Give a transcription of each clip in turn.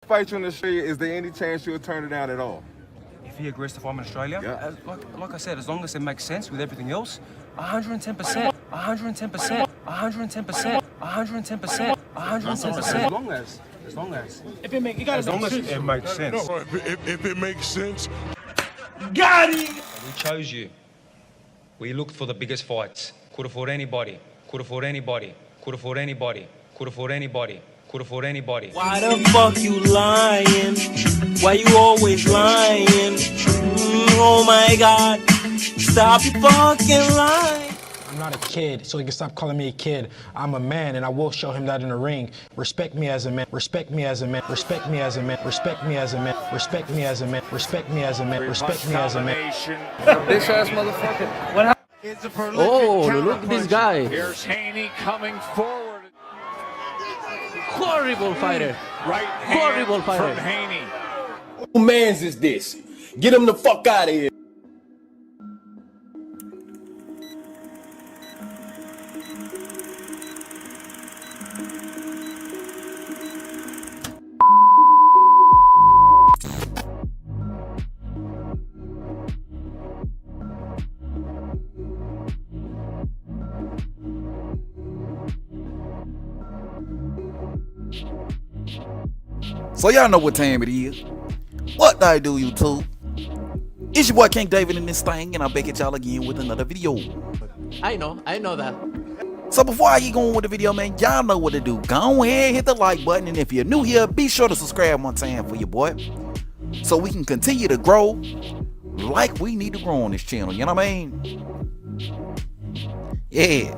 Fight you in Australia, is there any chance you'll turn it down at all? If he agrees to fight in Australia, yeah. Like I said, as long as it makes sense with everything else, 110%, 110%, 110%, 110%, 110%. As long as. If it makes sense. If it makes sense. Got it! We chose you. We looked for the biggest fights. Could have fought anybody. Could have fought anybody. Could have fought anybody. Could have fought anybody. Could have fought anybody. Why the fuck you lying? Why you always lying? Oh my God. Stop your fucking lying. I'm not a kid, so he can stop calling me a kid. I'm a man, and I will show him that in the ring. Respect me as a man. Respect me as a man. Respect me as a man. Respect me as a man. Respect me as a man. Respect me as a man. Respect me as a man. Bitch ass motherfucker. What happened? Oh, look at this guy. Here's Haney coming forward. Horrible fighter. Right Horrible fighter. from Haney. Who mans is this? Get him the fuck out of here. So y'all know what time it is. What do I do, YouTube? It's your boy King David in this thing, and I'm back at y'all again with another video. I know that. So before I get going with the video, man, y'all know what to do. Go ahead, hit the like button, and if you're new here, be sure to subscribe one time for your boy, so we can continue to grow like we need to grow on this channel. You know what I mean? Yeah.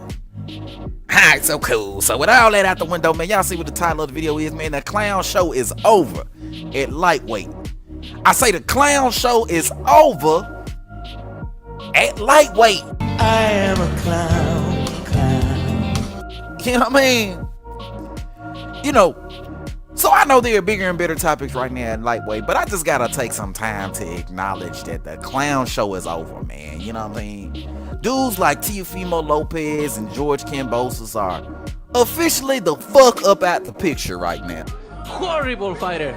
Alright, so cool. So with all that out the window, man, y'all see what the title of the video is, man. The clown show is over at lightweight. I say the clown show is over at lightweight. I am a clown. You know what I mean? You know, so I know there are bigger and better topics right now at lightweight, but I just gotta take some time to acknowledge that the clown show is over, man. You know what I mean? Dudes like Teofimo Lopez and George Kambosos are officially the fuck up out the picture right now. Horrible fighter.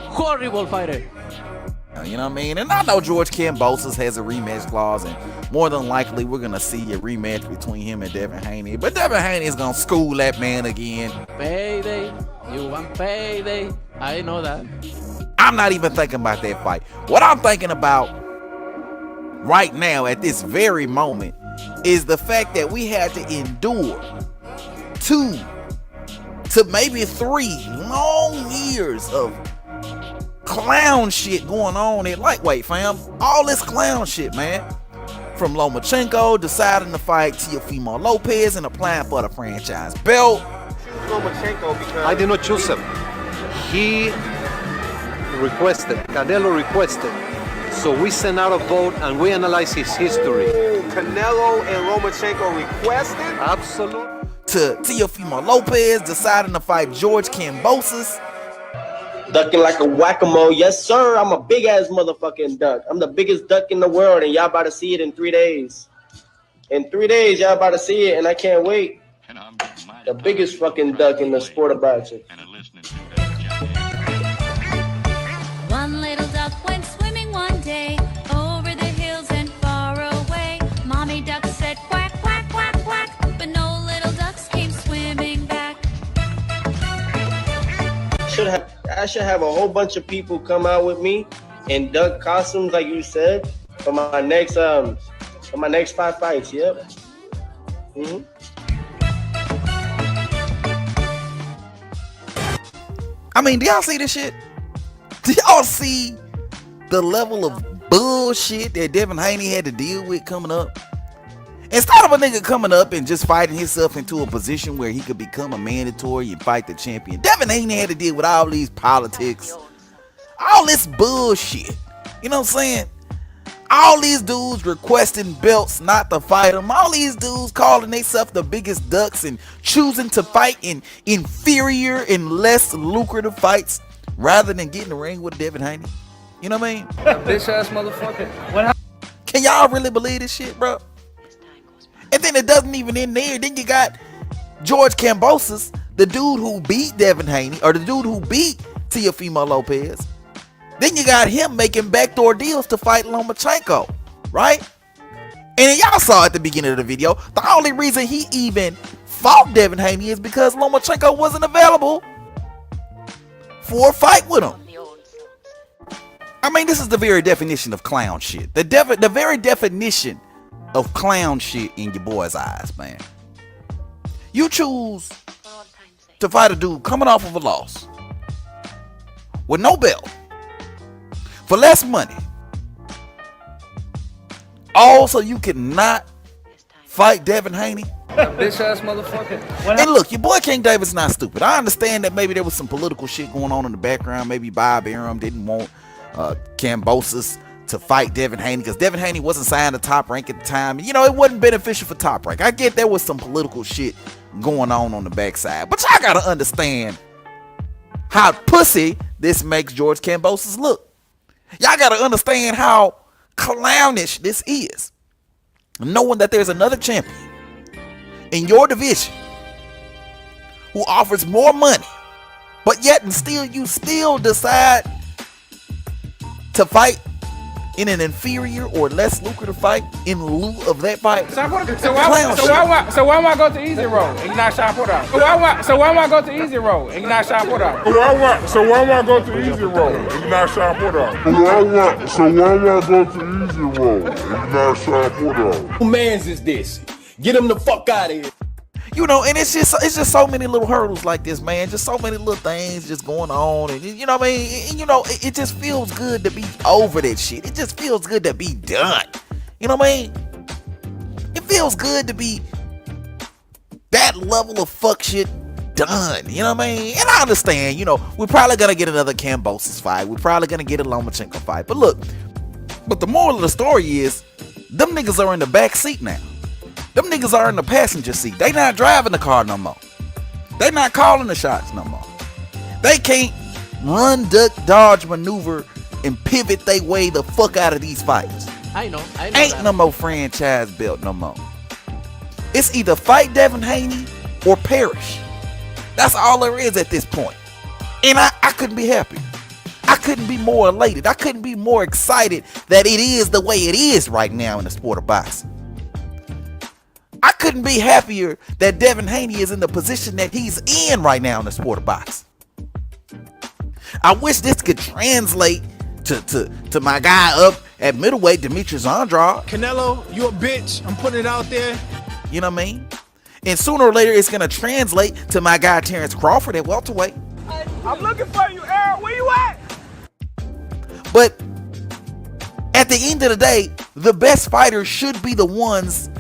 Horrible fighter. You know what I mean? And I know George Kambosos has a rematch clause, and more than likely we're gonna see a rematch between him and Devin Haney. But Devin Haney is gonna school that man again. Payday. You want payday. I know that. I'm not even thinking about that fight. What I'm thinking about right now at this very moment is the fact that we had to endure 2 to maybe 3 long years of clown shit going on at lightweight, fam. All this clown shit, man. From Lomachenko deciding to fight Teofimo Lopez and applying for the franchise belt. Lomachenko because I did not choose him. He requested, Canelo requested. So we sent out a vote and we analyzed his history. Canelo and Lomachenko requested? Absolutely. To Teofimo Lopez deciding to fight George Kambosos. Ducking like a whack-a-mole. Yes, sir. I'm a big-ass motherfucking duck. I'm the biggest duck in the world, and y'all about to see it in 3 days. In 3 days, y'all about to see it, and I can't wait. The biggest fucking duck in the sport of boxing. One little duck went swimming one day over the hills and far away. Mommy duck said quack, quack, quack, quack, but no little ducks came swimming back. I should have a whole bunch of people come out with me in duck costumes, like you said, for my next 5 fights. Yep. I mean, do y'all see this shit? Do y'all see the level of bullshit that Devin Haney had to deal with coming up? Instead of a nigga coming up and just fighting himself into a position where he could become a mandatory and fight the champion, Devin Haney had to deal with all these politics, all this bullshit. You know what I'm saying? All these dudes requesting belts not to fight them. All these dudes calling themselves the biggest ducks and choosing to fight in inferior and less lucrative fights rather than getting in the ring with Devin Haney. You know what I mean? Bitch ass motherfucker. What happened? Can y'all really believe this shit, bro? And then it doesn't even end there. Then you got George Kambosos, the dude who beat Devin Haney, or the dude who beat Teofimo Lopez. Then you got him making backdoor deals to fight Lomachenko, right? And then y'all saw at the beginning of the video, the only reason he even fought Devin Haney is because Lomachenko wasn't available for a fight with him. I mean, this is the very definition of clown shit. The very definition of clown shit in your boy's eyes, man. You choose to fight a dude coming off of a loss with no belt for less money, all so you cannot fight Devin Haney. Bitch ass motherfucker. And look, your boy King David's not stupid. I understand that maybe there was some political shit going on in the background. Maybe Bob Arum didn't want Kambosos to fight Devin Haney because Devin Haney wasn't signed to Top Rank at the time. You know, it wasn't beneficial for Top Rank. I get there was some political shit going on the backside, but y'all gotta understand how pussy this makes George Kambosos look. Y'all gotta understand how clownish this is, knowing that there's another champion in your division who offers more money, but yet and still you still decide to fight in an inferior or less lucrative fight in lieu of that fight. So why want to go to easy road and not shop it out? So why want to go to easy road and not shop it out? So why want to go to easy road and not shop it out? So why want to go to easy road and not shop it out? Who mans is this? Get him the fuck out of here. You know, and it's just so many little hurdles like this, man. Just so many little things just going on, and you know what I mean. And, you know, it just feels good to be over that shit. It just feels good to be done. You know what I mean? It feels good to be that level of fuck shit done. You know what I mean? And I understand. You know, we're probably gonna get another Kambosos fight. We're probably gonna get a Lomachenko fight. But look, the moral of the story is, them niggas are in the back seat now. Them niggas are in the passenger seat. They not driving the car no more. They not calling the shots no more. They can't run, duck, dodge, maneuver, and pivot they way the fuck out of these fights. I know Ain't that. no more franchise belt no more. It's either fight Devin Haney or perish. That's all there is at this point. And I couldn't be happier. I couldn't be more elated. I couldn't be more excited that it is the way it is right now in the sport of boxing. I couldn't be happier that Devin Haney is in the position that he's in right now in the sport of boxing. I wish this could translate to my guy up at middleweight, Demetrius Andrade. Canelo, you a bitch. I'm putting it out there. You know what I mean? And sooner or later, it's going to translate to my guy Terrence Crawford at welterweight. I'm looking for you, Errol. Where you at? But at the end of the day, the best fighters should be the ones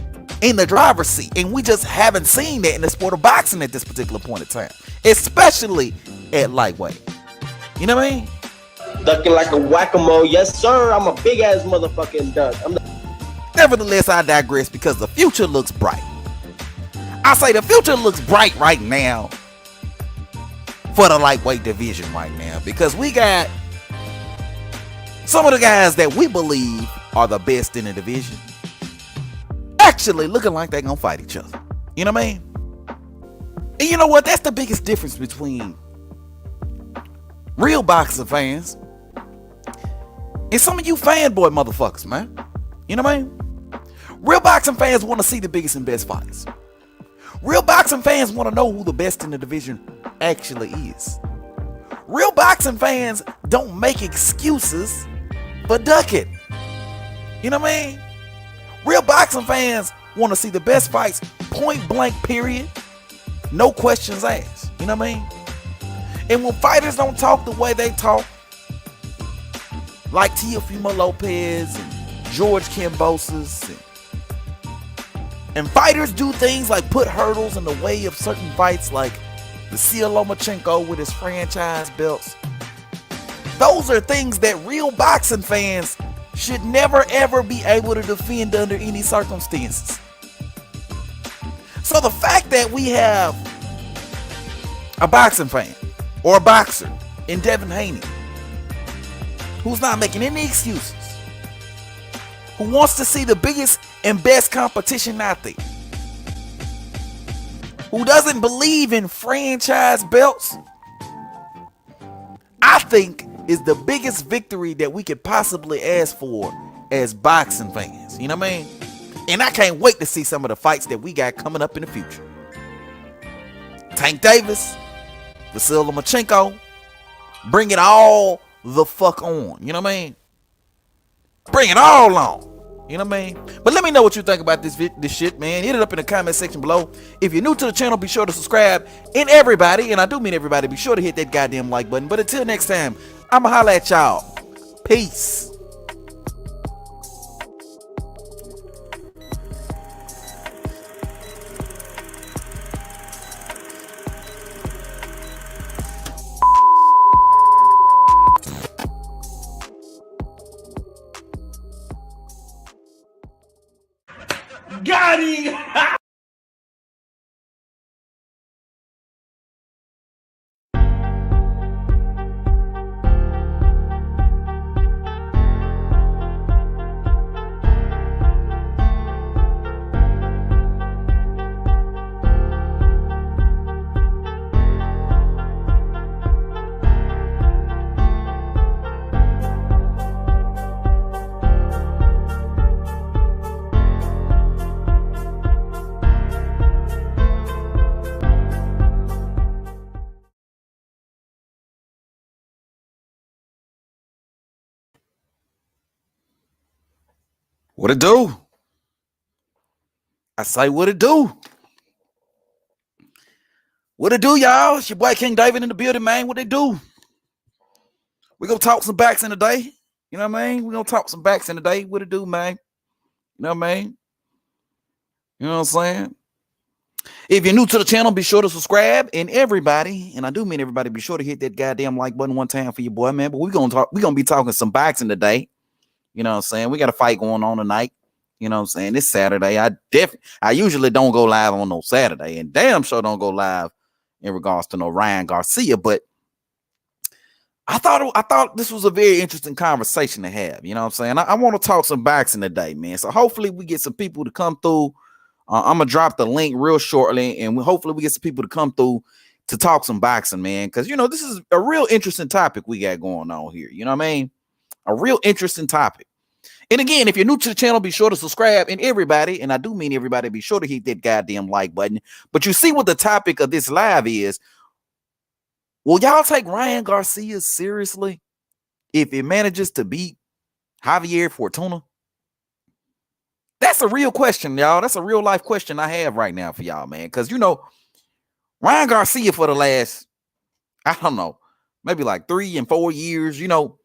in the driver's seat, and we just haven't seen that in the sport of boxing at this particular point in time, especially at lightweight. You know what I mean? Ducking like a whack-a-mole. Yes, sir. I'm a big-ass motherfucking duck. Nevertheless, I digress because the future looks bright. I say the future looks bright right now for the lightweight division right now, because we got some of the guys that we believe are the best in the division actually looking like they're gonna fight each other. You know what I mean? And you know what? That's the biggest difference between real boxing fans and some of you fanboy motherfuckers, man. You know what I mean? Real boxing fans want to see the biggest and best fights. Real boxing fans want to know who the best in the division actually is. Real boxing fans don't make excuses for ducking. You know what I mean? Real boxing fans want to see the best fights, point blank, period. No questions asked. You know what I mean? And when fighters don't talk the way they talk, like Teofimo Lopez and George Kambosos, and fighters do things like put hurdles in the way of certain fights, like the Lomachenko with his franchise belts. Those are things that real boxing fans should never ever be able to defend under any circumstances. So the fact that we have a boxing fan or a boxer in Devin Haney who's not making any excuses, who wants to see the biggest and best competition out there, who doesn't believe in franchise belts, I I think is the biggest victory that we could possibly ask for as boxing fans. You know what I mean? And I can't wait to see some of the fights that we got coming up in the future. Tank Davis, Vasily Lomachenko, bring it all the fuck on. You know what I mean? Bring it all on. You know what I mean? But let me know what you think about this shit, man. Hit it up in the comment section below. If you're new to the channel, be sure to subscribe. And everybody, and I do mean everybody, be sure to hit that goddamn like button. But until next time, I'ma holla at y'all. Peace. Got him! What it do? I say what it do. What it do, y'all? It's your boy King David in the building, man. What they do? We gonna talk some backs in the day. You know what I mean? We gonna talk some backs in the day. What it do, man? You know what I mean? You know what I'm saying? If you're new to the channel, be sure to subscribe. And everybody, and I do mean everybody, be sure to hit that goddamn like button one time for your boy, man. But we're gonna be talking some boxing today. You know what I'm saying? We got a fight going on tonight. You know what I'm saying? It's Saturday. I usually don't go live on no Saturday, and damn sure don't go live in regards to no Ryan Garcia. But I thought this was a very interesting conversation to have. You know what I'm saying? I want to talk some boxing today, man. So hopefully we get some people to come through. I'm gonna drop the link real shortly, and hopefully we get some people to come through to talk some boxing, man. Because you know this is a real interesting topic we got going on here. You know what I mean? A real interesting topic. And again, if you're new to the channel, be sure to subscribe. And everybody, and I do mean everybody, be sure to hit that goddamn like button. But you see what the topic of this live is. Will y'all take Ryan Garcia seriously if it manages to beat Javier Fortuna? That's a real question, y'all. That's a real life question I have right now for y'all, man. Because, you know, Ryan Garcia for the last, I don't know, maybe like 3 and 4 years, you know,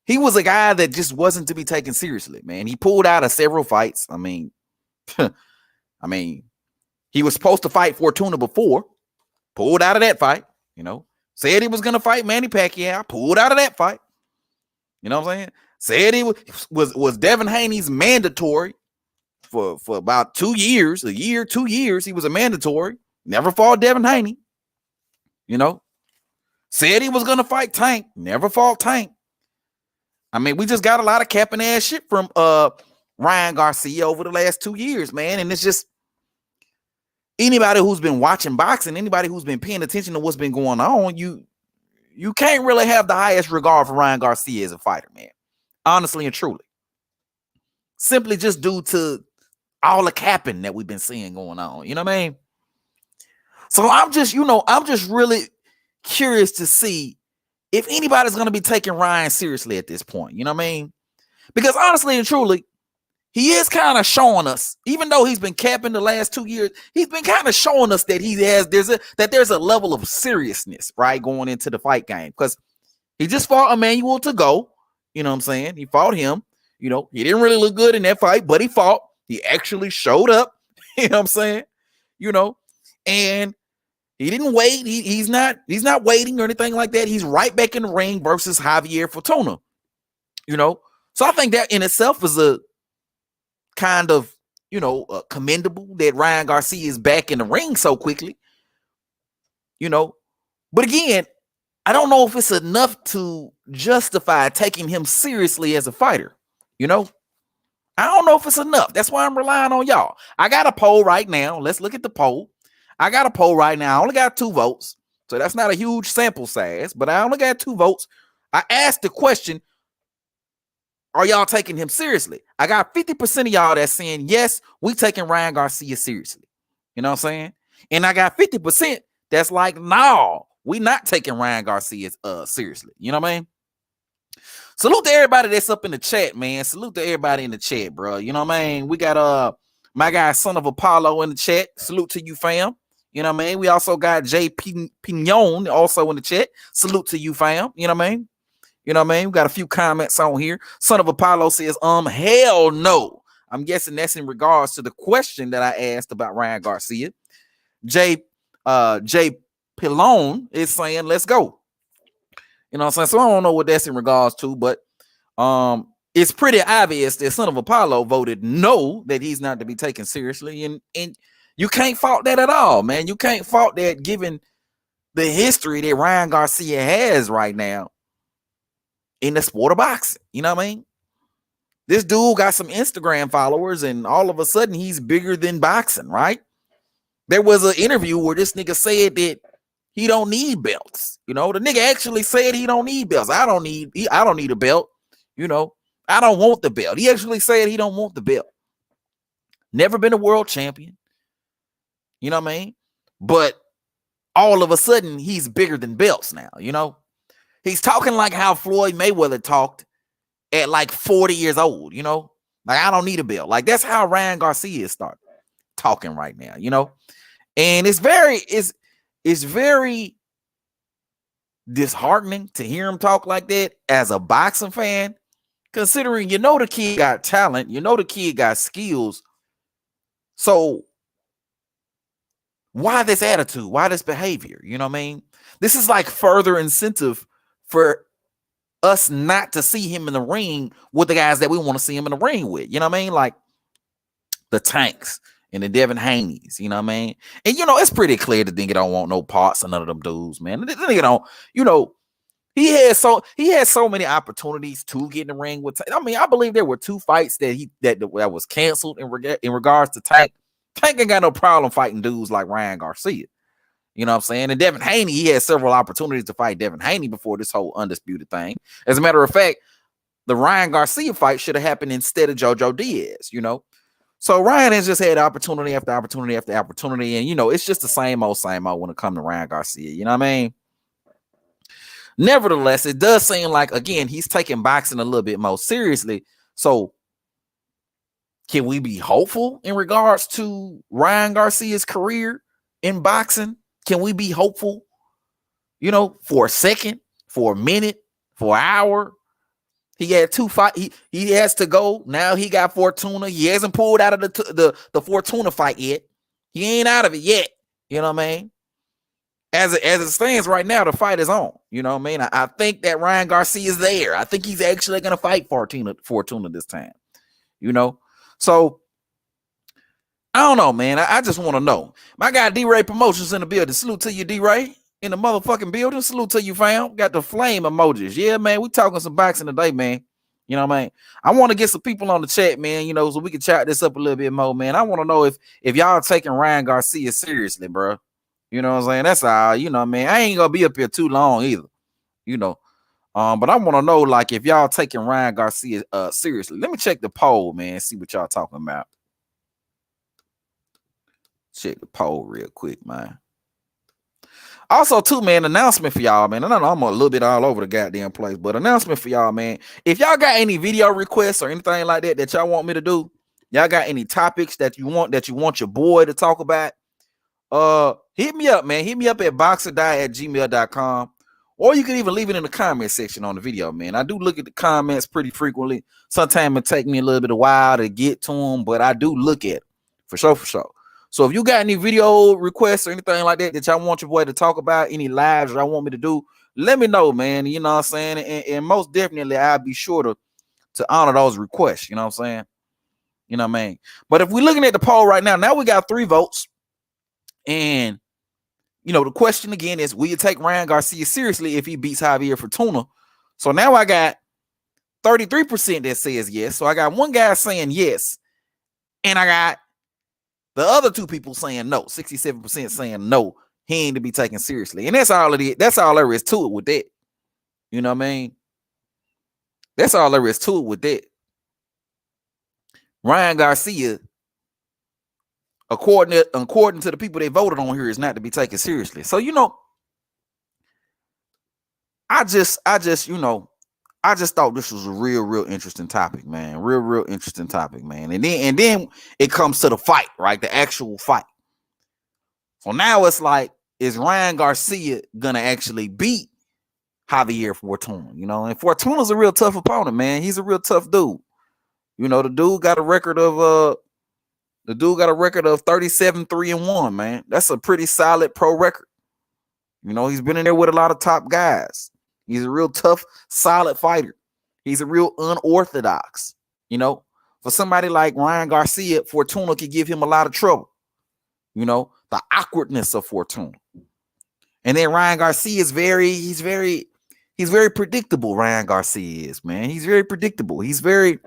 he was a guy that just wasn't to be taken seriously, man. He pulled out of several fights. I mean, he was supposed to fight Fortuna before, pulled out of that fight, you know, said he was going to fight Manny Pacquiao, pulled out of that fight. You know what I'm saying? Said he was Devin Haney's mandatory for about 2 years, a year, 2 years. He was a mandatory, never fought Devin Haney, you know, said he was going to fight Tank, never fought Tank. I mean, we just got a lot of capping ass shit from Ryan Garcia over the last 2 years, man. And it's just anybody who's been watching boxing, anybody who's been paying attention to what's been going on, you can't really have the highest regard for Ryan Garcia as a fighter, man. Honestly and truly. Simply just due to all the capping that we've been seeing going on. You know what I mean? So I'm just really curious to see if anybody's going to be taking Ryan seriously at this point. You know what I mean? Because honestly and truly, he is kind of showing us, even though he's been capping the last 2 years, he's been kind of showing us that there's a level of seriousness, right, going into the fight game. Because he just fought Emmanuel to go. You know what I'm saying? He fought him. You know, he didn't really look good in that fight, but he fought. He actually showed up. You know what I'm saying? You know, and he didn't wait. He's not waiting or anything like that. He's right back in the ring versus Javier Fortuna. You know, so I think that in itself is a kind of, you know, commendable that Ryan Garcia is back in the ring so quickly. You know, but again, I don't know if it's enough to justify taking him seriously as a fighter. You know, I don't know if it's enough. That's why I'm relying on y'all. I got a poll right now. Let's look at the poll. I got a poll right now. I only got 2 votes. So that's not a huge sample size, but I only got 2 votes. I asked the question, are y'all taking him seriously? I got 50% of y'all that's saying, yes, we taking Ryan Garcia seriously. You know what I'm saying? And I got 50% that's like, no, we not taking Ryan Garcia seriously. You know what I mean? Salute to everybody that's up in the chat, man. Salute to everybody in the chat, bro. You know what I mean? We got my guy, Son of Apollo, in the chat. Salute to you, fam. You know what I mean? We also got J. Pignon also in the chat. Salute to you, fam. You know what I mean? You know what I mean? We got a few comments on here. Son of Apollo says, hell no. I'm guessing that's in regards to the question that I asked about Ryan Garcia. J. Pilon is saying, let's go. You know what I'm saying? So I don't know what that's in regards to, but it's pretty obvious that Son of Apollo voted no, that he's not to be taken seriously. And you can't fault that at all, man. You can't fault that given the history that Ryan Garcia has right now in the sport of boxing. You know what I mean? This dude got some Instagram followers, and all of a sudden he's bigger than boxing, right? There was an interview where this nigga said that he don't need belts. You know, the nigga actually said he don't need belts. I don't need a belt. You know, I don't want the belt. He actually said he don't want the belt. Never been a world champion. You know what I mean? But all of a sudden he's bigger than belts now, you know? He's talking like how Floyd Mayweather talked at like 40 years old, you know? Like, I don't need a belt. Like, that's how Ryan Garcia is starting talking right now, you know? And it's very disheartening to hear him talk like that as a boxing fan, considering you know the kid got talent, you know the kid got skills. So why this attitude? Why this behavior? You know what I mean? This is like further incentive for us not to see him in the ring with the guys that we want to see him in the ring with. You know what I mean? Like the Tanks and the Devin Haney's, you know what I mean? And, you know, it's pretty clear the nigga don't want no parts of none of them dudes, man. The nigga don't, you know, he had so many opportunities to get in the ring with. I mean, I believe there were 2 fights that was canceled in regards to Tank. Tank ain't got no problem fighting dudes like Ryan Garcia. You know what I'm saying? And Devin Haney, he had several opportunities to fight Devin Haney before this whole undisputed thing. As a matter of fact, the Ryan Garcia fight should have happened instead of JoJo Diaz, you know? So Ryan has just had opportunity after opportunity after opportunity. And, you know, it's just the same old when it comes to Ryan Garcia. You know what I mean? Nevertheless, it does seem like, again, he's taking boxing a little bit more seriously. So can we be hopeful in regards to Ryan Garcia's career in boxing? Can we be hopeful, you know, for a second, for a minute, for an hour? He had 2 fights. He has to go. Now he got Fortuna. He hasn't pulled out of the Fortuna fight yet. He ain't out of it yet. You know what I mean? As it stands right now, the fight is on. You know what I mean? I think that Ryan Garcia is there. I think he's actually going to fight Fortuna this time. You know? So, I don't know, man. I just want to know. My guy D-Ray Promotions in the building. Salute to you, D-Ray. In the motherfucking building. Salute to you, fam. Got the flame emojis. Yeah, man. We talking some boxing today, man. You know what I mean? I want to get some people on the chat, man, you know, so we can chat this up a little bit more, man. I want to know if y'all taking Ryan Garcia seriously, bro. You know what I'm saying? That's all. You know what I mean? I ain't going to be up here too long either. You know. But I want to know, like, if y'all taking Ryan Garcia seriously. Let me check the poll, man. See what y'all talking about. Check the poll real quick, man. Also, too, man, announcement for y'all, man. I know I'm a little bit all over the goddamn place, but announcement for y'all, man. If y'all got any video requests or anything like that y'all want me to do, y'all got any topics that you want your boy to talk about, hit me up, man. Hit me up at boxerdie@gmail.com. Or you can even leave it in the comment section on the video, man. I do look at the comments pretty frequently. Sometimes it take me a little bit of while to get to them, but I do look at it for sure. So if you got any video requests or anything like that y'all want your boy to talk about, any lives that I want me to do, let me know, man. You know what I'm saying? And most definitely, I'll be sure to honor those requests. You know what I'm saying? You know what I mean? But if we're looking at the poll right now we got 3 votes. And, you know, the question again is, will you take Ryan Garcia seriously if he beats Javier Fortuna? So now I got 33% that says yes. So I got one guy saying yes. And I got the other 2 people saying no. 67% saying no. He ain't to be taken seriously. And that's all it is. That's all there is to it with that. You know what I mean? That's all there is to it with that. Ryan Garcia, according to the people they voted on here, is not to be taken seriously. So, you know, I just thought this was a real interesting topic, man. Real interesting topic, man. And then it comes to the fight, right? The actual fight. So now it's like, is Ryan Garcia gonna actually beat Javier Fortuna? You know, and Fortuna's a real tough opponent, man. He's a real tough dude. You know, the dude got a record of 37-3-1, man. That's a pretty solid pro record. You know, he's been in there with a lot of top guys. He's a real tough, solid fighter. He's a real unorthodox. You know, for somebody like Ryan Garcia, Fortuna could give him a lot of trouble. You know, the awkwardness of Fortuna. And then Ryan Garcia is he's very predictable. Ryan Garcia is, man. He's very predictable. He's very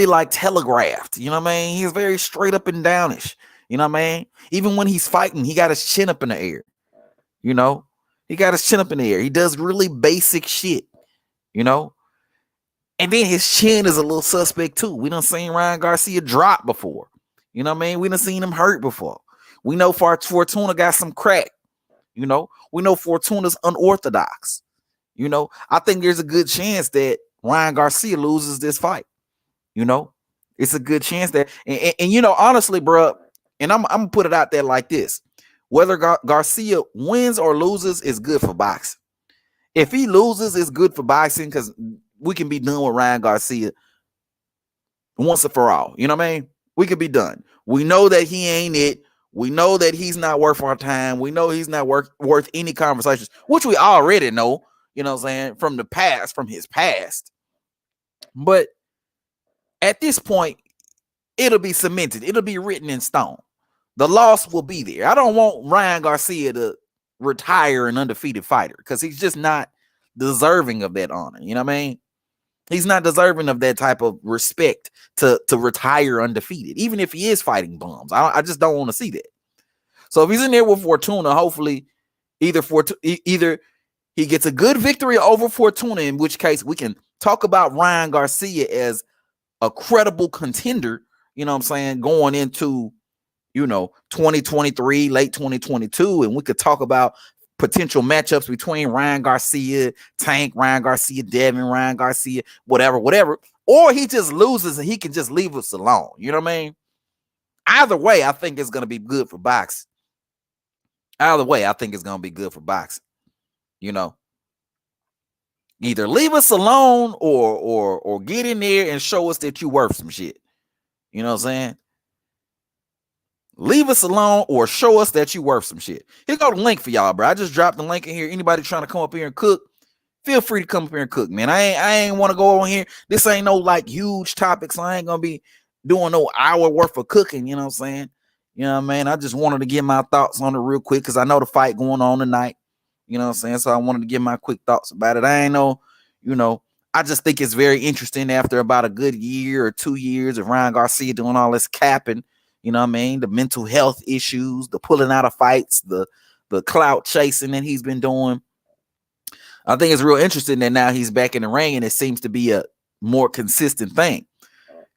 like telegraphed. You know what I mean? He's very straight up and downish. You know what I mean? Even when he's fighting, he got his chin up in the air. You know, he got his chin up in the air. He does really basic shit. You know, and then his chin is a little suspect too. We done seen Ryan Garcia drop before. You know what I mean? We done seen him hurt before. We know Fortuna got some crack. You know, we know Fortuna's unorthodox. You know, I think there's a good chance that Ryan Garcia loses this fight. You know, it's a good chance that, and you know, honestly, bro, and I'm gonna put it out there like this: whether Garcia wins or loses is good for boxing. If he loses, it's good for boxing because we can be done with Ryan Garcia once and for all. You know what I mean? We could be done. We know that he ain't it. We know that he's not worth our time. We know he's not worth any conversations, which we already know, you know what I'm saying, from the past, from his past. But at this point, it'll be cemented. It'll be written in stone. The loss will be there. I don't want Ryan Garcia to retire an undefeated fighter because he's just not deserving of that honor. You know what I mean? He's not deserving of that type of respect to retire undefeated, even if he is fighting bums. I just don't want to see that. So if he's in there with Fortuna, hopefully either he gets a good victory over Fortuna, in which case we can talk about Ryan Garcia as a credible contender, you know what I'm saying, going into, you know, 2023, late 2022, and we could talk about potential matchups between Ryan Garcia, Tank, Ryan Garcia, Devin, Ryan Garcia, whatever. Or he just loses and he can just leave us alone. You know what I mean? Either way, I think it's going to be good for boxing. Either way, I think it's going to be good for boxing. You know, either leave us alone or get in there and show us that you worth some shit. You know what I'm saying? Leave us alone or show us that you worth some shit. Here go the link for y'all, bro. I just dropped the link in here. Anybody trying to come up here and cook, feel free to come up here and cook, man. I ain't want to go on here. This ain't no like huge topics. So I ain't gonna be doing no hour worth of cooking. You know what I'm saying? You know what I mean? I just wanted to get my thoughts on it real quick because I know the fight going on tonight. You know what I'm saying? So I wanted to get my quick thoughts about it. I ain't know, you know, I just think it's very interesting after about a good year or 2 years of Ryan Garcia doing all this capping. You know what I mean? The mental health issues, the pulling out of fights, the clout chasing that he's been doing. I think it's real interesting that now he's back in the ring and it seems to be a more consistent thing.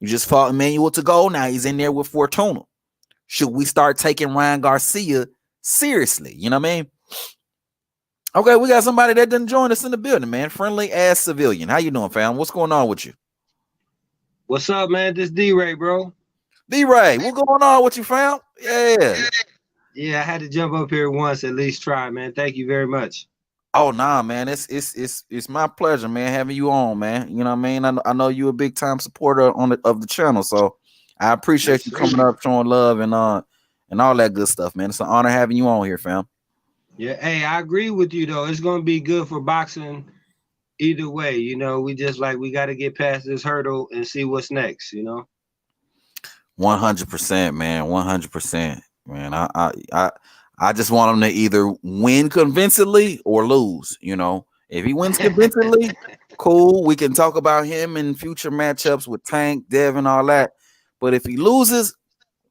You just fought Emmanuel to go. Now he's in there with Fortuna. Should we start taking Ryan Garcia seriously? You know what I mean? Okay, we got somebody that didn't join us in the building, man. Friendly ass civilian. How you doing, fam? What's going on with you? What's up, man? This D-Ray, bro. D-Ray, what going on with you, fam? Yeah. Yeah, I had to jump up here once, at least try, man. Thank you very much. Oh, nah, man. It's my pleasure, man, having you on, man. You know what I mean? I know you're a big time supporter of the channel, so I appreciate you coming up, showing love and all that good stuff, man. It's an honor having you on here, fam. Yeah, hey, I agree with you though. It's gonna be good for boxing either way. You know, we got to get past this hurdle and see what's next. You know. 100%, man. 100%, man. I just want him to either win convincingly or lose. You know, if he wins convincingly, cool. We can talk about him in future matchups with Tank, Devin, all that. But if he loses,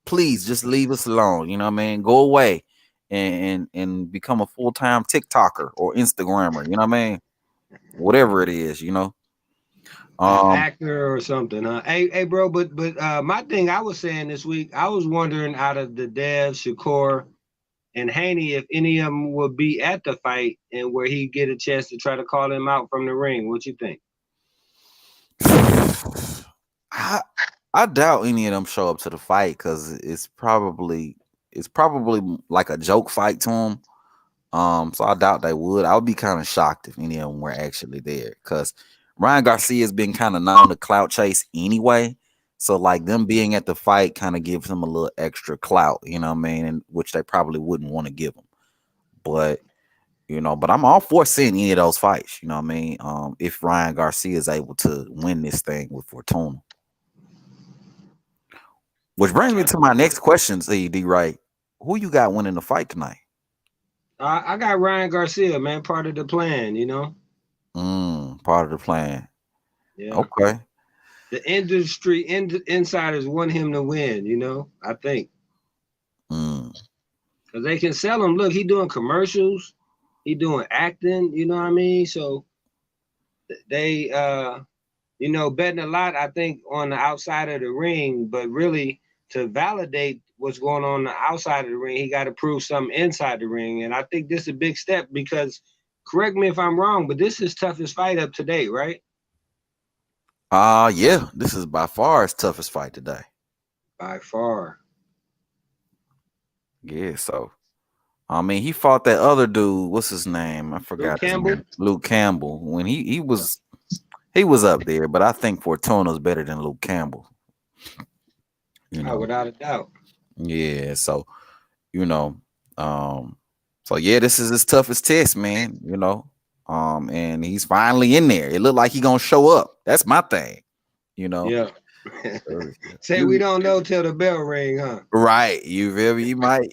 please just leave us alone. You know what I mean? Go away and become a full-time TikToker or Instagrammer. You know what I mean? whatever it is, you know. Actor or something, huh? Hey, bro. But my thing I was saying this week, I was wondering out of the Dev, Shakur, and Haney, if any of them would be at the fight and where he get a chance to try to call him out from the ring. What you think? I doubt any of them show up to the fight because it's probably like a joke fight to them. So I doubt they would. I would be kind of shocked if any of them were actually there because Ryan Garcia has been kind of known to clout chase anyway. So like them being at the fight kind of gives him a little extra clout, you know what I mean? And which they probably wouldn't want to give him. But but I'm all for seeing any of those fights, you know what I mean? If Ryan Garcia is able to win this thing with Fortuna. Which brings me to my next question, D. Right. Who you got winning the fight tonight? I got Ryan Garcia, man, part of the plan, you know. Part of the plan. Yeah. Okay. The industry insiders want him to win, you know. I think because they can sell him. Look, he doing commercials, he doing acting. You know what I mean? So they, betting a lot. I think on the outside of the ring, but really to validate what's going on the outside of the ring, he got to prove something inside the ring. And I think this is a big step because, correct me if I'm wrong, but this is toughest fight up to date, right? Yeah, this is by far his toughest fight today. By far. Yeah, so I mean he fought that other dude, what's his name? I forgot his name. Luke Campbell. When he was up there, but I think Fortuna's better than Luke Campbell. Without a doubt. Yeah, so so yeah, this is his toughest test, man, and he's finally in there. It looked like he gonna show up. That's my thing, Yeah. Say we don't know till the bell ring, huh? Right. You might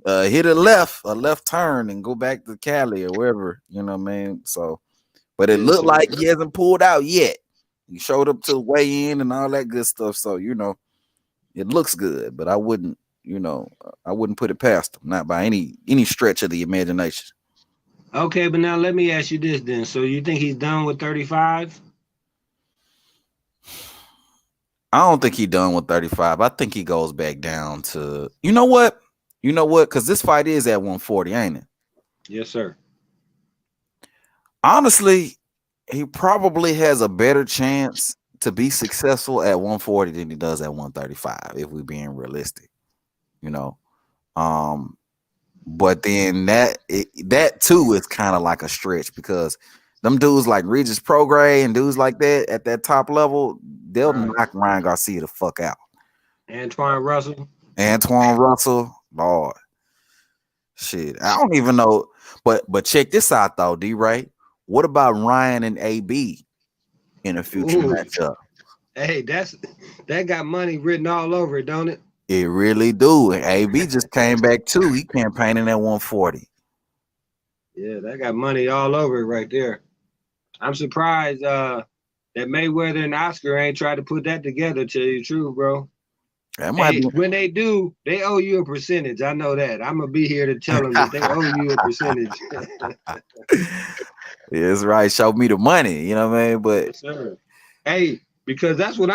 hit a left turn and go back to Cali or wherever, you know what I mean? So, but it looked like he hasn't pulled out yet. He showed up to weigh in and all that good stuff. So, it looks good, but I wouldn't put it past him, not by any stretch of the imagination. Okay, but now let me ask you this then. So you think he's done with 35? I don't think he's done with 35. I think he goes back down to, you know what? Because this fight is at 140, ain't it? Yes, sir. Honestly, he probably has a better chance to be successful at 140 than he does at 135, if we're being realistic, but then that too is kind of like a stretch because them dudes like Regis Prograis and dudes like that at that top level, they'll knock Ryan Garcia the fuck out. Antoine Russell, Lord, shit, I don't even know. But check this out though, D. Right? What about Ryan and AB in a future matchup? Hey, that got money written all over it, don't it? It really do. And AB just came back too. He campaigning at 140. Yeah, that got money all over it right there. I'm surprised that Mayweather and Oscar ain't tried to put that together, tell you the truth, bro. When they do, they owe you a percentage. I know that. I'm gonna be here to tell them that they owe you a percentage. Yeah, that's right. Show me the money. You know what I mean? But yes, sir. Hey, because that's what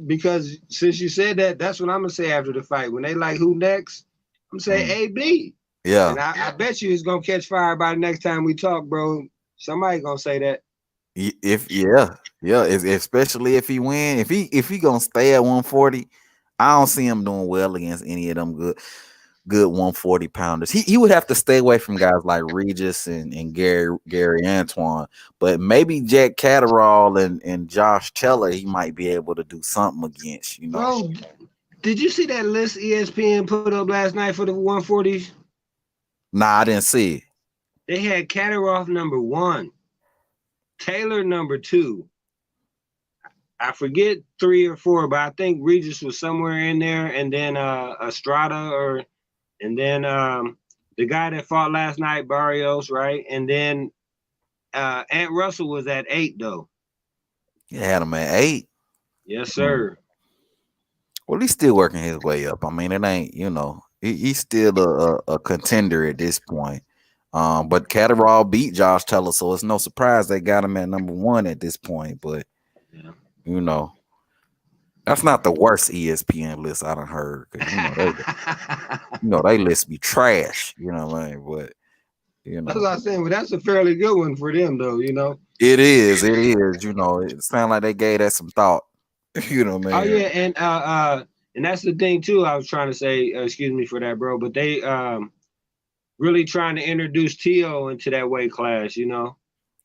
because since you said that, that's what I'm gonna say after the fight. When they like who next, I'm gonna say AB. Yeah. And I bet you it's gonna catch fire by the next time we talk, bro. Somebody gonna say that. Especially if he win. If he gonna stay at 140, I don't see him doing well against any of them good 140 pounders. He would have to stay away from guys like Regis and Gary Antoine, but maybe Jack Catterall and Josh Teller he might be able to do something against, Bro, did you see that list ESPN put up last night for the 140s? Nah, I didn't see it. They had Catterall number 1, Taylor number 2. I forget 3 or 4, but I think Regis was somewhere in there, and then Estrada and then the guy that fought last night, Barrios, right? And then Ant Russell was at 8 though. You had him at 8? Yes, sir. Well, he's still working his way up. I mean, it ain't, he's still a contender at this point. But Catterall beat Josh Taylor, so it's no surprise they got him at number 1 at this point. But you know, that's not the worst ESPN list I done heard. 'Cause, they list be trash. You know what I mean? But that's what I'm saying. But that's a fairly good one for them, though. It is. You know, it sounds like they gave that some thought. You know, man. Oh yeah, and that's the thing too. I was trying to say, excuse me for that, bro. But they really trying to introduce T.O. into that weight class.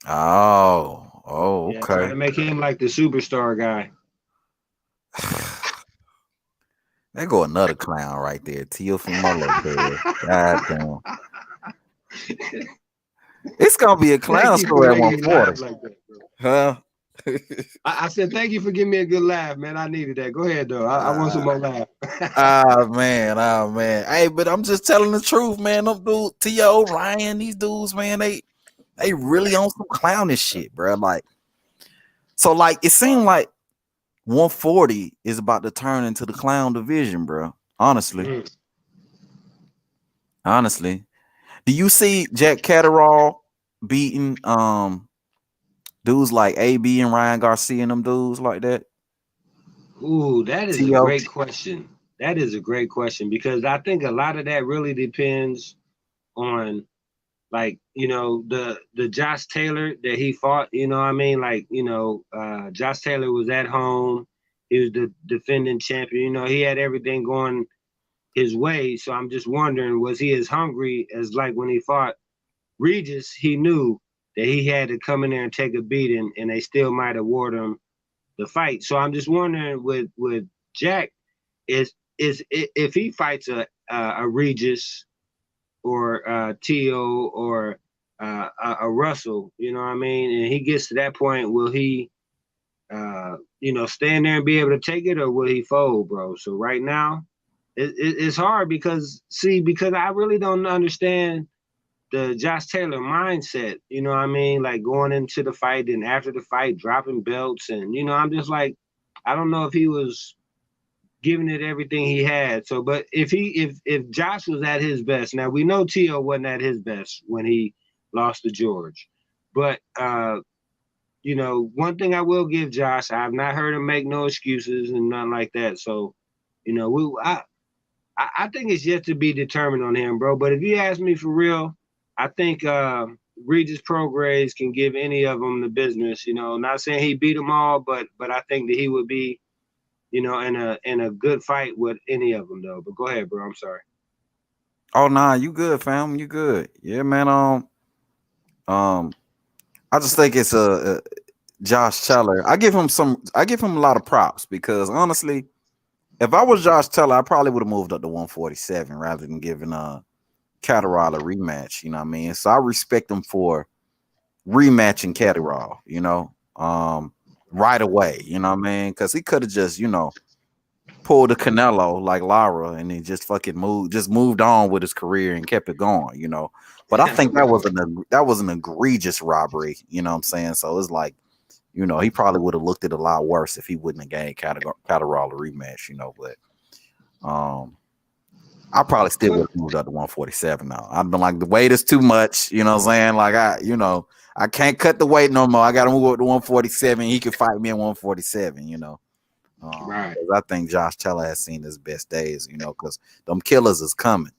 Oh, okay. Trying to make him like the superstar guy. There go another clown right there, Tio Fumolo. God damn. It's gonna be a clown story at 140. Huh? I said thank you for giving me a good laugh, man. I needed that. Go ahead though. I want some more laugh. Oh man. Hey, but I'm just telling the truth, man. Them dudes, T.O., Ryan, these dudes, man, they really on some clownish shit, bro. Like, so like it seemed like 140 is about to turn into the clown division, bro. Honestly. Do you see Jack Catterall beating dudes like AB and Ryan Garcia and them dudes like that? Ooh, that is a great question. That is a great question because I think a lot of that really depends on, like, the Josh Taylor that he fought. You know what I mean? Like, Josh Taylor was at home. He was the defending champion. He had everything going his way. So I'm just wondering, was he as hungry as like when he fought Regis? He knew that he had to come in there and take a beating, and they still might award him the fight. So I'm just wondering with Jack, is if he fights a Regis or T.O. or a Russell, you know what I mean, and he gets to that point, will he stand there and be able to take it, or will he fold, bro? So right now it's hard because I really don't understand the Josh Taylor mindset, you know what I mean? Like going into the fight and after the fight, dropping belts. And, I'm just like, I don't know if he was giving it everything he had. So, but if Josh was at his best, now we know T.O. wasn't at his best when he lost to George. But, one thing I will give Josh, I've not heard him make no excuses and nothing like that. So, I think it's yet to be determined on him, bro. But if you ask me for real, I think Regis Prograis can give any of them the business. Not saying he beat them all, but I think that he would be, in a good fight with any of them, though. But go ahead, bro. I'm sorry. Oh nah, you good, fam. You good. Yeah, man. I just think it's a Josh Taylor. I give him a lot of props because honestly, if I was Josh Taylor, I probably would have moved up to 147 rather than giving Catterall a rematch. You know what I mean? So I respect him for rematching Catterall, right away. You know what I mean? Because he could have just, pulled a Canelo like Lara and then just fucking moved on with his career and kept it going, But I think that was an egregious robbery, you know what I'm saying? So it's like, he probably would have looked at it a lot worse if he wouldn't have gained Catterall a rematch, but I probably still would have moved up to 147 now. I've been like, the weight is too much, you know what I'm saying? Like I can't cut the weight no more. I gotta move up to 147. He could fight me at 147, Right. I think Josh Taylor has seen his best days, because them killers is coming,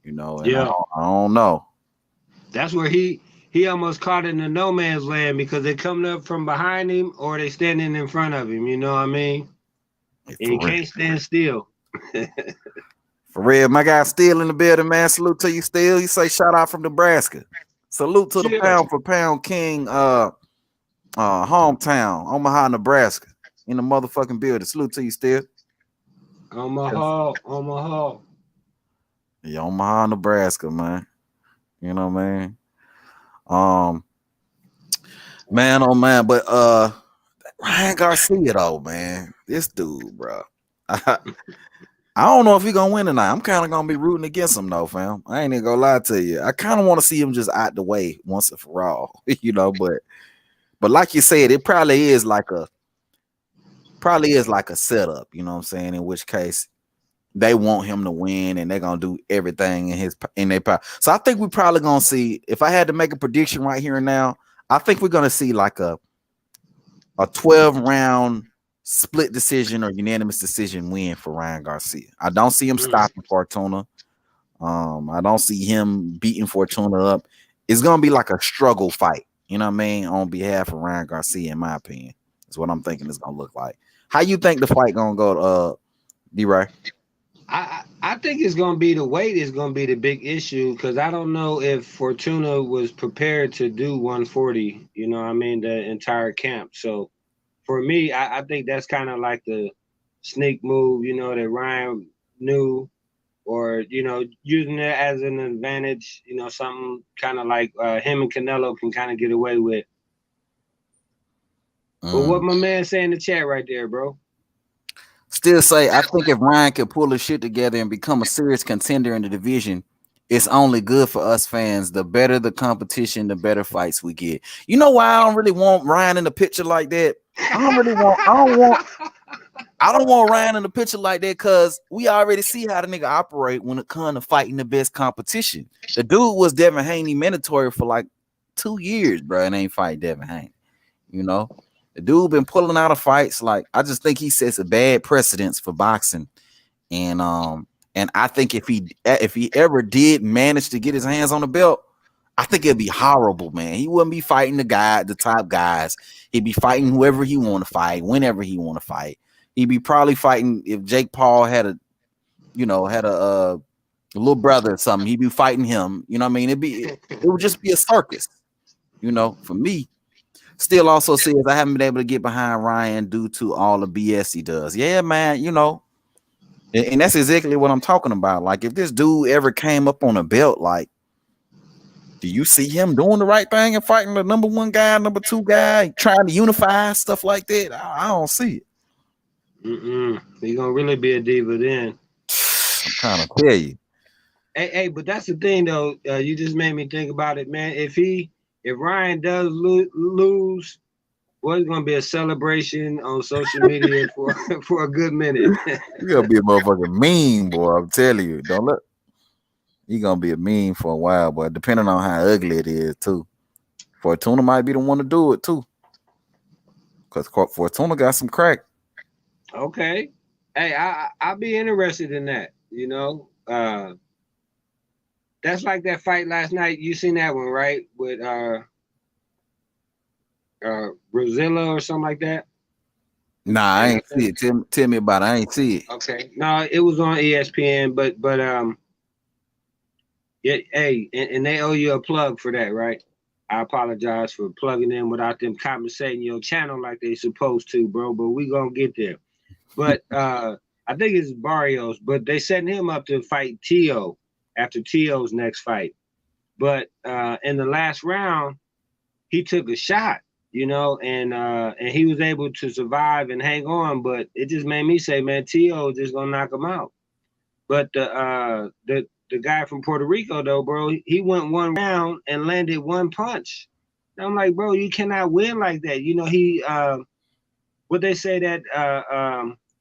and yeah. I don't know. That's where he almost caught in the no man's land because they're coming up from behind him or they standing in front of him. You know what I mean? And he can't stand still. For real, my guy Steele in the building, man. Salute to you, Steele. He say shout out from Nebraska. Salute to the pound for pound king, hometown, Omaha, Nebraska, in the motherfucking building. Salute to you, Steele. Omaha. Yeah, Omaha, Nebraska, man. You know what I mean? Man, oh man, but Ryan Garcia though, man, this dude, bro. I don't know if he's gonna win tonight. I'm kind of gonna be rooting against him though, fam. I ain't even gonna lie to you. I kind of want to see him just out the way once and for all, But like you said, it probably is like a setup. You know what I'm saying? In which case, they want him to win, and they're gonna do everything in their power. So I think we're probably gonna see. If I had to make a prediction right here and now, I think we're gonna see like a 12-round split decision or unanimous decision win for Ryan Garcia. I don't see him stopping Fortuna. I don't see him beating Fortuna up. It's gonna be like a struggle fight, you know what I mean, on behalf of Ryan Garcia, in my opinion. That's what I'm thinking it's gonna look like. How you think the fight gonna go, D-Ray? I think it's gonna be the weight is gonna be the big issue, because I don't know if Fortuna was prepared to do 140, you know what I mean, the entire camp. So for me, I think that's kind of like the sneak move, you know, that Ryan knew, or, you know, using it as an advantage, you know, something kind of like him and Canelo can kind of get away with. But what my man say in the chat right there, bro? Still say, I think if Ryan could pull his shit together and become a serious contender in the division, it's only good for us fans. The better the competition, the better fights we get. You know why I don't really want Ryan in the picture like that? I don't want Ryan in the picture like that, because we already see how the nigga operate when it comes to fighting the best competition. The dude was Devin Haney mandatory for like 2 years, bro, and ain't fight Devin Haney. You know, the dude been pulling out of fights. Like, I just think he sets a bad precedence for boxing, and I think if he ever did manage to get his hands on the belt, I think it'd be horrible, man. He wouldn't be fighting the top guys. He'd be fighting whoever he want to fight, whenever he want to fight. He'd be probably fighting, if Jake Paul had a little brother or something, he'd be fighting him. You know what I mean? It would just be a circus, you know, for me. Still also says I haven't been able to get behind Ryan due to all the BS he does. Yeah, man, you know, and that's exactly what I'm talking about. Like, if this dude ever came up on a belt, like, do you see him doing the right thing and fighting the number 1 guy, number 2 guy, trying to unify stuff like that? I don't see it. He's gonna really be a diva then. I'm trying to tell you. Hey, but that's the thing though. You just made me think about it, man. If Ryan does lose, well, it's gonna be a celebration on social media for a good minute. You're gonna be a motherfucking meme, boy. I'm telling you. Don't look. You're gonna be a meme for a while, boy. Depending on how ugly it is, too. Fortuna might be the one to do it too, because Fortuna got some crack. Okay. Hey, I'll be interested in that. You know, that's like that fight last night. You seen that one, right? With Brazilla or something like that. Nah, I ain't see it. Tell me about it. I ain't see it. Okay. No, it was on ESPN, but yeah. Hey, and they owe you a plug for that, right? I apologize for plugging in without them compensating your channel like they supposed to, bro. But we gonna get there. But I think it's Barrios, but they setting him up to fight Tio after Tio's next fight. But in the last round, he took a shot, you know, and he was able to survive and hang on. But it just made me say, man, Tio is just gonna knock him out. But the guy from Puerto Rico, though, bro, he went 1 round and landed 1 punch. And I'm like, bro, you cannot win like that. You know, he what they say that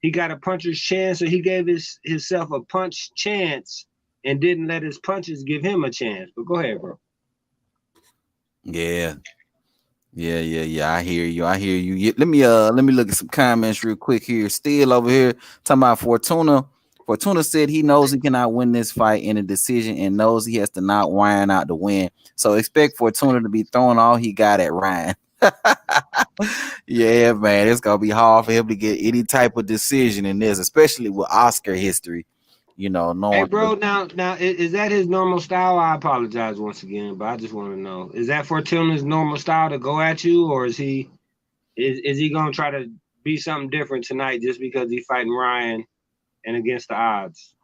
he got a puncher's chance, so he gave himself a punch chance and didn't let his punches give him a chance. But go ahead, bro. Yeah. I hear you. Let me look at some comments real quick here. Still over here talking about Fortuna. Fortuna said he knows he cannot win this fight in a decision and knows he has to knock Ryan out to win. So expect Fortuna to be throwing all he got at Ryan. Yeah, man, it's gonna be hard for him to get any type of decision in this, especially with Oscar history. You know, hey, bro, now is that his normal style? I apologize once again, but I just want to know: is that Fortuna's normal style to go at you, or is he gonna try to be something different tonight just because he's fighting Ryan and against the odds?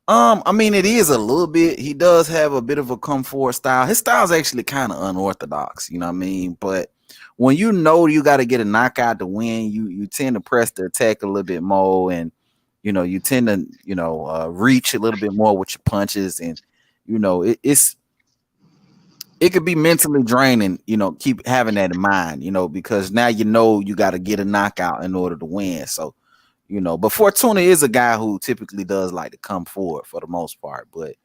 I mean, it is a little bit. He does have a bit of a come forward style. His style is actually kind of unorthodox, you know what I mean? But when you know you got to get a knockout to win, you tend to press the attack a little bit more, and you know you tend to reach a little bit more with your punches, and you know it could be mentally draining. You know, keep having that in mind. You know, because now you know you got to get a knockout in order to win. So you know, but Fortuna is a guy who typically does like to come forward for the most part, but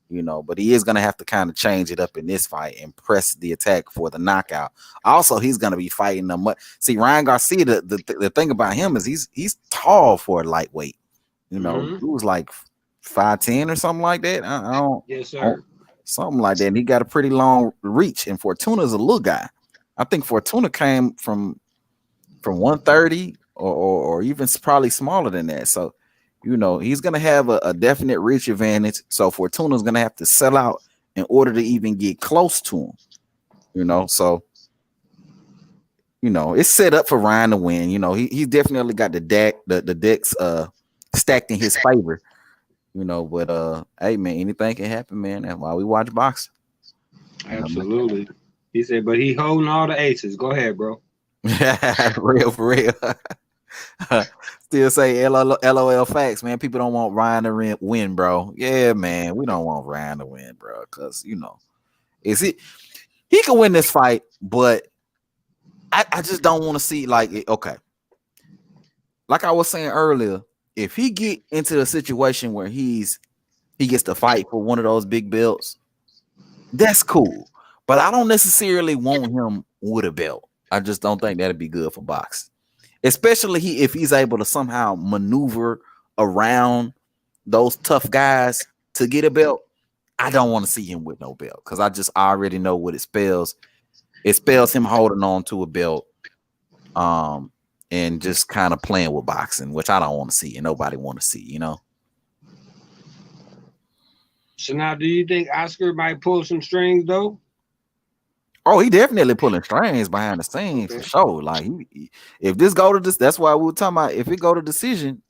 you know, but he is gonna have to kind of change it up in this fight and press the attack for the knockout. Also, he's gonna be fighting them. See, Ryan Garcia, the thing about him is he's tall for a lightweight. You know, he was like 5'10" or something like that. I don't, yes, sir. Something like that. And he got a pretty long reach. And Fortuna's a little guy. I think Fortuna came from 130 or even probably smaller than that. So, you know, he's gonna have a definite reach advantage. So Fortuna's gonna have to sell out in order to even get close to him. You know, so you know it's set up for Ryan to win. You know, he definitely got the decks stacked in his favor. You know, but hey man, anything can happen, man. That's why we watch boxing. Absolutely. He said, but he holding all the aces. Go ahead, bro. For real. Still say LOL facts, man. People don't want Ryan to win, bro. Yeah, man. We don't want Ryan to win, bro. Because you know, he can win this fight, but I just don't want to see okay. Like I was saying earlier, if he get into a situation where he gets to fight for one of those big belts, that's cool. But I don't necessarily want him with a belt. I just don't think that'd be good for boxing. Especially if he's able to somehow maneuver around those tough guys to get a belt. I don't want to see him with no belt because I already know what it spells. It spells him holding on to a belt and just kind of playing with boxing, which I don't want to see and nobody want to see, you know. So now, do you think Oscar might pull some strings though? Oh, he definitely pulling strings behind the scenes for sure. Like, if this go to this, that's why we were talking about. If it go to decision,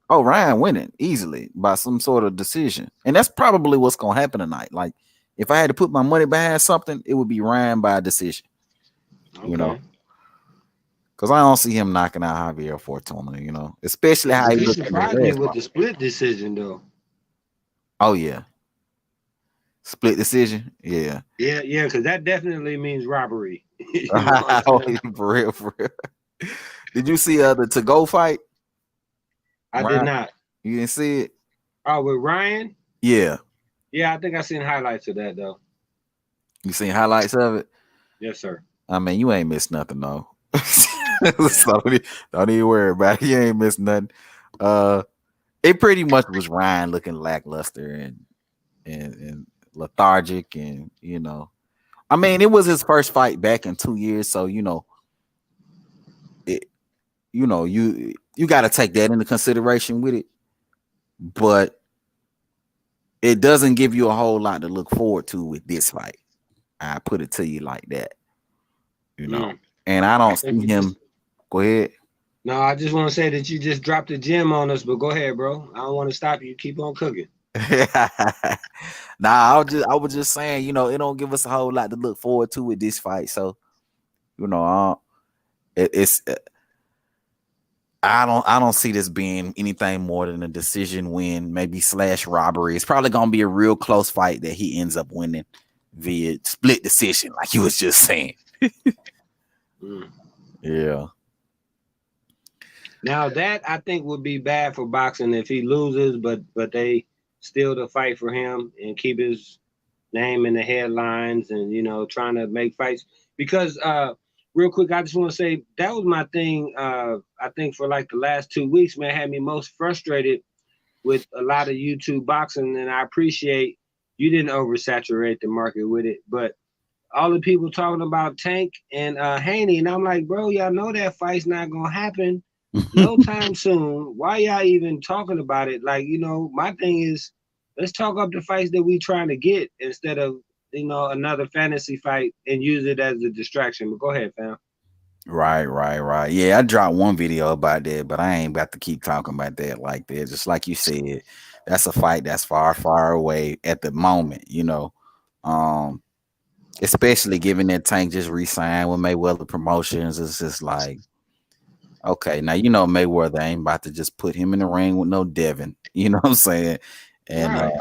Ryan winning easily by some sort of decision, and that's probably what's gonna happen tonight. Like, if I had to put my money behind something, it would be Ryan by decision. Okay. You know, because I don't see him knocking out Javier Fortuna. You know, especially how he surprised me with the split decision though. Oh yeah. Split decision, yeah, because that definitely means robbery. For real. Did you see the to-go fight? I did not. You didn't see it? Oh, with Ryan? Yeah. Yeah, I think I seen highlights of that though. You seen highlights of it? Yes, sir. I mean, you ain't missed nothing though. So don't even worry about it. You ain't missed nothing. It pretty much was Ryan looking lackluster and lethargic, and you know, I mean, it was his first fight back in 2 years, so you know, you got to take that into consideration with it, but it doesn't give you a whole lot to look forward to with this fight. I put it to you like that, you know, and I don't see him. Go ahead. No, I just want to say that you just dropped a gem on us, but go ahead, bro. I don't want to stop you. Keep on cooking. Nah, I was just saying, you know, it don't give us a whole lot to look forward to with this fight. So, you know, I don't see this being anything more than a decision win, maybe / robbery. It's probably gonna be a real close fight that he ends up winning via split decision, like you was just saying. Yeah. Now that I think would be bad for boxing if he loses, but they still to fight for him and keep his name in the headlines and, you know, trying to make fights. Because real quick, I just want to say that was my thing. I think for like the last 2 weeks, man, had me most frustrated with a lot of YouTube boxing. And I appreciate you didn't oversaturate the market with it, but all the people talking about Tank and Haney, and I'm like, bro, y'all know that fight's not gonna happen no time soon. Why y'all even talking about it? Like, you know, my thing is, let's talk up the fights that we trying to get instead of, you know, another fantasy fight and use it as a distraction. But go ahead, fam. Right. Yeah, I dropped one video about that, but I ain't about to keep talking about that like that. Just like you said, that's a fight that's far, far away at the moment, you know. Especially given that Tank just re-signed with Mayweather Promotions. It's just like, okay, now you know Mayweather ain't about to just put him in the ring with no Devin. You know what I'm saying? And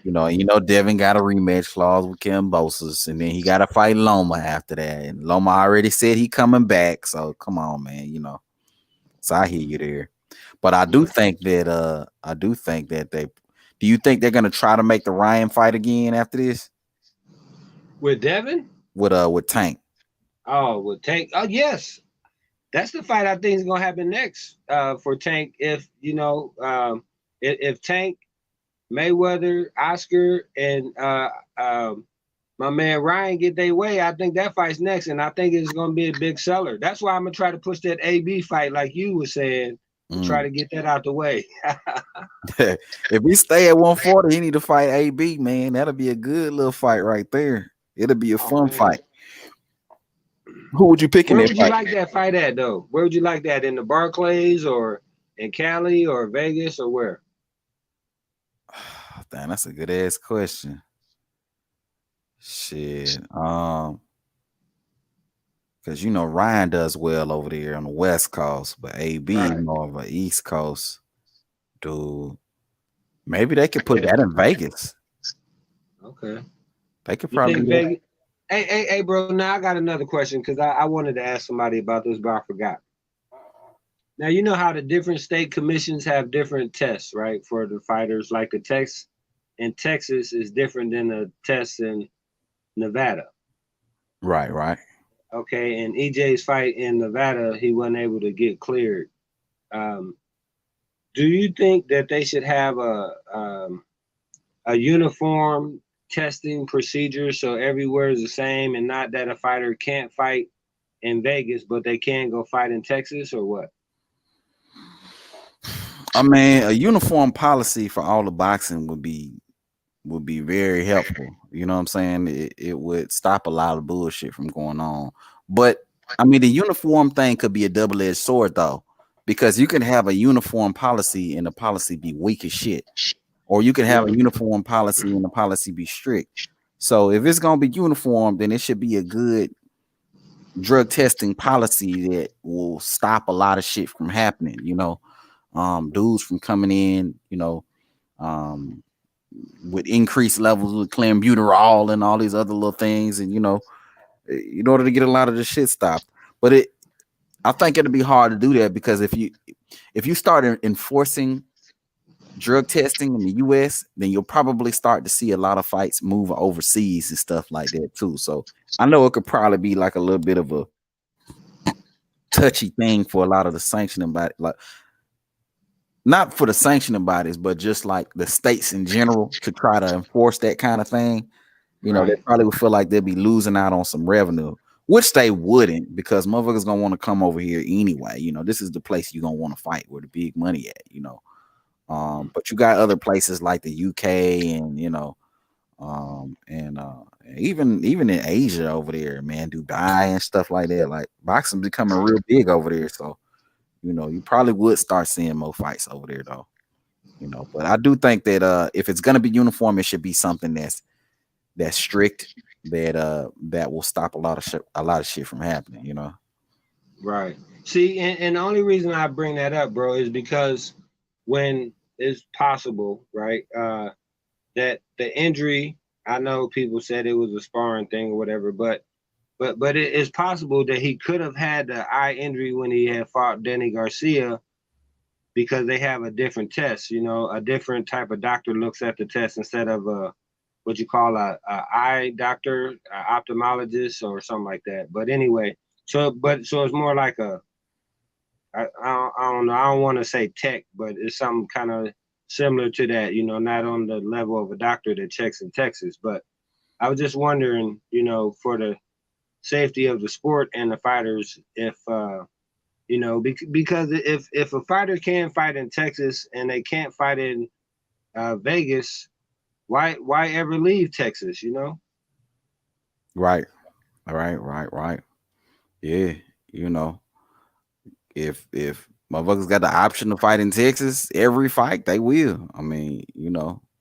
you know Devin got a rematch clause with Kambosos, and then he got to fight Loma after that. And Loma already said he coming back. So come on, man, you know. So I hear you there. But I do think that they. Do you think they're gonna try to make the Ryan fight again after this With Devin? with Tank? Oh, with Tank. Oh, yes. That's the fight I think is gonna happen next for Tank. If if Tank, Mayweather, Oscar, and my man Ryan get their way, I think that fight's next, and I think it's gonna be a big seller. That's why I'm gonna try to push that AB fight, like you were saying, to try to get that out the way. If we stay at 140, he need to fight AB, man. That'll be a good little fight right there. It'll be a fun fight. Who would you pick in Where that would you fight? like that fight at, though? Where would you like that? In the Barclays or in Cali or Vegas or where? Damn, that's a good ass question. Shit. Because Ryan does well over there on the West Coast, but AB more of a East Coast dude. Maybe they could put that in Vegas. Okay. They could probably do that. Hey, bro. Now I got another question because I wanted to ask somebody about this, but I forgot. Now you know how the different state commissions have different tests, right, for the fighters. Like the test in Texas is different than the test in Nevada. Right. Okay, and EJ's fight in Nevada, he wasn't able to get cleared. Do you think that they should have a uniform testing procedure so everywhere is the same, and not that a fighter can't fight in Vegas but they can go fight in Texas, or what? I mean, a uniform policy for all the boxing would be very helpful. You know what I'm saying? It would stop a lot of bullshit from going on. But I mean, the uniform thing could be a double-edged sword though, because you can have a uniform policy and the policy be weak as shit. Or you can have a uniform policy and the policy be strict. So if it's gonna be uniform, then it should be a good drug testing policy that will stop a lot of shit from happening. Dudes from coming in, with increased levels of clenbuterol and all these other little things, and in order to get a lot of the shit stopped. But I think it'll be hard to do that, because if you start enforcing drug testing in the US, then you'll probably start to see a lot of fights move overseas and stuff like that too. So I know it could probably be like a little bit of a touchy thing for a lot of the sanctioning body, like not for the sanctioning bodies, but just like the states in general, to try to enforce that kind of thing. They probably would feel like they'd be losing out on some revenue, which they wouldn't, because motherfuckers gonna want to come over here anyway. This is the place you're gonna want to fight, where the big money at. But you got other places like the UK and even in Asia over there, man, Dubai and stuff like that. Like boxing becoming real big over there, so you probably would start seeing more fights over there though. But I do think that if it's gonna be uniform, it should be something that's strict, that will stop a lot of shit from happening. Right. See, and the only reason I bring that up, bro, is because when it's possible, right, that the injury, I know people said it was a sparring thing or whatever, but it is possible that he could have had the eye injury when he had fought Danny Garcia, because they have a different test. A different type of doctor looks at the test instead of what you call a eye doctor, ophthalmologist, or something like that. But anyway, so it's more like I don't know. I don't want to say tech, but it's something kind of similar to that. Not on the level of a doctor that checks in Texas, but I was just wondering, for the safety of the sport and the fighters, if because if a fighter can fight in Texas and they can't fight in Vegas, why ever leave Texas? Right. Yeah. If motherfuckers got the option to fight in Texas, every fight they will. I mean,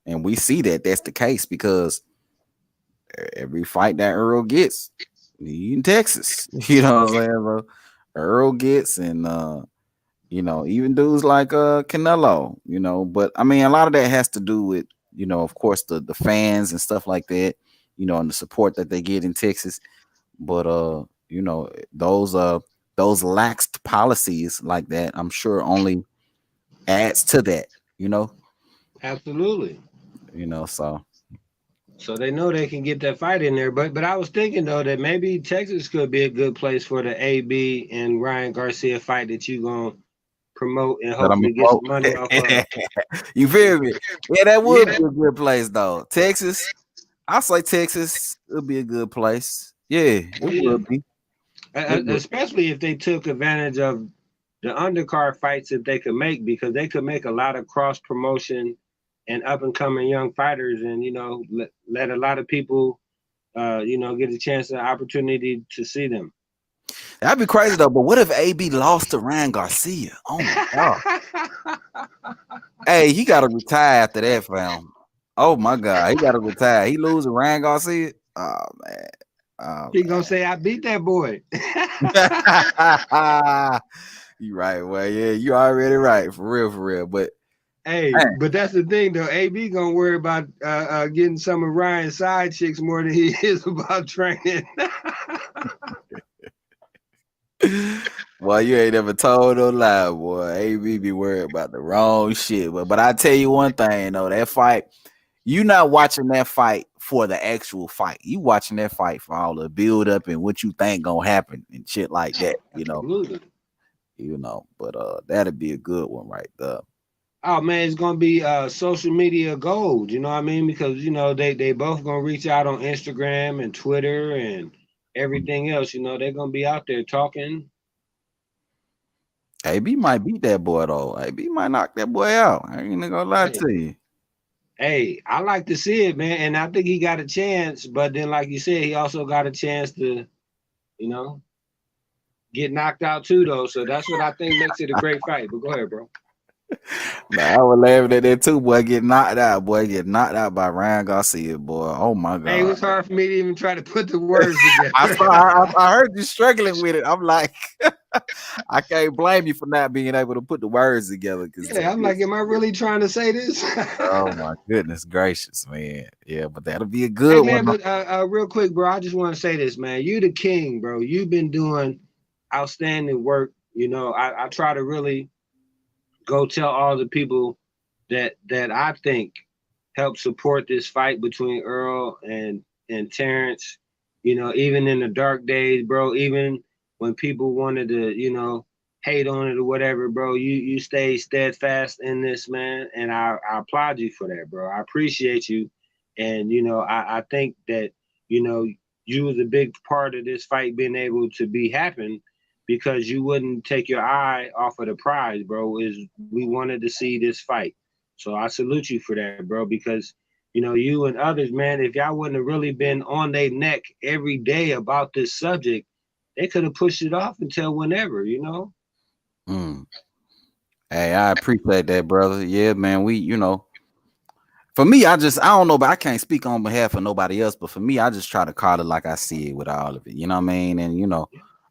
and we see that that's the case, because every fight that Earl gets, he in Texas. You know what I'm saying, bro? Earl gets, and even dudes like Canelo, but I mean, a lot of that has to do with, of course, the fans and stuff like that, and the support that they get in Texas. But those laxed policies like that, I'm sure only adds to that, you know. Absolutely. You know, so they know they can get that fight in there. But I was thinking though that maybe Texas could be a good place for the AB and Ryan Garcia fight that you gonna promote and that I'm hopefully get some money off of. You feel me? Yeah, that would Yeah. be a good place though. Texas, I say Texas would be a good place. Yeah, it would be. It would. Especially if they took advantage of the undercard fights that they could make, because they could make a lot of cross promotion and up and coming young fighters, and let a lot of people get a chance and opportunity to see them. That'd be crazy though. But what if AB lost to Ryan Garcia? Oh my god! Hey, he gotta retire after that, fam. Oh my god, he gotta retire. He losing Ryan Garcia. Oh man. He gonna say, "I beat that boy." You right, well, yeah, you already right, for real. But but that's the thing though. AB gonna worry about getting some of Ryan's side chicks more than he is about training. Well, you ain't ever told no lie, boy. AB be worried about the wrong shit. But I tell you one thing, though, that fight, you not watching that fight for the actual fight. You watching that fight for all the build up and what you think gonna happen and shit like that, you know. Absolutely. But that'd be a good one right there. Oh man, it's gonna be social media gold, you know what I mean? Because they both gonna reach out on Instagram and Twitter and everything else, they're gonna be out there talking. AB might beat that boy though. AB might knock that boy out. I ain't gonna lie to you. Hey, I like to see it, man, and I think he got a chance. But then, like you said, he also got a chance to, get knocked out too, though. So that's what I think makes it a great fight. But go ahead, bro. Nah, I was laughing at that too, boy. Get knocked out by Ryan Garcia, boy. Oh my god. Hey, it was hard for me to even try to put the words together. I heard you struggling with it. I'm like, I can't blame you for not being able to put the words together. Yeah, I'm like, am I really trying to say this? Oh my goodness gracious, man. Yeah, but that'll be a good one. But real quick, bro, I just want to say this, man. You the king, bro. You've been doing outstanding work. I try to really go tell all the people that I think help support this fight between Earl and Terrence. Even in the dark days, bro, even when people wanted to, hate on it or whatever, bro, you stay steadfast in this, man. And I applaud you for that, bro. I appreciate you. And, I think that, you was a big part of this fight being able to happen, because you wouldn't take your eye off of the prize, bro. We wanted to see this fight. So I salute you for that, bro, because, you and others, man, if y'all wouldn't have really been on their neck every day about this subject, they could have pushed it off until whenever, Hey, I appreciate that, brother. Yeah, man, for me, I don't know, but I can't speak on behalf of nobody else, but for me, I just try to call it like I see it with all of it. You know what I mean? And,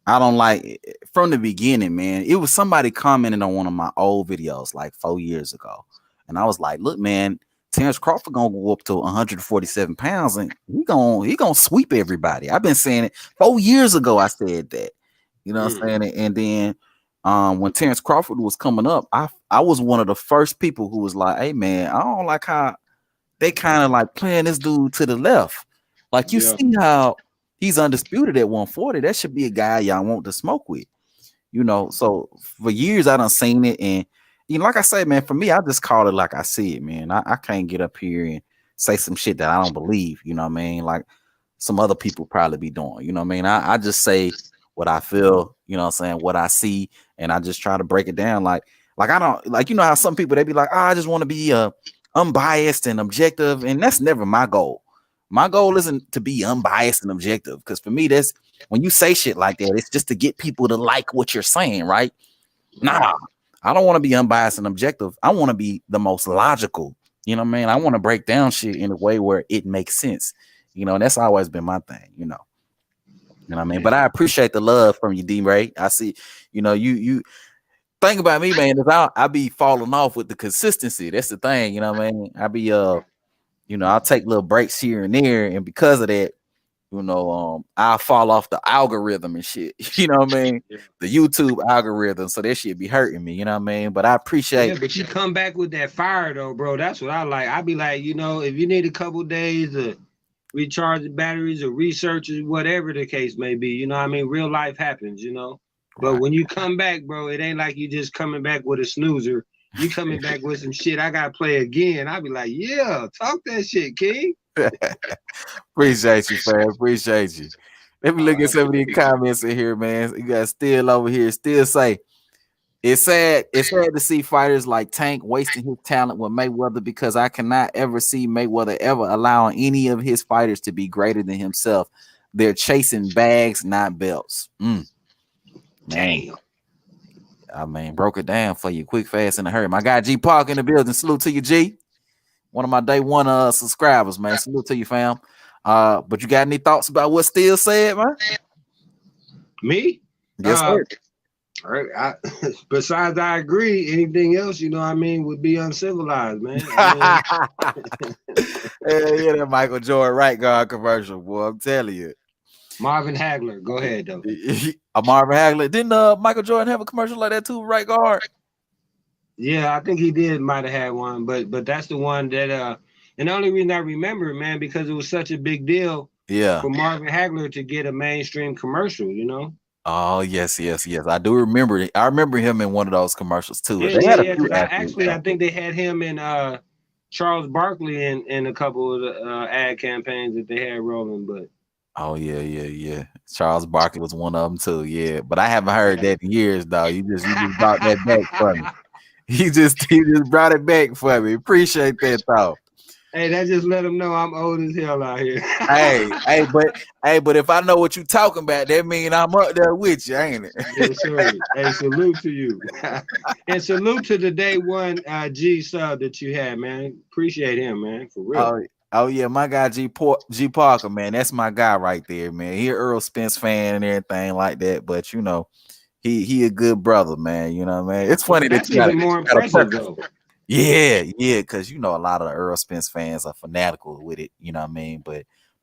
I don't like from the beginning, man. It was somebody commenting on one of my old videos like 4 years ago. And I was like, look, man, Terrence Crawford gonna go up to 147 pounds and he gonna sweep everybody. I've been saying it 4 years ago. I said that, you know what I'm saying? And then when Terrence Crawford was coming up, I was one of the first people who was like, hey man, I don't like how they kind of like playing this dude to the left. Like you see how he's undisputed at 140. That should be a guy y'all want to smoke with, So for years I done seen it, and like I say, man, for me, I just call it like I see it, man. I can't get up here and say some shit that I don't believe, you know what I mean? Like some other people probably be doing, you know what I mean? I just say what I feel, you know what I'm saying, what I see, and I just try to break it down. Like I don't like, how some people they be like, I just want to be unbiased and objective, and that's never my goal. My goal isn't to be unbiased and objective, because for me, that's when you say shit like that, it's just to get people to like what you're saying, right? Nah, I don't want to be unbiased and objective. I want to be the most logical. You know what I mean? I want to break down shit in a way where it makes sense. And that's always been my thing, You know what I mean? But I appreciate the love from you, D-Ray. I see, you think about me, man, is I be falling off with the consistency. That's the thing, you know what I mean? I be I'll take little breaks here and there, and because of that, I'll fall off the algorithm and shit. You know what I mean? The YouTube algorithm. So that shit be hurting me. You know what I mean? But I appreciate. Yeah, but you come back with that fire though, bro. That's what I like. I be like, if you need a couple days to recharge the batteries or research or whatever the case may be, you know what I mean? Real life happens, But when you come back, bro, it ain't like you just coming back with a snoozer. You coming back with some shit I gotta play again. I be like, yeah, talk that shit, King. Appreciate you, fam. Appreciate you. Let me look at some of these comments in here, man. You guys still over here, still say it's sad. It's sad to see fighters like Tank wasting his talent with Mayweather because I cannot ever see Mayweather ever allowing any of his fighters to be greater than himself. They're chasing bags, not belts. Damn. I mean, broke it down for you quick, fast, in a hurry. My guy G Park in the building. Salute to you, G. One of my day one subscribers, man. Salute to you, fam. But you got any thoughts about what Steele said, man? Me? Yes, sir. Besides, I agree. Anything else, would be uncivilized, man. Yeah, that Michael Jordan right guard commercial, boy. I'm telling you. Marvin Hagler, go ahead though. Marvin Hagler. Didn't Michael Jordan have a commercial like that too, right guard? Yeah, I think he might have had one, but that's the one that and the only reason I remember it, man, because it was such a big deal for Marvin Hagler to get a mainstream commercial, Oh, yes. I do remember it. I remember him in one of those commercials too. Yeah. I think they had him in Charles Barkley in a couple of the ad campaigns that they had rolling, but oh yeah. Charles Barkley was one of them too. Yeah, but I haven't heard that in years, though. You just brought that back for me. He just brought it back for me. Appreciate that thought. Hey, that just let them know I'm old as hell out here. but if I know what you talking about, that mean I'm up there with you, ain't it? Yes, sir. Hey, salute to you. And salute to the day one G sub that you had, man. Appreciate him, man, for real. Oh yeah, my guy G Parker, man. That's my guy right there, man. He an Earl Spence fan and everything like that, but he a good brother, man. You know what I mean? It's funny that's even more impressive though. Yeah, because a lot of the Earl Spence fans are fanatical with it, you know what I mean?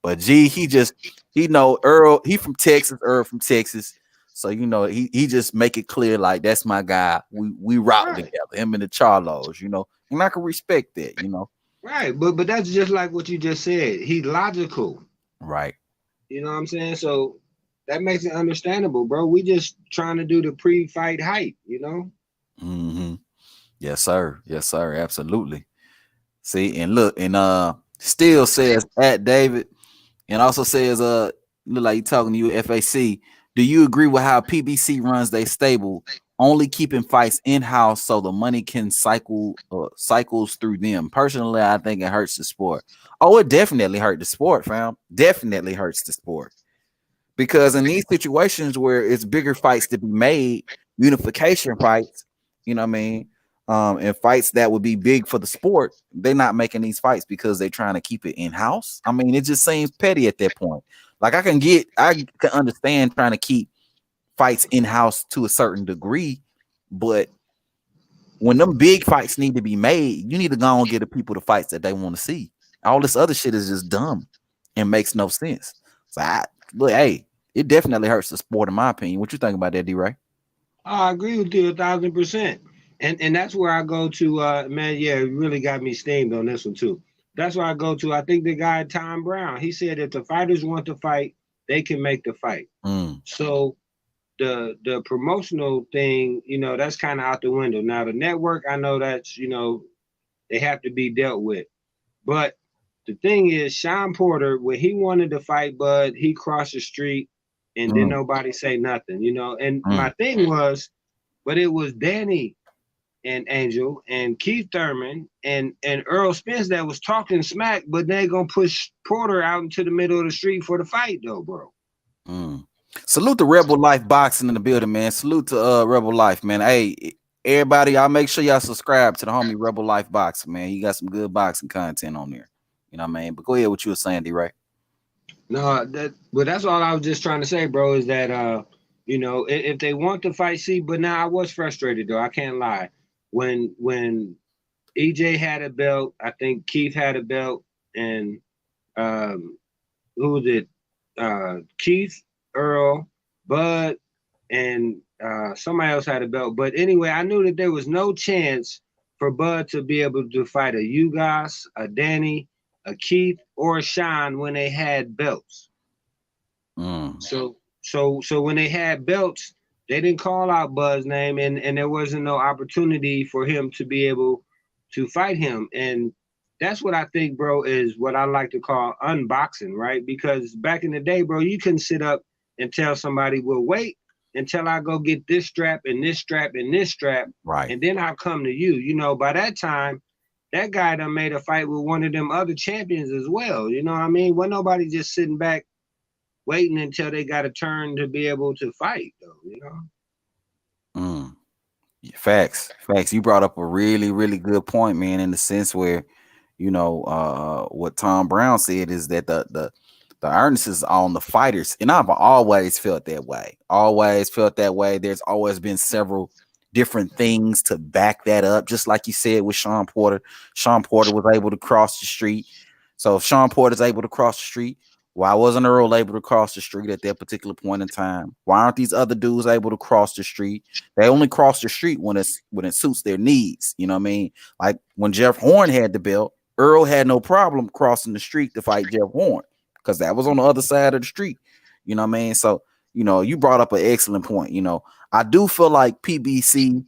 But G, he know Earl, he from Texas, Earl from Texas. So he just make it clear like that's my guy. We rock together, him and the Charlos, and I can respect that, Right, but that's just like what you just said. He's logical. Right. You know what I'm saying? So that makes it understandable, bro. We just trying to do the pre-fight hype, Mm-hmm. Yes, sir. Absolutely. See, and look, and still says at David, and also says look like you talking to you, FAC. Do you agree with how PBC runs they stable, only keeping fights in-house so the money can cycles through them? Personally, I think it hurts the sport. Oh, it definitely hurt the sport, fam. Definitely hurts the sport. Because in these situations where it's bigger fights to be made, unification fights, you know what I mean? And fights that would be big for the sport, they're not making these fights because they're trying to keep it in-house. I mean, it just seems petty at that point. Like I can understand trying to keep fights in-house to a certain degree, but when them big fights need to be made, you need to go and get the people the fights that they want to see. All this other shit is just dumb and makes no sense. So hey, it definitely hurts the sport, in my opinion. What you think about that, D-Ray? I agree with you 1,000%. And that's where I go to, man, yeah, it really got me steamed on this one too. That's where I go to. I think the guy, Tom Brown, he said if the fighters want to fight, they can make the fight. So the promotional thing, that's kind of out the window. Now the network, I know that's, they have to be dealt with. But the thing is, Sean Porter, when he wanted to fight Bud, he crossed the street and didn't nobody say nothing, And my thing was, but it was Danny and Angel and Keith Thurman and Earl Spence that was talking smack, but they gonna push Porter out into the middle of the street for the fight though, bro. Salute to Rebel Life Boxing in the building, man. Salute to Rebel Life, man. Hey, everybody, y'all make sure y'all subscribe to the homie Rebel Life Boxing, man. You got some good boxing content on there. You know what I mean? But go ahead, what you were saying, D-Ray. No, but that's all I was just trying to say, bro, is that if they want to fight, but now I was frustrated though, I can't lie. When EJ had a belt, I think Keith had a belt, and who was it? Keith, Earl, Bud, and somebody else had a belt. But anyway, I knew that there was no chance for Bud to be able to fight a Ugas, a Danny, a Keith, or a Sean when they had belts. So when they had belts, they didn't call out Bud's name, and there wasn't no opportunity for him to be able to fight him. And that's what I think, bro, is what I like to call unboxing, right? Because back in the day, bro, you couldn't sit up and tell somebody, well, wait until I go get this strap and this strap and this strap, right? And then I'll come to you. You know, by that time, that guy done made a fight with one of them other champions as well. You know what I mean? Wasn't nobody just sitting back waiting until they got a turn to be able to fight, though, you know? Facts. You brought up a really, really good point, man, in the sense where, you know, what Tom Brown said is that the earnest is on the fighters. And I've always felt that way. There's always been several different things to back that up. Just like you said with Sean Porter. Sean Porter was able to cross the street. So if Sean Porter's able to cross the street, why wasn't Earl able to cross the street at that particular point in time? Why aren't these other dudes able to cross the street? They only cross the street when it suits their needs. You know what I mean? Like when Jeff Horn had the belt, Earl had no problem crossing the street to fight Jeff Horn because that was on the other side of the street. You know what I mean? So, you know, you brought up an excellent point. You know, I do feel like PBC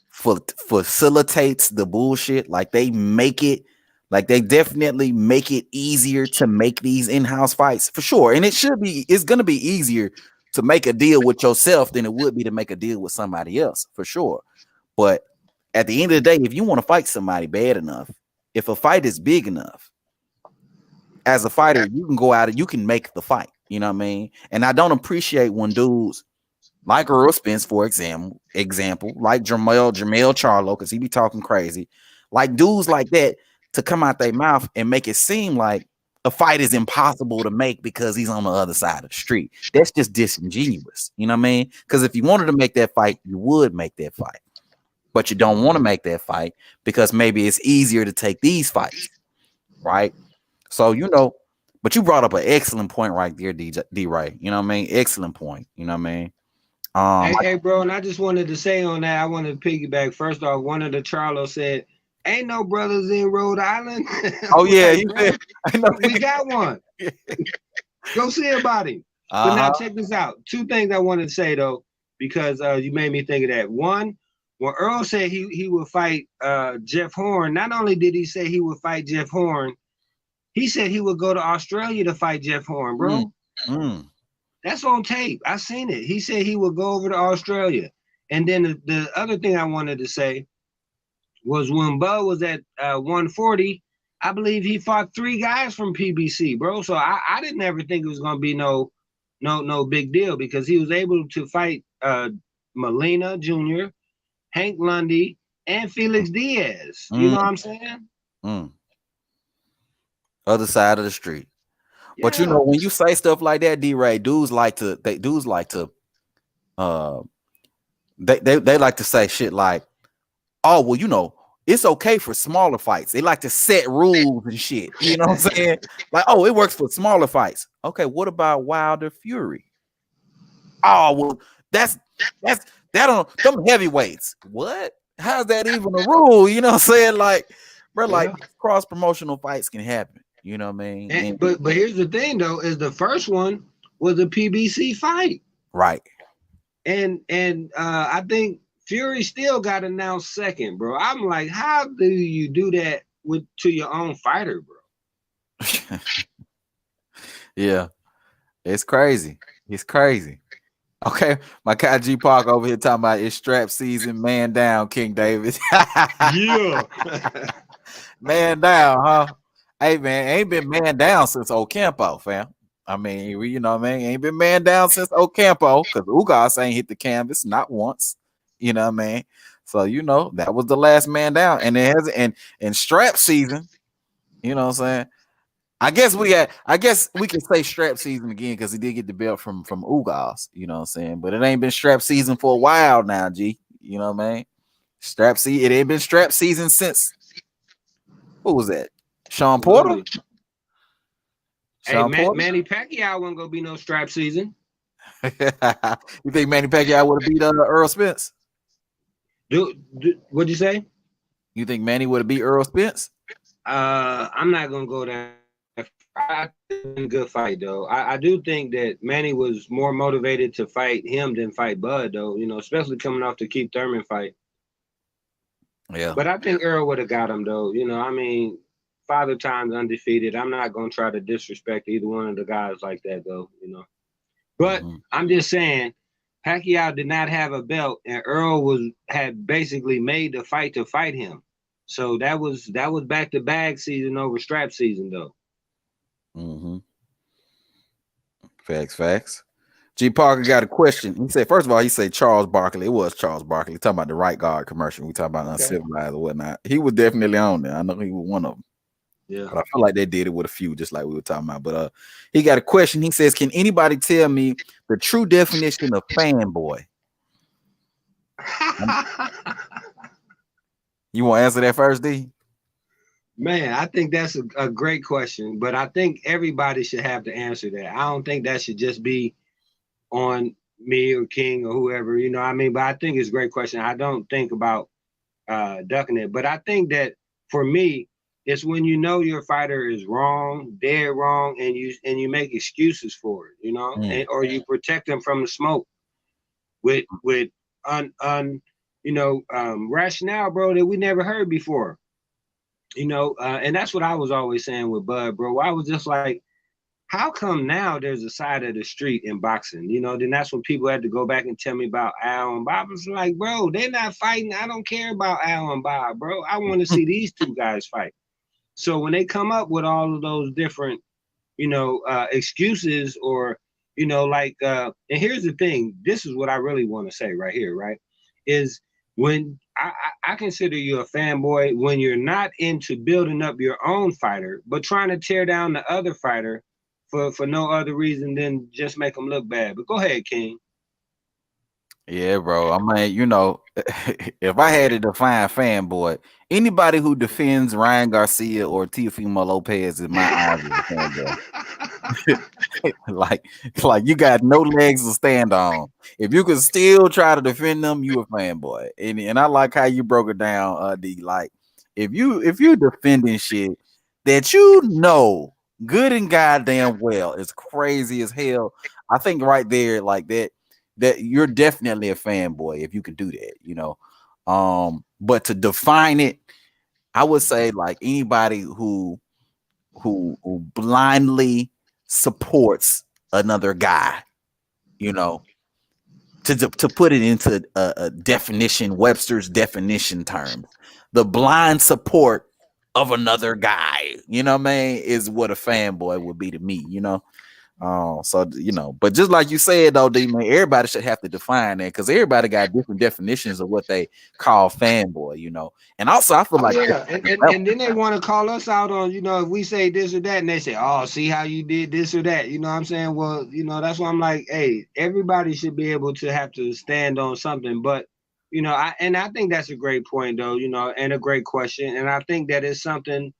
facilitates the bullshit. Like they make it. Like they definitely make it easier to make these in-house fights for sure. And it's going to be easier to make a deal with yourself than it would be to make a deal with somebody else for sure. But at the end of the day, if you want to fight somebody bad enough, if a fight is big enough, as a fighter, you can go out and you can make the fight. You know what I mean? And I don't appreciate when dudes like Earl Spence, for example, like Jamel Charlo, because he be talking crazy, like dudes like that, to come out their mouth and make it seem like a fight is impossible to make because he's on the other side of the street. That's just disingenuous. You know what I mean? Because if you wanted to make that fight, you would make that fight. But you don't want to make that fight because maybe it's easier to take these fights. Right? So, you know, but you brought up an excellent point right there, D-Ray. You know what I mean? Excellent point. You know what I mean? Hey, bro, and I just wanted to say on that, I wanted to piggyback. First off, one of the Charlo said, ain't no brothers in Rhode Island. Oh, yeah. We got one. Go see about him. But now check this out. Two things I wanted to say, though, because you made me think of that. One, when Earl said he would fight Jeff Horn, not only did he say he would fight Jeff Horn, he said he would go to Australia to fight Jeff Horn, bro. That's on tape. I seen it. He said he would go over to Australia. And then the other thing I wanted to say was when Bud was at 140, I believe he fought 3 guys from PBC, bro. So I didn't ever think it was gonna be no big deal because he was able to fight Molina Jr., Hank Lundy, and Felix Diaz. You know what I'm saying? Other side of the street. Yeah. But you know, when you say stuff like that, D-Ray, dudes like to they like to say shit like, oh, well, you know, it's okay for smaller fights. They like to set rules and shit. You know what I'm saying? Like, oh, it works for smaller fights. Okay, what about Wilder Fury? Oh, well, that on them heavyweights. What? How's that even a rule? You know what I'm saying? Like, bro, like cross promotional fights can happen. You know what I mean? But here's the thing though, is the first one was a PBC fight. Right. And I think Fury still got announced second, bro. I'm like, how do you do that to your own fighter, bro? Yeah. It's crazy. It's crazy. Okay, my guy G Park over here talking about it's strap season, man down, King David. Yeah. Man down, huh? Hey, man, ain't been man down since Ocampo, fam. I mean, you know what I mean? Ain't been man down since Ocampo because Ugas ain't hit the canvas not once. You know what I mean? So, you know, that was the last man down. And it has in strap season, you know what I'm saying? I guess we can say strap season again because he did get the belt from Ugas, you know what I'm saying? But it ain't been strap season for a while now, G. You know what I mean? It ain't been strap season since who was that? Sean Porter? Hey, Manny Pacquiao wasn't gonna be no strap season. You think Manny Pacquiao would have beat Earl Spence? What'd you say? You think Manny would have beat Earl Spence? I'm not gonna go there. I think it's a good fight though. I do think that Manny was more motivated to fight him than fight Bud though. You know, especially coming off the Keith Thurman fight. Yeah. But I think Earl would have got him though. You know, I mean, father times undefeated. I'm not gonna try to disrespect either one of the guys like that though. You know, but I'm just saying. Pacquiao did not have a belt, and Earl had basically made the fight to fight him. So that was back to bag season over strap season though. Facts. G Parker got a question. He said, first of all, he said Charles Barkley. It was Charles Barkley. Talking about the right guard commercial. We talking about Uncivilized or whatnot. He was definitely on there. I know he was one of them. Yeah. But I feel like they did it with a few, just like we were talking about. But he got a question. He says, can anybody tell me the true definition of fanboy? You want to answer that first, D? Man, I think that's a great question, but I think everybody should have to answer that. I don't think that should just be on me or King or whoever, you know what I mean? But I think it's a great question. I don't think about ducking it, but I think that for me, it's when you know your fighter is wrong, dead wrong, and you make excuses for it, you know, or you protect them from the smoke with rationale, bro, that we never heard before. You know, and that's what I was always saying with Bud, bro. I was just like, how come now there's a side of the street in boxing? You know, then that's when people had to go back and tell me about Al and Bob. I was like, bro, they're not fighting. I don't care about Al and Bob, bro. I want to see these two guys fight. So when they come up with all of those different, you know, excuses or, you know, like, and here's the thing, this is what I really want to say right here, right? Is when I consider you a fanboy when you're not into building up your own fighter, but trying to tear down the other fighter for no other reason than just make them look bad. But go ahead, King. Yeah, bro. I mean, you know, if I had to define fanboy, anybody who defends Ryan Garcia or Teofimo Lopez in my eyes is a fanboy. like you got no legs to stand on. If you can still try to defend them, you a fanboy. And I like how you broke it down, D. Like if you're defending shit that you know good and goddamn well is crazy as hell, I think right there, like that you're definitely a fanboy if you can do that, you know. But to define it, I would say like anybody who blindly supports another guy, you know, to put it into a definition, Webster's definition terms, the blind support of another guy, you know what I mean, is what a fanboy would be to me, you know. So you know, but just like you said though, D man, everybody should have to define that because everybody got different definitions of what they call fanboy, you know. And also, I feel like and then they want to call us out on, you know, if we say this or that, and they say, "Oh, see how you did this or that," you know what I'm saying? Well, you know, that's why I'm like, hey, everybody should be able to have to stand on something. But you know, I think that's a great point though, you know, and a great question, and I think that is something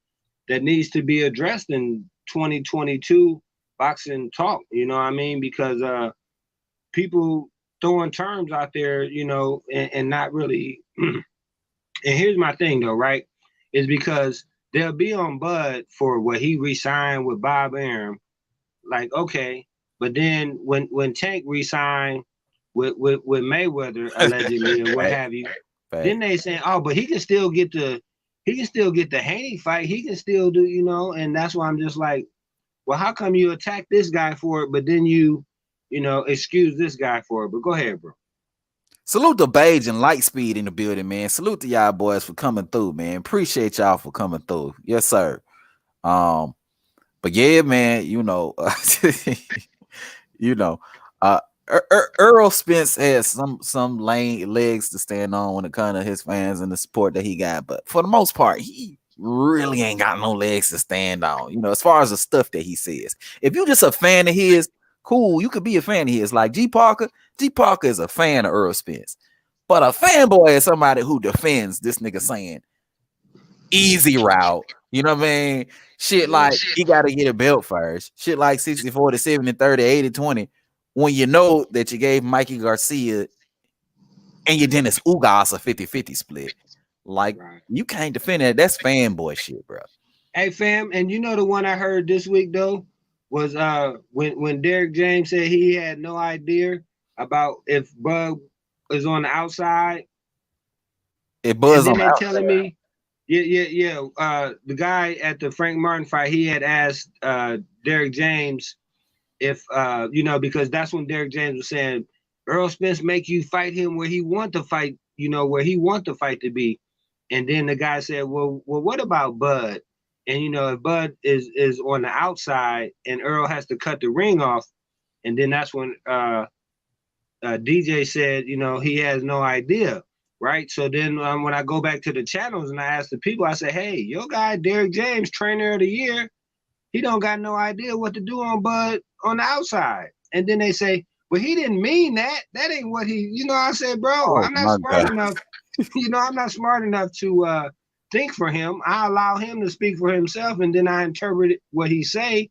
that needs to be addressed in 2022. Boxing talk, you know what I mean? Because people throwing terms out there, you know, and not really. And here's my thing though, right? Is because they'll be on Bud for what he re-signed with Bob Arum. Like, okay, but then when Tank re-signed with Mayweather allegedly or what have you, then they saying, oh, but he can still get the Haney fight. He can still do, you know, and that's why I'm just like, well, how come you attack this guy for it, but then you know, excuse this guy for it? But go ahead, bro. Salute to Beige and Lightspeed in the building, man. Salute to y'all boys for coming through, man. Appreciate y'all for coming through. Yes, sir. But yeah, man, you know, Earl Spence has some legs to stand on when it comes to his fans and the support that he got. But for the most part, he really ain't got no legs to stand on, you know, as far as the stuff that he says. If you're just a fan of his, cool, you could be a fan of his. Like G Parker is a fan of Earl Spence, but a fanboy is somebody who defends this nigga saying easy route, You know what I mean? Shit like he got to get a belt first. Shit like 60-40, 70-30, 80-20. When you know that you gave Mikey Garcia and your Dennis Ugas a 50-50 split. Like, you can't defend that. That's fanboy shit, bro. Hey, fam, and you know the one I heard this week, though, was when Derek James said he had no idea about if Bud is on the outside. It Bud's and on then the they telling me, the guy at the Frank Martin fight, he had asked Derek James if because that's when Derek James was saying Earl Spence make you fight him where he want to fight, where he want the fight to be. And then the guy said, well, what about Bud? And if Bud is on the outside and Earl has to cut the ring off, and then that's when DJ said, he has no idea. Right. So then when I go back to the channels and I ask the people, I say, hey, your guy, Derek James, trainer of the year, he don't got no idea what to do on Bud on the outside. And then they say, well, he didn't mean that. That ain't what he, I said, bro, I'm not smart enough. I'm not smart enough to think for him. I allow him to speak for himself. And then I interpret what he say.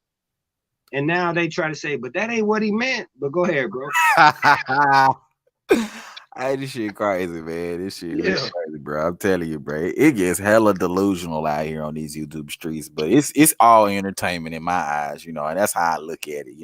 And now they try to say, but that ain't what he meant. But go ahead, bro. Hey, this shit crazy, man. This shit is crazy, bro. I'm telling you, bro. It gets hella delusional out here on these YouTube streets, but it's all entertainment in my eyes, and that's how I look at it.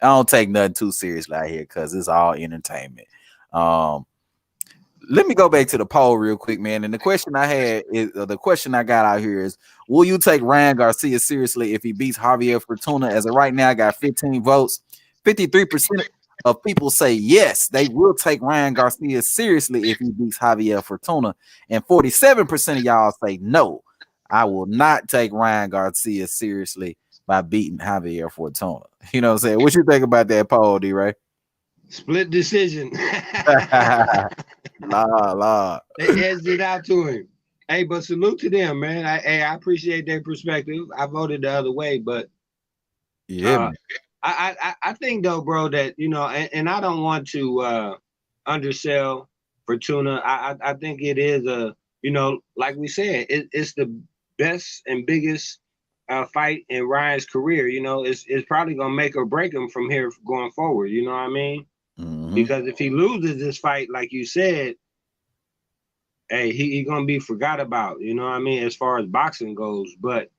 I don't take nothing too seriously out here because it's all entertainment. Let me go back to the poll real quick, man. And the question I had is the question I got out here is: will you take Ryan Garcia seriously if he beats Javier Fortuna? As of right now, I got 15 votes. 53% of people say yes, they will take Ryan Garcia seriously if he beats Javier Fortuna, and 47% of y'all say no, I will not take Ryan Garcia seriously by beating Javier Fortuna. You know what I'm saying? What you think about that poll, D-Ray? Split decision. Lord. They edged it out to him. Hey, but salute to them, man. I appreciate their perspective. I voted the other way, but man. I think though, bro, that and I don't want to undersell Fortuna. I think it is like we said, it's the best and biggest fight in Ryan's career. It's probably gonna make or break him from here going forward. You know what I mean? Mm-hmm. Because if he loses this fight, like you said, hey, he gonna be forgot about. You know what I mean? As far as boxing goes, but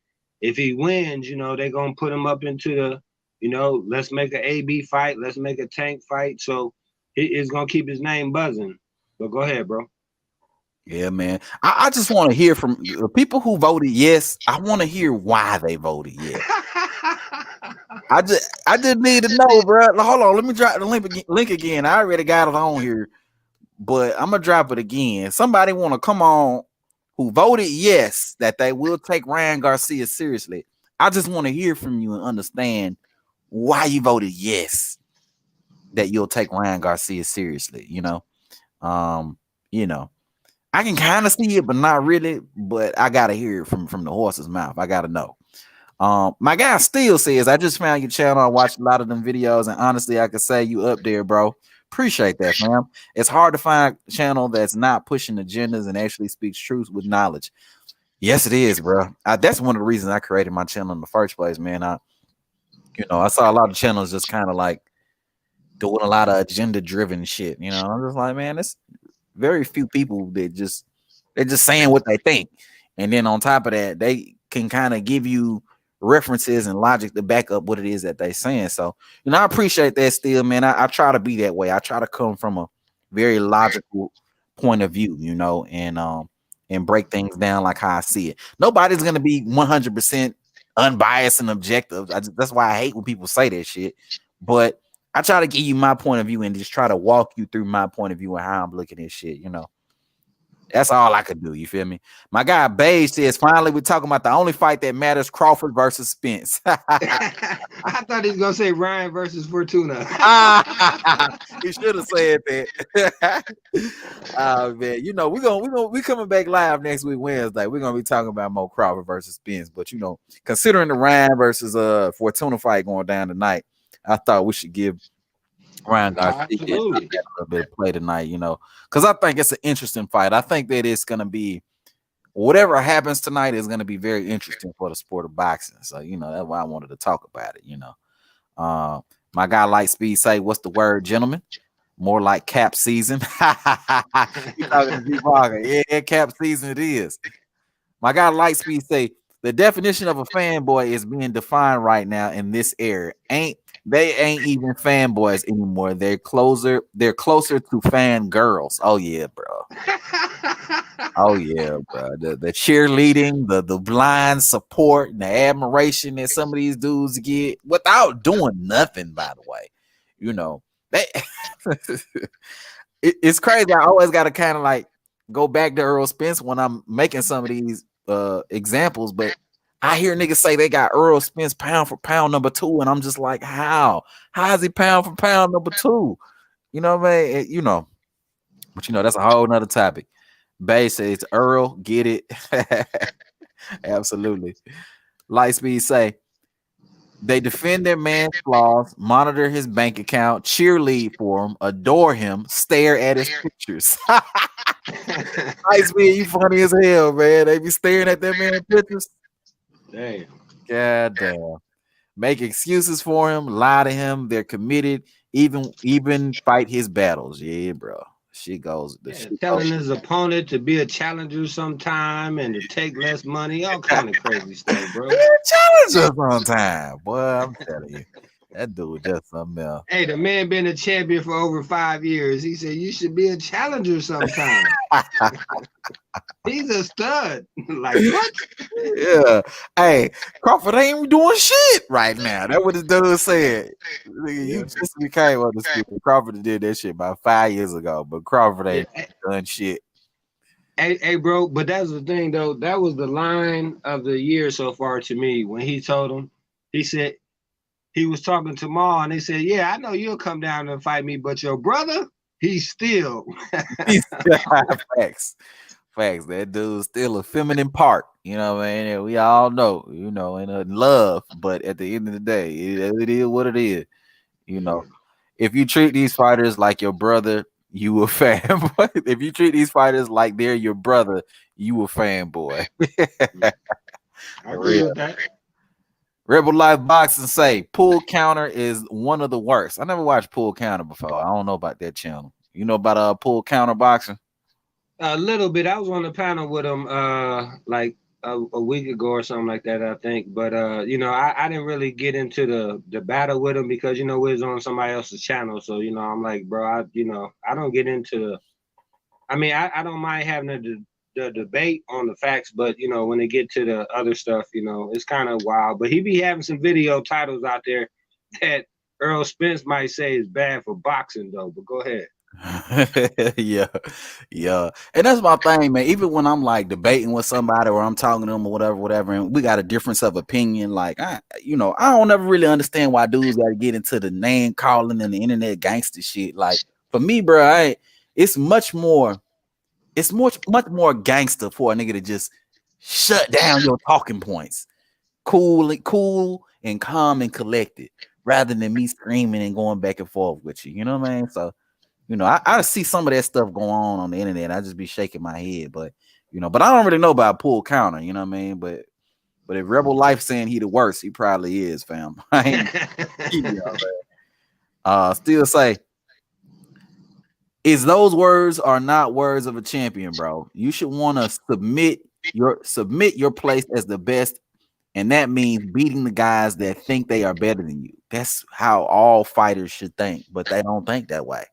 if he wins, they're gonna put him up into the let's make an AB fight. Let's make a Tank fight. So it's going to keep his name buzzing. But go ahead, bro. Yeah, man. I just want to hear from the people who voted yes. I want to hear why they voted yes. I just need to know, bro. Hold on. Let me drop the link again. I already got it on here, but I'm going to drop it again. Somebody want to come on who voted yes that they will take Ryan Garcia seriously. I just want to hear from you and understand why you voted yes that you'll take Ryan Garcia seriously. I can kind of see it, but not really. But I gotta hear it from the horse's mouth. I gotta know. My guy still says, I just found your channel. I watched a lot of them videos, and honestly, I could say you up there, bro. Appreciate that, fam. It's hard to find a channel that's not pushing agendas and actually speaks truth with knowledge. Yes, it is, bro. That's one of the reasons I created my channel in the first place, man. I saw a lot of channels just kind of like doing a lot of agenda-driven shit. I'm just like, man, there's very few people that they're just saying what they think, and then on top of that, they can kind of give you references and logic to back up what it is that they're saying. So, I appreciate that still, man. I try to be that way. I try to come from a very logical point of view, and break things down like how I see it. Nobody's gonna be 100% unbiased and objective. That's why I hate when people say that shit. But I try to give you my point of view and just try to walk you through my point of view and how I'm looking at shit. That's all I could do. You feel me? My guy Beige says, finally, we're talking about the only fight that matters: Crawford versus Spence. I thought he was gonna say Ryan versus Fortuna. He should have said that. Oh man, we coming back live next week Wednesday. We're gonna be talking about more Crawford versus Spence. But considering the Ryan versus Fortuna fight going down tonight, I thought we should give Ryan Garcia a little bit of play tonight, because I think it's an interesting fight. I think that it's going to be whatever happens tonight is going to be very interesting for the sport of boxing. So, that's why I wanted to talk about it, my guy Lightspeed say, what's the word, gentlemen? More like cap season. You talking to G-Walker. Yeah, cap season it is. My guy Lightspeed say, the definition of a fanboy is being defined right now in this era. They ain't even fanboys anymore. They're closer to fan girls. Oh yeah, bro. Oh yeah, bro. The cheerleading, the blind support, and the admiration that some of these dudes get without doing nothing, by the way. They it's crazy. I always gotta kind of like go back to Earl Spence when I'm making some of these examples, but I hear niggas say they got Earl Spence pound for pound number 2, and I'm just like, how is he pound for pound number 2? You know what I mean? But that's a whole nother topic. Bay says Earl, get it. Absolutely. Lightspeed say they defend their man's flaws, monitor his bank account, cheerlead for him, adore him, stare at his pictures. Lightspeed, you funny as hell, man. They be staring at that man's pictures. Damn. God damn. Make excuses for him, lie to him. They're committed, even fight his battles. Yeah, bro. She goes. Telling his opponent to be a challenger sometime and to take less money, all kind of crazy stuff, bro. Challenger sometime, boy. I'm telling you, that dude just something else. Hey, the man been a champion for over 5 years. He said you should be a challenger sometime. He's a stud. Like what? Yeah. Hey, Crawford ain't doing shit right now. That's what the dude said. You just became on the speaker. Crawford did that shit about 5 years ago, but Crawford ain't done shit. Hey, bro, but that's the thing though. That was the line of the year so far to me when he told him. He said he was talking to Ma, and they said, "Yeah, I know you'll come down and fight me, but your brother, he's still." Facts. That dude's still a feminine part. You know what I mean? And we all know, in love. But at the end of the day, it is what it is. If you treat these fighters like your brother, you a fanboy. If you treat these fighters like they're your brother, you a fanboy. I agree with that. Rebel Life Boxing say Pool Counter is one of the worst. I never watched Pool Counter before. I don't know about that channel. You know about Pool Counter Boxing? A little bit. I was on the panel with him like a week ago or something like that, I think. But I didn't really get into the battle with him because we was on somebody else's channel. So I'm like, bro, I don't get into I don't mind having the debate on the facts, but when they get to the other stuff, it's kind of wild. But he be having some video titles out there that Earl Spence might say is bad for boxing though. But go ahead. yeah, and that's my thing, man. Even when I'm like debating with somebody or I'm talking to them or whatever, and we got a difference of opinion, like I don't ever really understand why dudes got to get into the name calling and the internet gangster shit. Like for me, bro, it's much more gangster for a nigga to just shut down your talking points, cool and calm and collected, rather than me screaming and going back and forth with you. You know what I mean? So. I see some of that stuff going on the internet. I just be shaking my head, but but I don't really know about Pool Counter. You know what I mean? But if Rebel Life saying he the worst, he probably is, fam. Still say, is those words are not words of a champion, bro. You should want to submit your place as the best, and that means beating the guys that think they are better than you. That's how all fighters should think, but they don't think that way.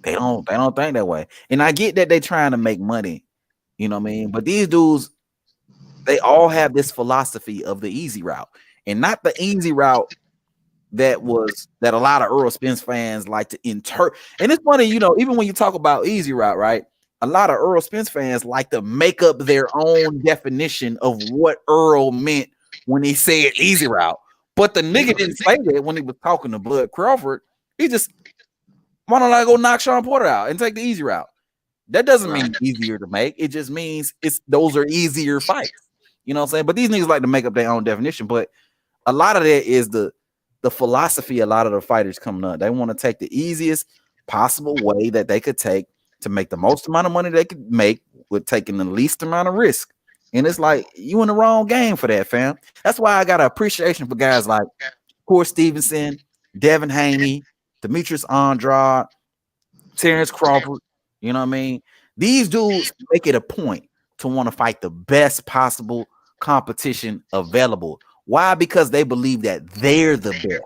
They don't think that way. And I get that they trying to make money, you know what I mean? But these dudes, they all have this philosophy of the easy route, and not the easy route that a lot of Earl Spence fans like to interpret. And it's funny, even when you talk about easy route, right? A lot of Earl Spence fans like to make up their own definition of what Earl meant when he said easy route. But the nigga didn't say that when he was talking to Bud Crawford. He just, why don't I go knock Sean Porter out and take the easy route? That doesn't mean easier to make. It just means those are easier fights. You know what I'm saying? But these niggas like to make up their own definition. But a lot of that is the philosophy a lot of the fighters coming up. They want to take the easiest possible way that they could take to make the most amount of money they could make with taking the least amount of risk. And it's like you in the wrong game for that, fam. That's why I got an appreciation for guys like Corey Stevenson, Devin Haney, Demetrius Andrade, Terrence Crawford. You know what I mean? These dudes make it a point to want to fight the best possible competition available. Why? Because they believe that they're the best.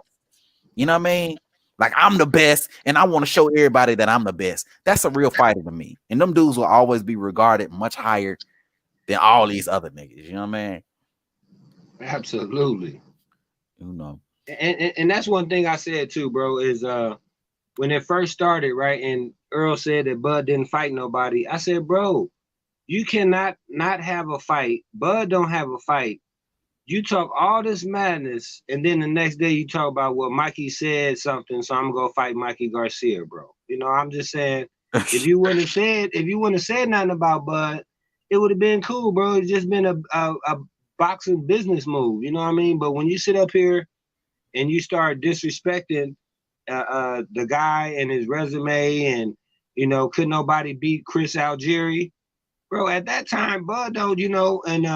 You know what I mean? Like, I'm the best, and I want to show everybody that I'm the best. That's a real fighter to me. And them dudes will always be regarded much higher than all these other niggas. You know what I mean? Absolutely. You know. And that's one thing I said too, bro, is when it first started, right? And Earl said that Bud didn't fight nobody. I said, bro, you cannot not have a fight. Bud don't have a fight. You talk all this madness, and then the next day you talk about, well, Mikey said something, so I'm gonna go fight Mikey Garcia, bro. You know, I'm just saying, if you wouldn't have said nothing about Bud, it would have been cool, bro. It's just been a boxing business move, you know what I mean? But when you sit up here and you start disrespecting the guy and his resume, and you know, could nobody beat Chris Algieri, bro? At that time, Bud, though, you know, and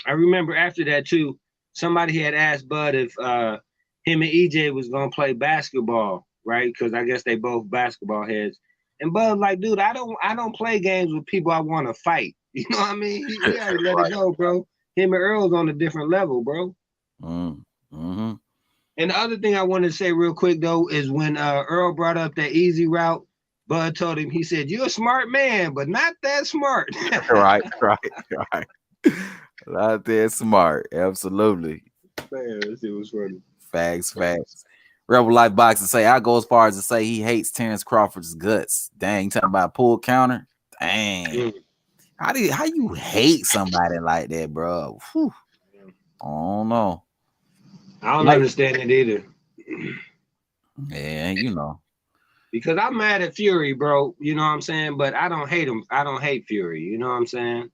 I remember after that too, somebody had asked Bud if him and EJ was gonna play basketball, right? Because I guess they both basketball heads. And Bud like, dude, I don't play games with people I want to fight. You know what I mean? He already let it go, bro. Him and Earl's on a different level, bro. Mm-hmm. And the other thing I want to say real quick though is when Earl brought up that easy route, Bud told him, he said, "You're a smart man, but not that smart." right. Not that smart. Absolutely. Man, this shit was funny. Facts. Rebel Life Boxing say, I go as far as to say he hates Terrence Crawford's guts. Dang, you talking about pull counter? Dang. How you hate somebody like that, bro? Whew. I don't know. I don't understand it either. Yeah, you know. Because I'm mad at Fury, bro. You know what I'm saying? But I don't hate him. I don't hate Fury. You know what I'm saying?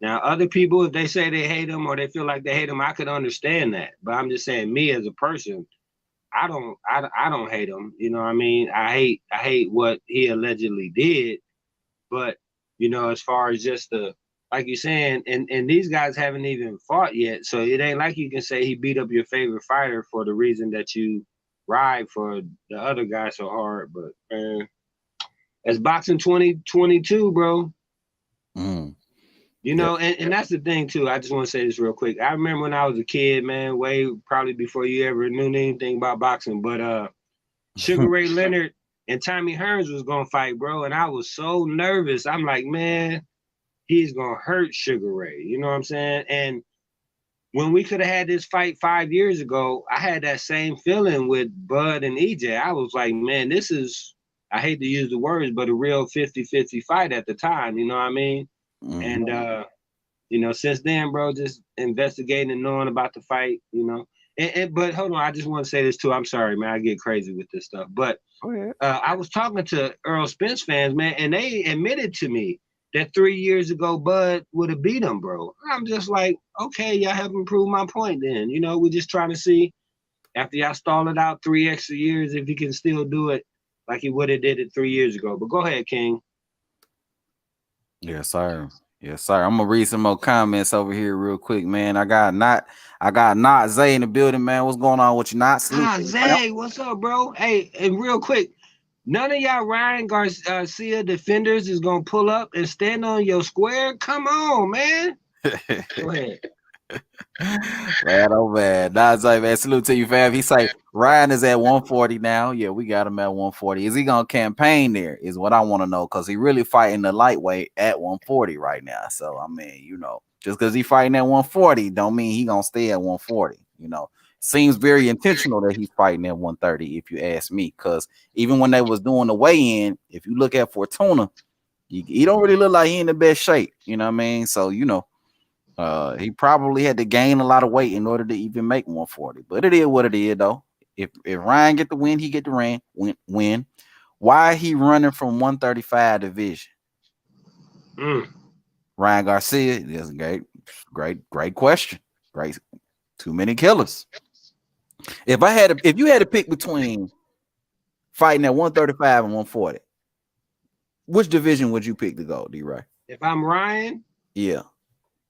Now, other people, if they say they hate him or they feel like they hate him, I could understand that. But I'm just saying, me as a person, I don't hate him. You know what I mean? I hate what he allegedly did. But, you know, as far as just like you're saying, and these guys haven't even fought yet. So it ain't like you can say he beat up your favorite fighter for the reason that you ride for the other guy so hard. But, man, it's boxing 2022, bro. You know, and that's the thing too. I just want to say this real quick. I remember when I was a kid, man, way probably before you ever knew anything about boxing, but Sugar Ray Leonard and Tommy Hearns was gonna fight, bro. And I was so nervous. I'm like, man, he's gonna hurt Sugar Ray. You know what I'm saying? And when we could have had this fight 5 years ago, I had that same feeling with Bud and EJ. I was like, man, this is, I hate to use the words, but a real 50-50 fight at the time, you know what I mean? And you know, since then, bro, just investigating and knowing about the fight, you know. But hold on, I just want to say this too. I'm sorry, man, I get crazy with this stuff. But I was talking to Earl Spence fans, man, and they admitted to me that 3 years ago Bud would have beat him, bro. I'm just like, okay, y'all haven't proved my point then. You know, we're just trying to see after y'all stall it out 3 extra years if he can still do it like he would have did it 3 years ago. But go ahead, King. Yes, sir. I'm gonna read some more comments over here real quick, man. I got Not Zay in the building, man. What's going on with you? Not Zay, what's up, bro? Hey, and real quick, none of y'all Ryan Garcia defenders is gonna pull up and stand on your square. Come on, man. Go ahead. Man, oh man. Not Zay, man. Salute to you, fam. He say Ryan is at 140 now. Yeah, we got him at 140. Is he gonna campaign there? Is what I want to know, because he really fighting the lightweight at 140 right now. So I mean, you know, just because he fighting at 140 don't mean he gonna stay at 140. You know, seems very intentional that he's fighting at 130, if you ask me. Because even when they was doing the weigh-in, if you look at Fortuna, he don't really look like he in the best shape. You know what I mean? So you know. He probably had to gain a lot of weight in order to even make 140, but it is what it is, though. If Ryan get the win, he get the win. Why he running from 135 division? Ryan Garcia, that's a great question. Great, too many killers. If you had to pick between fighting at 135 and 140, which division would you pick to go, D-Ray? If I'm Ryan, yeah.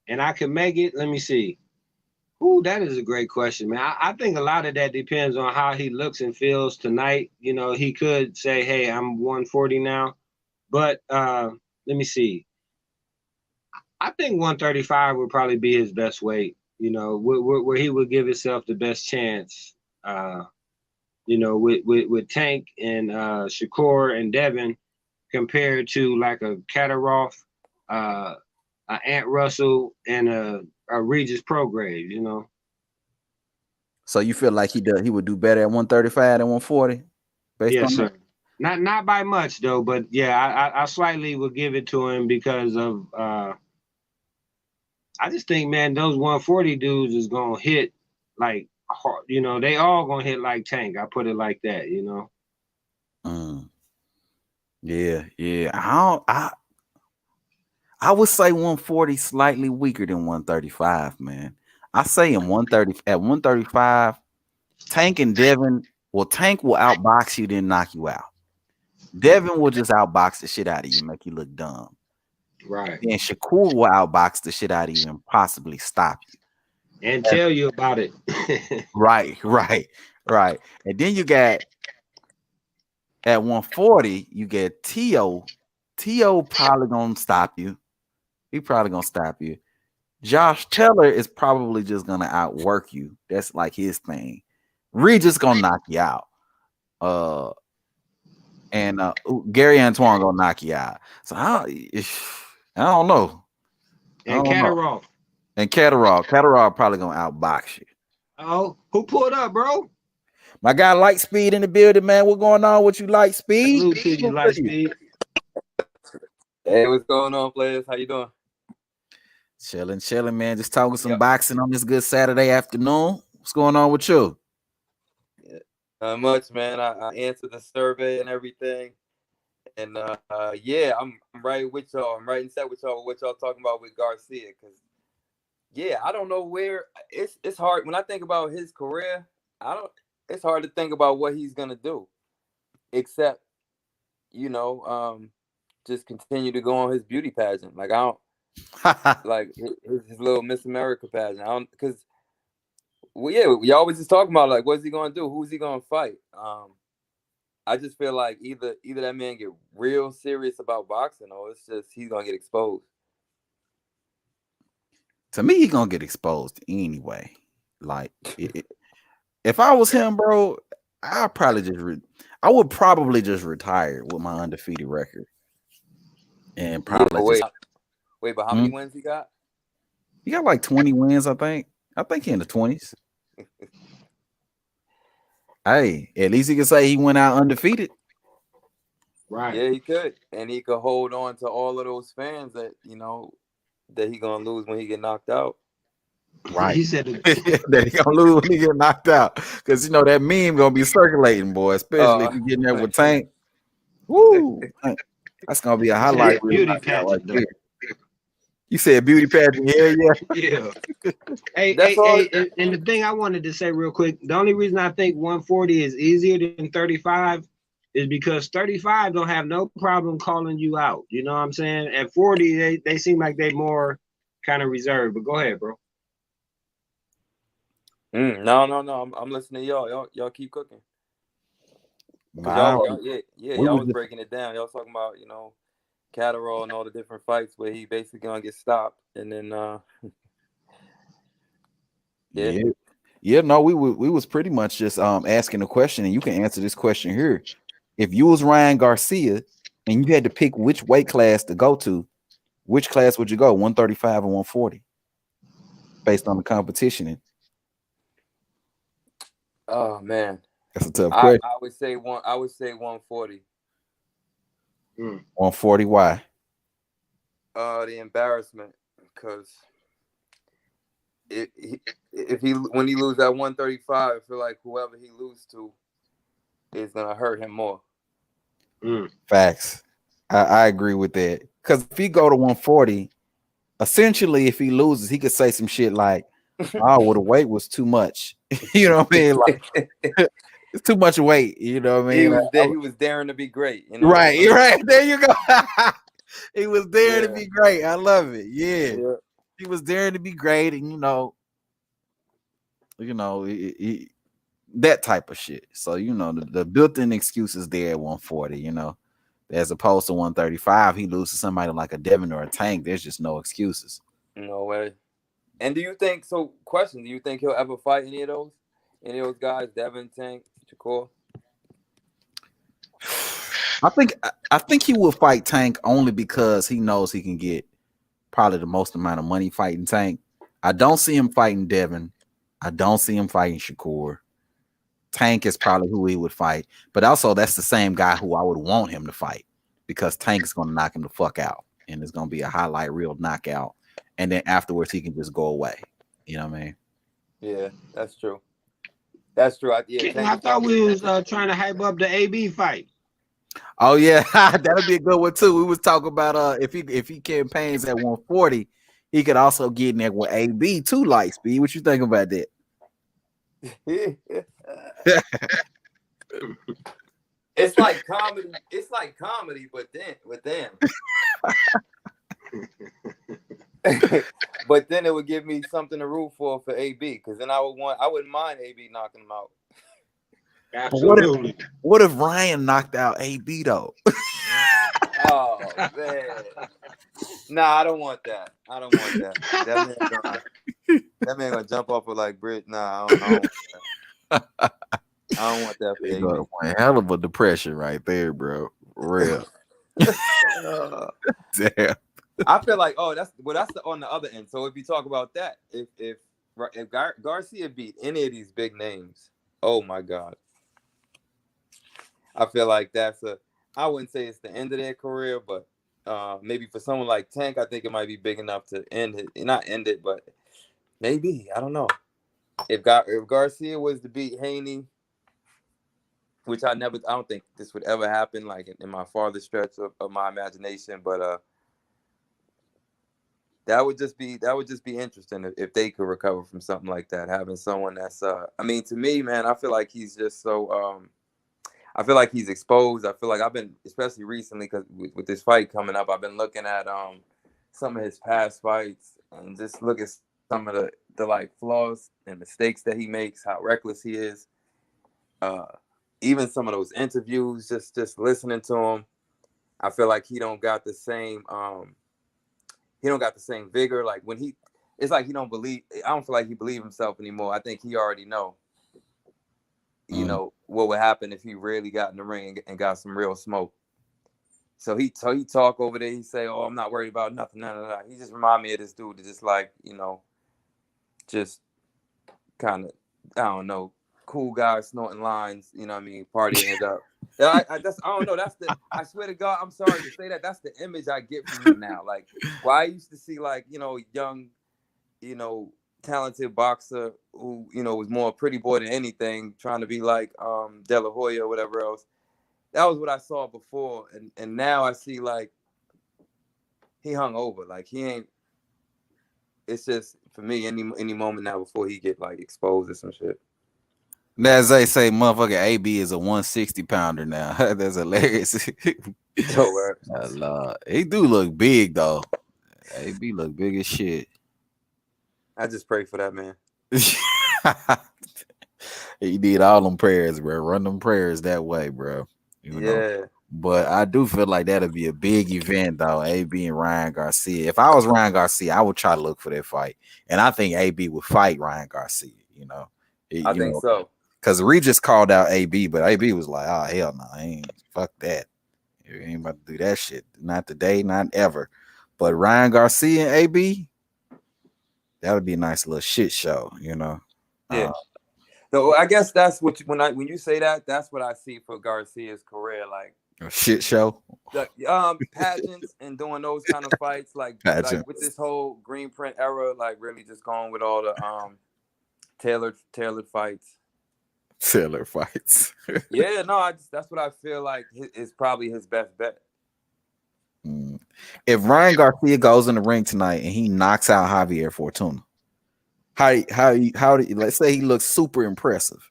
and I can make it, let me see. Ooh, that is a great question, man. I think a lot of that depends on how he looks and feels tonight. You know, he could say, hey, I'm 140 now. But let me see. I think 135 would probably be his best weight, you know, where he would give himself the best chance. You know, with Tank and Shakur and Devin compared to like a Kataroff, a Ant Russell, and a Regis Prograve, you know. So you feel like he would do better at 135 than 140? Based on sir. That? Not by much though, but yeah, I slightly would give it to him because of I just think, man, those 140 dudes is gonna hit like hard, you know, they all gonna hit like Tank. I put it like that, you know. Yeah. I would say 140 slightly weaker than 135, man. I say in 130 at 135, Tank and Devin, well, Tank will outbox you, then knock you out. Devin will just outbox the shit out of you, make you look dumb. Right. And Shakur will outbox the shit out of you and possibly stop you. And tell you about it. Right. And then you got at 140, you get T.O. T.O. probably gonna stop you. He probably gonna stop you. Josh Taylor is probably just gonna outwork you. That's like his thing. Regis gonna knock you out. And Gary Antoine gonna knock you out. So I don't know. And Kataroff. And Kataroff probably gonna outbox you. Oh, who pulled up, bro? My guy Lightspeed in the building, man. What going on with you, Lightspeed? Salute to you, Lightspeed. Hey, what's going on, players? How you doing? Chilling, man. Just talking some boxing on this good Saturday afternoon. What's going on with you? Not much, man. I answered the survey and everything, and yeah, I'm right with y'all. I'm right in set with y'all. What y'all talking about with Garcia? Because yeah, I don't know where it's hard when I think about his career. It's hard to think about what he's gonna do, except just continue to go on his beauty pageant. Like I don't. Like his little Miss America pageant. I don't, because we always just talking about like what's he gonna do? Who's he gonna fight? I just feel like either that man get real serious about boxing, or it's just he's gonna get exposed. To me, he's gonna get exposed anyway. Like if I was him, bro, I would probably just retire with my undefeated record, and probably Wait, but how many wins he got? He got like 20 wins, I think. I think he in the 20s. Hey, at least he can say he went out undefeated. Right. Yeah, he could. And he could hold on to all of those fans that, that he gonna lose when he get knocked out. Right. He said that he gonna lose when he get knocked out. Because that meme gonna be circulating, boy, especially if you getting there with Tank. Woo! That's gonna be a highlight. Beauty pageant, though. You said beauty pageant, yeah. Hey, and the thing I wanted to say real quick, the only reason I think 140 is easier than 35 is because 35 don't have no problem calling you out. You know what I'm saying? At 40, they seem like they more kind of reserved. But go ahead, bro. No. I'm listening to y'all. Y'all keep cooking. Wow. Y'all was breaking it down. Y'all talking about, Catterall and all the different fights where he basically gonna get stopped, and then no, we was pretty much just asking a question, and you can answer this question here. If you was Ryan Garcia and you had to pick which weight class to go to, which class would you go? 135 or 140, based on the competition? Oh man, that's a tough question. I would say 140. 140. Why? The embarrassment, because when he lose that 135, I feel like whoever he lose to is gonna hurt him more. Facts. I agree with that. Because if he go to 140, essentially, if he loses, he could say some shit like, "Oh, well, the weight was too much." You know what I mean? Like, it's too much weight. You know what I mean? He was daring to be great. Right. There you go. He was daring to be great. I love it. Yeah. He was daring to be great, and that type of shit. So the built-in excuse is there at 140. As opposed to 135, he loses somebody like a Devin or a Tank. There's just no excuses. No way. And do you think so? Question: do you think he'll ever fight any of those guys? Devin, Tank, Shakur? I think he will fight Tank only because he knows he can get probably the most amount of money fighting Tank. I don't see him fighting Devin. I don't see him fighting Shakur. Tank is probably who he would fight, but also that's the same guy who I would want him to fight because Tank is going to knock him the fuck out, and it's going to be a highlight reel knockout, and then afterwards he can just go away. You know what I mean? Yeah, that's true. That's true. I thought we was trying to hype up the AB fight. Oh yeah, that'll be a good one too. We was talking about if he campaigns at 140, he could also get in there with AB too, light speed. What you think about that? It's like comedy. It's like comedy, but then. But then it would give me something to root for AB, because then I wouldn't mind AB knocking him out. Absolutely. What if Ryan knocked out AB though? Oh man. Nah, I don't want that. That man gonna jump off with like Brit. Nah, I don't want that. I don't want that for AB. One hell of a depression right there, bro. Real. Damn. I feel like that's on the other end. So if you talk about that, if Garcia beat any of these big names, oh my God, I feel like I wouldn't say it's the end of their career, but maybe for someone like Tank, I think it might be big enough to not end it, but maybe, I don't know. If Garcia was to beat Haney, which I don't think this would ever happen, like in my farthest stretch of my imagination, but that would just be interesting if they could recover from something like that. Having someone that's to me, man, I feel like he's just so I feel like he's exposed. I feel like I've been, especially recently, because with this fight coming up, I've been looking at some of his past fights and just look at some of the like flaws and mistakes that he makes, how reckless he is. Even some of those interviews, just listening to him, I feel like he don't got the same vigor. Like it's like he don't believe. I don't feel like he believes himself anymore. I think he already know what would happen if he really got in the ring and got some real smoke. So he talk over there. He say, "Oh, I'm not worried about nothing." No. He just remind me of this dude that just like just kind of, I don't know, cool guy snorting lines. You know what I mean? Partying it up. I don't know. I swear to God, I'm sorry to say that. That's the image I get from him now. Like, I used to see like young, talented boxer who was more pretty boy than anything, trying to be like De La Hoya or whatever else. That was what I saw before, and now I see like he hung over. Like he ain't. It's just for me any moment now before he get like exposed or some shit. As they say, motherfucker AB is a 160 pounder now. That's hilarious. Oh, Lord. He do look big though. AB look big as shit. I just pray for that man. He did all them prayers, bro. Run them prayers that way, bro. You know? But I do feel like that'll be a big event, though. AB and Ryan Garcia. If I was Ryan Garcia, I would try to look for that fight, and I think AB would fight Ryan Garcia. I think so. Because Regis called out AB, but AB was like, "Oh hell no, I ain't fuck that. You ain't about to do that shit. Not today, not ever." But Ryan Garcia and AB, that would be a nice little shit show, Yeah. So I guess that's what when you say that, that's what I see for Garcia's career, like a shit show. Like pageants and doing those kind of fights, like with this whole green print era, like really just going with all the tailored fights. Tailored fights. Yeah, no, that's what I feel like is probably his best bet. If Ryan Garcia goes in the ring tonight and he knocks out Javier Fortuna, how let's say he looks super impressive.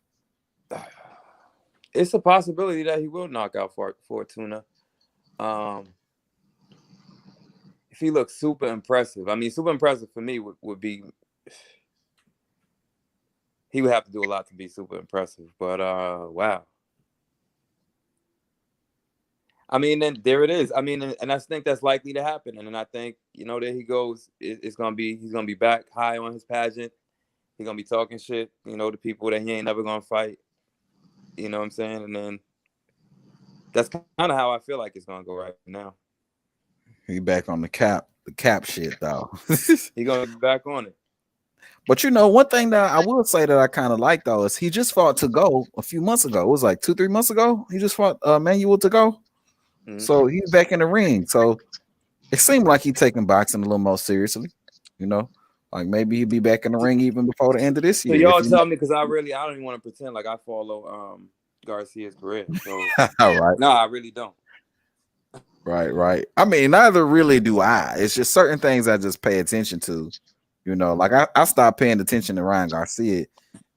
It's a possibility that he will knock out Fortuna. looks super impressive. I mean, super impressive for me would be he would have to do a lot to be super impressive. But wow. I mean, then there it is. I mean, and I think that's likely to happen. And then I think, there he goes. He's gonna be back high on his pageant. He's gonna be talking shit, to people that he ain't never gonna fight. You know what I'm saying? And then that's kind of how I feel like it's gonna go right now. He back on the cap shit though. He gonna be back on it. But one thing that I will say that I kind of like though is he just fought to go a few months ago. It was like 2-3 months ago. He just fought Manuel to go. Mm-hmm. So he's back in the ring. So it seemed like he's taking boxing a little more seriously. Like maybe he'd be back in the ring even before the end of this year. So y'all tell me, because I don't even want to pretend like I follow Garcia's career. So right. No, I really don't. Right. I mean, neither really do I. It's just certain things I just pay attention to. Like I stopped paying attention to Ryan Garcia,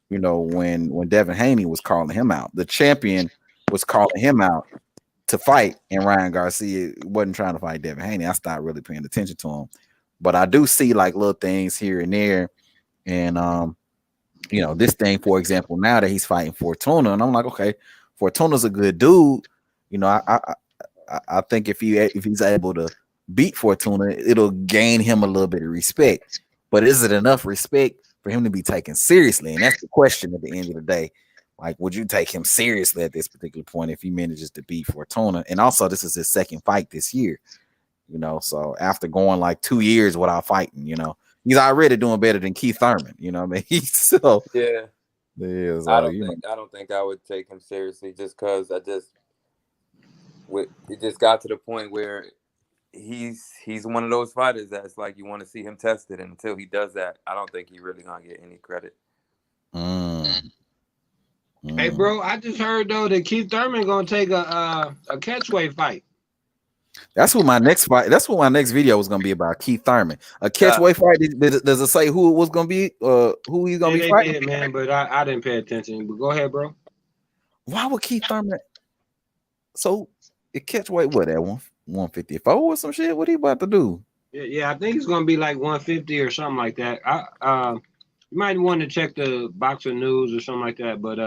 when Devin Haney was calling him out. The champion was calling him out to fight, and Ryan Garcia wasn't trying to fight Devin Haney. I stopped really paying attention to him. But I do see like little things here and there. And this thing, for example, now that he's fighting Fortuna, and I'm like, okay, Fortuna's a good dude. I think if he's able to beat Fortuna, it'll gain him a little bit of respect. But is it enough respect for him to be taken seriously? And that's the question at the end of the day. Like, would you take him seriously at this particular point if he manages to beat Fortuna? And also, this is his second fight this year. So after going like 2 years without fighting, he's already doing better than Keith Thurman. You know what I mean? So yeah. I don't think I would take him seriously just because it just got to the point where he's one of those fighters that's like you want to see him tested, and until he does that, I don't think he really gonna get any credit. Hey, bro, I just heard though that Keith Thurman gonna take a catchweight fight. That's what my next fight. That's what my next video was gonna be about. Keith Thurman, a catchweight fight. Does it say who it was gonna be? Who he's gonna be fighting? Did, man, but I didn't pay attention. But go ahead, bro. Why would Keith Thurman? So it catchweight what at 154 or some shit? What he about to do? Yeah, I think it's gonna be like 150 or something like that. You might want to check the Boxer News or something like that. But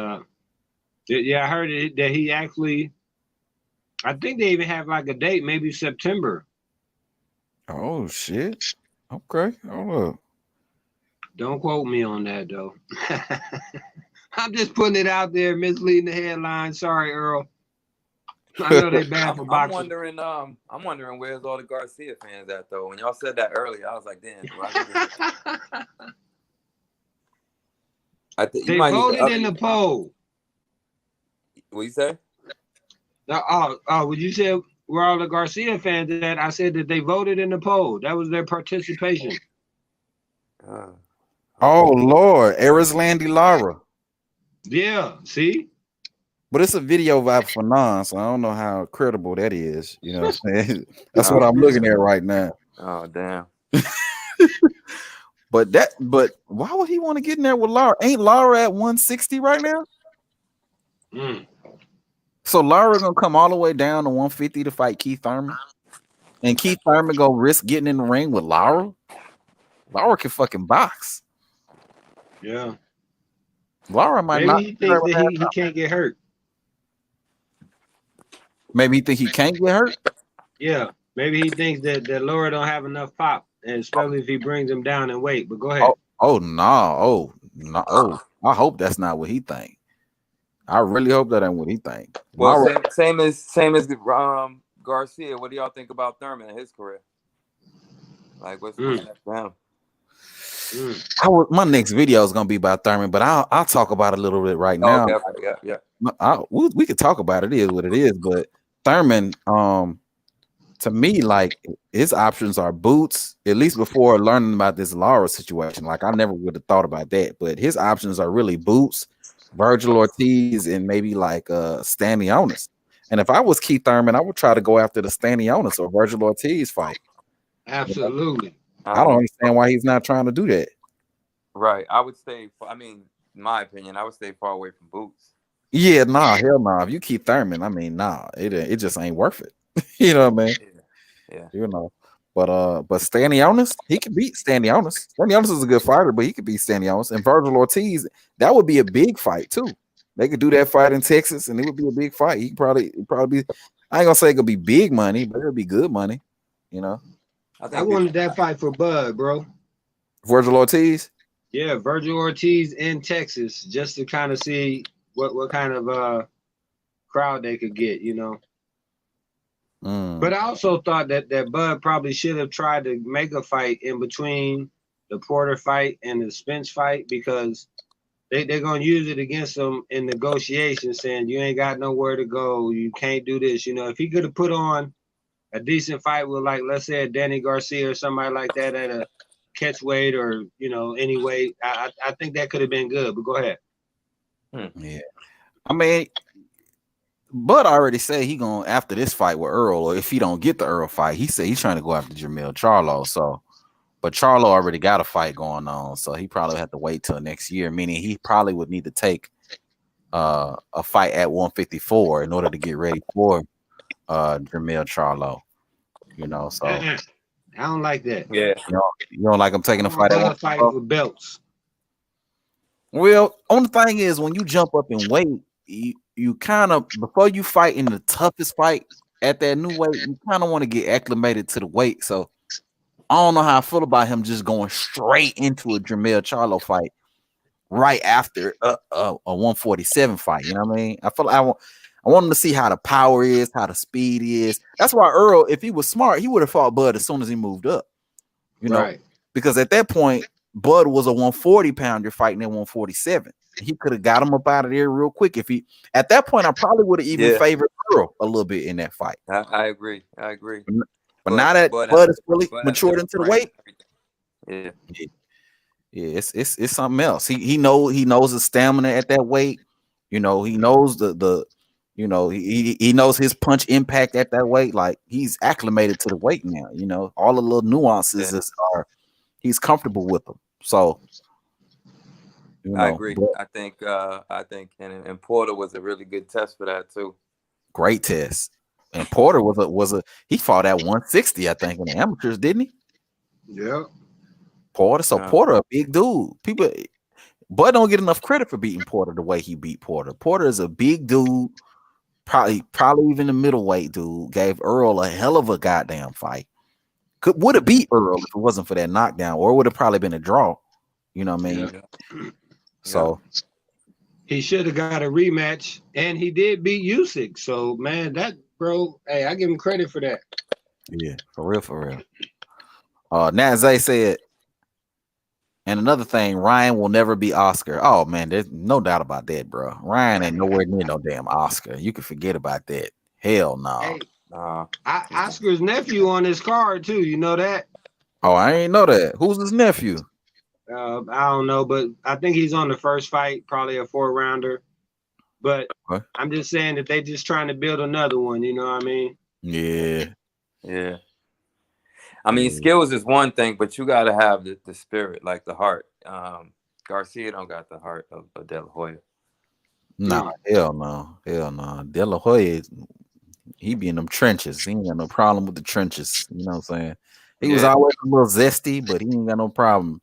yeah, I heard that he actually. I think they even have like a date, maybe September. Oh shit! Okay, hold up. Don't quote me on that though. I'm just putting it out there, misleading the headline. Sorry, Earl. I know they bad for boxing. I'm wondering where's all the Garcia fans at though. When y'all said that earlier, I was like, damn. They voted in the poll. What you say? Would you say where all the Garcia fans at? I said that they voted in the poll. That was their participation. Oh Lord, Landy Lara. Yeah, see. But it's a video vibe for non, so I don't know how credible that is. You know what I'm saying? That's what I'm looking at right now. Oh damn. But why would he want to get in there with Lara? Ain't Lara at 160 right now? So Lara gonna come all the way down to 150 to fight Keith Thurman, and Keith Thurman gonna risk getting in the ring with Lara. Lara can fucking box. Yeah. Lara might not. Maybe he thinks that he can't get hurt. Maybe he think he can't get hurt. Yeah. Maybe he thinks that Lara don't have enough pop, and especially if he brings him down in weight. But go ahead. Oh no. I hope that's not what he think. I really hope that ain't what he think. Well, same as Garcia. What do y'all think about Thurman and his career? Like, what's next for him? My next video is gonna be about Thurman, but I'll talk about it a little bit right now. Okay, yeah. We could talk about it. It is what it is, but Thurman, to me, like his options are boots. At least before learning about this Lara situation, like I never would have thought about that. But his options are really boots, Virgil Ortiz, and maybe like Stanionis. And if I was Keith Thurman, I would try to go after the Stanionis or Virgil Ortiz fight. Absolutely. I don't understand why he's not trying to do that. Right. I would stay. I mean, in my opinion, I would stay far away from boots. Yeah, hell no. If you keep Thurman, I mean, it just ain't worth it. You know what I mean? Yeah. You know. But Stanionis, he could beat Stanionis. Stanionis is a good fighter, but he could beat Stanionis. And Virgil Ortiz, that would be a big fight too. They could do that fight in Texas, and it would be a big fight. He could probably be. I ain't gonna say it could be big money, but it'll be good money. You know. I wanted that fight for Bud, bro. Virgil Ortiz. Yeah, Virgil Ortiz in Texas, just to kind of see what kind of crowd they could get, you know. But I also thought that Bud probably should have tried to make a fight in between the Porter fight and the Spence fight, because they're gonna use it against him in negotiations, saying you ain't got nowhere to go, you can't do this. You know, if he could have put on a decent fight with, like, let's say a Danny Garcia or somebody like that at a catch weight, or, you know, any weight, I think that could have been good. But go ahead. Yeah, I mean, Bud already said he gonna, after this fight with Earl, or if he don't get the Earl fight, he said he's trying to go after Jermell Charlo. So, but Charlo already got a fight going on, so he probably have to wait till next year. Meaning he probably would need to take a fight at 154 in order to get ready for Jermell Charlo. You know, so I don't like that. Yeah, you don't like him taking a fight at fight for belts. Well, only thing is, when you jump up in weight, you kind of, before you fight in the toughest fight at that new weight, you kind of want to get acclimated to the weight. So I don't know how I feel about him just going straight into a Jermell Charlo fight right after a 147 fight. You know what I mean? I feel like I want him to see how the power is, how the speed is. That's why Earl, if he was smart, he would have fought Bud as soon as he moved up. You know, because at that point, Bud was a 140 pounder fighting at 147. He could have got him up out of there real quick. If he, at that point, I probably would have even favored Earl a little bit in that fight. I agree. But now that Bud is fully matured into the weight, it's something else. He knows his stamina at that weight. You know, he knows the you know, he knows his punch impact at that weight. Like, he's acclimated to the weight now. You know, all the little nuances are he's comfortable with them. So you know, I agree. I think and Porter was a really good test for that too. Great test. And Porter was a he fought at 160, I think, in the amateurs, didn't he? Yeah. Porter. So Porter, a big dude. People, Bud don't get enough credit for beating Porter the way he beat Porter. Porter is a big dude, probably even the middleweight dude. Gave Earl a hell of a goddamn fight. Would have beat Earl if it wasn't for that knockdown, or it would have probably been a draw. You know what I mean? Yeah. So he should have got a rematch, and he did beat Usyk. So, man, that, bro, hey, I give him credit for that. Yeah, for real. Nat Zay said, and another thing, Ryan will never be Oscar. Oh man, there's no doubt about that, bro. Ryan ain't nowhere near no damn Oscar. You can forget about that. Hell no. Hey, Oscar's nephew on his card too. You know that? Oh, I ain't know that. Who's his nephew? I don't know, but I think he's on the first fight, probably a 4-rounder. But I'm just saying that they just trying to build another one. You know what I mean? Yeah. I mean, skills is one thing, but you got to have the spirit, like the heart. Garcia don't got the heart of De La Hoya. Nah, hell no. De La Hoya, he be in them trenches. He ain't got no problem with the trenches. You know what I'm saying? He was always a little zesty, but he ain't got no problem.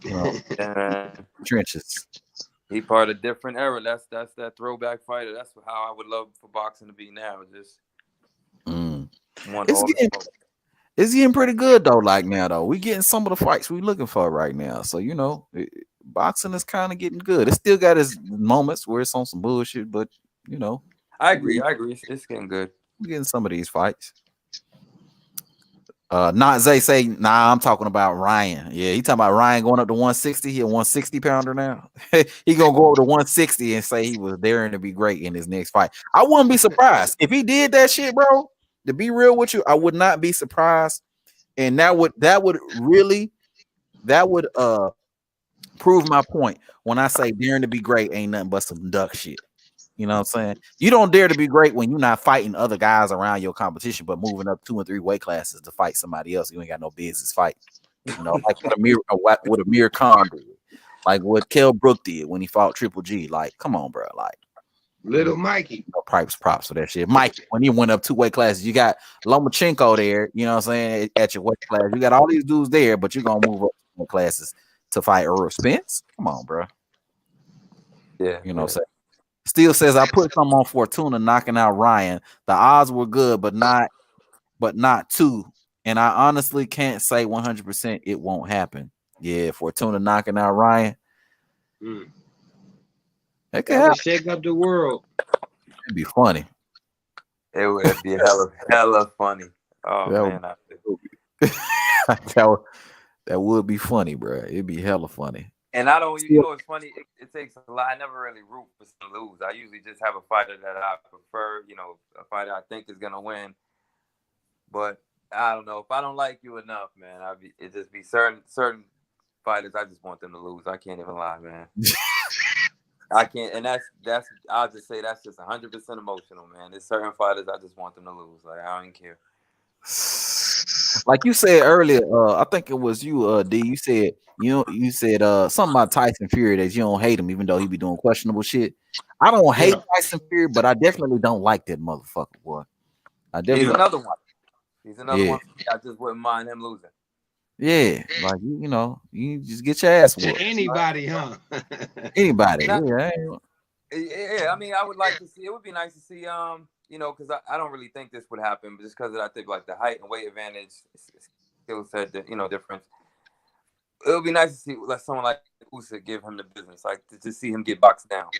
You know, trenches. He part of a different era. That's that throwback fighter. That's how I would love for boxing to be now. Just it's getting pretty good though. Like now though, we getting some of the fights we looking for right now. So you know, boxing is kind of getting good. It still got its moments where it's on some bullshit, but you know, I agree. It's getting good. We're getting some of these fights. Not Zay say, nah, I'm talking about Ryan. Yeah, he talking about Ryan going up to 160. He a 160 pounder now. He gonna go over to 160 and say he was daring to be great in his next fight. I wouldn't be surprised if he did that shit, bro. To be real with you, I would not be surprised. And that would prove my point when I say daring to be great ain't nothing but some duck shit. You know what I'm saying? You don't dare to be great when you're not fighting other guys around your competition, but moving up 2 and 3 weight classes to fight somebody else you ain't got no business fighting. You know, like what Amir Khan did, like what Kell Brook did when he fought Triple G. Like, come on, bro. Like, Little Mikey. Props for that shit. Mikey, when he went up 2 weight classes, you got Lomachenko there, you know what I'm saying, at your weight class. You got all these dudes there, but you're gonna move up 2 weight classes to fight Earl Spence. Come on, bro. Yeah. You know what I'm saying? Steele says I put some on Fortuna knocking out Ryan. The odds were good, but not two. And I honestly can't say 100% it won't happen. Yeah, Fortuna knocking out Ryan. That would shake up the world. It'd be funny. It would be hella funny. Oh man, that would be funny, bro. It'd be hella funny. And I don't, you know, it's funny. It takes a lot. I never really root for some to lose. I usually just have a fighter that I prefer. You know, a fighter I think is gonna win. But I don't know if I don't like you enough, man. It just be certain fighters. I just want them to lose. I can't even lie, man. I can't, and that's. I'll just say that's just 100% emotional, man. There's certain fighters I just want them to lose. Like I don't even care. Like you said earlier, I think it was you, D. You said something about Tyson Fury that you don't hate him, even though he be doing questionable shit. I don't hate Tyson Fury, but I definitely don't like that motherfucker, boy. He's another one. He's another one. I just wouldn't mind him losing. Yeah, like you just get your ass whooped. Anybody, huh? Anybody, yeah. Yeah, I mean, I would like to see. It would be nice to see. You know, because I don't really think this would happen, but just because I think like the height and weight advantage, skill set, difference. It would be nice to see someone like Usyk give him the business, like to see him get boxed down.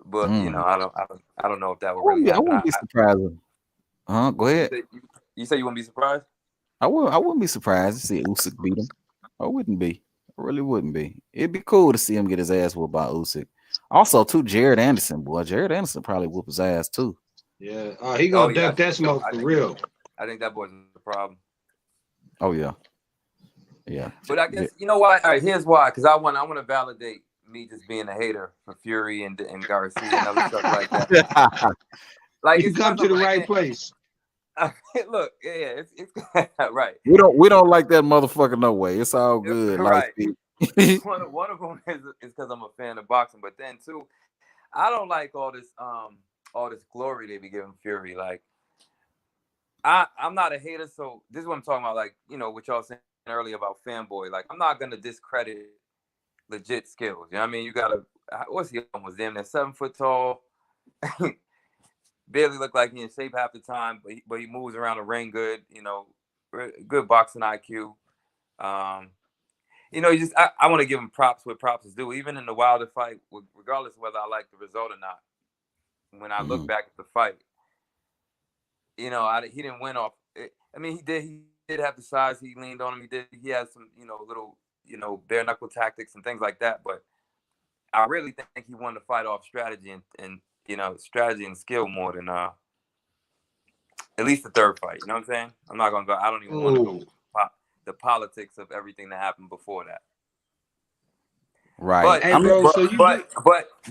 But you know, I don't know if that would really happen. I wouldn't be surprised. Go ahead. You say you wouldn't be surprised? I wouldn't be surprised to see Usyk beat him. I wouldn't be. I really wouldn't be. It'd be cool to see him get his ass whooped by Usyk. Also, too, Jared Anderson, boy. Jared Anderson probably whoop his ass too. Yeah. He gonna duck that smoke for real. I think that boy's the problem. Oh yeah. Yeah. But I guess you know why? All right, here's why. Because I want to validate me just being a hater for Fury and Garcia and other stuff like that. Like you come to the right place. Look, yeah, it's right. We don't like that motherfucker no way. It's all good. Right. one of them is because I'm a fan of boxing, but then too, I don't like all this glory they be giving Fury. Like, I'm not a hater, so this is what I'm talking about. Like, you know, what y'all saying earlier about fanboy. Like, I'm not gonna discredit legit skills. You know what I mean? You gotta. What's he almost damn near 7 foot tall. Barely look like he in shape half the time, but he moves around the ring good. You know, good boxing IQ. You know, I want to give him props where props is due. Even in the Wilder fight, regardless of whether I like the result or not, when I look back at the fight, you know, he didn't win off. I mean, he did have the size. He leaned on him. He had some, little, bare knuckle tactics and things like that. But I really think he won the fight off strategy and strategy and skill more than at least the third fight. You know what I'm saying? I'm not gonna go. I don't even want to go the politics of everything that happened before that. Right.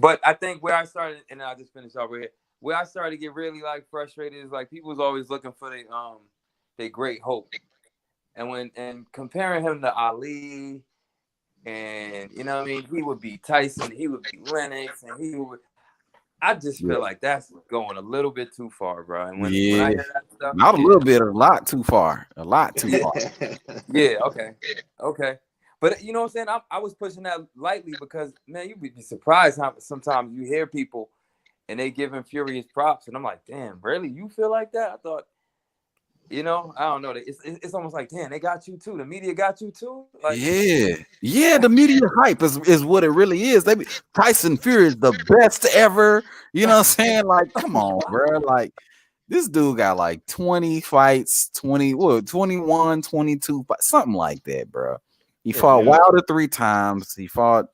But I think where I started, and I'll just finish over here. Where I started to get really frustrated is people was always looking for their great hope, and comparing him to Ali, and you know what I mean, he would be Tyson, he would be Lennox, and he would. I just feel like that's going a little bit too far, bro. And when I hear that stuff, not a little bit, a lot too far. A lot too far. Yeah, okay. But you know what I'm saying? I was pushing that lightly because, man, you'd be surprised how sometimes you hear people and they giving Fury his props. And I'm like, damn, really? You feel like that? I thought, I don't know. It's almost like, damn, they got you too. The media got you too. Like, yeah. The media hype is what it really is. Tyson Fury is the best ever. You know what I'm saying? Like, come on, bro. Like, this dude got like 20 fights, 21, 22 fights, something like that, bro. He fought Wilder 3 times. He fought,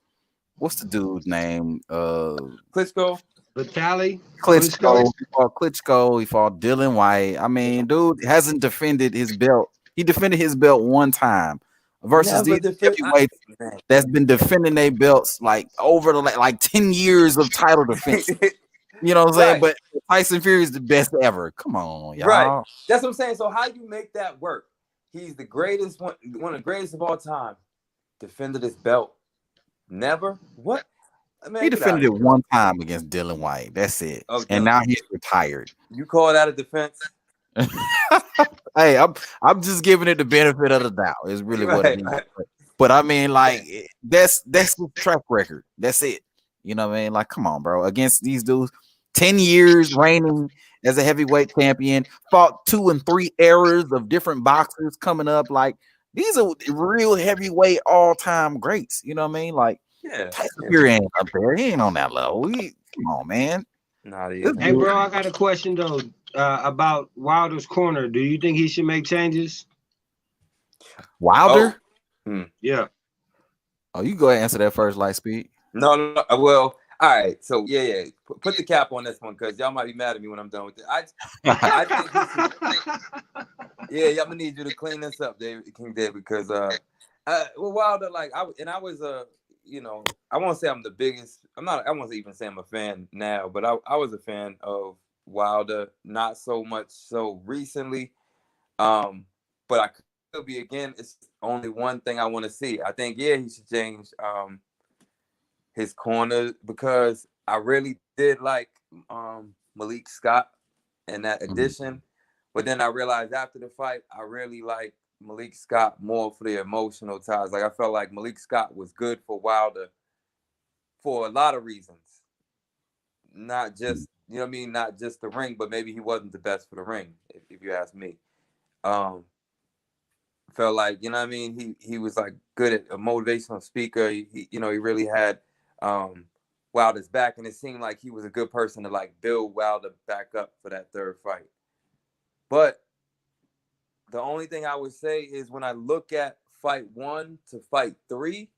what's the dude's name? Klitschko. Klitschko. He fought Klitschko. He fought Dylan White. I mean, dude hasn't defended his belt. He defended his belt 1 time versus these heavyweights that's been defending their belts like over like 10 years of title defense. You know what I'm saying? But Tyson Fury is the best ever. Come on, y'all. Right. That's what I'm saying. So how you make that work? He's the greatest one of the greatest of all time. Defended his belt. Never? What? Man, He get out of defended here. it one time against Dylan White. That's it. Oh, And Dylan. now he's retired. You call that a defense? Hey, I'm just giving it the benefit of the doubt. It's really what it is. Right. But I mean, like, that's the track record. That's it. You know what I mean? Like, come on, bro. Against these dudes, 10 years reigning as a heavyweight champion, fought 2 and 3 eras of different boxers coming up. Like, these are real heavyweight all-time greats. You know what I mean? Like, Yeah. Tyson Fury ain't up there. He ain't on that level. Come on, man. Not Hey, even. bro, I got a question though about Wilder's corner. Do you think he should make changes? Wilder? Yeah. Oh, you go ahead and answer that first, Lightspeed. No. Well, all right. So yeah. Put the cap on this one because y'all might be mad at me when I'm done with it. I think I'm gonna need you to clean this up, King David, because Wilder, like I was you know, I won't say I'm the biggest. I won't even say I'm a fan now, but I was a fan of Wilder, not so much so recently. But I could be again. It's only one thing I want to see. I think he should change his corner because I really did like Malik Scott and that addition. But then I realized after the fight, I really like Malik Scott more for the emotional ties. Like I felt like Malik Scott was good for Wilder for a lot of reasons. Not just, you know what I mean, not just the ring, but maybe he wasn't the best for the ring, if you ask me. Felt like, you know what I mean, he was like good at a motivational speaker. He you know, he really had Wilder's back, and it seemed like he was a good person to like build Wilder back up for that third fight. But the only thing I would say is when I look at fight 1 to fight 3,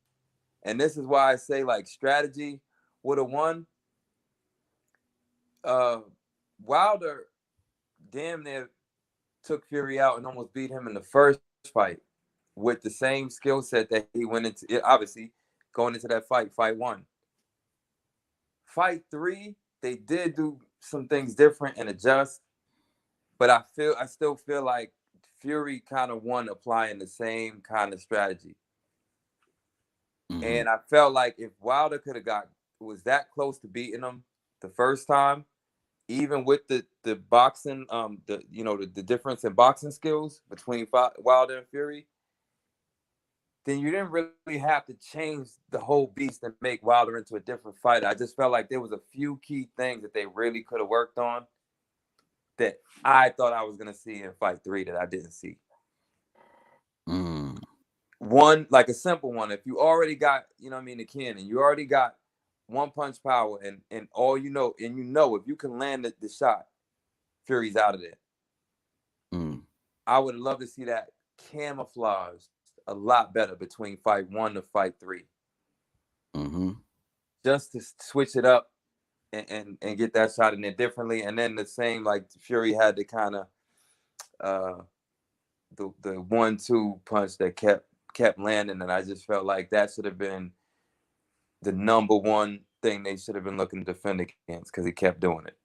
and this is why I say like strategy would have won. Wilder damn near took Fury out and almost beat him in the first fight with the same skill set that he went into. Obviously, going into that fight 1. Fight 3, they did do some things different and adjust, but I still feel like Fury kind of won applying the same kind of strategy. And I felt like if Wilder could have was that close to beating him the first time, even with the boxing, the difference in boxing skills between Wilder and Fury, then you didn't really have to change the whole beast and make Wilder into a different fighter. I just felt like there was a few key things that they really could have worked on that I thought I was going to see in fight 3 that I didn't see. One, like a simple one, if you already got, you know what I mean, the cannon, you already got one punch power and all you know, and you know if you can land the shot, Fury's out of there. I would love to see that camouflage a lot better between fight 1 to fight 3. Just to switch it up and get that shot in there differently. And then the same, like Fury had to kind of the 1-2 punch that kept landing, and I just felt like that should have been the number one thing they should have been looking to defend against because he kept doing it.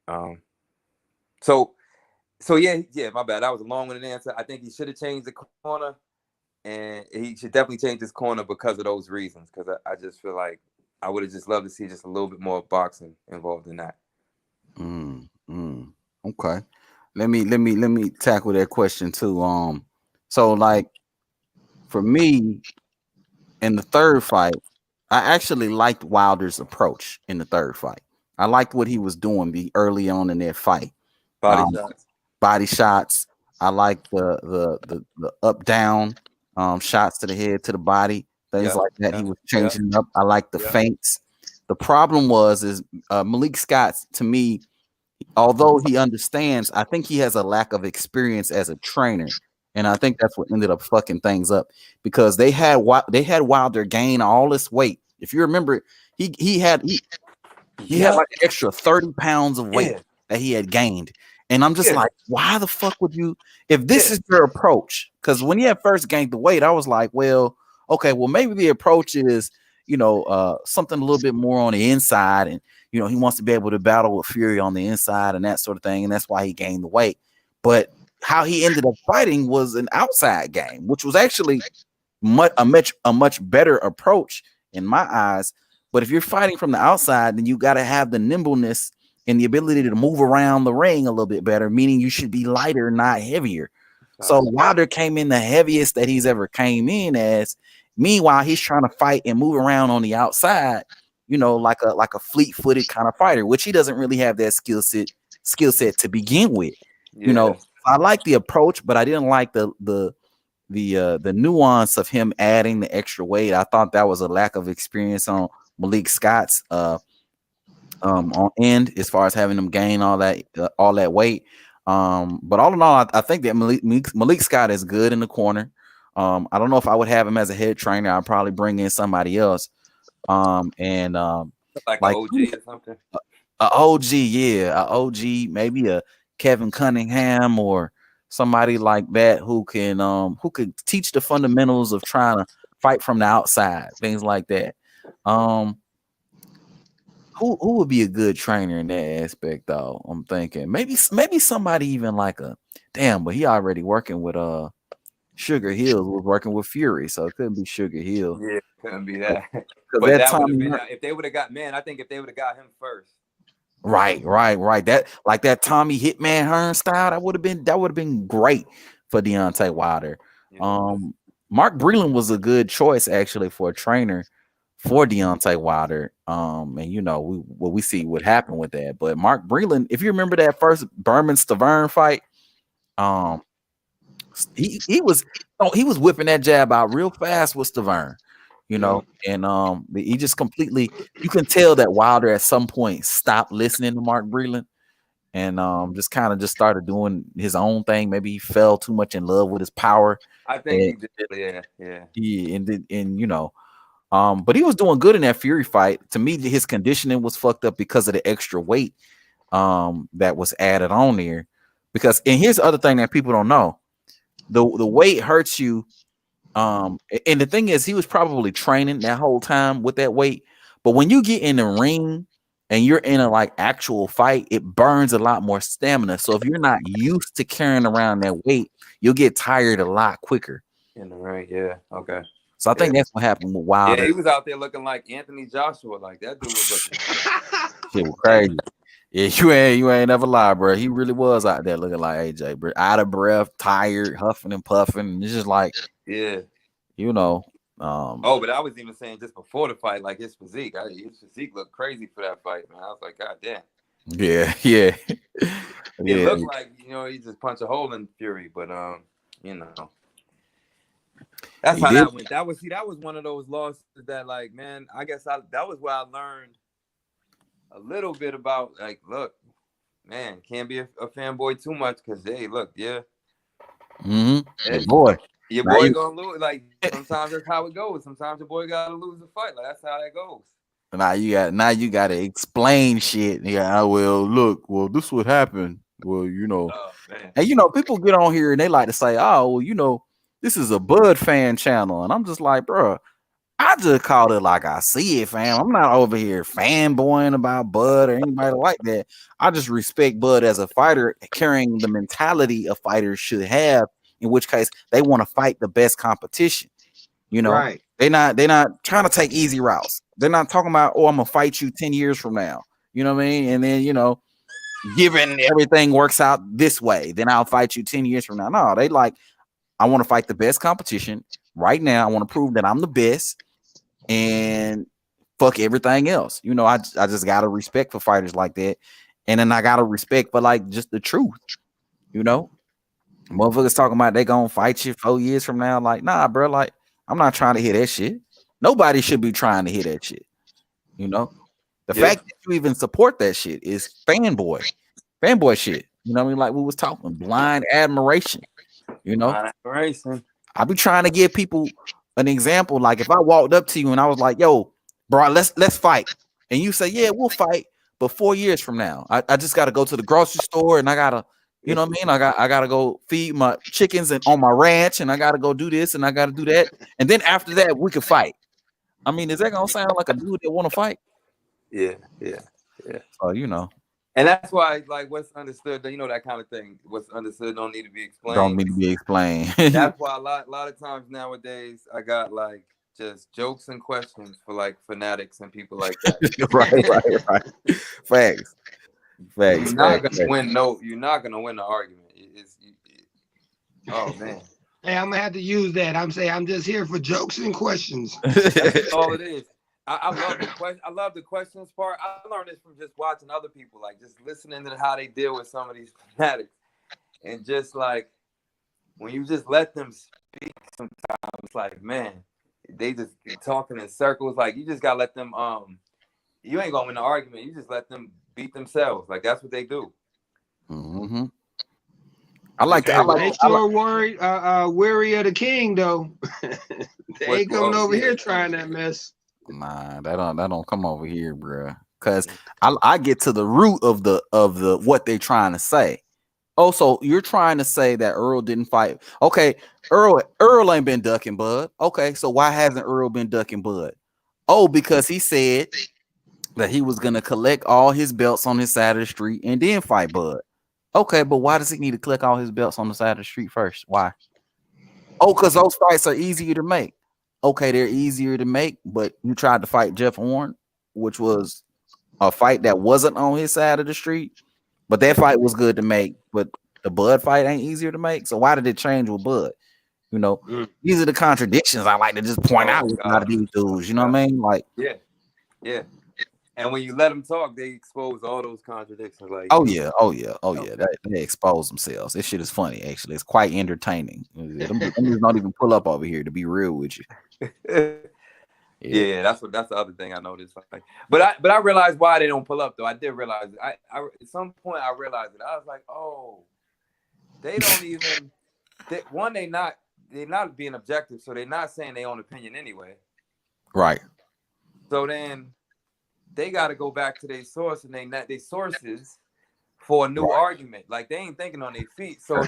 So yeah, my bad. That was a long-winded answer. I think he should have changed the corner, and he should definitely change his corner because of those reasons. Because I just feel like I would have just loved to see just a little bit more boxing involved in that. Okay, let me tackle that question too. So like for me, in the third fight, I actually liked Wilder's approach in the third fight. I liked what he was doing early on in that fight. Body shots. I like the up down shots to the head, to the body, things like that. He was changing up. I like the feints. The problem is Malik Scott, to me, although he understands, I think he has a lack of experience as a trainer. And I think that's what ended up fucking things up because they had Wilder gain all this weight. If you remember, he had like an extra 30 pounds of weight that he had gained. And I'm just like, why the fuck would you, if this is your approach? Because when he had first gained the weight, I was like, well, okay, well, maybe the approach is, something a little bit more on the inside. And, he wants to be able to battle with Fury on the inside and that sort of thing. And that's why he gained the weight. But how he ended up fighting was an outside game, which was actually a much better approach in my eyes But if you're fighting from the outside, then you got to have the nimbleness and the ability to move around the ring a little bit better, meaning you should be lighter, not heavier. So Wilder came in the heaviest that he's ever came in as. Meanwhile, he's trying to fight and move around on the outside, you know, like a fleet-footed kind of fighter, which he doesn't really have that skill set to begin with. Yeah. You know, I like the approach, but I didn't like the nuance of him adding the extra weight. I thought that was a lack of experience on Malik Scott's on end as far as having him gain all that weight. But all in all, I think that Malik Scott is good in the corner. I don't know if I would have him as a head trainer. I'd probably bring in somebody else. Like an OG or something. A OG, yeah, a OG, maybe a Kevin Cunningham or somebody like that who could teach the fundamentals of trying to fight from the outside, things like that. Who would be a good trainer in that aspect though? I'm thinking maybe somebody even like but he already working with Sugar Hill was working with Fury, so it couldn't be Sugar Hill. Yeah, couldn't be that. But that would have been if they would have got I think if they would have got him first. Right. That like that Tommy Hitman Hearn style, that would have been great for Deontay Wilder. Yeah. Mark Breland was a good choice actually for a trainer for Deontay Wilder. And you know, we see what happened with that. But Mark Breland, if you remember that first Berman Stavern fight, he was whipping that jab out real fast with Stavern, you know, and he just completely, you can tell that Wilder at some point stopped listening to Mark Breland and just kind of started doing his own thing. Maybe he fell too much in love with his power. I think he did, yeah. Yeah, and you know, but he was doing good in that Fury fight. To me, his conditioning was fucked up because of the extra weight that was added on there. Because, and here's the other thing that people don't know. The weight hurts you. And the thing is, he was probably training that whole time with that weight. But when you get in the ring and you're in a like actual fight, it burns a lot more stamina. So if you're not used to carrying around that weight, you'll get tired a lot quicker. In the ring, yeah. Okay. So I think that's what happened with Wilder. Yeah, he was out there looking like Anthony Joshua. Like that dude was looking. Shit was crazy. Yeah, you ain't never lie, bro. He really was out there looking like AJ, bro. Out of breath, tired, huffing and puffing. And it's just like, yeah, you know. But I was even saying just before the fight, like his physique looked crazy for that fight, man. I was like, God damn. Yeah. It looked like, you know, he just punched a hole in Fury, but you know. That's how that went. That was one of those losses that, like, man, I guess that was where I learned a little bit about, like, look, man, can't be a fanboy too much because, hey, look, yeah. Mm-hmm. Boy. Your boy gonna lose. Like, sometimes that's how it goes. Sometimes your boy gotta lose a fight. Like, that's how that goes. Now you gotta explain shit. Yeah, well, this would happen. Well, you know. And you know, people get on here and they like to say, oh, well, you know, this is a Bud fan channel. And I'm just like, bro, I just called it like I see it, fam. I'm not over here fanboying about Bud or anybody like that. I just respect Bud as a fighter, carrying the mentality a fighter should have, in which case they want to fight the best competition. You know, right. They're not trying to take easy routes. They're not talking about, oh, I'm gonna fight you 10 years from now. You know what I mean? And then, you know, given everything works out this way, then I'll fight you 10 years from now. No, they like, I want to fight the best competition right now. I want to prove that I'm the best and fuck everything else. You know, I just got to respect for fighters like that. And then I got to respect for like just the truth, you know, motherfuckers talking about they going to fight you 4 years from now. Like, nah, bro, like, I'm not trying to hear that shit. Nobody should be trying to hear that shit. You know, the fact that you even support that shit is fanboy shit. You know what I mean? Like we was talking, blind admiration. You know, I be trying to give people an example. Like if I walked up to you and I was like, "Yo, bro, let's fight," and you say, "Yeah, we'll fight," but 4 years from now, I just got to go to the grocery store and I gotta, you know what I mean? I gotta go feed my chickens and on my ranch, and I gotta go do this and I gotta do that, and then after that we could fight. I mean, is that gonna sound like a dude that want to fight? Yeah. Oh, you know. And that's why, like, what's understood, you know, that kind of thing. What's understood don't need to be explained. Don't need to be explained. That's why a lot of times nowadays, I got like just jokes and questions for like fanatics and people like that. right. Facts. You're not gonna win. No, you're not gonna win the argument. Oh man. Hey, I'm gonna have to use that. I'm just here for jokes and questions. That's all it is. I love the question. I love the questions part. I learned this from just watching other people, like just listening to how they deal with some of these fanatics, and just like when you just let them speak, sometimes it's like, man, they just be talking in circles. Like you just gotta let them. You ain't gonna win the argument. You just let them beat themselves. Like that's what they do. Mm-hmm. I like that. They sure weary of the king though. They ain't coming over here trying that mess. Nah, that don't come over here, bro. Cause I get to the root of the what they trying to say. Oh, so you're trying to say that Earl didn't fight? Okay, Earl ain't been ducking Bud. Okay, so why hasn't Earl been ducking Bud? Oh, because he said that he was gonna collect all his belts on his side of the street and then fight Bud. Okay, but why does he need to collect all his belts on the side of the street first? Why? Oh, because those fights are easier to make. Okay, they're easier to make, but you tried to fight Jeff Horn, which was a fight that wasn't on his side of the street, but that fight was good to make. But the Bud fight ain't easier to make. So why did it change with Bud? You know, these are the contradictions I like to just point out with a lot of these dudes. You know what I mean? Like, yeah. And when you let them talk, they expose all those contradictions. Like, oh yeah. They expose themselves. This shit is funny. Actually, it's quite entertaining. Them don't even pull up over here to be real with you. Yeah, that's the other thing I noticed. Like, but I realized why they don't pull up though. I did realize it. I at some point I realized it. I was like, oh, they don't even. They're not being objective, so they're not saying their own opinion anyway. Right. So then they got to go back to their source and they sources for a new argument. Like they ain't thinking on their feet. So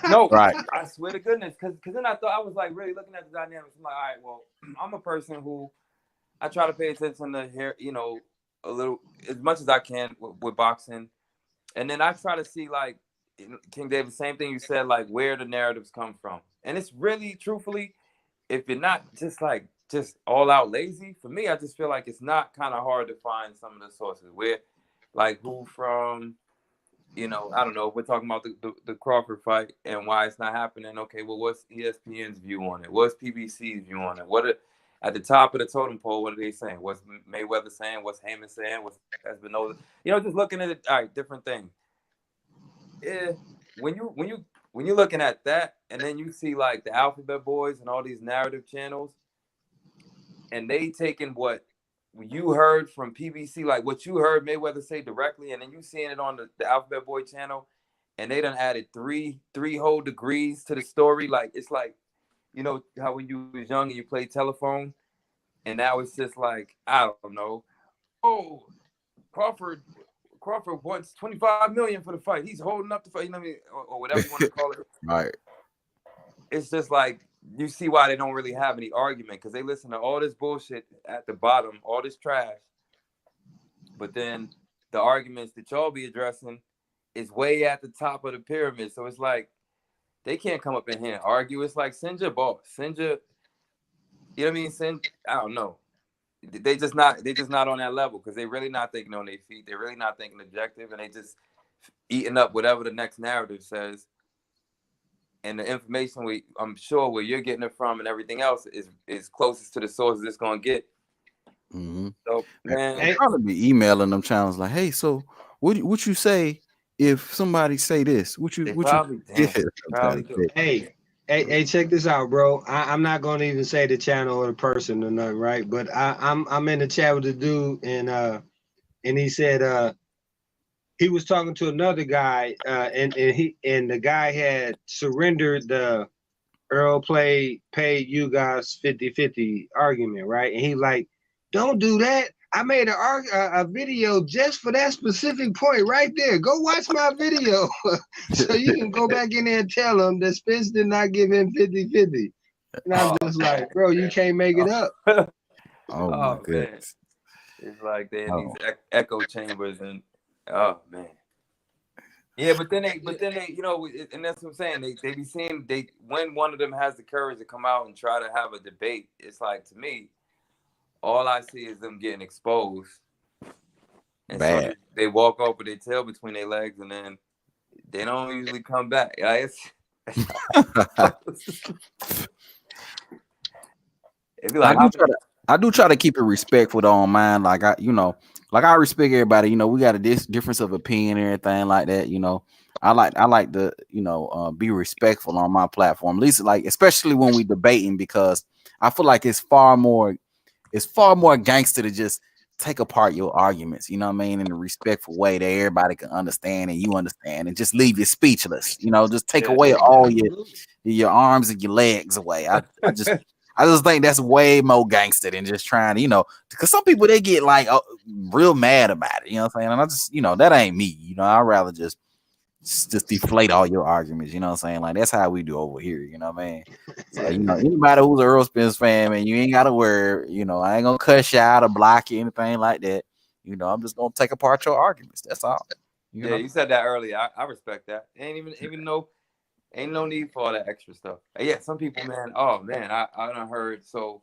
no, right. I swear to goodness, because then I thought I was like really looking at the dynamics. I'm like, all right, well, I'm a person who I try to pay attention to here, you know, a little as much as I can with boxing, and then I try to see like King David, same thing you said, like where the narratives come from, and it's really truthfully, if you're not just all out lazy, for me, I just feel like it's not kind of hard to find some of the sources where, like who from, you know, I don't know, if we're talking about the Crawford fight and why it's not happening. Okay, well, what's ESPN's view on it? What's PBC's view on it? At the top of the totem pole, what are they saying? What's Mayweather saying? What's Heyman saying? What's Espinoza? You know, just looking at it, all right, different things. Yeah, when you're looking at that, and then you see like the Alphabet Boys and all these narrative channels, and they taking what you heard from PBC, like what you heard Mayweather say directly, and then you seeing it on the Alphabet Boy channel, and they done added three whole degrees to the story. Like it's like, you know how when you was young and you played telephone, and now it's just like, I don't know. Oh, Crawford wants $25 million for the fight. He's holding up the fight, you know what I mean, or whatever you want to call it. Right. It's just like you see why they don't really have any argument, because they listen to all this bullshit at the bottom, all this trash. But then the arguments that y'all be addressing is way at the top of the pyramid. So it's like they can't come up in here and argue. It's like send your boss, you know what I mean? I don't know. They just not on that level, because they really not thinking on their feet. They're really not thinking objective, and they just eating up whatever the next narrative says. And the information I'm sure where you're getting it from and everything else is closest to the sources it's gonna get. Mm-hmm. So man, they probably be emailing them channels like, hey, so what you say if somebody say this? Hey, check this out, bro. I'm not gonna even say the channel or the person or nothing, right? But I'm in the chat with the dude, and he said he was talking to another guy, and the guy had surrendered the Earl paid you guys 50-50 argument, right? And he like, don't do that. I made a video just for that specific point right there. Go watch my video so you can go back in there and tell him that Spence did not give him 50-50. And I'm just like, bro, you can't make it up. Oh my goodness. It's like they're in these echo chambers, and oh man. Yeah, but then they, you know, and that's what I'm saying. They be seeing when one of them has the courage to come out and try to have a debate. It's like, to me, all I see is them getting exposed, and so Bad. they walk off with their tail between their legs, and then they don't usually come back. Yeah, it'd be like, I do try to keep it respectful though on mine. Like I respect everybody. You know, we got a difference of opinion and everything like that. You know, I like to be respectful on my platform. At least like especially when we debating, because I feel like it's far more gangster to just take apart your arguments, you know what I mean, in a respectful way that everybody can understand and you understand, and just leave you speechless. You know, just take away all your arms and your legs away. I just think that's way more gangster than just trying to, because some people they get like real mad about it. You know what I'm saying? And I just, that ain't me. You know, I'd rather just deflate all your arguments. You know what I'm saying? Like that's how we do over here. You know what I mean? So anybody who's an Earl Spence fan, man, you ain't gotta worry. I ain't gonna cuss you out or block you, anything like that. I'm just gonna take apart your arguments. That's all. You said that earlier. I respect that. Ain't no need for all that extra stuff. Yeah, some people, man. Oh man, I done heard. So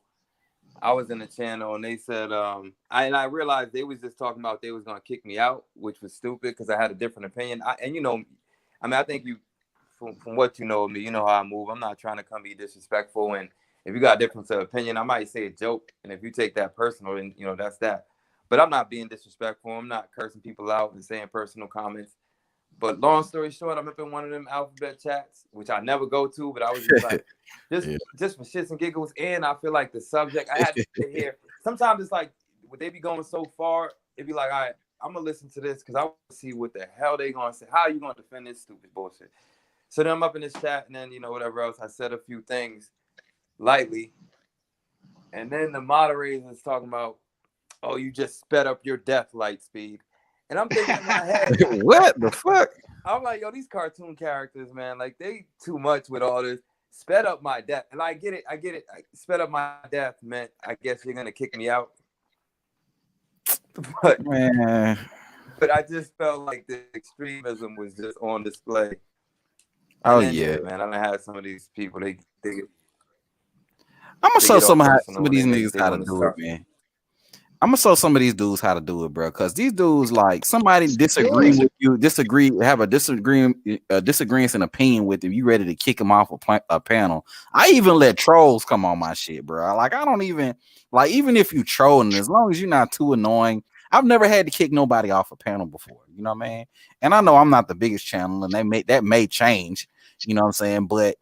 I was in the channel and they said, I realized they was just talking about they was gonna kick me out, which was stupid because I had a different opinion. I think you, from what you know of me, you know how I move. I'm not trying to come be disrespectful, and if you got a difference of opinion, I might say a joke, and if you take that personal, then that's that. But I'm not being disrespectful. I'm not cursing people out and saying personal comments. But long story short, I'm up in one of them alphabet chats, which I never go to, but I was just like, just for shits and giggles. And I feel like the subject, I had to sit here. Sometimes it's like, would they be going so far? It'd be like, all right, I'm going to listen to this because I want to see what the hell they going to say. How are you going to defend this stupid bullshit? So then I'm up in this chat, and then, whatever else, I said a few things lightly. And then the moderator is talking about, oh, you just sped up your death light speed. And I'm thinking in my head, what the fuck? I'm like, yo, these cartoon characters, man, like they too much with all this. Sped up my death. And I get it. Sped up my death meant I guess you're gonna kick me out. But man, I just felt like the extremism was just on display. Oh yeah, man. I done had some of these people. They I'm gonna show some of these niggas how to do it, man. I'm gonna show some of these dudes how to do it, bro. Because these dudes, like, somebody disagree with you, have a disagreement in opinion with you. You ready to kick them off a panel? I even let trolls come on my shit, bro. Like, I don't even like, even if you trolling, as long as you're not too annoying. I've never had to kick nobody off a panel before. You know what I mean? And I know I'm not the biggest channel, and that may change. You know what I'm saying? But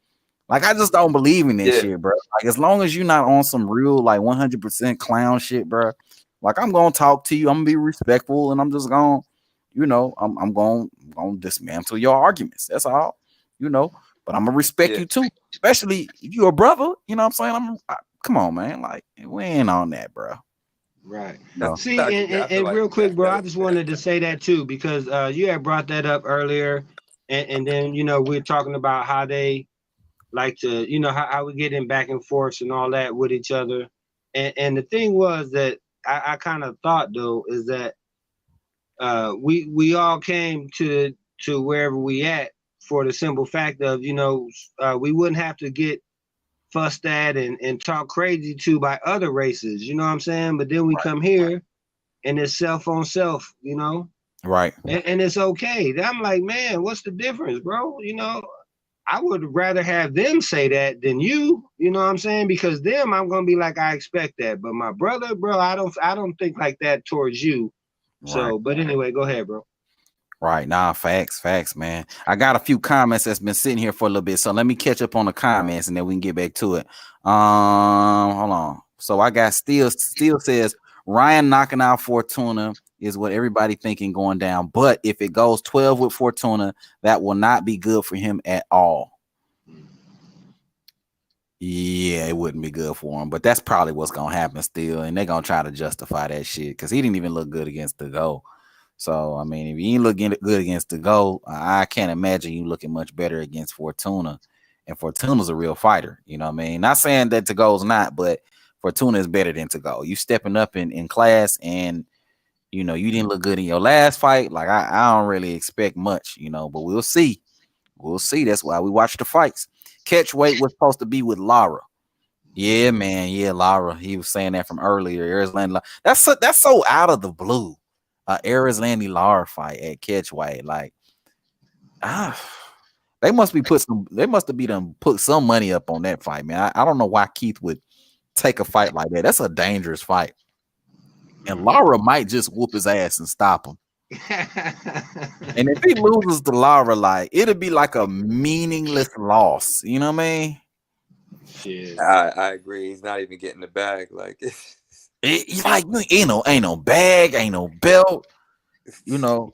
like, I just don't believe in this shit, bro. Like, as long as you're not on some real like 100% clown shit, bro. Like, I'm gonna talk to you. I'm gonna be respectful, and I'm just gonna, I'm gonna dismantle your arguments. That's all, But I'm gonna respect you too, especially if you're a brother. You know what I'm saying? Come on, man. Like, we ain't on that, bro. Right. No. See, and real quick, bro, I just wanted to say that too, because you had brought that up earlier, and then we're talking about how they like to, how we get in back and forth and all that with each other, and the thing was that I kind of thought though is that we all came to wherever we at for the simple fact of we wouldn't have to get fussed at and talk crazy to by other races, you know what I'm saying? But then we come here and it's self on self, right? And it's okay. I'm like, man, what's the difference, bro? I would rather have them say that than you know what I'm saying? Because them, I'm gonna be like, I expect that. But my brother, bro, I don't think like that towards you. Right. So, but anyway, go ahead, bro. Right. Nah, facts, man. I got a few comments that's been sitting here for a little bit. So let me catch up on the comments and then we can get back to it. Hold on. So I got Steel says Ryan knocking out Fortuna is what everybody thinking going down. But if it goes 12 with Fortuna, that will not be good for him at all. Yeah, it wouldn't be good for him. But that's probably what's going to happen still. And they're going to try to justify that shit because he didn't even look good against the goal. So, I mean, if you ain't looking good against the goal, I can't imagine you looking much better against Fortuna. And Fortuna's a real fighter. You know what I mean? Not saying that Tago's not, but Fortuna is better than Tago. You stepping up in class and, You know, you didn't look good in your last fight. Like I don't really expect much, you know, but we'll see. We'll see. That's why we watch the fights. Catch weight was supposed to be with Lara. Yeah, man. Yeah, Lara. He was saying that from earlier. Arizlandi. That's so out of the blue. Arizlandi Lara fight at catch weight. Like, they must be put some. They must have put some money up on that fight, man. I don't know why Keith would take a fight like that. That's a dangerous fight. And Lara might just whoop his ass and stop him. And if he loses to Lara, like it'll be like a meaningless loss. You know what I mean? Shit. I agree. He's not even getting the bag. Like like ain't no bag, ain't no belt. You know,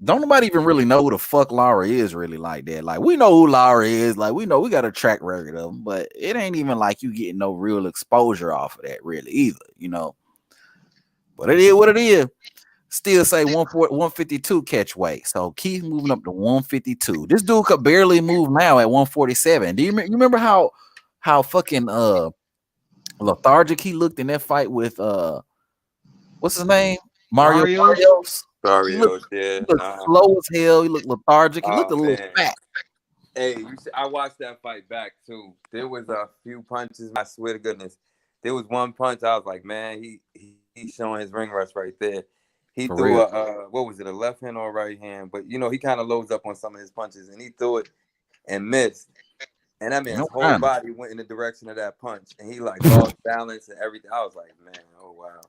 don't nobody even really know who the fuck Lara is really like that. Like we know who Lara is. Like we know we got a track record of him, but it ain't even like you getting no real exposure off of that really either. You know. But it is what it is. Still say 152 catch weight. So Keith moving up to 152. This dude could barely move now at 147. Do you remember how fucking lethargic he looked in that fight with what's his name? Barrios. Sorry, He looked yeah. slow as hell. He looked lethargic. He looked a little Man. fat. Hey, I watched that fight back too. There was a few punches. I swear to goodness, there was one punch. I was like, man, he's showing his ring rust right there. He For threw real. what was it, a left hand or a right hand? But you know, he kind of loads up on some of his punches, and he threw it and missed. And that man's whole body went in the direction of that punch, and he like lost balance and everything. I was like, man, oh wow.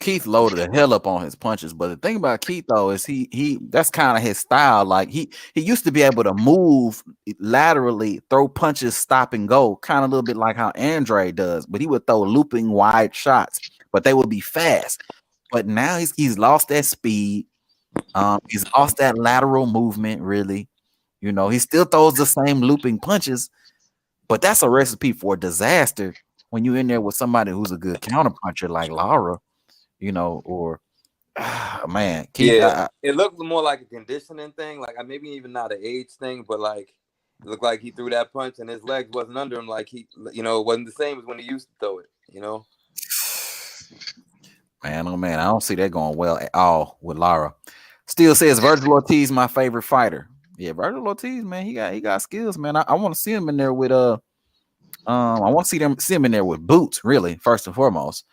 Keith loaded the hell up on his punches, but the thing about Keith though is he that's kind of his style. Like he used to be able to move laterally, throw punches, stop and go, kind of a little bit like how Andre does, but he would throw looping wide shots, but they would be fast. But now he's lost that speed. He's lost that lateral movement, really. You know, he still throws the same looping punches, but that's a recipe for disaster when you're in there with somebody who's a good counter puncher like Lara. You know, or man, Keith, yeah, it looked more like a conditioning thing, like maybe even not an age thing, but like it looked like he threw that punch and his legs wasn't under him, like he, you know, it wasn't the same as when he used to throw it, you know. Man, oh man, I don't see that going well at all with Lara. Still says Virgil Ortiz my favorite fighter. Yeah, Virgil Ortiz, man, he got skills, man. I want to see him in there with I want to see him in there with Boots, really, first and foremost.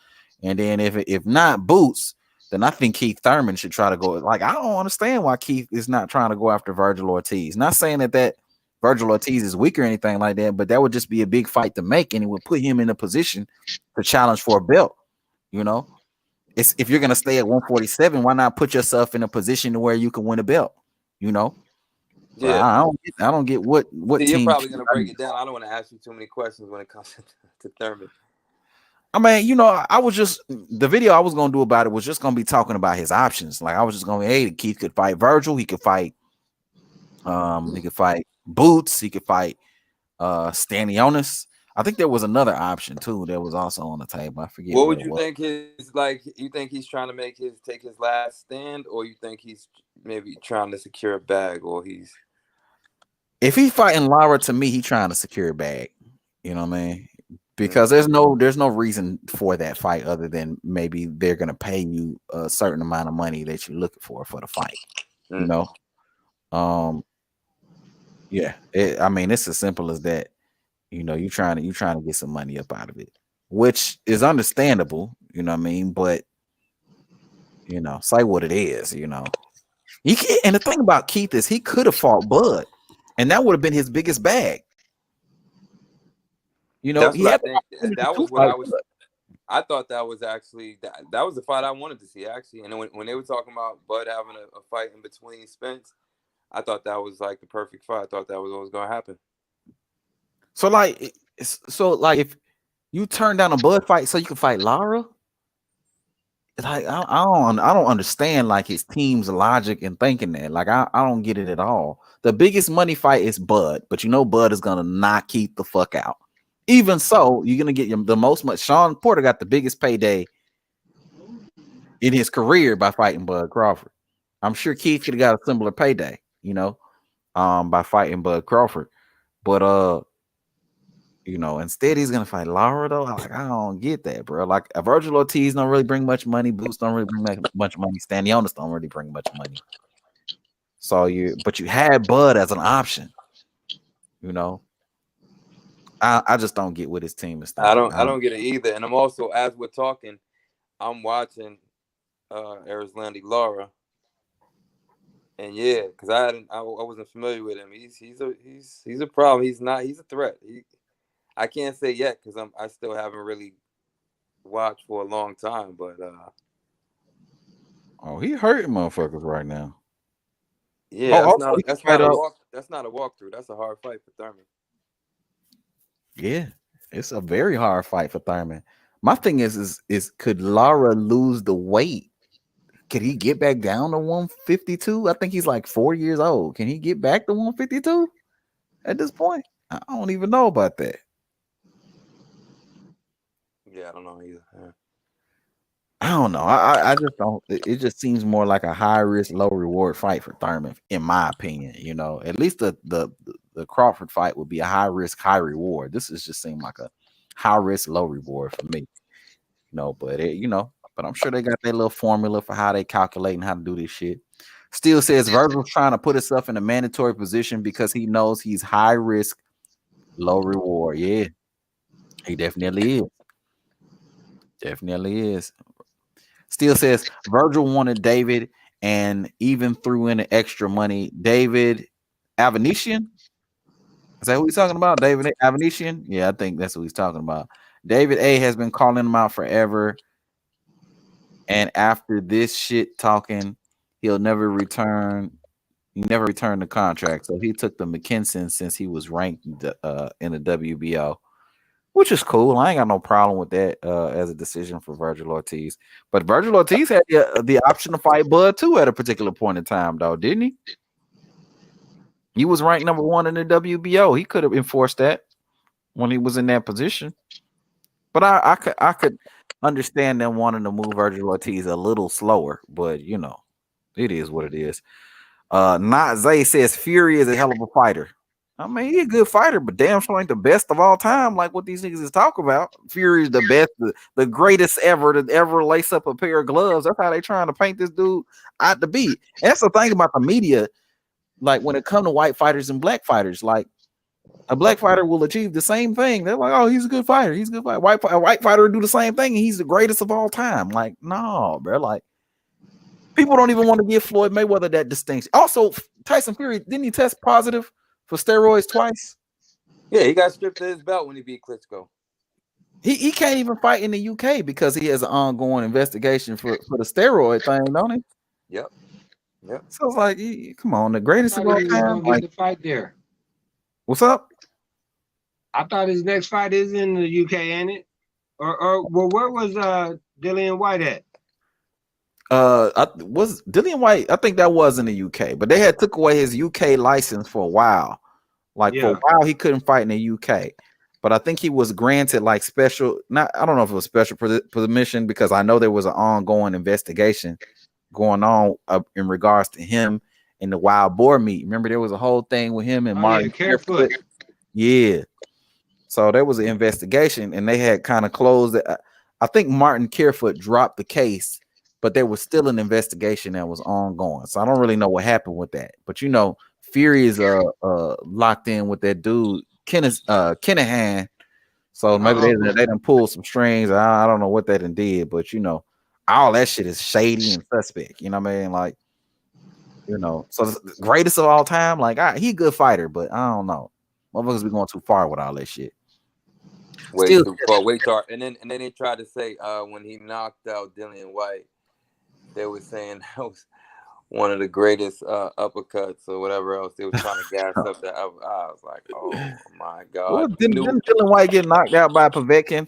And then if not Boots, then I think Keith Thurman should try to go. Like, I don't understand why Keith is not trying to go after Virgil Ortiz. Not saying that Virgil Ortiz is weak or anything like that, but that would just be a big fight to make, and it would put him in a position to challenge for a belt. You know, if you're gonna stay at 147, why not put yourself in a position where you can win a belt? You know. So yeah, I don't get what See, team. you're probably gonna break it down. I don't want to ask you too many questions when it comes to Thurman. I mean, you know, the video I was gonna do about it was just gonna be talking about his options. Like I was just gonna, hey, Keith could fight Virgil, he could fight Boots, he could fight Stanionis. I think there was another option too that was also on the table. I forget. What would you think you think he's trying to take his last stand, or you think he's maybe trying to secure a bag, or if he's fighting Lara, to me, he's trying to secure a bag. You know what I mean? Because there's no reason for that fight other than maybe they're gonna pay you a certain amount of money that you're looking for the fight. You know, yeah. I mean, it's as simple as that. You know, you're trying to get some money up out of it, which is understandable. You know what I mean? But you know, say what it is. You know, and the thing about Keith is he could have fought Bud, and that would have been his biggest bag. You know, that's what I think. That was what I thought that was actually that was the fight I wanted to see actually. And when they were talking about Bud having a fight in between Spence, I thought that was like the perfect fight. I thought that was what was going to happen. So like if you turn down a Bud fight so you can fight Lara, like I don't understand like his team's logic and thinking that. Like I don't get it at all. The biggest money fight is Bud, but you know Bud is gonna knock Keith the fuck out. Even so, you're gonna get the most much. Sean Porter got the biggest payday in his career by fighting Bud Crawford. I'm sure Keith could have got a similar payday, you know, by fighting Bud Crawford. But You know, instead he's gonna fight Lara though. I don't get that, bro. Like Virgil Ortiz don't really bring much money. Boots don't really bring much money. Stanionis don't really bring much money. So but you had Bud as an option. You know, I just don't get what his team is thinking. I don't get it either. And I'm also, as we're talking, I'm watching Erislandy Lara. And yeah, because I wasn't familiar with him. He's a problem. He's a threat. I can't say yet because I still haven't really watched for a long time. But he hurting motherfuckers right now. Yeah, that's not a walkthrough. That's a hard fight for Thurman. Yeah, it's a very hard fight for Thurman. My thing is could Lara lose the weight? Could he get back down to 152? I think he's like 4 years old. Can he get back to 152 at this point? I don't even know about that. Yeah, I don't know either. Yeah. I don't know. I just don't. It just seems more like a high risk, low reward fight for Thurman, in my opinion. You know, at least the Crawford fight would be a high risk, high reward. This is just seemed like a high risk, low reward for me. You know, but but I'm sure they got their little formula for how they calculate and how to do this shit. Still says Virgil's trying to put himself in a mandatory position because he knows he's high risk, low reward. Yeah, he definitely is. Definitely is. Still says Virgil wanted David and even threw in the extra money. David Avanesian? Is that who he's talking about? David Avanesian? Yeah, I think that's what he's talking about. David A has been calling him out forever. And after this shit talking, he'll never return. He never returned the contract. So he took the McKinson since he was ranked in the WBO. Which is cool. I ain't got no problem with that as a decision for Virgil Ortiz. But Virgil Ortiz had the option to fight Bud too at a particular point in time, though, didn't he? He was ranked number 1 in the WBO. He could have enforced that when he was in that position. But I could understand them wanting to move Virgil Ortiz a little slower. But it is what it is. Not Zay says Fury is a hell of a fighter. I mean, he's a good fighter, but damn sure ain't the best of all time, like what these niggas is talking about. Fury's the best, the greatest ever to ever lace up a pair of gloves. That's how they trying to paint this dude out to be. And that's the thing about the media. Like when it comes to white fighters and black fighters, like a black fighter will achieve the same thing. They're like, oh, he's a good fighter. He's a good fighter. A white fighter will do the same thing, and he's the greatest of all time. Like, no, bro. Like, people don't even want to give Floyd Mayweather that distinction. Also, Tyson Fury, didn't he test positive for steroids twice? Yeah, he got stripped of his belt when he beat Klitschko. He can't even fight in the UK because he has an ongoing investigation for the steroid thing, don't he? Yep. So it's like, come on, the greatest of all time. Get the fight there. What's up? I thought his next fight is in the UK, ain't it? Or where was Dillian White at? Was Dillian White? I think that was in the UK, but they had took away his UK license for a while. Like for a while, he couldn't fight in the UK. But I think he was granted like special. I don't know if it was special permission because I know there was an ongoing investigation going on in regards to him in the wild boar meet. Remember, there was a whole thing with him and Martin Carefoot. Yeah. So there was an investigation, and they had kind of closed it. I think Martin Carefoot dropped the case, but there was still an investigation that was ongoing. So I don't really know what happened with that. But Fury is locked in with that dude Kinahan. So maybe they done pulled some strings. I don't know what they done did, but all that shit is shady and suspect. You know what I mean? Like, so the greatest of all time. Like, he a good fighter, but I don't know. Motherfuckers be going too far with all that shit. Way too far. And then they tried to say when he knocked out Dillian White, they were saying that was one of the greatest uppercuts or whatever else. They were trying to gas up that. I was like, oh my god! Well, didn't Dillian White get knocked out by Povetkin?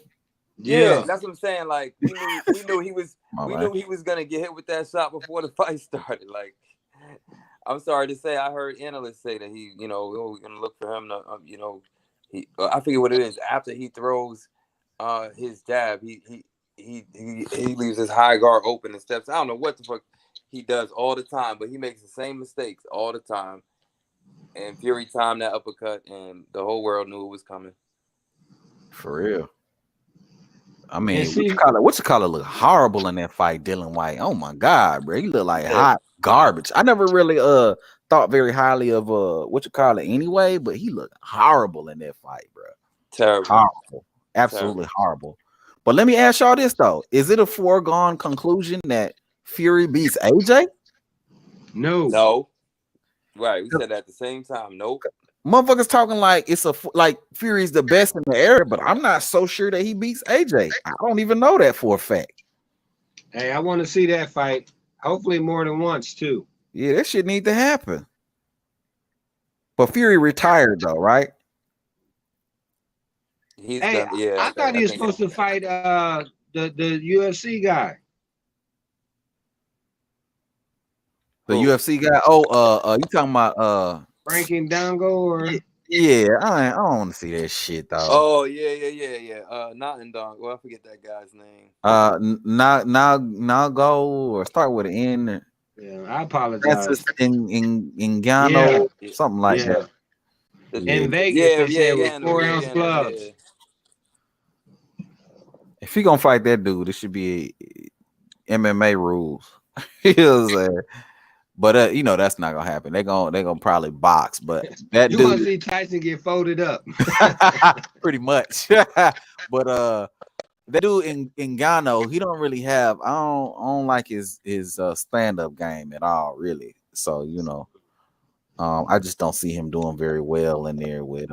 Yeah, that's what I'm saying. Like we knew he was gonna get hit with that shot before the fight started. Like, I'm sorry to say, I heard analysts say that we're gonna look for him to, I forget what it is. After he throws his jab, he leaves his high guard open and steps. I don't know what the fuck he does all the time, but he makes the same mistakes all the time. And Fury timed that uppercut, and the whole world knew it was coming. For real. I mean, And see, what you call it look horrible in that fight, Dylan White. Oh my God, bro. He look like hot garbage. I never really thought very highly of what you call it anyway, but he looked horrible in that fight, bro. Terrible. Horrible. Absolutely horrible. But let me ask y'all this though. Is it a foregone conclusion that Fury beats AJ? No. Right. We said that at the same time. Nope. Motherfuckers talking like like Fury's the best in the area, but I'm not so sure that he beats AJ. I don't even know that for a fact. Hey, I want to see that fight. Hopefully more than once too. Yeah, that shit need to happen. But Fury retired though, right? I thought he was supposed to fight the UFC guy. The UFC guy. Oh, you talking about Frankie Dango or yeah, I don't want to see that shit though. Oh yeah. Not in Dong. Well, I forget that guy's name. Now go or start with an N. Yeah, I apologize. In Ghana, something like that. In Vegas, they said with 4-ounce gloves. If he gonna fight that dude, it should be MMA rules. You know what I'm saying? But you know that's not gonna happen. They're gonna probably box. But that you dude, want to see Tyson get folded up? pretty much. But that dude in Ghana, he don't really have. I don't like his stand up game at all, really. So you know, I just don't see him doing very well in there with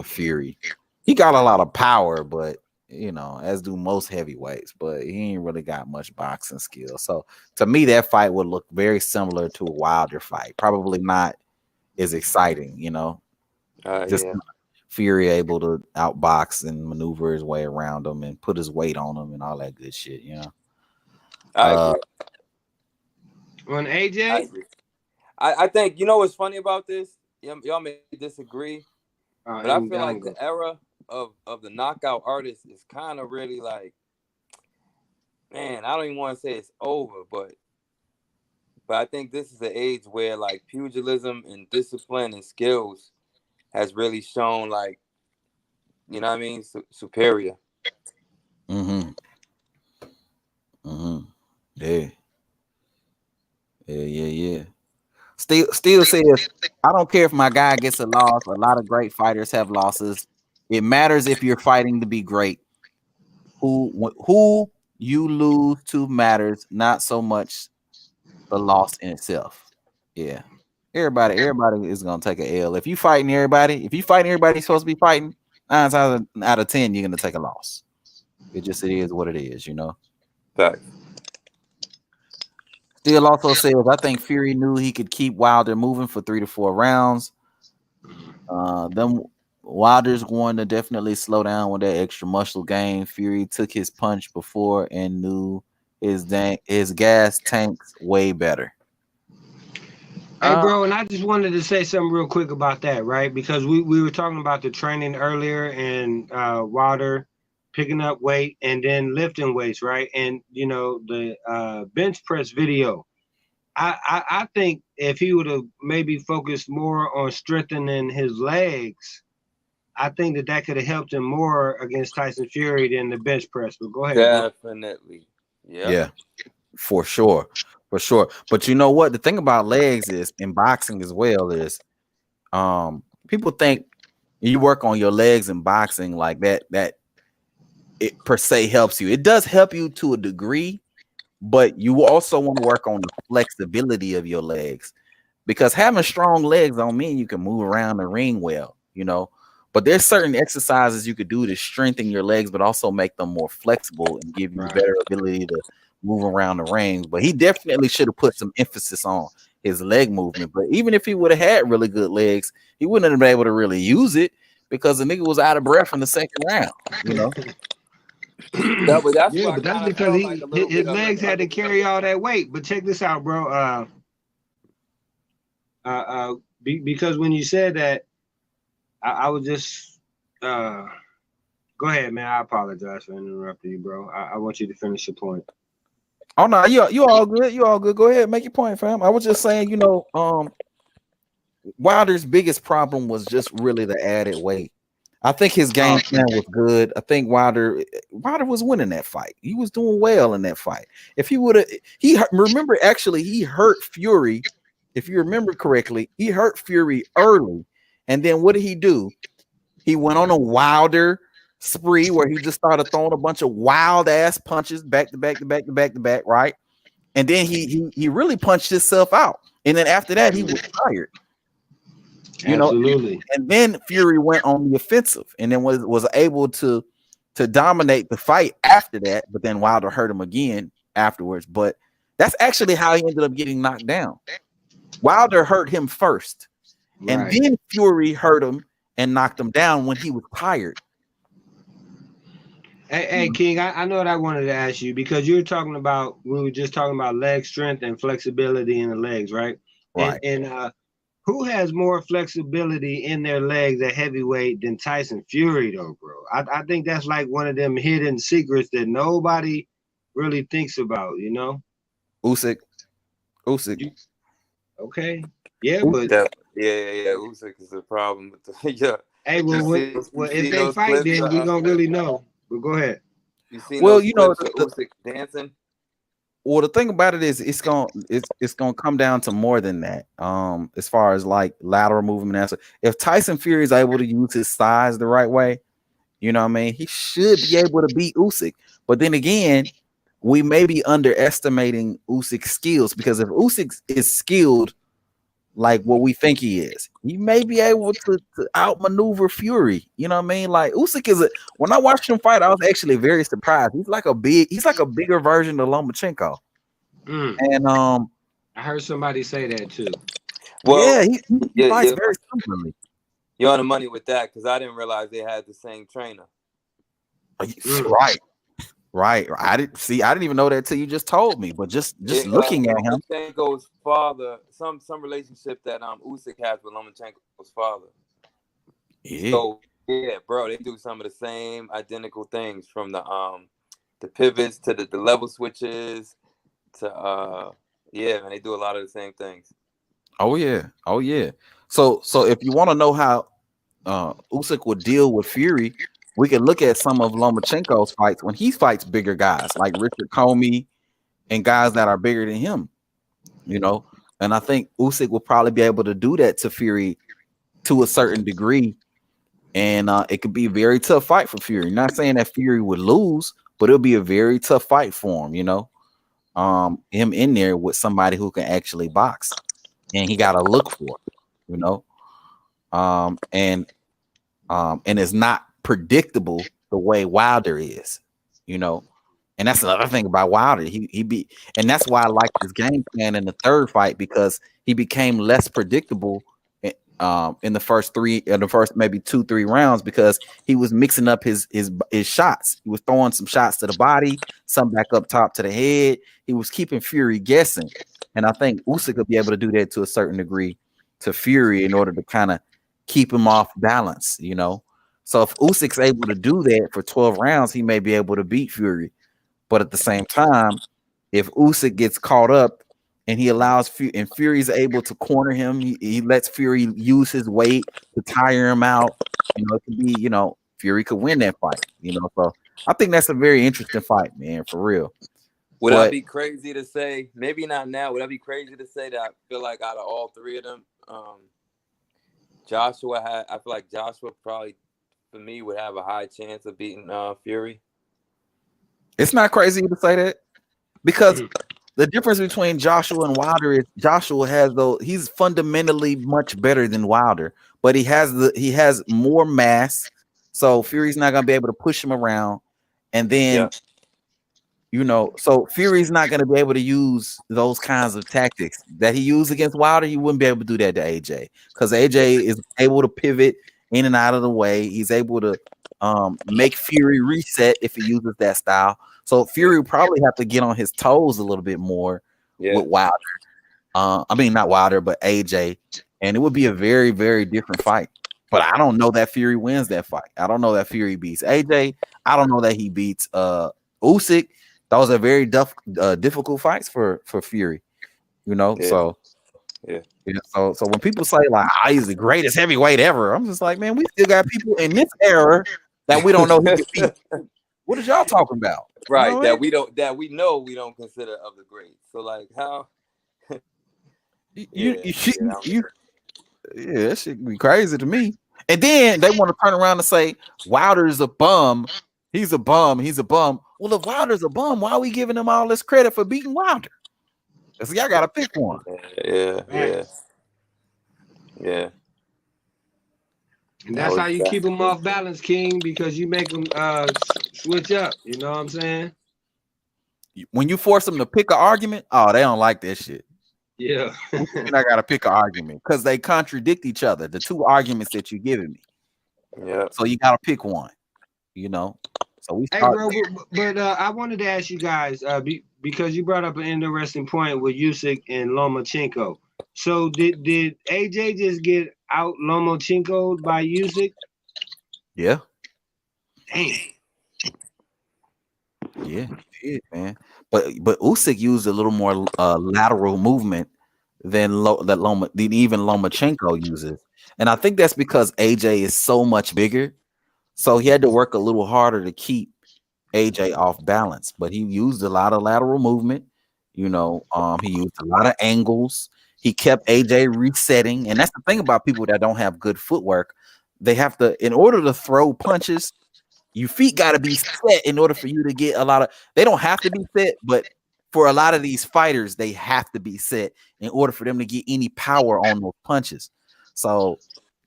Fury. He got a lot of power, but you know, as do most heavyweights, but he ain't really got much boxing skill. So to me, that fight would look very similar to a Wilder fight. Probably not as exciting, you know. Fury able to outbox and maneuver his way around him and put his weight on him and all that good shit, you know. I agree. On AJ, I think you know what's funny about this. Y'all may disagree, but I feel like the era of the knockout artist is kind of really like, man, I don't even want to say it's over, but I think this is an age where like pugilism and discipline and skills has really shown, like, you know what I mean, superior. Yeah. Still says, I don't care if my guy gets a loss. A lot of great fighters have losses. It matters if you're fighting to be great. Who you lose to matters, not so much the loss in itself. Yeah. Everybody is gonna take an L. If you fighting everybody you're supposed to be fighting, 9 times out of 10, you're gonna take a loss. It is what it is, you know. Fact. Still also says, I think Fury knew he could keep Wilder moving for 3 to 4 rounds. Wilder's going to definitely slow down with that extra muscle gain. Fury took his punch before and knew his gas tanks way better. Hey, bro, and I just wanted to say something real quick about that, right? Because we were talking about the training earlier and Wilder picking up weight and then lifting weights, right? And, you know, the bench press video. I think if he would have maybe focused more on strengthening his legs, I think that could have helped him more against Tyson Fury than the bench press. But go ahead. Definitely. Yeah, for sure. But you know what? The thing about legs is in boxing as well is people think you work on your legs in boxing like that it per se helps you. It does help you to a degree, but you also want to work on the flexibility of your legs, because having strong legs don't mean you can move around the ring well, you know. But there's certain exercises you could do to strengthen your legs, but also make them more flexible and give you better ability to move around the ring. But he definitely should have put some emphasis on his leg movement. But even if he would have had really good legs, he wouldn't have been able to really use it because the nigga was out of breath in the second round, you know. But that's because his legs had to carry all that weight. But check this out, bro. Because when you said that, I was just go ahead, man. I apologize for interrupting you, bro. I want you to finish your point. Oh no, you all good. You all good. Go ahead, make your point, fam. I was just saying, you know, Wilder's biggest problem was just really the added weight. I think his game plan was good. I think Wilder was winning that fight. He was doing well in that fight. If he would have, remember actually he hurt Fury. If you remember correctly, he hurt Fury early, and then what did he do? He went on a Wilder spree where he just started throwing a bunch of wild ass punches back to back to back to back to back, right? And then he really punched himself out. And then after that, he was tired. You Absolutely. know, and then Fury went on the offensive and then was able to dominate the fight after that, but then Wilder hurt him again afterwards. But that's actually how he ended up getting knocked down. Wilder hurt him first, and then Fury hurt him and knocked him down when he was tired. Hey, King, I know what I wanted to ask you, because we were just talking about leg strength and flexibility in the legs, right? Right. And who has more flexibility in their legs at heavyweight than Tyson Fury, though, bro? I think that's like one of them hidden secrets that nobody really thinks about, you know? Usyk. Okay. Yeah, Usyk, but Usyk is a problem with the yeah. Hey, well, if they fight, then we gonna really know. But go ahead. You seen Well, those you know, clips of Usyk dancing? Well, the thing about it is it's gonna come down to more than that. As far as like lateral movement and stuff. If Tyson Fury is able to use his size the right way, you know what I mean, he should be able to beat Usyk. But then again, we may be underestimating Usyk's skills, because if Usyk is skilled like what we think he is, he may be able to outmaneuver Fury. You know what I mean? Like Usyk when I watched him fight, I was actually very surprised. He's like a bigger version of Lomachenko. And I heard somebody say that too. Well, yeah, he fights very similarly. You're on the money with that, because I didn't realize they had the same trainer. Right. I didn't even know that till you just told me. But just looking at him, Lomachenko's father, some relationship that Usyk has with Lomachenko's father. Yeah. So yeah, bro, they do some of the same identical things, from the pivots to the level switches to man, they do a lot of the same things. Oh yeah. So if you want to know how Usyk would deal with Fury, we can look at some of Lomachenko's fights when he fights bigger guys like Richard Comey and guys that are bigger than him, you know. And I think Usyk will probably be able to do that to Fury to a certain degree, and it could be a very tough fight for Fury. Not saying that Fury would lose, but it'll be a very tough fight for him, you know. Him in there with somebody who can actually box, and he got to look for it, you know. And it's not predictable the way Wilder is, you know. And that's another thing about Wilder. And that's why I like his game plan in the third fight, because he became less predictable in the first maybe 2-3 rounds, because he was mixing up his shots. He was throwing some shots to the body, some back up top to the head. He was keeping Fury guessing. And I think Usyk will be able to do that to a certain degree to Fury in order to kind of keep him off balance, you know. So if Usyk's able to do that for 12 rounds, he may be able to beat Fury. But at the same time, if Usyk gets caught up and he allows and Fury's able to corner him, he lets Fury use his weight to tire him out, you know, it could be, you know, Fury could win that fight, you know. So I think that's a very interesting fight, man, for real. Would I be crazy to say, maybe not now, would I be crazy to say that I feel like out of all three of them, I feel like Joshua probably, for me, would have a high chance of beating Fury? It's not crazy to say that, because the difference between Joshua and Wilder is Joshua he's fundamentally much better than Wilder, but he has more mass, so Fury's not gonna be able to push him around, and then you know, so Fury's not gonna be able to use those kinds of tactics that he used against Wilder. He wouldn't be able to do that to AJ, because AJ is able to pivot in and out of the way. He's able to make Fury reset if he uses that style. So Fury will probably have to get on his toes a little bit more with Wilder. I mean, not Wilder, but AJ. And it would be a very, very different fight. But I don't know that Fury wins that fight. I don't know that Fury beats AJ. I don't know that he beats Usyk. Those are very difficult fights for Fury. You know, so Yeah. So when people say like, "Oh, he's the greatest heavyweight ever," I'm just like, man, we still got people in this era that we don't know who can beat. What is y'all talking about? Right. You know That we don't consider of the greats. So like how yeah, that shit be crazy to me. And then they want to turn around and say Wilder's a bum. He's a bum. He's a bum. Well, if Wilder's a bum, why are we giving him all this credit for beating Wilder? Because y'all got to pick one. Yeah. And that's how you keep them off balance, King, because you make them switch up. You know what I'm saying? When you force them to pick an argument, oh, they don't like that shit. Yeah. And I got to pick an argument because they contradict each other. The two arguments that you're giving me. Yeah. So you got to pick one. You know. So we. Hey, bro, but I wanted to ask you guys because you brought up an interesting point with Usyk and Lomachenko. So did AJ just get out Lomachenko by Usyk? Yeah. Damn. Yeah, he did, man. But Usyk used a little more lateral movement than even Lomachenko uses, and I think that's because AJ is so much bigger, so he had to work a little harder to keep AJ off balance. But he used a lot of lateral movement. You know, he used a lot of angles. He kept AJ resetting, and that's the thing about people that don't have good footwork. They have to, in order to throw punches, your feet got to be set in order for you to get a lot of. They don't have to be set, but for a lot of these fighters, they have to be set in order for them to get any power on those punches. So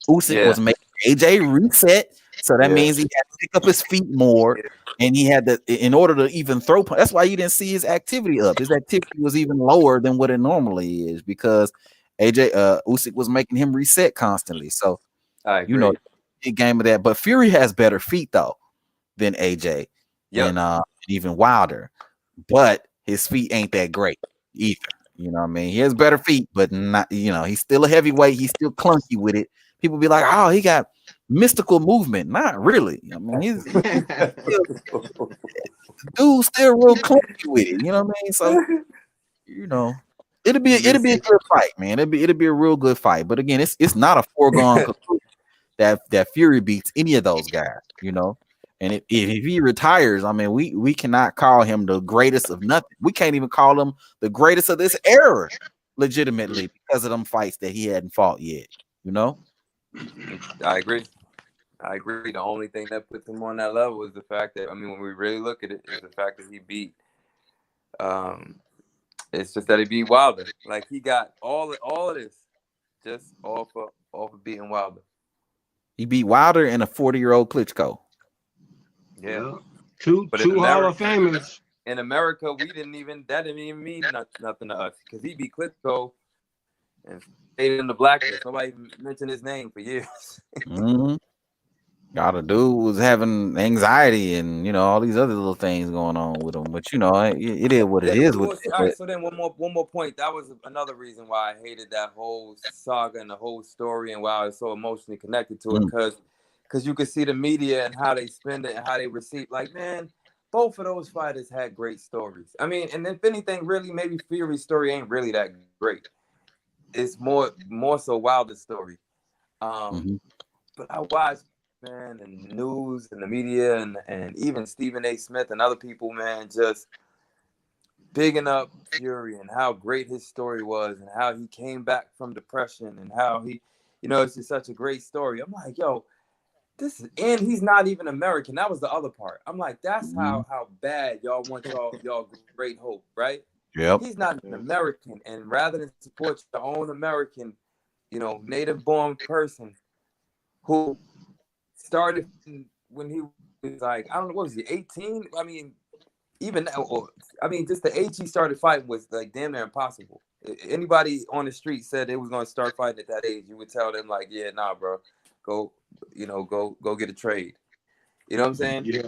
Usyk was making AJ reset, so that means he had to pick up his feet more, and he had to, in order to even throw. That's why you didn't see his activity up. His activity was even lower than what it normally is because Usyk was making him reset constantly. So you know, big game of that. But Fury has better feet though than AJ and even Wilder, but his feet ain't that great either. You know what I mean? He has better feet, but not, you know, he's still a heavyweight. He's still clunky with it. People be like, oh, he got mystical movement. Not really. I mean, he's dude's still real clunky with it. You know what I mean? So, you know, it'll be a good fight, man. It'll be a real good fight. But again, it's not a foregone conclusion that Fury beats any of those guys, you know. And if he retires, I mean, we cannot call him the greatest of nothing. We can't even call him the greatest of this era, legitimately, because of them fights that he hadn't fought yet, you know. I agree. The only thing that puts him on that level is the fact that, I mean, when we really look at it, is the fact that he beat. It's just that he beat Wilder. Like he got all of this just off of beating Wilder. He beat Wilder and a 40-year-old Klitschko. Yeah. Two Hall of Famers. In America, that didn't even mean nothing to us because he beat Klitschko and stayed in the blacklist. Nobody mentioned his name for years. Got a dude was having anxiety and, you know, all these other little things going on with him. But, you know, it is what it is. All right, so then one more point. That was another reason why I hated that whole saga and the whole story and why I was so emotionally connected to it because you could see the media and how they spend it and how they receive. Like, man, both of those fighters had great stories. I mean, and if anything, really, maybe Fury's story ain't really that great. It's more so Wilder's story. But I watched, man, and news and the media and even Stephen A. Smith and other people, man, just bigging up Fury and how great his story was and how he came back from depression and how he, you know, it's just such a great story. I'm like, yo, and he's not even American. That was the other part. I'm like, that's how bad y'all want y'all great hope, right? Yep. He's not an American, and rather than support your own American, you know, native-born person who started when he was like, I don't know, what was he, 18? I mean, just the age he started fighting was like damn near impossible. Anybody on the street said they was gonna start fighting at that age, you would tell them like, yeah, nah, bro, go get a trade. You know what I'm saying? Yeah.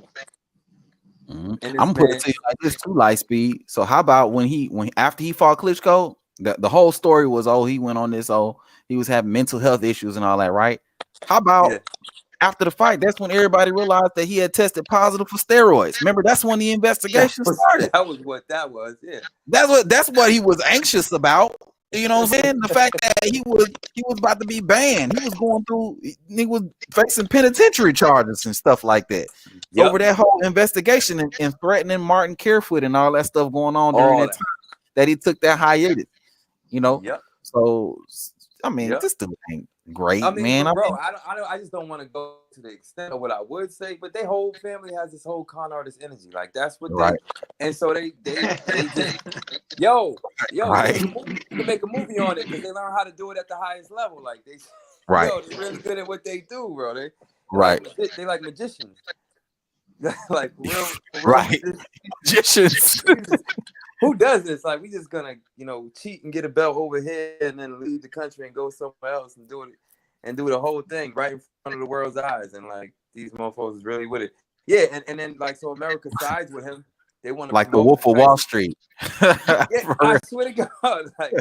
I'm gonna put it to you like this too, Lightspeed. So how about when after he fought Klitschko, the whole story was, he went on this, he was having mental health issues and all that, right? How about after the fight, that's when everybody realized that he had tested positive for steroids. Remember, that's when the investigation started. That was what that was, yeah. That's what he was anxious about. You know what I'm saying? The fact that he was about to be banned. He was facing penitentiary charges and stuff like that. Yep. Over that whole investigation and threatening Martin Carefoot and all that stuff going on during All that time that he took that hiatus. You know? Yep. So I mean, Yep. this dude ain't great, I mean, man. but bro, I just don't want to go to the extent of what I would say, but their whole family has this whole con artist energy. Like that's what Right. they, and so they just, yo, Right. you can make a movie on it because they learn how to do it at the highest level. Like they, Right. yo, they're really good at what they do, bro. They Right. they like magicians. Like real Right. Magicians. Who does this? Like, we just gonna, cheat and get a belt over here and then leave the country and go somewhere else and do it and do the whole thing right in front of the world's eyes. And like these motherfuckers is really with it. Yeah, and then like so America sides with him. They want to Like the Wolf of Wall Street. Yeah, I swear to God. Like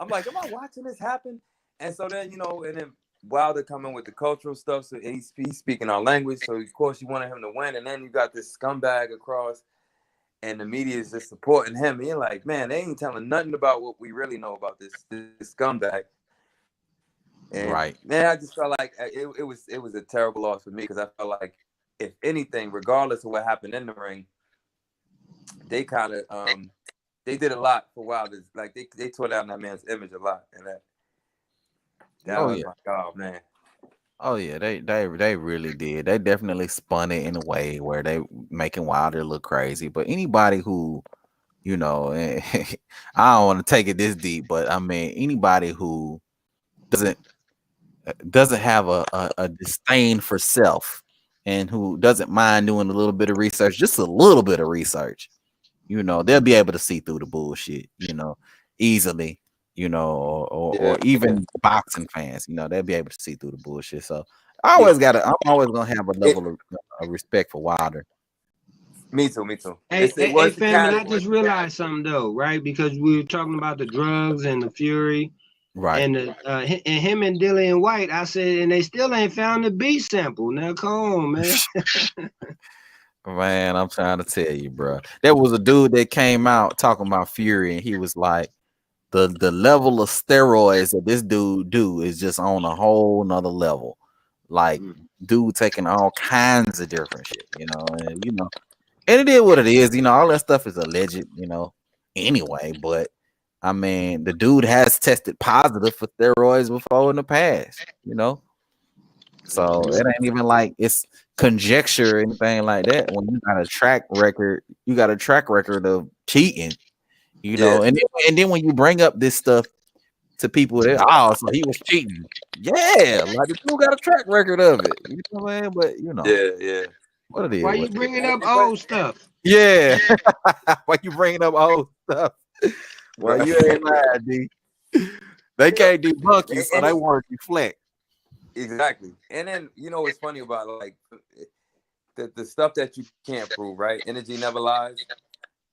I'm like, am I watching this happen? And so then, and then Wilder coming with the cultural stuff. So he's speaking our language. So of course you wanted him to win. And then you got this scumbag across. And the media is just supporting him. And you're like, man, they ain't telling nothing about what we really know about this scumbag. And right. Man, I just felt like it was a terrible loss for me because I felt like, if anything, regardless of what happened in the ring, they kind of they did a lot for Wilder. Like they tore down that man's image a lot, and that was like, oh man. Oh yeah, they really did. They definitely spun it in a way where they making Wilder look crazy. But anybody who, I don't want to take it this deep, but I mean anybody who doesn't have a disdain for self and who doesn't mind doing a little bit of research, just a little bit of research, they'll be able to see through the bullshit, easily. Or even boxing fans, they'll be able to see through the bullshit. So I'm always gonna have a level of respect for Wilder. Me too. Hey, family, I just realized something though, right? Because we were talking about the drugs and the Fury, right? And and him and Dillian White. I said, and they still ain't found the beat sample. Now come on, man. Man, I'm trying to tell you, bro. There was a dude that came out talking about Fury, and he was like, the level of steroids that this dude do is just on a whole nother level. Like dude taking all kinds of different shit, and it is what it is, all that stuff is alleged, anyway. But I mean, the dude has tested positive for steroids before in the past, So it ain't even like it's conjecture or anything like that. When you got a track record of cheating. And then when you bring up this stuff to people, so he was cheating. Yeah, like the dude got a track record of it. You know what I mean? But yeah. What it is? Why you bringing up old stuff? Yeah. Why you bringing up old stuff? Well, you ain't lying, D. They can't debunk you, so they want to deflect. Exactly. And then what's funny about like the stuff that you can't prove, right? Energy never lies.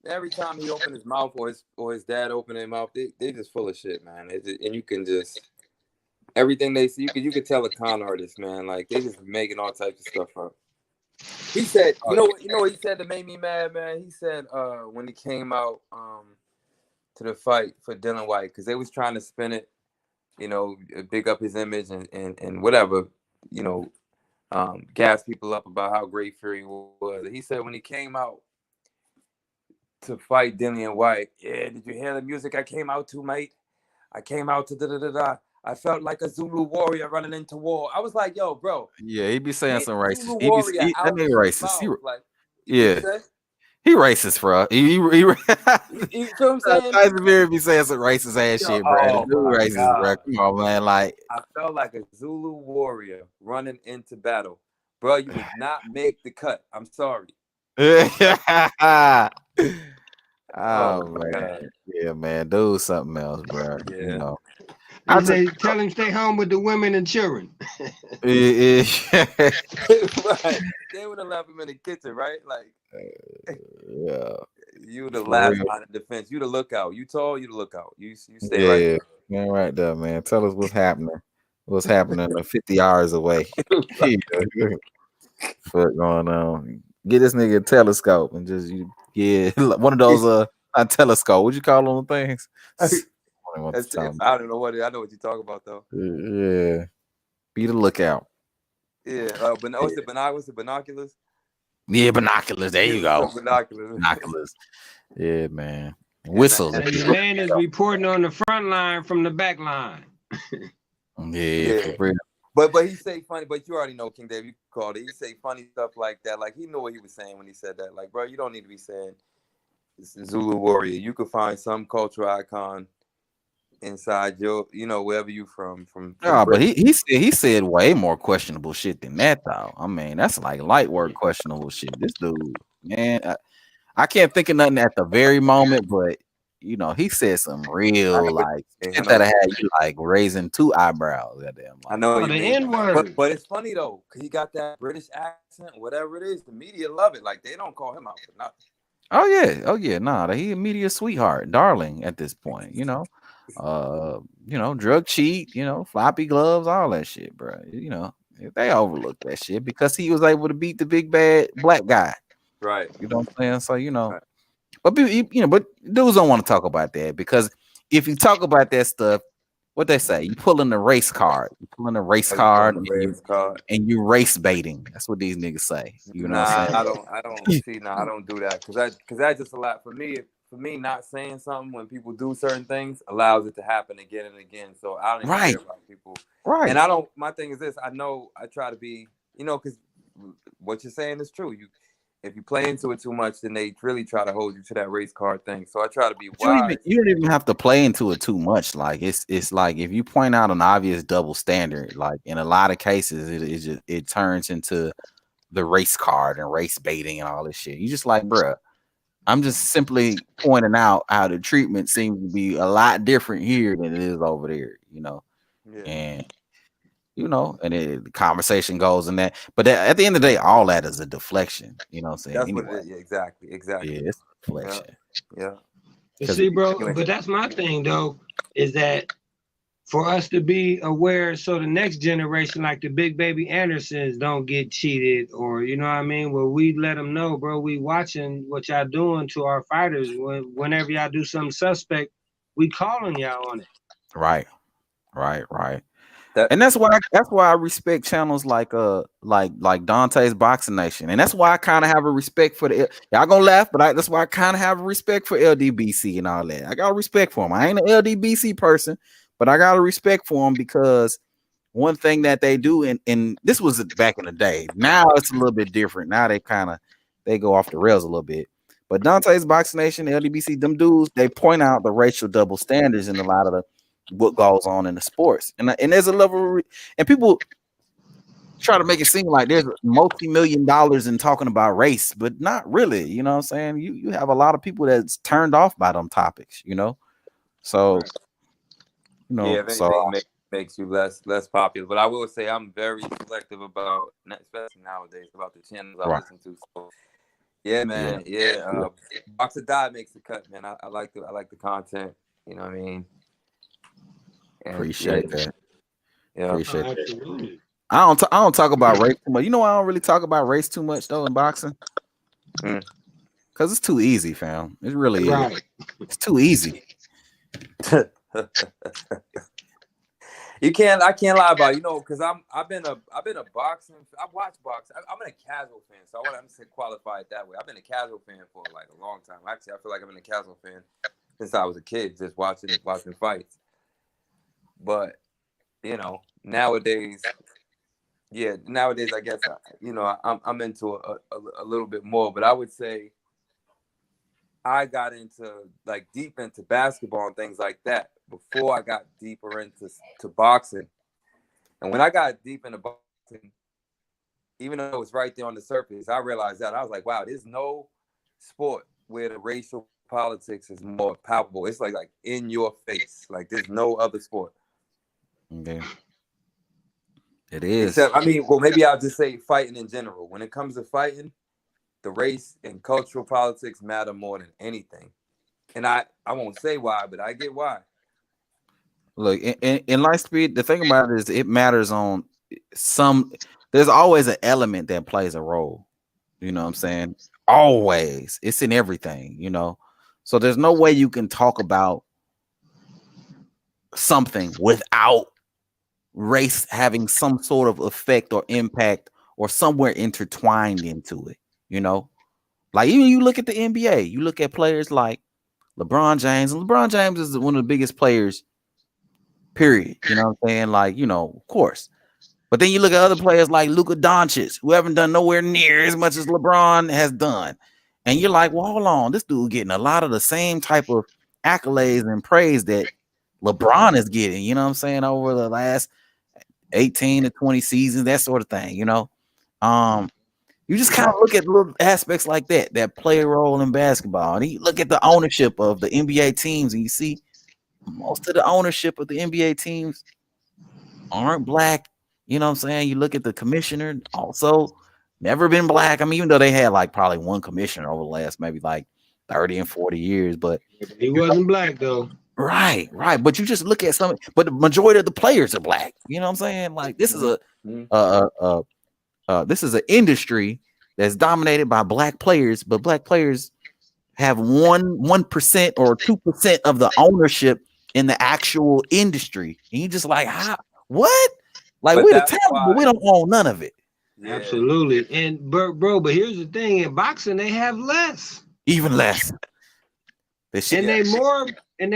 Every time he opened his mouth or his dad opened his mouth, they just full of shit, man. And you can just everything they see, you can tell a con artist, man. Like they just making all types of stuff up. He said, you know what he said that made me mad, man. He said when he came out to the fight for Dillian White, because they was trying to spin it, big up his image and whatever, gas people up about how great Fury was. He said when he came out to fight Dillian White, yeah, did you hear the music I came out to, mate? I came out to da-da-da-da. I felt like a Zulu warrior running into war. I was like, yo, bro. Yeah, he be saying some racist. He be racist. He racist, bro. You feel what I'm saying? Javier be saying some racist ass shit, bro. Dude racist, bro. Come on, man. Like I felt like a Zulu warrior running into battle. Bro, you did not make the cut. I'm sorry. Oh man, God. Yeah, man, do something else, bro. Yeah. I say, tell him stay home with the women and children. Right. They would have left him in the kitchen, right? Like, yeah. You would have laughed on the defense. You the lookout. You tall. You the lookout. You stay right there. Man, right there, man. Tell us what's happening. What's happening 50 hours away? What's going on? Get this nigga a telescope and just one of those a telescope. What you call them things? know what That's to it. I don't know what I know what you're talking about though. Yeah. Be the lookout. Yeah. But what's the binoculars? Yeah, binoculars. There you go. Binoculars. Binoculars. Yeah, man. Yeah, Whistles. And your man is reporting on the front line from the back line. Yeah, for real. But he say funny, but you already know King David, you called it. He say funny stuff like that. Like he knew what he was saying when he said that. Like, bro, you don't need to be saying Zulu warrior. You could find some cultural icon inside your, wherever you from. Yeah, but he said way more questionable shit than that though. I mean, that's like light work questionable shit. This dude, man, I can't think of nothing at the very moment, but he said some real like shit that I had you like raising two eyebrows at them. Like, I know the N-word. but it's funny though, because he got that British accent, whatever it is. The media love it. Like they don't call him out for nothing. Oh yeah, nah, he a media sweetheart, darling at this point. Drug cheat, floppy gloves, all that shit, bro. They overlook that shit because he was able to beat the big bad black guy. Right. You know what I'm saying? So right. But but dudes don't want to talk about that because if you talk about that stuff, what they say, you pull in the race card. You pull in the race card and you race baiting. That's what these niggas say. You know what I'm saying? I don't do that because that's just a lot for me. For me, not saying something when people do certain things allows it to happen again and again. So I don't even care about people. Right. And I don't. My thing is this. I know I try to be. Because what you're saying is true. If you play into it too much, then they really try to hold you to that race card thing. So I try to be wise. You don't even have to play into it too much. Like it's like if you point out an obvious double standard, like in a lot of cases, it turns into the race card and race baiting and all this shit. You just like, bruh, I'm just simply pointing out how the treatment seems to be a lot different here than it is over there, Yeah. And the conversation goes in that. But at the end of the day, all that is a deflection. You know what I'm saying? That's what it is. Yeah, exactly. Yeah, it's deflection. Yeah. You see, bro, but that's my thing though, is that for us to be aware so the next generation, like the big baby Andersons, don't get cheated or, you know what I mean? Well, we let them know, bro, we watching what y'all doing to our fighters. Whenever y'all do something suspect, we calling y'all on it. Right. And that's why I respect channels like Dante's Boxing Nation, and that's why I kind of have a respect for y'all gonna laugh, but that's why I kind of have a respect for LDBC and all that. I got a respect for them. I ain't an LDBC person, but I got a respect for them because one thing that they do, and this was back in the day. Now it's a little bit different. Now they go off the rails a little bit. But Dante's Boxing Nation, LDBC, them dudes, they point out the racial double standards in a lot of what goes on in the sports, and there's a level and people try to make it seem like there's multi-million dollars in talking about race, but not really. You know what I'm saying? You have a lot of people that's turned off by them topics, so if anything makes you less popular. But I will say I'm very selective about, especially nowadays, about the channels I listen to. So yeah, man, Box or Die makes the cut, man. I like the content. You know what I mean? Appreciate that. Yeah, appreciate that. I don't talk about race too much. You know why I don't really talk about race too much though in boxing? Because it's too easy, fam. It really is. It's too easy. I can't lie about it, because I've been a boxing. I watch boxing. I'm a casual fan, so I want to qualify it that way. I've been a casual fan for like a long time. Actually, I feel like I've been a casual fan since I was a kid, just watching fights. But nowadays, I guess I'm into a little bit more. But I would say I got into deep into basketball and things like that before I got deeper into boxing. And when I got deep into boxing, even though it was right there on the surface, I realized that I was like, wow, there's no sport where the racial politics is more palpable. It's like in your face. Like there's no other sport. Okay. It is. Except, maybe I'll just say fighting in general. When it comes to fighting, the race and cultural politics matter more than anything. And I won't say why, but I get why. Look, in Lightspeed, the thing about it is it matters on there's always an element that plays a role. You know what I'm saying? Always. It's in everything, So there's no way you can talk about something without race having some sort of effect or impact or somewhere intertwined into it. You know, like even you look at the NBA, you look at players like LeBron James, and LeBron James is one of the biggest players, period. You know what I'm saying? Like, of course. But then you look at other players like Luka Doncic, who haven't done nowhere near as much as LeBron has done. And you're like, well, hold on, this dude getting a lot of the same type of accolades and praise that LeBron is getting, you know what I'm saying, over the last 18 to 20 seasons, that sort of thing, You just kind of look at little aspects like that play a role in basketball. And you look at the ownership of the NBA teams, and you see most of the ownership of the NBA teams aren't black. You know what I'm saying? You look at the commissioner, also never been black. I mean, even though they had like probably one commissioner over the last maybe like 30 and 40 years, but he wasn't black though. Right. But you just look at some, but the majority of the players are black. You know what I'm saying? Like this is this is an industry that's dominated by black players, but black players have 1% or 2% of the ownership in the actual industry. And you just like, how? What? Like we're the talent, but we don't own none of it. Yeah. Absolutely. And bro, but here's the thing: in boxing, they have less, even less. And they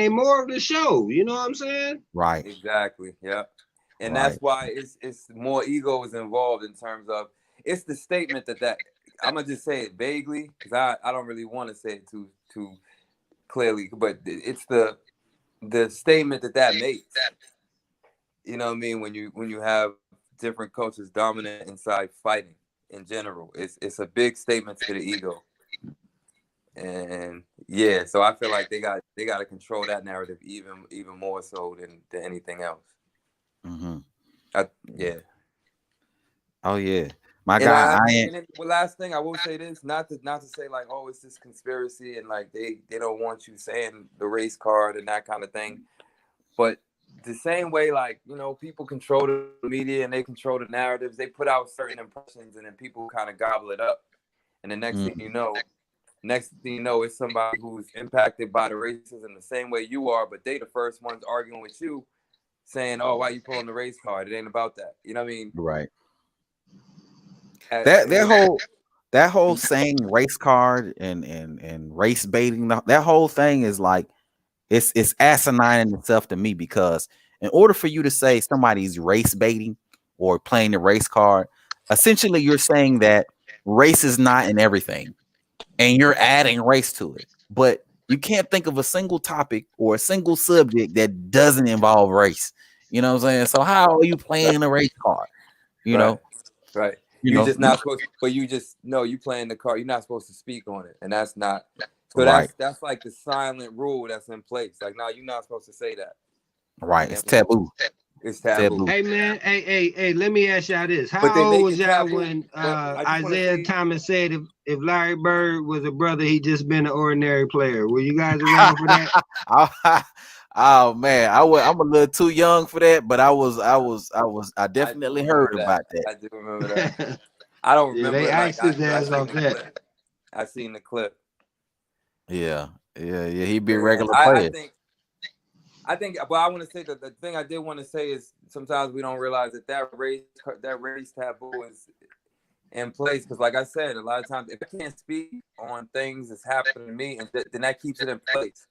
more of the show. You know what I'm saying? Right. Exactly. Yeah. And that's why it's more egos involved in terms of it's the statement that I'm gonna just say it vaguely because I don't really want to say it too clearly, but it's the statement that makes. You know what I mean? When you have different cultures dominant inside fighting in general, it's a big statement to the ego. And yeah, so I feel like they got to control that narrative even more so than anything else. Mm-hmm. Yeah. Oh yeah, my guy. Last thing I will say this, not to say like, oh, it's this conspiracy and like they don't want you saying the race card and that kind of thing, but the same way like people control the media and they control the narratives, they put out certain impressions and then people kind of gobble it up, and the next thing you know, it's somebody who's impacted by the racism the same way you are, but they the first ones arguing with you, saying, "Oh, why you pulling the race card? It ain't about that." You know what I mean? Right. That whole saying race card and race baiting, that whole thing is like it's asinine in itself to me, because in order for you to say somebody's race baiting or playing the race card, essentially you're saying that race is not in everything. And you're adding race to it, but you can't think of a single topic or a single subject that doesn't involve race. You know what I'm saying? So how are you playing the race card? You know, right? You're just not supposed to, but you just know you playing the card. You're not supposed to speak on it, and that's not. So that's like the silent rule that's in place. Like, no, you're not supposed to say that. Right? It's taboo. It's taboo. Hey man, hey, let me ask y'all this. How old was y'all when Isaiah Thomas said if Larry Bird was a brother, he'd just been an ordinary player? Were you guys around for that? Oh man, I'm a little too young for that, but I definitely heard about that. I do remember that. I don't remember. They asked his ass off that. I seen the clip. Yeah, he'd be a regular player. I think, but I want to say that the thing I did want to say is sometimes we don't realize that race taboo is in place, because, like I said, a lot of times if I can't speak on things that's happening to me, and then that keeps it in place.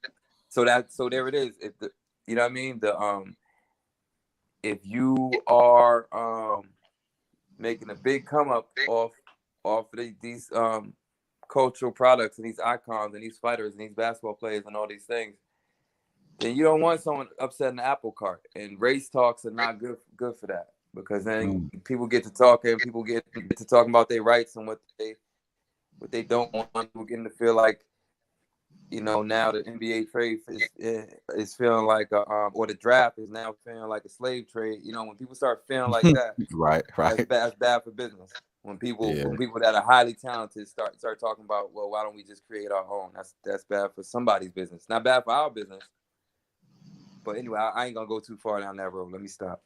So there it is. If you know what I mean, if you are making a big come up off of these cultural products and these icons and these fighters and these basketball players and all these things, then you don't want someone upsetting the apple cart. And race talks are not good for that, because then people get to talking, people get to talking about their rights and what they don't want. People getting to feel like, now the NBA trade is feeling like or the draft is now feeling like a slave trade. When people start feeling like that, right, that's bad for business. When people that are highly talented start talking about, well, why don't we just create our own? That's bad for somebody's business. Not bad for our business. But anyway, I ain't gonna go too far down that road. Let me stop.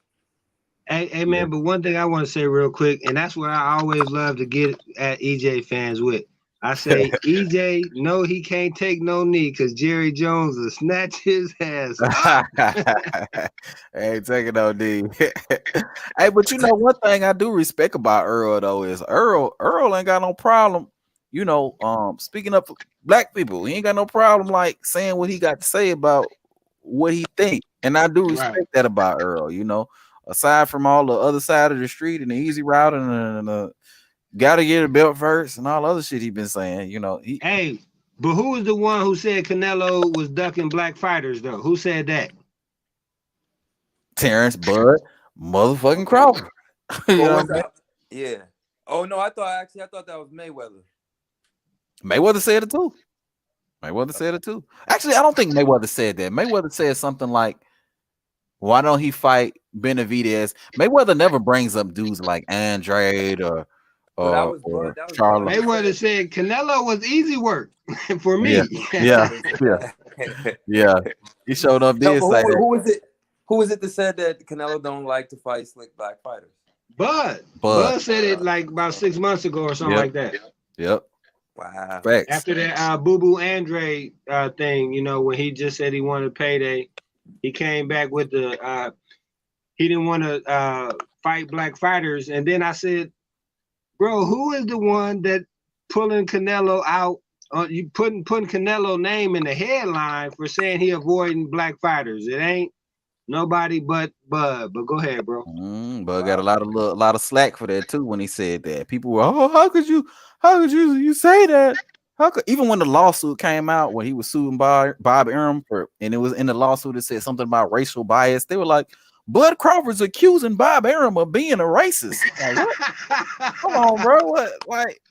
Hey man, but one thing I want to say real quick, and that's what I always love to get at EJ fans with. I say, EJ, no, he can't take no knee because Jerry Jones will snatch his ass up. Ain't taking no D. Hey, but you know one thing I do respect about Earl though is Earl ain't got no problem. Speaking up for black people, he ain't got no problem like saying what he got to say about what he think, and I do respect that about Earl. Aside from all the other side of the street and the easy route and the gotta get a belt first and all other shit he been saying. Hey, but who was the one who said Canelo was ducking black fighters though? Who said that? Terrence Bud, motherfucking Crawford. Yeah. Oh no, I thought that was Mayweather. Mayweather said it too. Actually, I don't think Mayweather said that. Mayweather said something like, "Why don't he fight Benavidez?" Mayweather never brings up dudes like Andrade or Charlo. Mayweather said Canelo was easy work for me. Yeah. He showed up. Did say that. Who was it that said that Canelo don't like to fight slick black fighters? Bud said it like about 6 months ago or something like that. Yep. Wow. Facts. After that Boo Boo Andre thing, when he just said he wanted payday, he came back with the he didn't want to fight black fighters, and then I said, bro, who is the one that pulling Canelo out? You putting Canelo name in the headline for saying he avoiding black fighters? It ain't nobody but Bud. But go ahead, bro. Bud got a lot of slack for that too when he said that. People were, how could you say that? Even when the lawsuit came out when he was suing Bob Arum and it was in the lawsuit it said something about racial bias, they were like, Bud Crawford's accusing Bob Arum of being a racist. Like, what? Come on, bro. What? Like,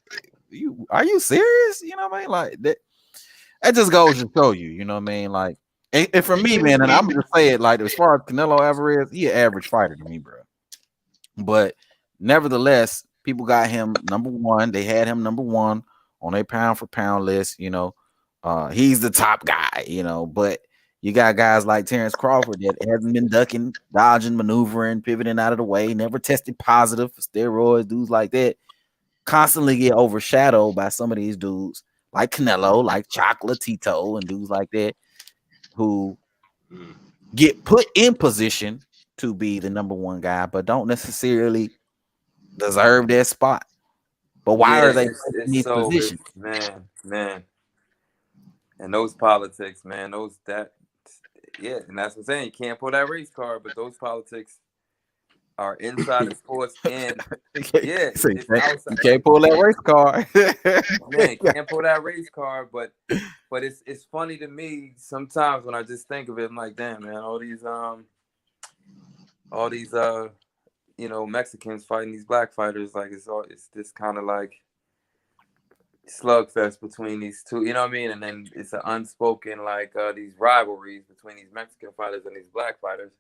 are you serious? You know what I mean? Like that just goes to show you. You know what I mean? Like, and for me, man, and I'm gonna say it like as far as Canelo Alvarez, he an average fighter to me, bro. But nevertheless, people got him number one. They had him number one on their pound for pound list. He's the top guy. But you got guys like Terrence Crawford that hasn't been ducking, dodging, maneuvering, pivoting out of the way, never tested positive for steroids, dudes like that, constantly get overshadowed by some of these dudes like Canelo, like Chocolatito, and dudes like that who get put in position to be the number one guy, but don't necessarily deserve that spot. But why are they in these positions? Man. And those politics, man, and that's what I'm saying. You can't pull that race card, but those politics are inside of sports, and you can't pull that race card. Man, can't pull that race card, but it's funny to me sometimes when I just think of it. I'm like, damn, man, all these Mexicans fighting these black fighters, like it's this kind of like slugfest between these two, you know what I mean? And then it's an unspoken like these rivalries between these Mexican fighters and these black fighters.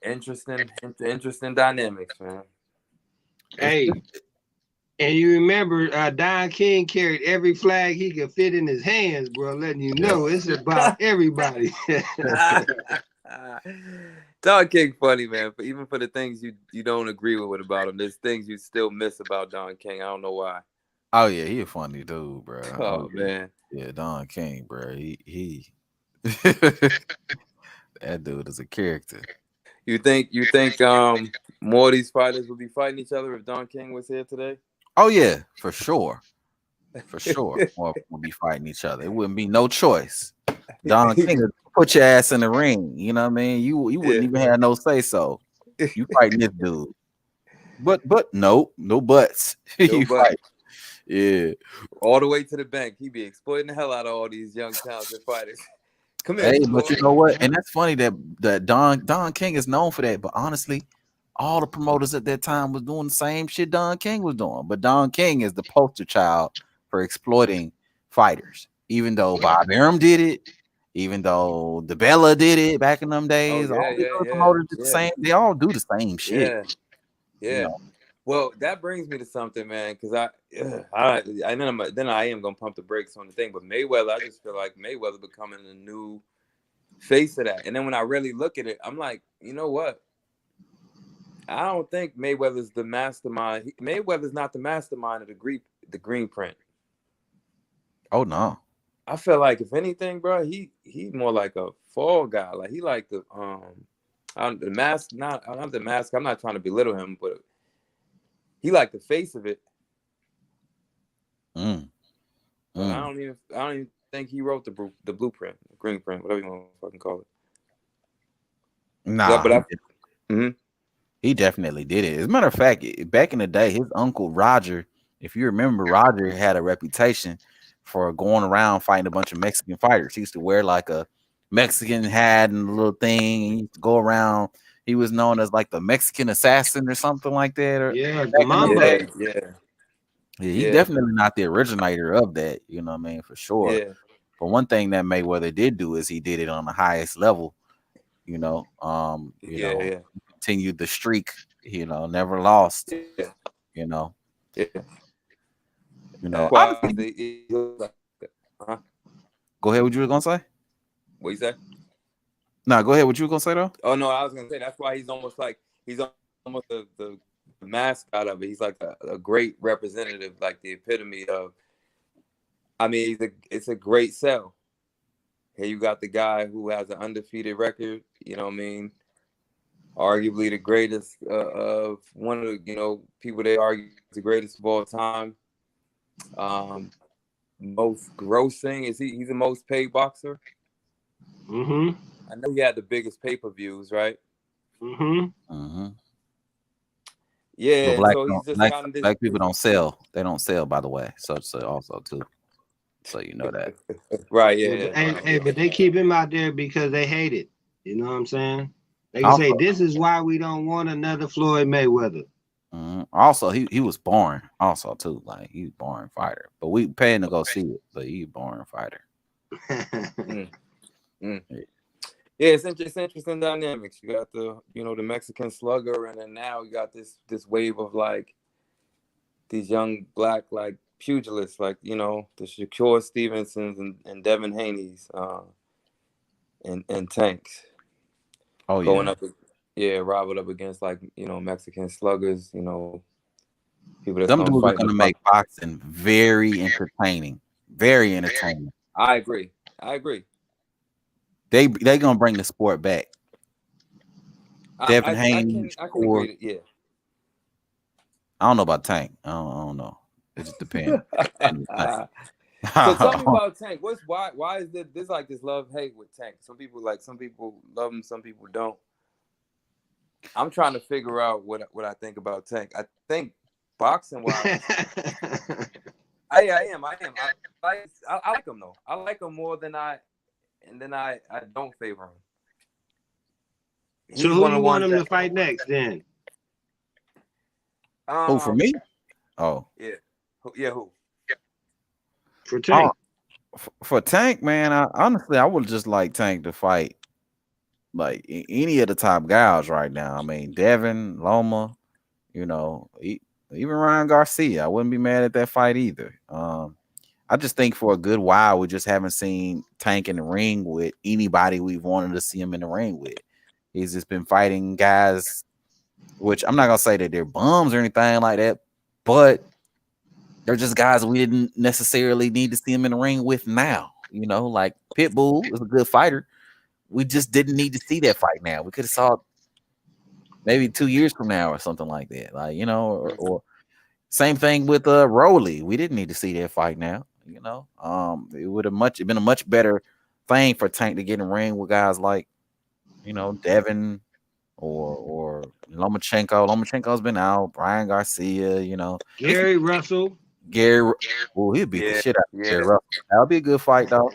Interesting dynamics, man. Hey, and you remember Don King carried every flag he could fit in his hands, bro, letting you know it's about everybody. Don King funny, man. But even for the things you don't agree with about him, there's things you still miss about Don King. I don't know why. Oh yeah, he a funny dude, bro. Oh man. Yeah, Don King, bro. He that dude is a character. You think more of these fighters would be fighting each other if Don King was here today? Oh yeah, for sure. More would be fighting each other. It wouldn't be no choice. Don King would put your ass in the ring. You know what I mean? You wouldn't even have no say so. You fighting this dude. But no buts. No buts. Yeah. All the way to the bank. He be exploiting the hell out of all these young talented fighters. Come here. Hey, but you know what? And that's funny that Don King is known for that. But honestly, all the promoters at that time was doing the same shit Don King was doing. But Don King is the poster child for exploiting fighters. Even though Bob Arum did it, even though DeBella did it back in them days, all the other promoters did the same. They all do the same shit. Yeah. You know? Well, that brings me to something, man, because I am gonna pump the brakes on the thing, but Mayweather, I just feel like Mayweather becoming the new face of that. And then when I really look at it, I'm like, you know what? I don't think Mayweather's the mastermind. Mayweather's not the mastermind of the green print. Oh no. I feel like if anything, bro, he more like a fall guy. Like he like the the mask. Not the mask. I'm not trying to belittle him, but he like the face of it. But I don't even think he wrote the blueprint, the green print, whatever you want to fucking call it. Nah, Yeah, but he definitely did it. As a matter of fact, back in the day, his uncle Roger, if you remember, Roger had a reputation for going around fighting a bunch of Mexican fighters. He used to wear like a Mexican hat and a little thing. And he used to go around. He was known as like the Mexican assassin or something like that. Or yeah, the Mamba. Yeah, he's definitely not the originator of that. You know what I mean? For sure. Yeah. But one thing that Mayweather did do is he did it on the highest level. You know, continued the streak. You know, never lost. Yeah. You know. Yeah. You know. Go ahead. What you were gonna say? What you say? No, go ahead. What you were gonna say though? Oh no, I was gonna say that's why he's almost the mascot of it. He's like a great representative, like the epitome of. I mean, it's a great sell. Here you got the guy who has an undefeated record. You know what I mean? Arguably the greatest of one of the people they argue is the greatest of all time. Most grossing he's the most paid boxer. Mm-hmm. I know he had the biggest pay-per-views, right? Mm-hmm. Mm-hmm. Yeah, but so he's just black people don't sell. They don't sell, by the way. So also too. So you know that. Right, yeah. Hey, but they keep him out there because they hate it. You know what I'm saying? They can say this is why we don't want another Floyd Mayweather. Also, he was boring. Also, too, like he's a boring fighter. But we paying to go see it. But he's a boring fighter. Yeah, it's interesting dynamics. You got the Mexican slugger, and then now you got this wave of like these young black like pugilists, like the Shakur Stevensons and Devin Haney's, and Tanks. Oh yeah, going up, rivaled up against like Mexican sluggers. People that them dudes are gonna make boxing very entertaining. Very entertaining. I agree. They gonna bring the sport back. Devin Haney, I can agree with it, yeah. I don't know about Tank. I don't know. It just depends. So tell me about Tank. Why is there's like this love-hate with Tank? Some people love him, some people don't. I'm trying to figure out what I think about Tank. I think boxing wise, I am. I like him though. I like him more than I don't favor him. So who do you want him to fight next then? Who, for me? Oh. Yeah, who? For Tank. For Tank, man, I would just like Tank to fight like any of the top guys right now. I mean, Devin, Loma, even Ryan Garcia. I wouldn't be mad at that fight either. I just think for a good while we just haven't seen Tank in the ring with anybody we've wanted to see him in the ring with. He's just been fighting guys, which I'm not gonna say that they're bums or anything like that, but they're just guys we didn't necessarily need to see him in the ring with now. Like Pitbull is a good fighter. We just didn't need to see that fight now. We could have saw it maybe 2 years from now or something like that. Like, or same thing with Rolly. We didn't need to see that fight now. It would have been a much better thing for Tank to get in the ring with guys like, Devin or Lomachenko. Lomachenko's been out. Brian Garcia, Gary Russell. He'd beat the shit out of Gary Russell. That'll be a good fight, though.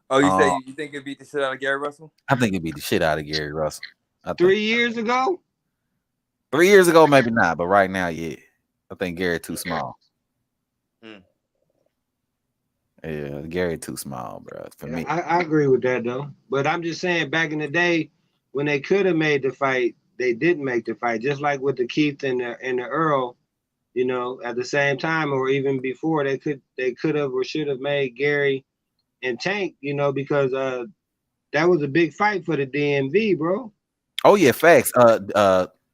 Oh, you think he'd beat the shit out of Gary Russell? I think he'd beat the shit out of Gary Russell. 3 years ago? 3 years ago, maybe not, but right now, yeah. I think Gary too small. Yeah, Gary too small, bro. For me, I agree with that though. But I'm just saying, back in the day, when they could have made the fight, they didn't make the fight. Just like with the Keith and the Earl, at the same time or even before, they could have or should have made Gary and Tank, because that was a big fight for the DMV, bro. Oh yeah, facts.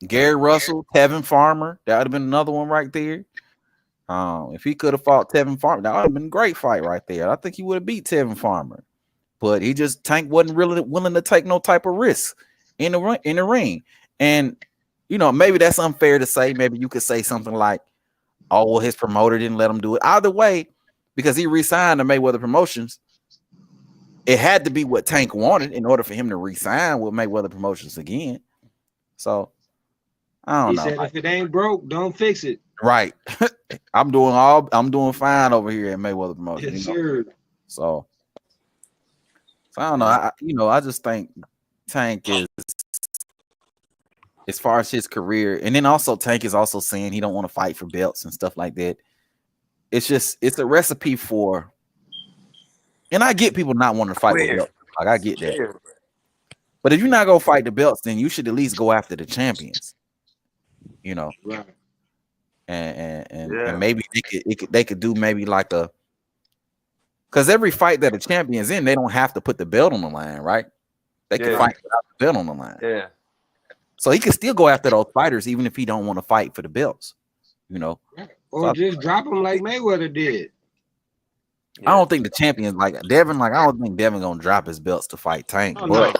Gary Russell, Kevin Farmer, that would have been another one right there. If he could have fought Tevin Farmer, that would have been a great fight right there. I think he would have beat Tevin Farmer, but Tank wasn't really willing to take no type of risk in the ring. And maybe that's unfair to say. Maybe you could say something like, "Oh, well, his promoter didn't let him do it." Either way, because he re-signed to Mayweather Promotions, it had to be what Tank wanted in order for him to re-sign with Mayweather Promotions again. So I don't know. He said, if it ain't broke, don't fix it. Right. I'm doing fine over here at Mayweather Promotions. Yes, sir. So I don't know. I just think Tank is, as far as his career, and then also Tank is also saying he don't want to fight for belts and stuff like that. It's a recipe for, and I get people not wanting to fight for belts. Like, I get that. But if you're not gonna fight the belts, then you should at least go after the champions. Right. And maybe they could do maybe like a, because every fight that a champion's in, they don't have to put the belt on the line, right? They can fight without the belt on the line. Yeah. So he can still go after those fighters even if he don't want to fight for the belts, Or just drop them like Mayweather did. I don't think the champions like Devin. Like, I don't think Devin gonna drop his belts to fight Tank, but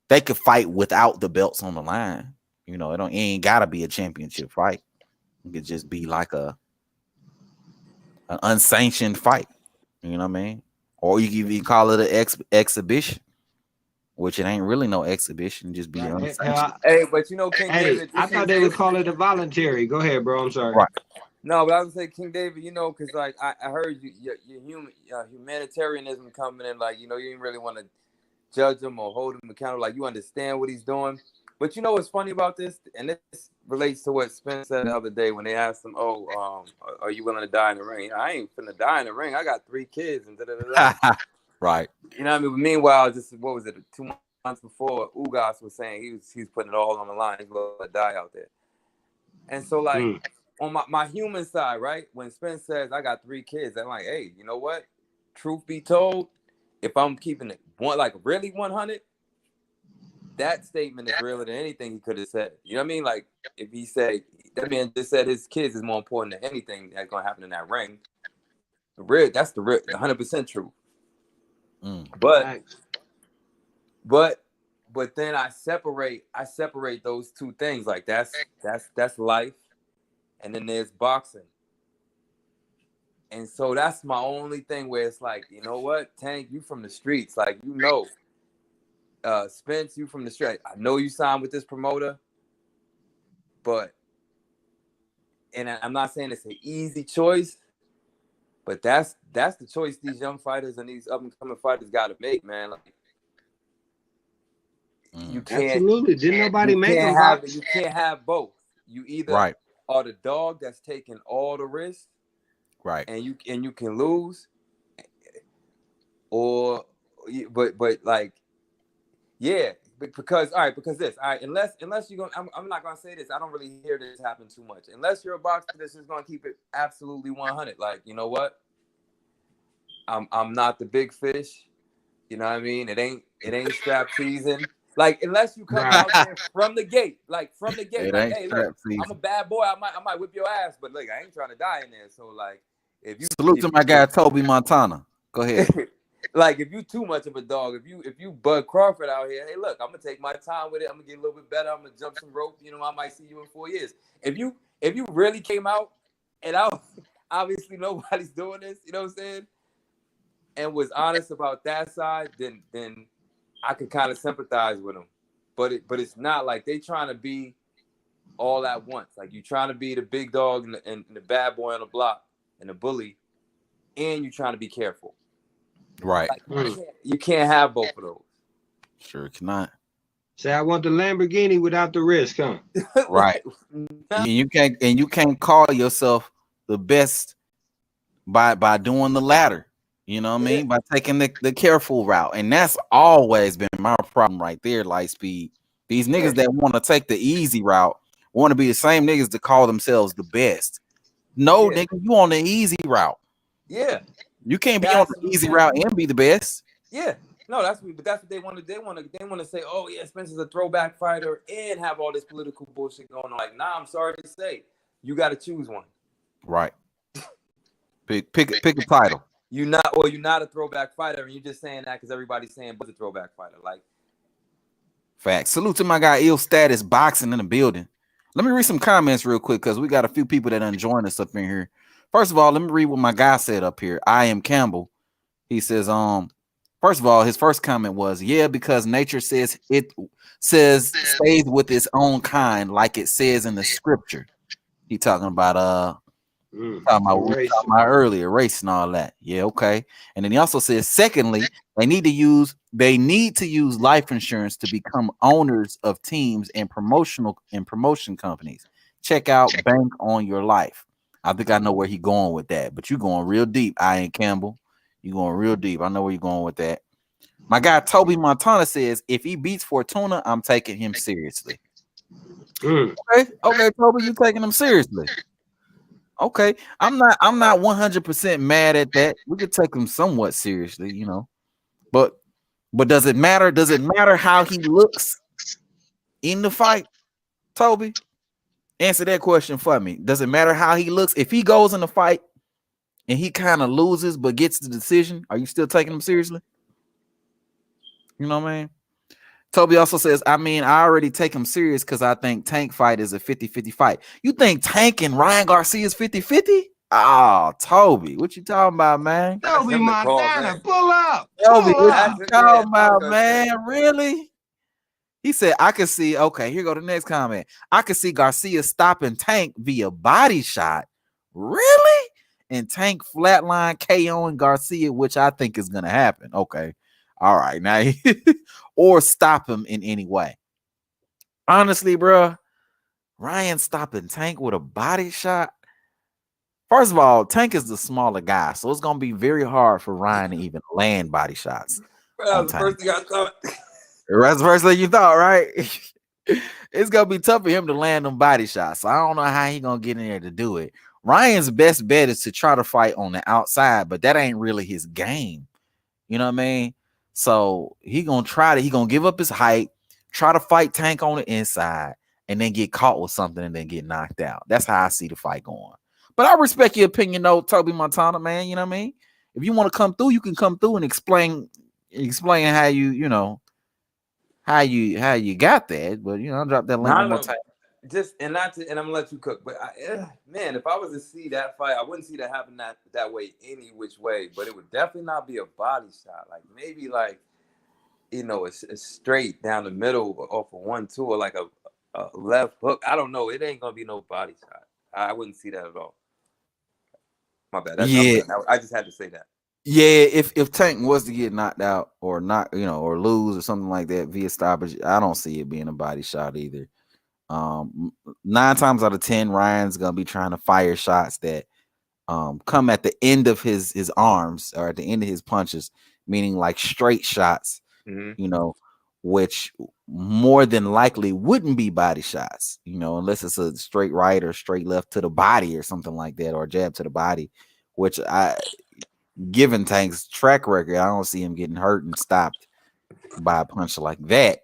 they could fight without the belts on the line. It ain't gotta be a championship fight. It could just be like an unsanctioned fight. You know what I mean? Or you can even call it an exhibition, which it ain't really no exhibition. Just be unsanctioned. Hey, but King David. I thought they would call it a voluntary. Go ahead, bro. I'm sorry. Right. No, but I was saying, King David, because like I heard your humanitarianism coming in, like you didn't really want to judge him or hold him accountable, like you understand what he's doing. But what's funny about this, and this relates to what Spence said the other day when they asked him, are you willing to die in the ring? I ain't finna die in the ring. I got 3 kids and Right. You know what I mean? But meanwhile, just what was it, 2 months before, Ugas was saying he was putting it all on the line. He's going to die out there. And so like on my human side, right? When Spence says I got 3 kids, I'm like, hey, you know what? Truth be told, if I'm keeping it really 100, that statement is realer than anything he could have said. You know what I mean? Like, if he said, that man just said his kids is more important than anything that's going to happen in that ring. That's the 100% truth. But then I separate those two things. Like, that's life. And then there's boxing. And so that's my only thing where it's like, you know what, Tank, you from the streets. Like, Spence, you from the street. I know you signed with this promoter, but, and I'm not saying it's an easy choice, but that's the choice these young fighters and these up and coming fighters got to make, man. Like, you can't. Absolutely, didn't nobody make them have it. You can't have both. You either are the dog that's taking all the risks, right, and you can lose, or but like. Yeah, because unless you're gonna, I'm not gonna say this. I don't really hear this happen too much. Unless you're a boxer that's just gonna keep it absolutely 100. Like, you know what? I'm not the big fish. You know what I mean? It ain't strap season. Like, unless you come out there from the gate, like hey, look, I'm a bad boy. I might whip your ass, but look, I ain't trying to die in there. So like, if you salute to my guy Toby Montana. Go ahead. Like, if you too much of a dog, if you Bud Crawford out here, hey, look, I'm gonna take my time with it. I'm gonna get a little bit better. I'm gonna jump some rope. I might see you in 4 years. If you really came out, and obviously nobody's doing this, you know what I'm saying, and was honest about that side, then I could kind of sympathize with them. But it's not like they trying to be all at once. Like, you trying to be the big dog and the bad boy on the block and the bully, and you trying to be careful. Right. Like, you can't have both of those. Sure cannot. Say, I want the Lamborghini without the risk, huh? Right. And you can't call yourself the best by doing the latter. You know what I mean? By taking the careful route. And that's always been my problem right there, Lightspeed. These niggas that want to take the easy route want to be the same niggas that call themselves the best. No, nigga, you on the easy route. Yeah. You can't be on the easy route and be the best. Yeah. No, but that's what they want to. They want to say, oh yeah, Spencer's a throwback fighter and have all this political bullshit going on. Like, nah, I'm sorry to say, you got to choose one. Right. Pick a title. You're not a throwback fighter, and you're just saying that because everybody's saying Buzz a throwback fighter. Like, fact. Salute to my guy Ill Status Boxing in the building. Let me read some comments real quick because we got a few people that join us up in here. First of all, let me read what my guy said up here. I am Campbell. He says, first of all, his first comment was, yeah, because nature stays with its own kind, like it says in the scripture. He talking about talking about earlier race and all that. Yeah, okay. And then he also says, secondly, they need to use life insurance to become owners of teams and promotion companies. Check out Bank on Your Life. I think I know where he's going with that, but you're going real deep. Ian Campbell, you're going real deep. I know where you're going with that. My guy Toby Montana says, if he beats Fortuna, I'm taking him seriously. Okay, Toby, you taking him seriously? Okay, I'm not 100% mad at that. We could take him somewhat seriously, you know. But does it matter? Does it matter how he looks in the fight, Toby? Answer that question for me. Does it matter how he looks? If he goes in the fight and he kind of loses but gets the decision, are you still taking him seriously? You know what I mean? Toby also says, I already take him serious because I think Tank fight is a 50-50 fight. You think Tank and Ryan Garcia is 50-50? Oh, Toby, what you talking about, man? Toby Montana, pull up. Toby, what you talking about, man? Really? He said, I can see, okay, here go the next comment. I can see Garcia stopping Tank via body shot. Really? And Tank flatline KOing Garcia, which I think is going to happen. Okay. All right. Now, or stop him in any way. Honestly, bro, Ryan stopping Tank with a body shot. First of all, Tank is the smaller guy, so it's going to be very hard for Ryan to even land body shots. That was the first thing I thought. That's the first thing you thought, right? It's gonna be tough for him to land them body shots. So I don't know how he gonna get in there to do it. Ryan's best bet is to try to fight on the outside, but that ain't really his game. You know what I mean? So he gonna give up his height, try to fight Tank on the inside, and then get caught with something and then get knocked out. That's how I see the fight going. But I respect your opinion, though, Toby Montana, man. You know what I mean? If you want to come through, you can come through and explain how how you got that, but I'll drop that link one more time. And I'm gonna let you cook. But man, if I was to see that fight, I wouldn't see that happen that way any which way. But it would definitely not be a body shot. Like maybe a straight down the middle off of 1-2 or like a left hook. I don't know. It ain't gonna be no body shot. I wouldn't see that at all. My bad. I just had to say that. Yeah, if Tank was to get knocked out or not, or lose or something like that via stoppage, I don't see it being a body shot either. 9 times out of 10, Ryan's gonna be trying to fire shots that come at the end of his arms or at the end of his punches, meaning like straight shots, which more than likely wouldn't be body shots, unless it's a straight right or straight left to the body or something like that, or a jab to the body, which given Tank's track record, I don't see him getting hurt and stopped by a punch like that.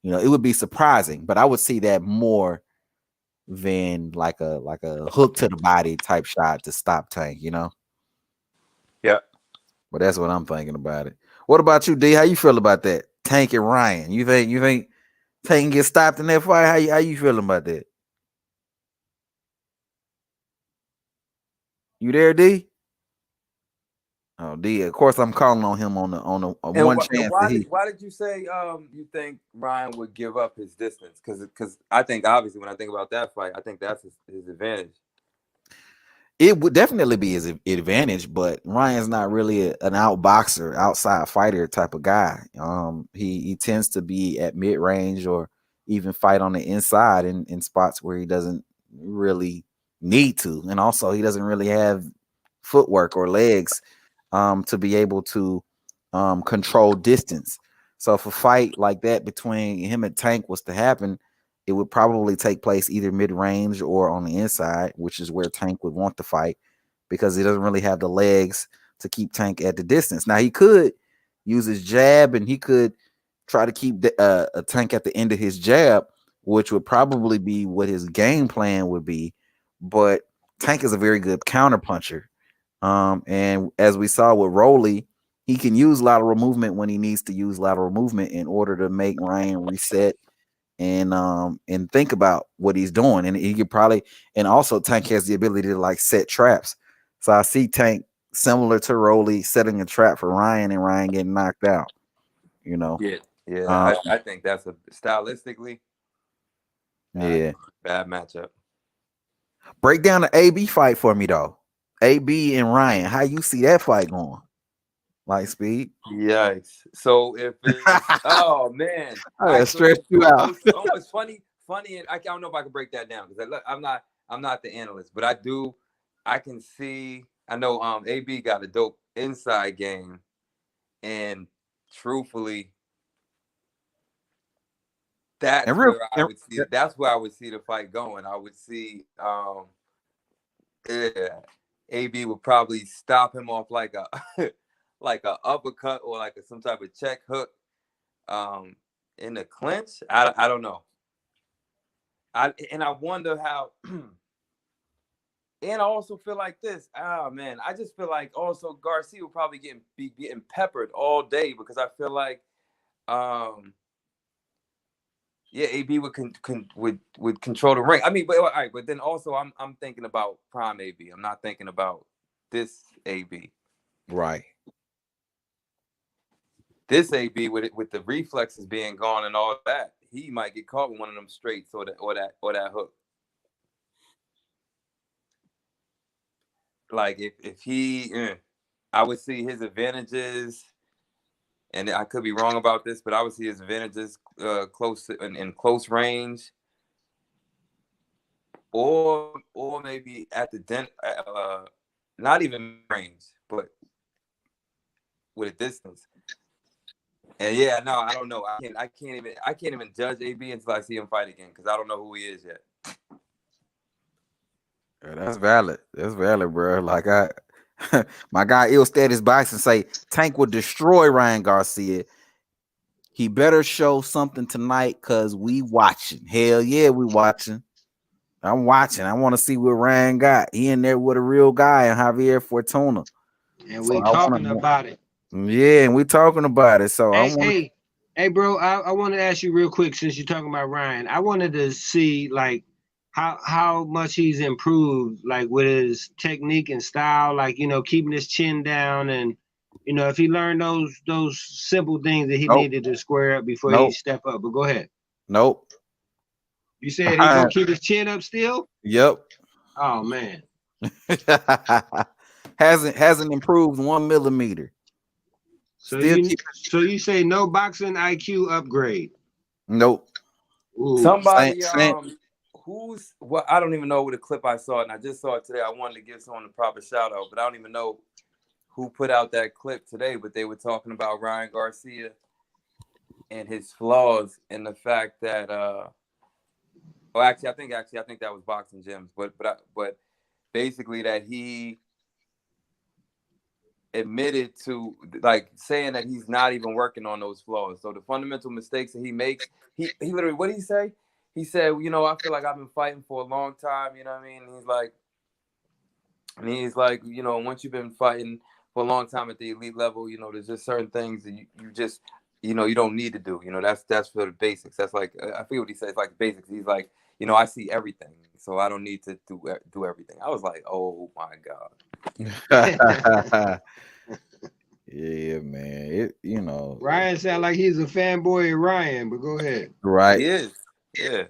It would be surprising, but I would see that more than like a hook to the body type shot to stop Tank, Yeah. But that's what I'm thinking about it. What about you, D? How you feel about that? Tank and Ryan. You think Tank get stopped in that fight? How you feeling about that? You there, D? Oh, D. Of course, I'm calling on him on one chance. Why did you say you think Ryan would give up his distance? Because I think obviously when I think about that fight, I think that's his advantage. It would definitely be his advantage, but Ryan's not really an outboxer, outside fighter type of guy. He tends to be at mid range or even fight on the inside in spots where he doesn't really need to, and also he doesn't really have footwork or legs to be able to control distance. So if a fight like that between him and Tank was to happen, it would probably take place either mid-range or on the inside, which is where Tank would want to fight because he doesn't really have the legs to keep Tank at the distance. Now he could use his jab, and he could try to keep a Tank at the end of his jab, which would probably be what his game plan would be. But Tank is a very good counter puncher. And as we saw with Rolly, he can use lateral movement when he needs to use lateral movement in order to make Ryan reset and think about what he's doing. And he could probably, and also Tank has the ability to like set traps. So I see Tank similar to Rolly setting a trap for Ryan and Ryan getting knocked out. You know. Yeah. I think that's stylistically. Yeah. Bad matchup. Break down the AB fight for me though. AB and Ryan, how you see that fight going? Light speed. Yikes. So if it's, oh man, I gotta stretch you out. It's funny, and I don't know if I can break that down because I'm not the analyst, but I can see. I know AB got a dope inside game, and truthfully, that's where I would see the fight going. I would see AB would probably stop him off like a like a uppercut or like some type of check hook in the clinch. I don't know. I wonder how. And I also feel like this. Oh man, I just feel like also Garcia will probably be getting peppered all day because I feel like AB would control the ring. I mean, but all right, but then also I'm thinking about prime AB. I'm not thinking about this AB. Right. This AB with the reflexes being gone and all that, he might get caught with one of them straights or that hook. Like if he, I would see his advantages, and I could be wrong about this, but I would see his advantages close in close range, or maybe at the not even range, but with a distance. And yeah, no, I don't know. I can't even judge AB until I see him fight again because I don't know who he is yet. Yeah, that's valid. That's valid, bro. Like my guy Ill Status Boxing say Tank would destroy Ryan Garcia. He better show something tonight because we watching. Hell yeah, we watching. I'm watching. I want to see what Ryan got. He in there with a real guy and Javier Fortuna. And we talking about it. Yeah, and we talking about it. So hey, bro, I want to ask you real quick since you're talking about Ryan. I wanted to see like how much he's improved, like with his technique and style, like keeping his chin down, and if he learned those simple things that he needed to square up before he step up. But go ahead. Nope. You said he's gonna keep his chin up still? Yep. Oh man. hasn't improved 1 millimeter. So you say no boxing IQ upgrade? Nope. Ooh. Somebody I don't even know what the clip I saw, and I just saw it today. I wanted to give someone a proper shout out, but I don't even know who put out that clip today. But they were talking about Ryan Garcia and his flaws, and the fact that I think that was Boxing Gyms, but basically that he admitted to like saying that he's not even working on those flaws. So the fundamental mistakes that he makes, he literally, what did he say? He said, I feel like I've been fighting for a long time, you know what I mean? And he's like, once you've been fighting for a long time at the elite level, there's just certain things that you just, you don't need to do. That's for the basics. That's like, I forget what he says, like the basics. He's like, I see everything, so I don't need to do everything. I was like, oh my God. Yeah, man. Ryan sound like he's a fanboy of Ryan, but go ahead. Right. He is. Yeah.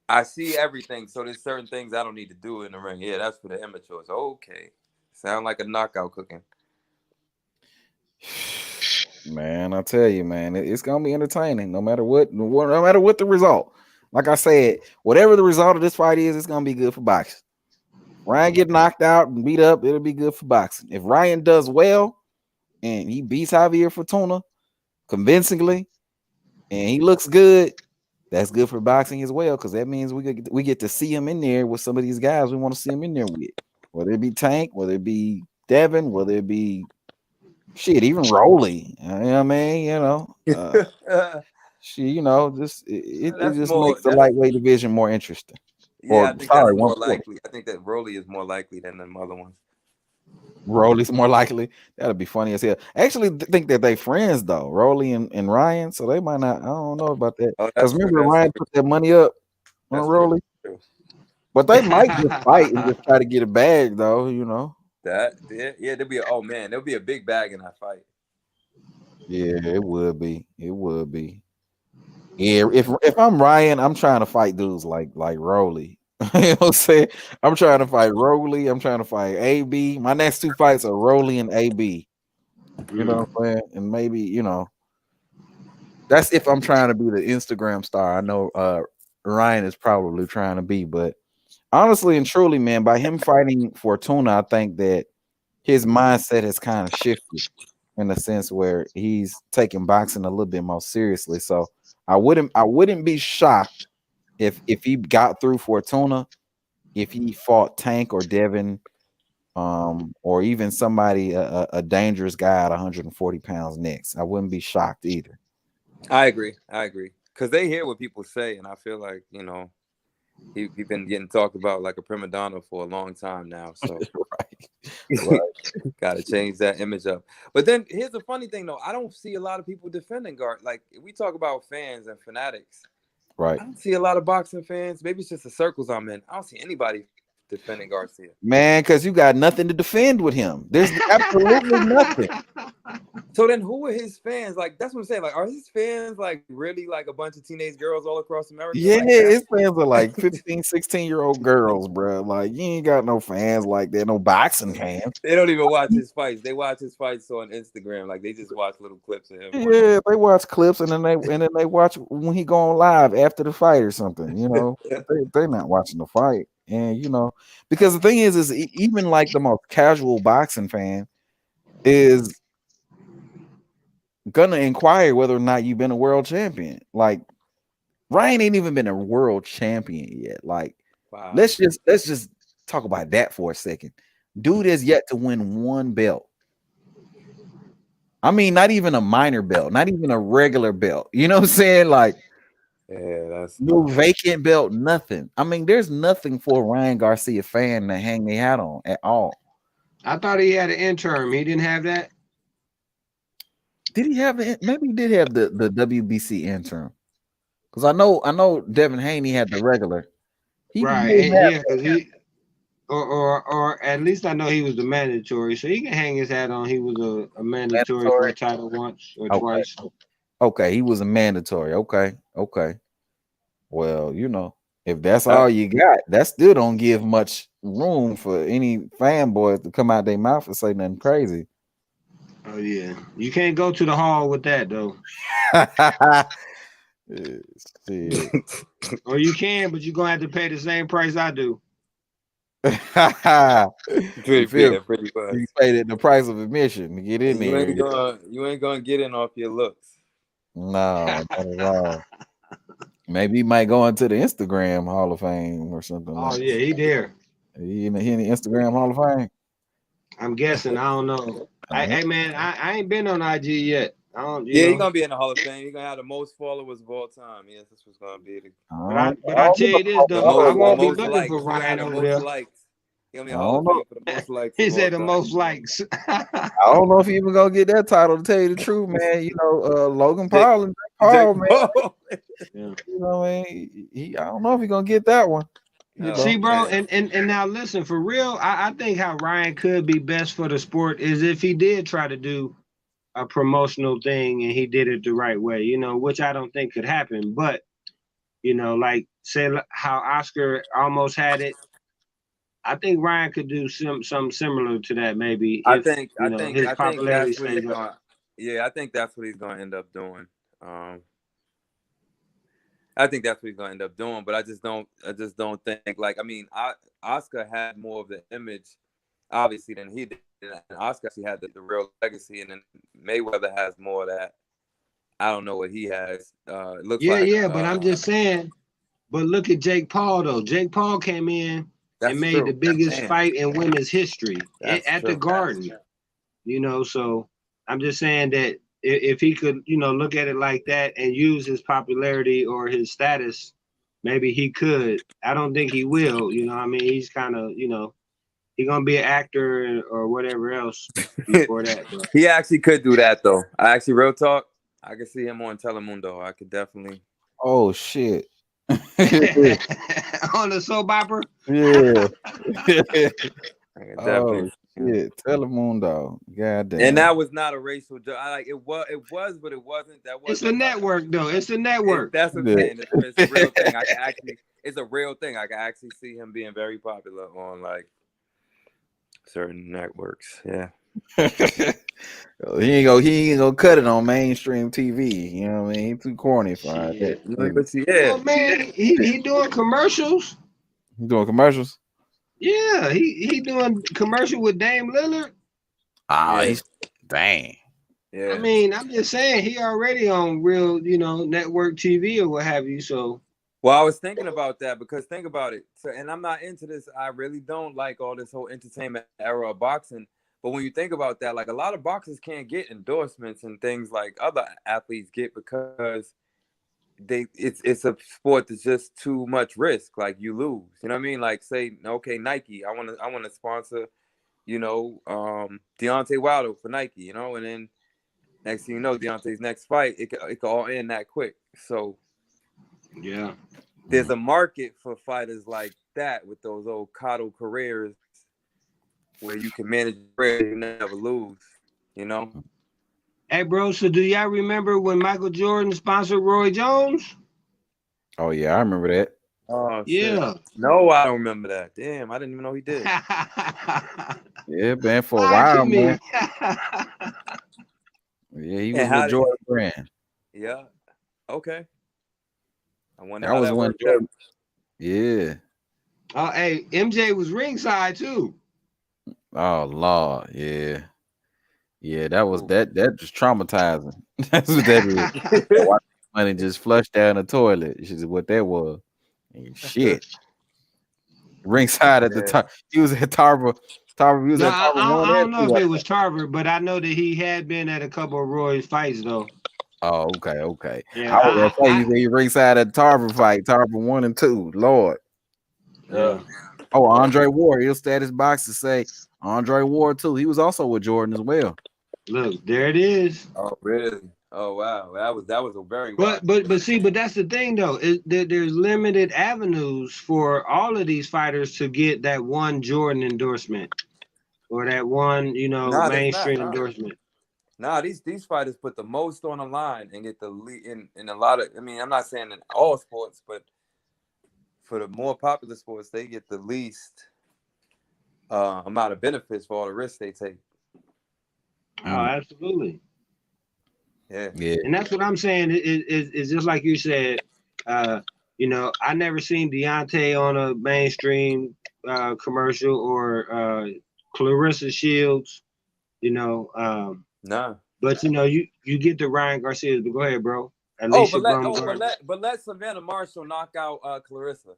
I see everything, so there's certain things I don't need to do in the ring. Yeah, that's for the amateurs. Okay. Sound like a knockout cooking. Man, I tell you, man, it's gonna be entertaining no matter what the result. Like I said, whatever the result of this fight is, it's gonna be good for boxing. Ryan get knocked out and beat up, it'll be good for boxing. If Ryan does well and he beats Javier Fortuna convincingly and he looks good, that's good for boxing as well, because that means we get to see him in there with some of these guys we want to see him in there with, whether it be Tank, whether it be Devin, whether it be Shit, even Rolly. You know what I mean? It That's just more. makes the That's lightweight division more interesting. Yeah, Or I think that's sorry, more 140. likely. I think that Rolly is more likely than the other ones. Rolly's more likely. That'd be funny as hell. I actually think that they friends though, Rolly and Ryan. So they might not. I don't know about that. Oh, Because that's true. remember That's Ryan true. put that money up on That's Rolly. true. But they might just fight and just try to get a bag though. There'll be. Oh man, there'll be a big bag in that fight. Yeah, it would be. It would be. Yeah, if I'm Ryan, I'm trying to fight dudes like Rolly. You know what I'm saying? I'm trying to fight Rolly. I'm trying to fight AB. My next two fights are Rolly and AB. You know what I'm saying? And maybe, that's if I'm trying to be the Instagram star. I know Ryan is probably trying to be, but honestly and truly, man, by him fighting Fortuna, I think that his mindset has kind of shifted in the sense where he's taking boxing a little bit more seriously. So I wouldn't be shocked if he got through Fortuna, if he fought Tank or Devin, or even somebody a dangerous guy at 140 pounds next. I wouldn't be shocked either. I agree. Because they hear what people say, and I feel like he's been getting talked about like a prima donna for a long time now. So right. Got to change that image up. But then here's the funny thing, though. I don't see a lot of people defending Gar. Like, we talk about fans and fanatics. Right. I don't see a lot of boxing fans. Maybe it's just the circles I'm in. I don't see anybody defending Garcia. Man, because you got nothing to defend with him. There's absolutely nothing. So then who are his fans? Like, that's what I'm saying. Like, are his fans like really like a bunch of teenage girls all across America? Yeah, like his fans are like 15, 16-year-old girls, bro. Like, you ain't got no fans like that, no boxing fans. They don't even watch his fights. They watch his fights on Instagram. Like, they just watch little clips of him. Yeah, they watch clips and then they watch when he go on live after the fight or something. They're not watching the fight. And because the thing is even like the most casual boxing fan is gonna inquire whether or not you've been a world champion. Like, Ryan ain't even been a world champion yet. Like, wow. let's just talk about that for a second. Dude has yet to win one belt. I mean, not even a minor belt, not even a regular belt. You know what I'm saying? Like, yeah, that's no vacant belt, nothing. I mean, there's nothing for a Ryan Garcia fan to hang their hat on at all. I thought he had an interim. He didn't have that. Did he have it? Maybe he did have the WBC interim. Because I know Devin Haney had the regular. Or at least I know he was the mandatory, so he can hang his hat on. He was a mandatory for a title once or twice. Okay, he was a mandatory. Okay. Well, if that's all you got, that still don't give much room for any fanboys to come out their mouth and say nothing crazy. Oh yeah, you can't go to the hall with that though. Or you can, but you're gonna have to pay the same price I do. pretty much. You paid the price of admission to get in there. You ain't gonna get in off your looks. No, not at all. Maybe he might go into the Instagram Hall of Fame or something. Oh yeah, he there. He in the Instagram Hall of Fame. I'm guessing. I don't know. Hey man, I ain't been on IG yet. I don't. He's gonna be in the Hall of Fame. He's gonna have the most followers of all time. Yes, this was gonna be the. But I tell you this though, I won't be looking for Ryan over there. He's gonna be in the Hall of Fame for the most likes. He said the most likes. I don't know if he even gonna get that title. To tell you the truth, man, Logan Paul and Jake Paul, man. You know what I mean? I don't know if he's gonna get that one. See, bro, and now listen, for real, I think how Ryan could be best for the sport is if he did try to do a promotional thing and he did it the right way, which I don't think could happen. But, like say how Oscar almost had it. I think Ryan could do something similar to that, maybe. I think that's what he's gonna end up doing. I think that's what he's gonna end up doing, but I just don't think Oscar had more of the image, obviously, than he did. And Oscar actually had the real legacy, and then Mayweather has more of that. I don't know what he has. But I'm just saying. But look at Jake Paul though. Jake Paul came in and made the biggest fight in women's history at the Garden. So I'm just saying that if he could, look at it like that and use his popularity or his status, maybe he could. I don't think he will. I mean, he's kind of, he's gonna be an actor or whatever else before that. But. He actually could do that though. Real talk, I could see him on Telemundo. I could definitely. Oh shit. On the soap opera. Yeah. Definitely. Shit, Telemundo. God damn. And that was not a racial joke. It was, but it wasn't. It's a network, though. It's a network. That's what I'm saying. It's a real thing. It's a real thing. I can actually see him being very popular on like certain networks. Yeah. He ain't gonna cut it on mainstream TV. You know what I mean? He's too corny for that. Oh man, he doing commercials. He doing commercials? Yeah, he doing commercial with Dame Lillard. He's dang. Yeah. I mean, I'm just saying he already on real, network TV or what have you. So. Well, I was thinking about that because think about it. So, and I'm not into this. I really don't like all this whole entertainment era of boxing. But when you think about that, like a lot of boxers can't get endorsements and things like other athletes get because it's a sport that's just too much risk. Like you lose, you know what I mean? Like say, okay, Nike, I want to sponsor, Deontay Wilder for Nike, and then next thing you know, Deontay's next fight, it could all end that quick. So yeah, there's a market for fighters like that with those old coddle careers where you can manage bread and never lose, Hey, bro, so do y'all remember when Michael Jordan sponsored Roy Jones? Oh, yeah, I remember that. Oh, yeah. Shit. No, I don't remember that. Damn, I didn't even know he did. Yeah, man, for a while, man. Yeah, he was with Jordan Brand. Yeah. Okay. I wonder that how was that when worked Jordan. out. Yeah. Oh, hey, MJ was ringside too. Oh Lord, yeah. Yeah, that was that just traumatizing. That's what that is. Watch money just flushed down the toilet. Is what that was. And shit. Ringside at the top. He was at Tarver. He was at Tarver. I don't know if it was Tarver, but I know that he had been at a couple of Roy's fights though. Oh, okay. Yeah, I was gonna say he ringside at the Tarver fight, Tarver 1 and 2. Lord. Yeah. Oh, Andre Ward. He'll status box to say Andre Ward too. He was also with Jordan as well. Look, there it is. Oh, really? Oh, wow. That was a very but that's the thing though, is that there's limited avenues for all of these fighters to get that one Jordan endorsement or that one, mainstream endorsement. Nah, these fighters put the most on the line and get the lead in a lot of. I mean, I'm not saying in all sports, but for the more popular sports, they get the least amount of benefits for all the risks they take. Oh, absolutely. Yeah. And that's what I'm saying. It's just like you said. I never seen Deontay on a mainstream commercial or Clarissa Shields. Nah. But you get the Ryan Garcia. But go ahead, bro. But let Savannah Marshall knock out Clarissa.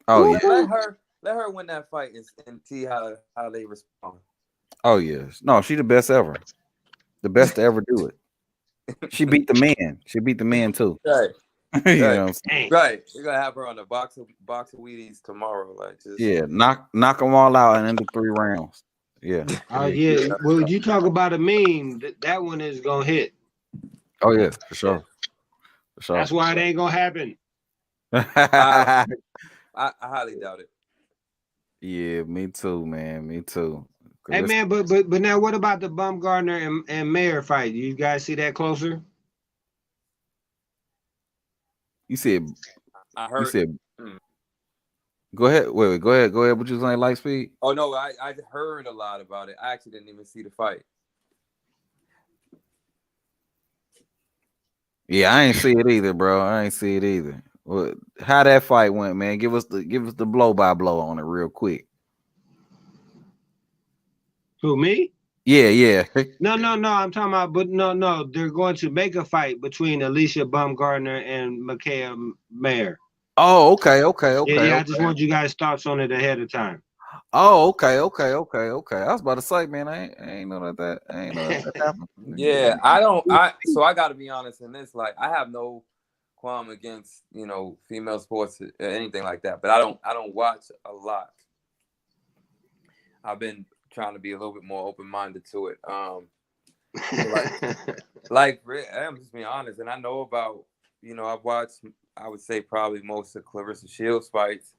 Oh yeah. Let her win that fight and see how they respond. Oh yes. No, she the best ever. The best to ever do it. She beat the man. She beat the man too. Right. You know what I'm saying? Right. You're gonna have her on the box of Wheaties tomorrow. Like just knock them all out in under 3 rounds. Yeah. Oh yeah. Well, you talk about a meme, that one is gonna hit. Oh yeah, for sure. For sure. That's why it ain't gonna happen. I highly doubt it. Yeah, me too, man. Me too. Hey man, but now what about the Bumgarner and Mayer fight? You guys see that closer? You said I heard. You said Go ahead. Wait, go ahead. Go ahead. What you saying, Light Speed? Oh no, I heard a lot about it. I actually didn't even see the fight. Yeah, I ain't see it either, bro. I ain't see it either. Well, how that fight went, man? Give us the blow by blow on it real quick. Who, me? Yeah. No. I'm talking about, but no. They're going to make a fight between Alicia Bumgarner and Micaiah Mayer. Oh, okay. Yeah. I just want you guys' thoughts on it ahead of time. Oh, okay. I was about to say, man, I ain't know I ain't know that happened. Yeah, so I got to be honest in this. Like, I have no qualm against female sports or anything like that, but I don't watch a lot. I've been trying to be a little bit more open minded to it. I'm just being honest, and I know about I've watched, I would say, probably most of Clarissa Shields fights.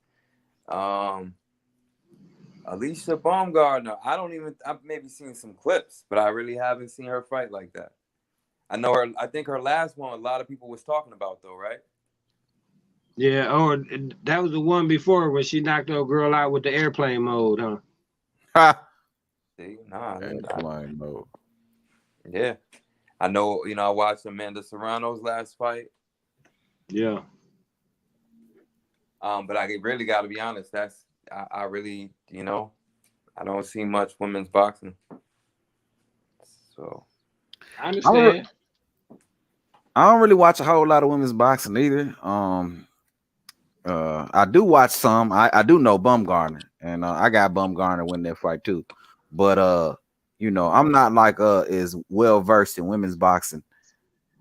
Alicia Baumgartner, I've maybe seen some clips, but I really haven't seen her fight like that. I think her last one, a lot of people was talking about though, right? Yeah, or that was the one before when she knocked the girl out with the airplane mode, huh? Ha! See, Airplane mode. Yeah. I know, I watched Amanda Serrano's last fight. Yeah. But I really got to be honest, I really, I don't see much women's boxing. So I understand. I don't really watch a whole lot of women's boxing either. I do watch some. I do know Bumgarner, and I got Bumgarner win that fight too. But I'm not like as well versed in women's boxing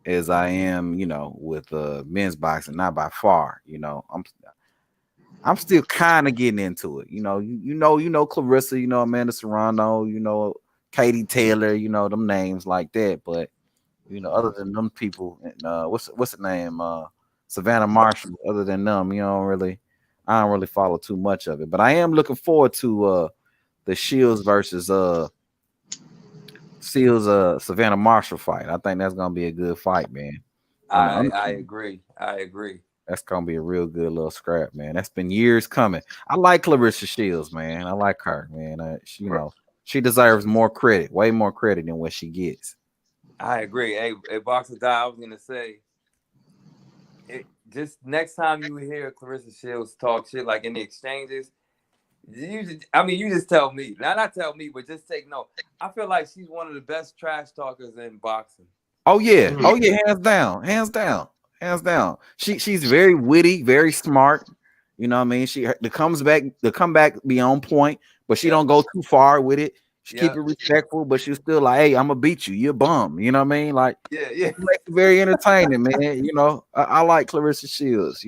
as I am, with men's boxing. Not by far. I'm still kind of getting into it. You know Clarissa, Amanda Serrano, Katie Taylor, them names like that. But other than them people, what's the name? Savannah Marshall. Other than them, I don't really follow too much of it. But I am looking forward to the Shields versus Savannah Marshall fight. I think that's gonna be a good fight, man. I agree. That's gonna be a real good little scrap, man. That's been years coming. I like Clarissa Shields, man. I like her, man. She deserves more credit, way more credit than what she gets. I agree. Hey, Boxer Die, I was gonna say, just next time you hear Clarissa Shields talk shit like in the exchanges, you just tell me. Not tell me, but just take note. I feel like she's one of the best trash talkers in boxing. Oh yeah, hands down. She's very witty, very smart. You know what I mean? The comeback be on point, but she don't go too far with it. She keep it respectful, but she's still like, hey, I'm gonna beat you. You're a bum. You know what I mean? Like, yeah. It makes it very entertaining, man. I like Clarissa Shields.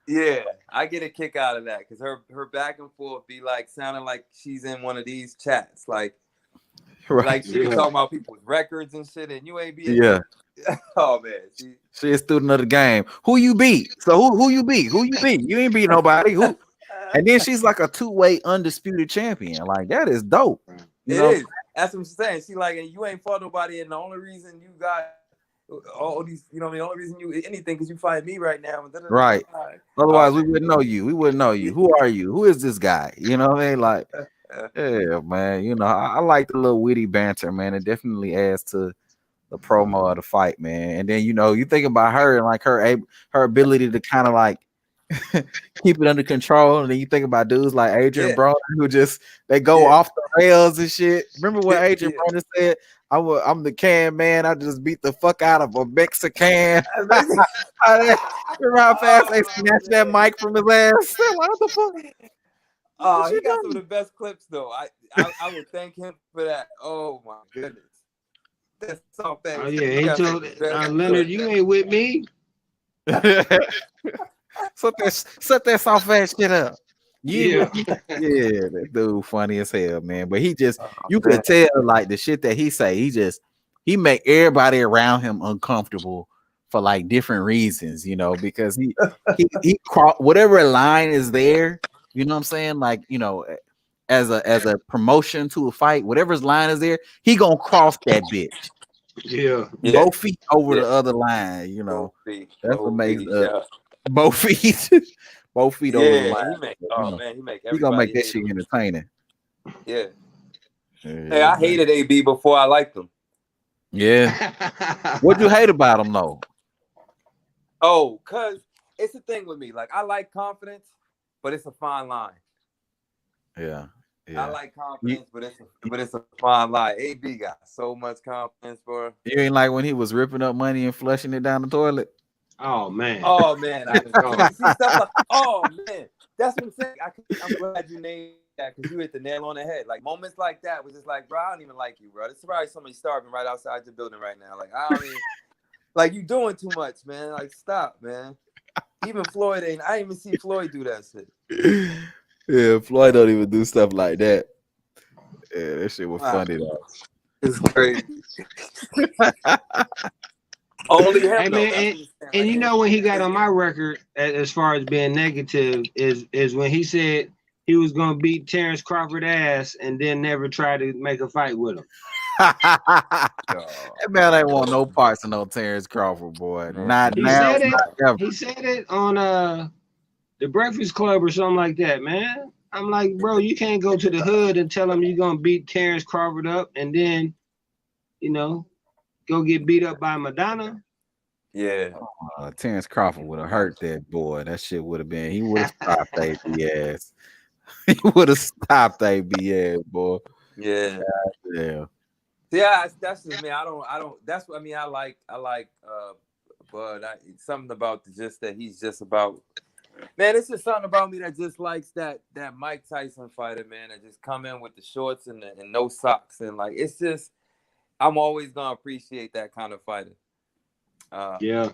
Yeah, I get a kick out of that because her back and forth be like sounding like she's in one of these chats, like she be talking about people's records and shit, and you ain't be Oh man, she a student of the game. Who you beat? So who you beat? Who you beat? You ain't beat nobody. Who? And then she's like a two-way undisputed champion. Like, that is dope. It is. That's what I'm saying. She like, and you ain't fought nobody, and the only reason you got all these, the only reason you anything because you fight me right now. Right. Otherwise, we wouldn't know you. We wouldn't know you. Who are you? Who is this guy? You know what I mean? Like, yeah, man. I like the little witty banter, man. It definitely adds to the promo of the fight, man. And then you think about her and like her ability to kind of like keep it under control, and then you think about dudes like Adrian Broner who they go off the rails and shit. Remember what Adrian Broner said? I'm the can man. I just beat the fuck out of a Mexican. Remember how fast they snatched that mic from his ass? Like, what the fuck? He got some of the best clips though. I would thank him for that. Oh my goodness. That's so fast. Oh yeah, he told Leonard, you ain't with me. Set that soft ass shit up. Yeah, that dude funny as hell, man. But you could tell like the shit that he say, he make everybody around him uncomfortable for like different reasons, because he whatever line is there, you know what I'm saying? Like, as a promotion to a fight, whatever's line is there, he gonna cross that bitch. Yeah. Both feet over the other line, That's what makes both feet. Both feet over the line. He gonna make that shit entertaining. Yeah. Hey, I hated AB before I liked him. Yeah. What'd you hate about him though? Oh, cause it's the thing with me. Like, I like confidence, but it's a fine line. Yeah. I like confidence, but it's a fine line. AB got so much confidence, bro. You ain't like when he was ripping up money and flushing it down the toilet. Oh man. Oh man. See stuff like, oh man. That's what I'm saying. I'm glad you named that because you hit the nail on the head. Like moments like that was just like, bro, I don't even like you, bro. There's probably somebody starving right outside the building right now. Like I don't even like you doing too much, man. Like stop, man. Even Floyd I didn't even see Floyd do that shit. Yeah, Floyd don't even do stuff like that. Yeah, that shit was funny though. It's crazy. Only him. Hey man, and you know when he got on my record as far as being negative is when he said he was gonna beat Terrence Crawford ass and then never try to make a fight with him. That man ain't want no parts of no Terrence Crawford, boy. Not now, not ever. He said it on the Breakfast Club or something like that, man. I'm like, bro, you can't go to the hood and tell him you're gonna beat Terrence Crawford up and then, you know, go get beat up by Madonna. Yeah. Terrence Crawford would have hurt that boy. That shit would have been. He would have stopped AB ass. He would have stopped AB ass, boy. Yeah. Yeah. Yeah, that's just me. I don't. That's what I mean. I like. But something about just that he's just about. Man, it's just something about me that just likes that Mike Tyson fighter, man, that just come in with the shorts and no socks and like it's just. I'm always gonna appreciate that kind of fighter. Yeah,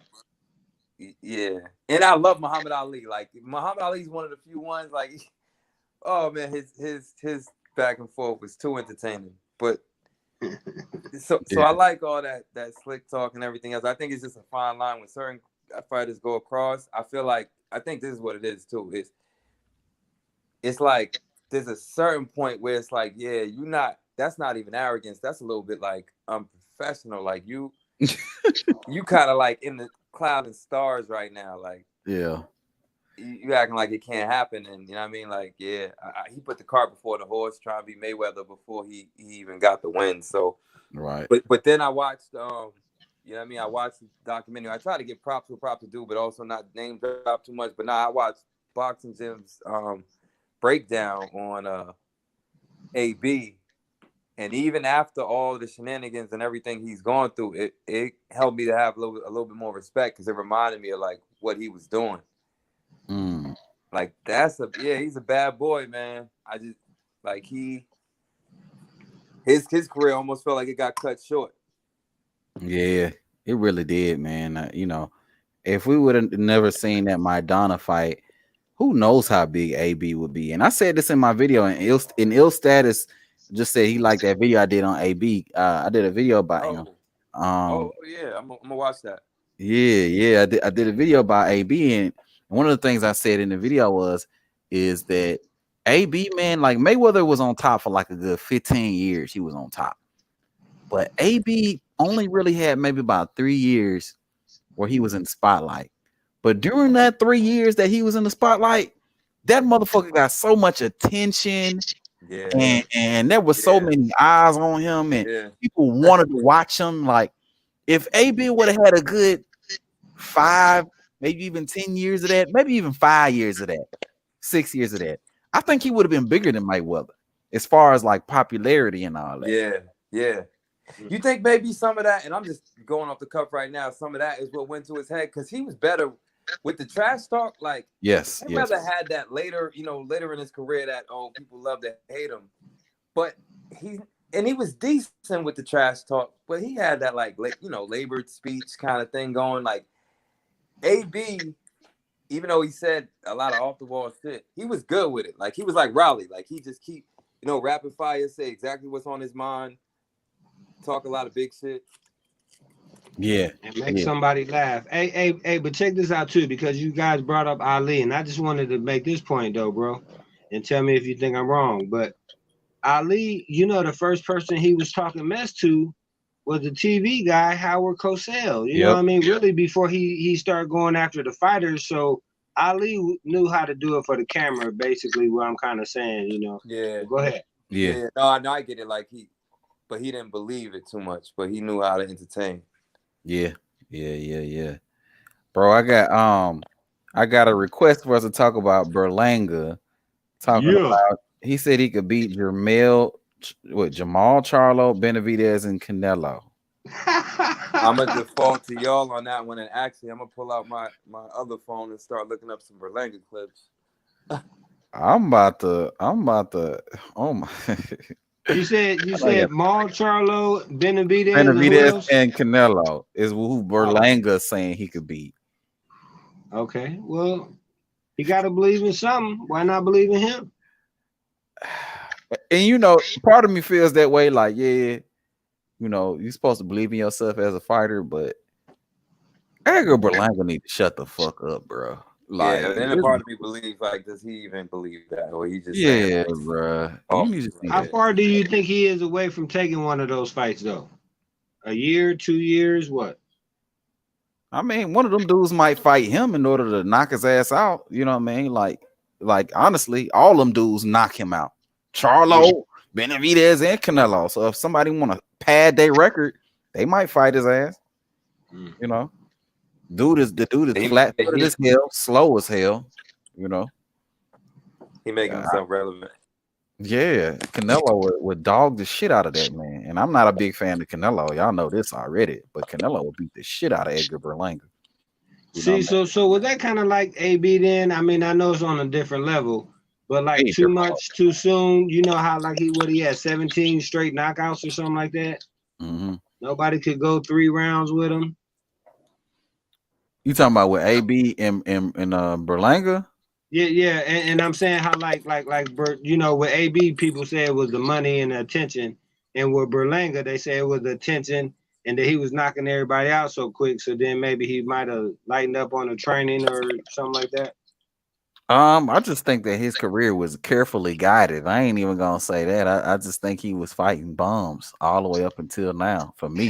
and I love Muhammad Ali. Like Muhammad Ali's one of the few ones. Like, oh man, his back and forth was too entertaining. But so I like all that slick talk and everything else. I think it's just a fine line when certain fighters go across. I think this is what it is too. It's like there's a certain point where it's like, yeah, that's not even arrogance. That's a little bit like unprofessional. Like you kind of like in the cloud and stars right now. Like, yeah, you acting like it can't happen. And you know what I mean? Like, yeah, he put the cart before the horse, trying to be Mayweather before he even got the win. So, right. But then I watched, you know what I mean? I watched the documentary. I try to get props to do, but also not name drop too much. But now I watched Boxing Gym's breakdown on AB. And even after all the shenanigans and everything he's gone through, it helped me to have a little bit more respect because it reminded me of like what he was doing. Like he's a bad boy, man. I just like his career almost felt like it got cut short. Yeah, it really did, man. You know, if we would have never seen that Maidana fight, who knows how big AB would be? And I said this in my video, and ill status just said he liked that video I did on AB. I did a video about him. Yeah, I'm gonna watch that. Yeah, I did a video about AB, and one of the things I said in the video is that AB, man, like Mayweather was on top for like a good 15 years. He was on top, but AB only really had maybe about 3 years where he was in the spotlight. But during that 3 years that he was in the spotlight, that motherfucker got so much attention. Yeah. And there was so many eyes on him, and people wanted to watch him. Like, if AB would have had a good 5, maybe even 10 years of that, maybe even 5 years of that, 6 years of that, I think he would have been bigger than Mayweather as far as like popularity and all that. Yeah. You think maybe some of that, and I'm just going off the cuff right now, some of that is what went to his head because he was better with the trash talk. Like, yes, Mayweather had that later in his career that people love to hate him, but he was decent with the trash talk, but he had that like labored speech kind of thing going. Like AB, even though he said a lot of off the wall shit, he was good with it. Like he was like Raleigh, like he just keep rapid fire, say exactly what's on his mind, talk a lot of big shit. Yeah, and make somebody laugh. Hey, but check this out too, because you guys brought up Ali, and I just wanted to make this point though, bro, and tell me if you think I'm wrong. But Ali, the first person he was talking mess to was the TV guy, Howard Cosell. You know what I mean? Really, before he started going after the fighters. So Ali knew how to do it for the camera, basically. What I'm kind of saying, Yeah. Go ahead. Yeah. No, I get it. Like but he didn't believe it too much, but he knew how to entertain. Yeah. Bro, I got a request for us to talk about Berlanga. About he said he could beat Jamal Charlo, Benavidez, and Canelo. I'm gonna default to y'all on that one, and actually I'm gonna pull out my other phone and start looking up some Berlanga clips. I'm about to. Oh my. You said I got Maul, Charlo, Benavidez, and who Benavidez else? and Canelo is who Berlanga saying he could beat. Okay, well, he got to believe in something. Why not believe in him? And you know, part of me feels that way. Like, yeah, you know, you're supposed to believe in yourself as a fighter, but Edgar Berlanga need to shut the fuck up, bro. Like, Yeah, then a part of me believes like, does he even believe that, or he just saying yeah, that? bro. Oh, You need to see How that. far do you think he is away from taking one of those fights, though? A year, 2 years, what? I mean, one of them dudes might fight him in order to knock his ass out. You know what I mean? Like honestly, all them dudes knock him out. Charlo, Benavidez, and Canelo. So if somebody want to pad their record, they might fight his ass. You know, dude is flat footed as hell, slow as hell. You know, he making himself relevant. yeah. Canelo would dog the shit out of that man, and I'm not a big fan of Canelo. Y'all know this already, but Canelo would beat the shit out of Edgar Berlanga. See, so was that kind of like AB then? I mean, I know it's on a different level, but like too much too soon. You know how like he had 17 straight knockouts or something like that. Mm-hmm. Nobody could go 3 rounds with him. You talking about with AB and Berlanga? Yeah, and I'm saying how like you know, with AB people say it was the money and the attention, and with Berlanga they say it was the attention and that he was knocking everybody out so quick. So then maybe he might have lightened up on the training or something like that. I just think that his career was carefully guided. I ain't even gonna say that. I just think he was fighting bombs all the way up until now. For me,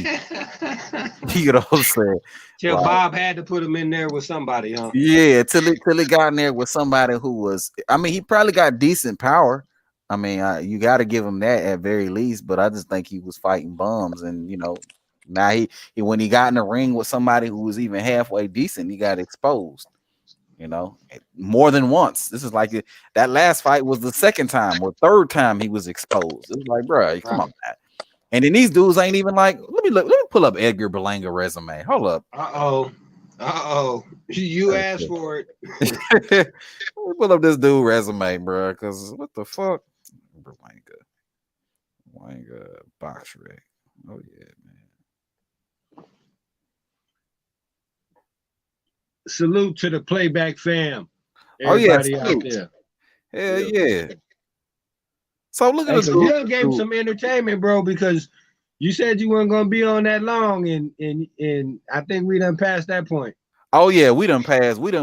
you know what I'm saying? Till Like, Bob had to put him in there with somebody, huh? yeah, till he got in there with somebody who was. I mean, he probably got decent power. I mean, you got to give him that at very least. But I just think he was fighting bums, and you know, now he when he got in the ring with somebody who was even halfway decent, he got exposed. You know, more than once. This is like that last fight was the second time or third time he was exposed. It was like, bro, come on, man. And then these dudes ain't even like. Let me pull up Edgar Berlanga resume. Hold up. You asked for it. Let me pull up this dude resume, bro. Because what the fuck, Berlanga box rec. Oh yeah, man. Salute to the playback fam. Everybody out there. Hell yeah. So look at this. You done gave him some entertainment, bro, because you said you weren't gonna be on that long, and I think we done passed that point. Oh yeah, we done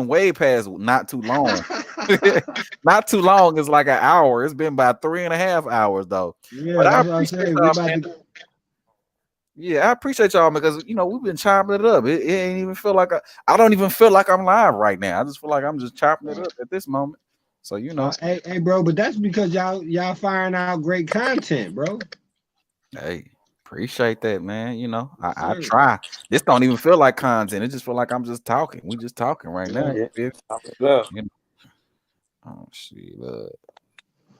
way past not too long. Not too long is like an hour. It's been about 3.5 hours though. Yeah, but I that's appreciate what I'm y'all, saying. man. Yeah, I appreciate y'all because you know we've been chopping it up. It ain't even feel like I don't even feel like I'm live right now. I just feel like I'm just chopping it up at this moment. So you know, hey, bro, but that's because y'all firing out great content, bro. Hey, appreciate that, man. You know, I try. This don't even feel like content. It just feel like I'm just talking. We just talking right now. Yeah. You know? Oh shit.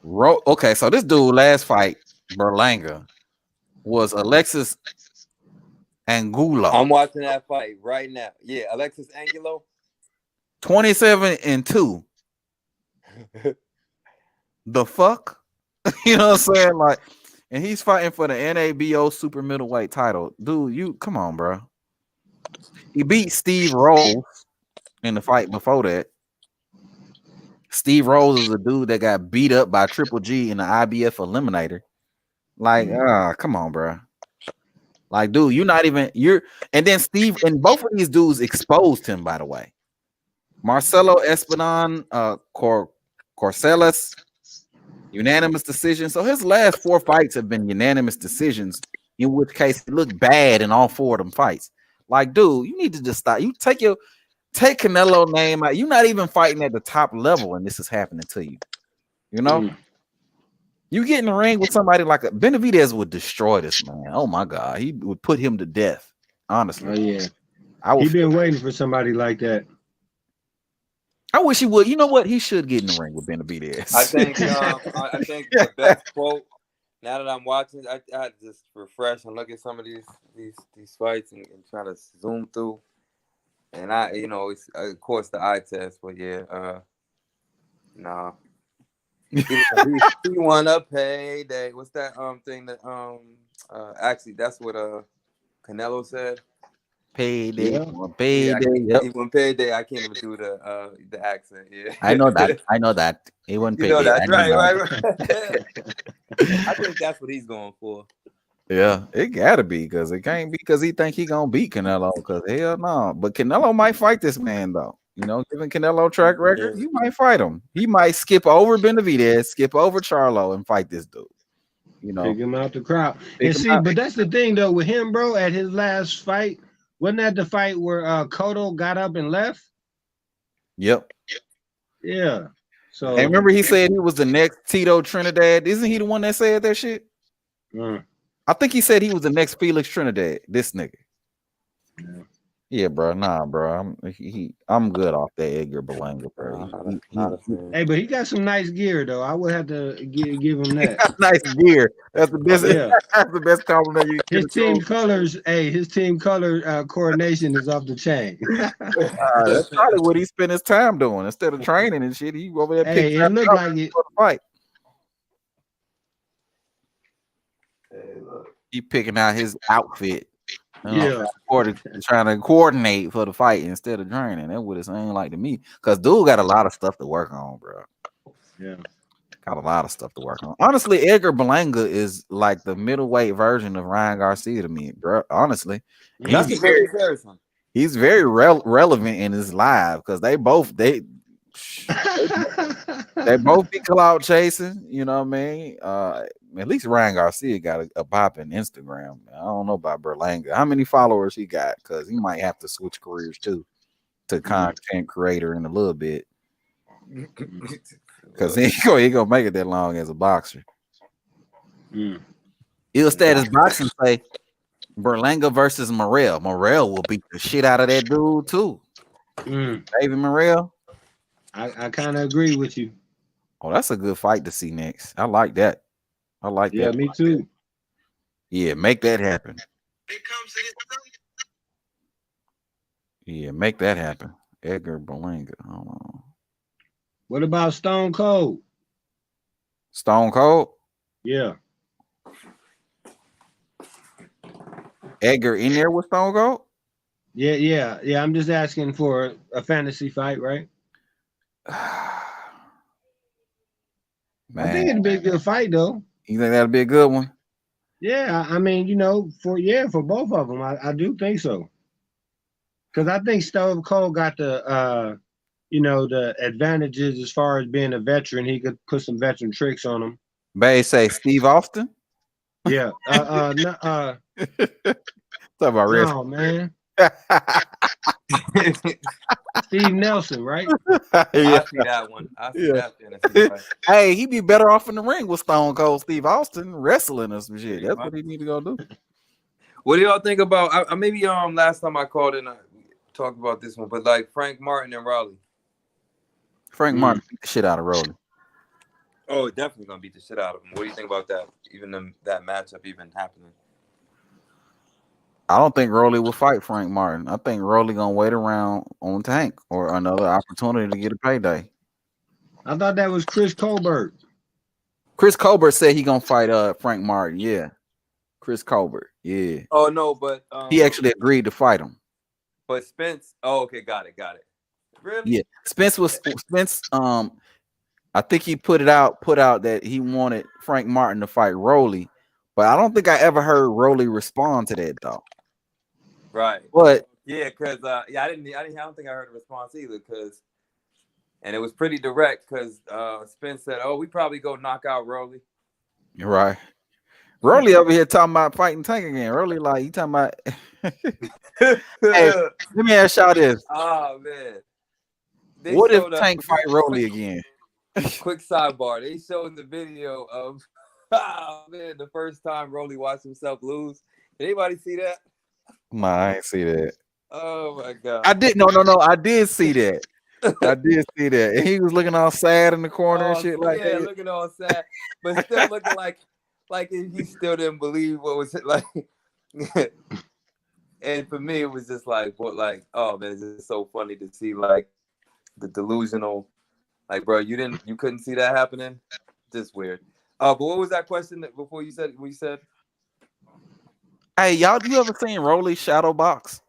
Okay, so this dude last fight, Berlanga, was Alexis Angulo. I'm watching that fight right now. Yeah, Alexis Angulo. 27-2. The fuck? You know what I'm saying? Like, and he's fighting for the NABO super middleweight title. Dude, you come on, bro. He beat Steve Rose in the fight before that. Steve Rose is a dude that got beat up by Triple G in the IBF Eliminator. Like, come on, bro. Like, dude, and then Steve and both of these dudes exposed him, by the way. Marcelo Espinal, Corcelis, unanimous decision. So his last 4 fights have been unanimous decisions, in which case he looked bad in all 4 of them fights. Like, dude, you need to just stop. You take Canelo name out. You're not even fighting at the top level, and this is happening to you. You know? You get in the ring with somebody like Benavidez would destroy this man. Oh my God, he would put him to death. Honestly, oh yeah, he's been waiting for somebody like that. I wish he would. You know what? He should get in the ring with Benavidez. I think the best quote. Now that I'm watching, I just refresh and look at some of these fights and try to zoom through. And it's of course the eye test, but yeah, nah. He won a payday. What's that thing that actually that's what Canelo said. Payday, Yeah. payday. Yep. He won payday. I can't even do the accent. Yeah, I know that. I know that. He won you know payday. I that, know right? that. I think that's what he's going for. Yeah, it gotta be because it can't be because he think he gonna beat Canelo. Because hell no, but Canelo might fight this man though. You know, given Canelo track record, he might fight him. He might skip over Benavidez, skip over Charlo, and fight this dude. You know, Pick him out the crowd. pick And him see, out. but that's the thing though with him, bro. At his last fight, wasn't that the fight where Cotto got up and left? Yep. Yeah. So And remember, he said he was the next Tito Trinidad. Isn't he the one that said that shit? I think he said he was the next Felix Trinidad. This nigga. Yeah, bro. Nah, bro. I'm good off that Edgar Berlanga, bro. Hey, but he got some nice gear though. I would have to give him that. Nice gear. That's the best. Yeah. That's the best compliment you can His team colors, his team color coordination is off the chain. That's probably what he spent his time doing instead of training and shit. He over there Hey, picking it looked like it. for the fight. He picking out his outfit. Yeah. Trying to coordinate for the fight instead of training. That's what it seemed like to me. Because dude got a lot of stuff to work on, bro. Yeah. Got a lot of stuff to work on. Honestly, Edgar Berlanga is like the middleweight version of Ryan Garcia to me, bro. Honestly, he's very relevant in his live because they both be clout chasing. You know what I mean? At least Ryan Garcia got a pop in Instagram. I don't know about Berlanga. How many followers he got? Because he might have to switch careers too to content creator in a little bit. Because he ain't gonna make it that long as a boxer. Ill Status Boxing say Berlanga versus Morrell. Morrell will beat the shit out of that dude too. David Morrell. I kind of agree with you. Oh, that's a good fight to see next. I like that. I like that. Yeah, me too. Yeah, make that happen. Yeah, make that happen. Edgar Berlanga. Hold on. What about Stone Cold? Stone Cold? Yeah. Edgar in there with Stone Cold? Yeah. I'm just asking for a fantasy fight, right? Man. I think it'd be a good fight, though. You think that'd be a good one? Yeah, I mean, for both of them, I do think so. Because I think Stone Cold got the the advantages as far as being a veteran. He could put some veteran tricks on him. Bay say Steve Austin? Yeah. Talk about risk. No, man. Steve Nelson, right? Yeah. I see that one. I see that fantasy fight. Hey, he'd be better off in the ring with Stone Cold Steve Austin wrestling or some shit. That's what he need to go do. What do y'all think about? Maybe last time I called in, I talked about this one, but like Frank Martin and Raleigh. Frank Martin beat the shit out of Rolling. Oh, definitely gonna beat the shit out of him. What do you think about that? Even that matchup even happening? I don't think Rolly will fight Frank Martin. I think Rolly gonna wait around on Tank or another opportunity to get a payday. I thought that was Chris Colbert. Chris Colbert said he gonna fight Frank Martin. Yeah, Chris Colbert. Yeah. Oh no, but he actually agreed to fight him. But Spence. Oh, okay, got it. Really? Yeah, Spence. I think he put out that he wanted Frank Martin to fight Rolly, but I don't think I ever heard Rolly respond to that though. Right. But yeah, because I don't think I heard a response either. And it was pretty direct because Spence said, "Oh, we probably go knock out Rolly." Right. Rolly over here talking about fighting Tank again. Rolly like he talking about. Hey, let me ask y'all this. Oh man. What if Tank fight Rolly again? Quick sidebar. They showed the video of the first time Rolly watched himself lose. Did anybody see that? Nah, I ain't see that. Oh my god. I did no. I did see that. I did see that. And he was looking all sad in the corner and shit like that. Yeah, looking all sad, but still looking like he still didn't believe what was like. And for me, it was just like, oh man, it's just so funny to see like the delusional Like, bro, you couldn't see that happening. Just weird. But what was that question before you said? We said, hey, y'all, you ever seen Rolly's shadow box?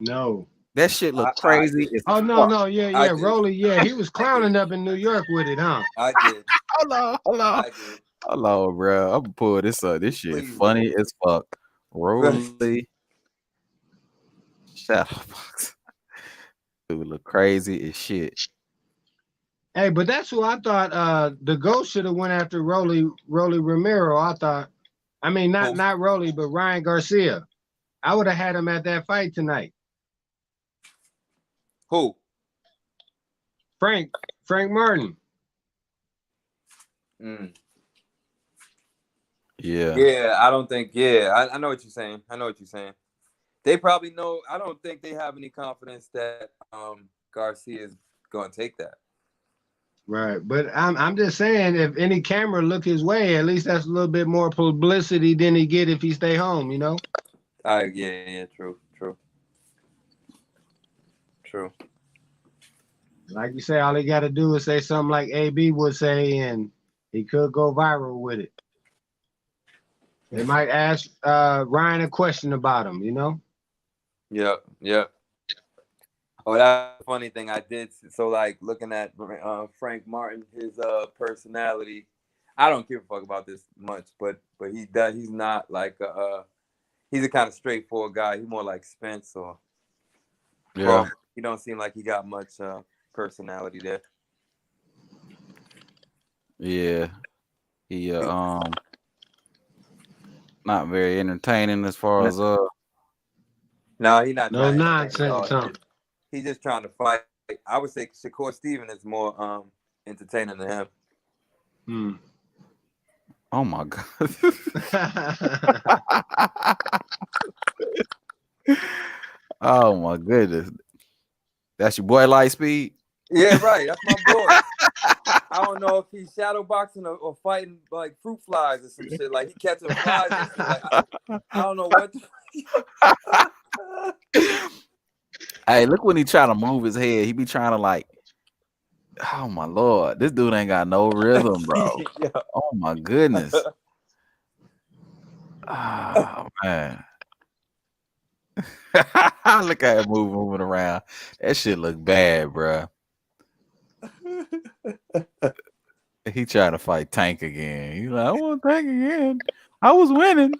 No. That shit look crazy. Oh no, yeah, Rolly, yeah, he was clowning up in New York with it, huh? I did. Hold on, bro. I'm gonna pull this up. This shit funny as fuck. Rolly shadow box. Dude look crazy as shit. Hey, but that's who I thought the ghost should have went after Rolly Romero. I thought. I mean, not Rolly, but Ryan Garcia. I would have had him at that fight tonight. Who? Frank Martin. Yeah. I don't think. Yeah, I know what you're saying. They probably know. I don't think they have any confidence that Garcia is going to take that. Right, but I'm just saying, if any camera look his way, at least that's a little bit more publicity than he get if he stay home, you know. Yeah, true. Like you say, all he got to do is say something like AB would say, and he could go viral with it. They might ask Ryan a question about him, you know. Yep. Oh, that's a funny thing I did. So, like, looking at Frank Martin, his personality, I don't give a fuck about this much, but he's not like he's a kind of straightforward guy. He's more like Spence or yeah. He don't seem like he got much personality there. Yeah. He not very entertaining as far as No, he's not. No nonsense, huh? He's just trying to fight. I would say Shakur Stevenson is more entertaining than him. Oh my god. Oh my goodness. That's your boy Lightspeed? Yeah, right. That's my boy. I don't know if he's shadow boxing or fighting like fruit flies or some shit. Like he catching flies and shit. Like, I don't know what. Hey, look when he try to move his head. He be trying to like, oh my lord, this dude ain't got no rhythm, bro. Yeah. Oh my goodness. Oh man. Look at him moving around. That shit look bad, bro. He trying to fight Tank again. He's like, I want Tank again. I was winning.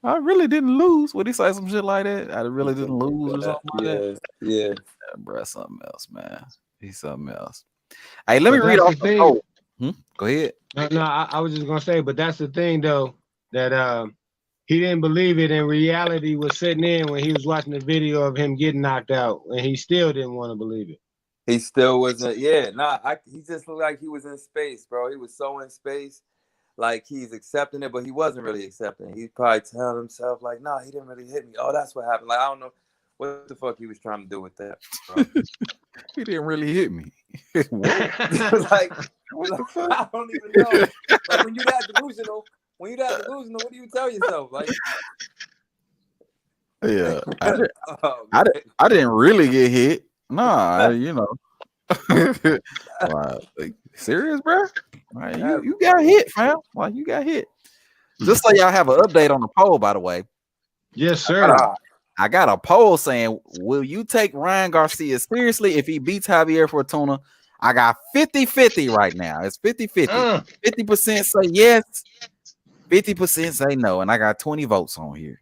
I really didn't lose. Would he say some shit like that? I really didn't lose or something like that? Yeah, bro, something else, man. He's something else. Hey, let me read off the code. Go ahead. No, I was just gonna say, but that's the thing though, that he didn't believe it, and reality was sitting in when he was watching the video of him getting knocked out, and he still didn't want to believe it. He still wasn't. Yeah, he just looked like he was in space, bro. He was so in space, like he's accepting it, but he wasn't really accepting it. He's probably telling himself, like, nah, he didn't really hit me. Oh, that's what happened. Like, I don't know what the fuck he was trying to do with that, bro. He didn't really hit me. like, I don't even know. Like, when you're that delusional, what do you tell yourself? Like, yeah, I didn't really get hit. Nah, you know. Wow. Like, serious, bro? Right, you got hit, fam. Like, you got hit. Just so y'all have an update on the poll, by the way. Yes, sir. I got a poll saying, will you take Ryan Garcia seriously if he beats Javier Fortuna? I got 50-50 right now. It's 50-50. 50% say yes, 50% say no, and I got 20 votes on here.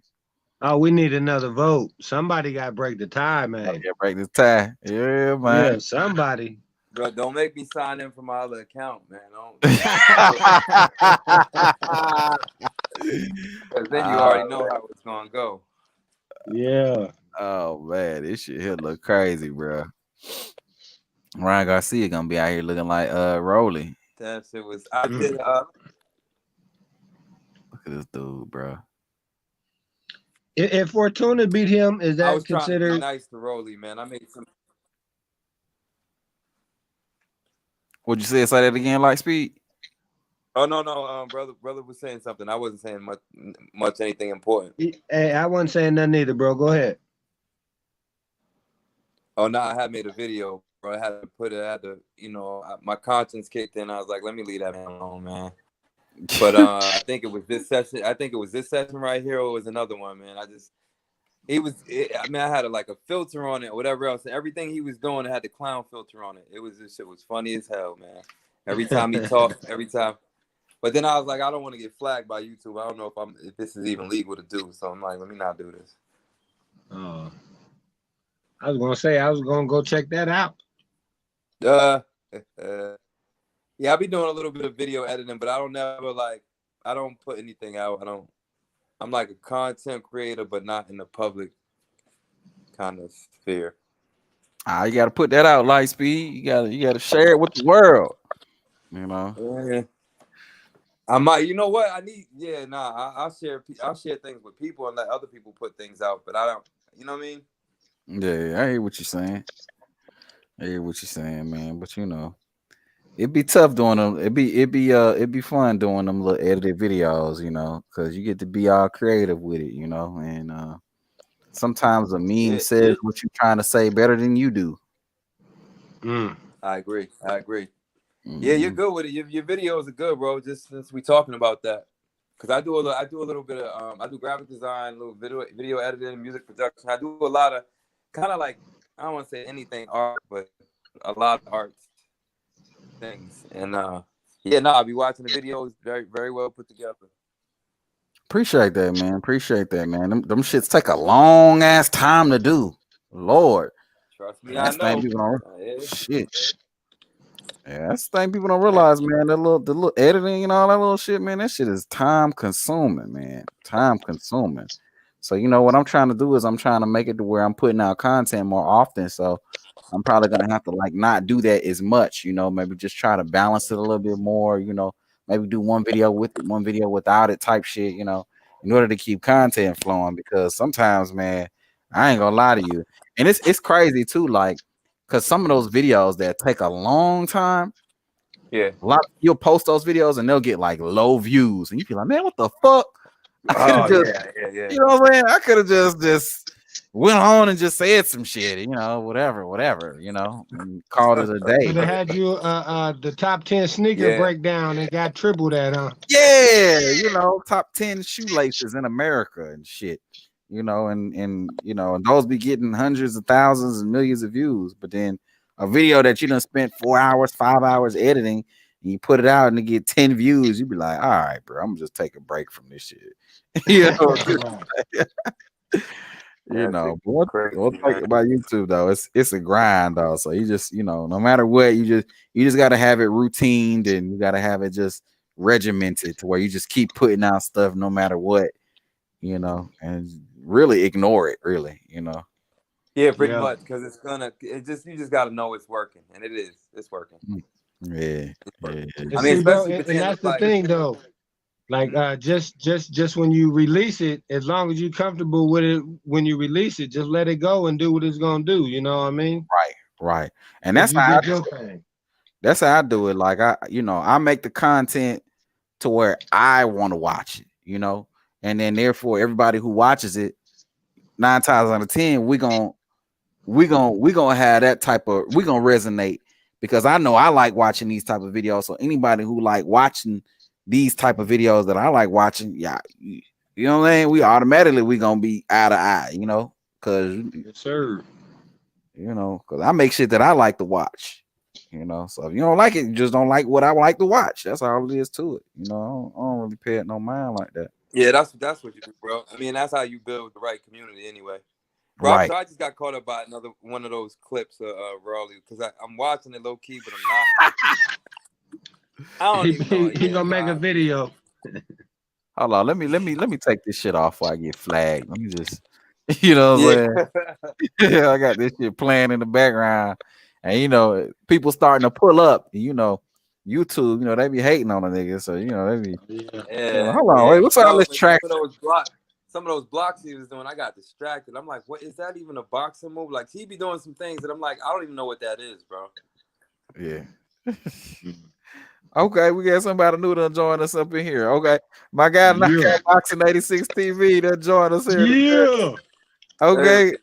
Oh, we need another vote. Somebody got to break the tie, man. Yeah, break the tie. Yeah, man. Yeah, somebody. Bro, don't make me sign in for my other account, man. Because then you already know how it's gonna go. Yeah. Oh man, this shit here look crazy, bro. Ryan Garcia gonna be out here looking like Rolly. That shit was. I did. Look at this dude, bro. If Fortuna beat him, is that I was considered trying to be nice to Rolly, man? I made some. What'd you say? Say that again, Lightspeed? Oh no, brother was saying something. I wasn't saying much anything important. Hey, I wasn't saying nothing either, bro. Go ahead. Oh no, I had made a video bro. I had to put it. I had to, my conscience kicked in. I was like, let me leave that man alone, man. But I think it was this session. I think it was this session right here, or it was another one, man. I had a filter on it, or whatever else. Everything he was doing, it had the clown filter on it. This shit was funny as hell, man. Every time he talked, every time. But then I was like, I don't want to get flagged by YouTube. I don't know if this is even legal to do. So I'm like, let me not do this. Oh, I was gonna say I was gonna go check that out. Yeah, I be doing a little bit of video editing, but I don't put anything out. I'm like a content creator, but not in the public kind of sphere. You gotta put that out, Lightspeed. You gotta share it with the world. Yeah. I might, you know what? I'll share things with people and let other people put things out, but I don't, you know what I mean? Yeah, I hear what you're saying. Man. But it'd be tough doing them. It'd be fun doing them little edited videos, because you get to be all creative with it, and sometimes a meme says what you're trying to say better than you do. I agree. Yeah, you're good with it. Your videos are good, bro. Just since we talking about that, because I do a little bit of I do graphic design, little video editing, music production. I do a lot of kind of like, I don't want to say anything art, but a lot of art things. And I'll be watching the videos, very very well put together. Appreciate that, man. Them shits take a long ass time to do. Lord, trust me, that's I know. Shit. Yeah, that's the thing people don't realize, man. The little editing and all that little shit, man. That shit is time consuming, man. Time consuming. So what I'm trying to do is I'm trying to make it to where I'm putting out content more often. So I'm probably gonna have to not do that as much. Maybe just try to balance it a little bit more. Maybe do one video with it, one video without it, type shit. In order to keep content flowing, because sometimes, man, I ain't gonna lie to you, and it's crazy too, because some of those videos that take a long time, a lot you'll post those videos and they'll get low views, and you feel like, man, what the fuck? I could have yeah. You know what I'm saying? I could have just went on and just said some shit, whatever, and called it a day. But they had you the top 10 sneaker breakdown and got triple that, huh? Yeah, top 10 shoelaces in America and shit. And those be getting hundreds of thousands and millions of views. But then a video that you done spent 4 hours, 5 hours editing, and you put it out and it get 10 views, you be like, all right, bro, I'm gonna just take a break from this shit. One thing about YouTube though, it's a grind though. So you just, no matter what, you just gotta have it routined, and you gotta have it just regimented to where you just keep putting out stuff no matter what. And really ignore it, Yeah, pretty much, because you just got to know it's working, and it's working. Yeah. I mean, bro, and that's the thing though. Just when you release it, as long as you're comfortable with it when you release it, just let it go and do what it's gonna do. You know what I mean? Right. And that's how I do it. That's how I do it. I make the content to where I want to watch it, and then therefore everybody who watches it, 9 times out of 10, we gonna have that type of, we gonna resonate, because I know I like watching these type of videos. So anybody who like watching these type of videos that I like watching, you know what I mean? We gonna be eye to eye, because yes, sir. Because I make shit that I like to watch. So if you don't like it, you just don't like what I like to watch. That's all it is to it. I don't really pay it no mind like that. Yeah, that's what you do, bro. I mean, that's how you build the right community anyway. Bro, Right. So I just got caught up by another one of those clips of Raleigh, because I'm watching it low key, but I'm not. I don't even know. He gonna make a video. Hold on, let me take this shit off before I get flagged. Let me just, what I'm saying? I got this shit playing in the background, and people starting to pull up. YouTube, they be hating on a nigga, so they be. Hold on, wait, what's all this track? Some of those blocks he was doing, I got distracted. I'm like, what is that even a boxing move? Like, he be doing some things that I'm like, I don't even know what that is, bro. Yeah. Okay, we got somebody new to join us up in here. Okay, my guy, Boxing 86 TV, that join us here. Yeah. Okay.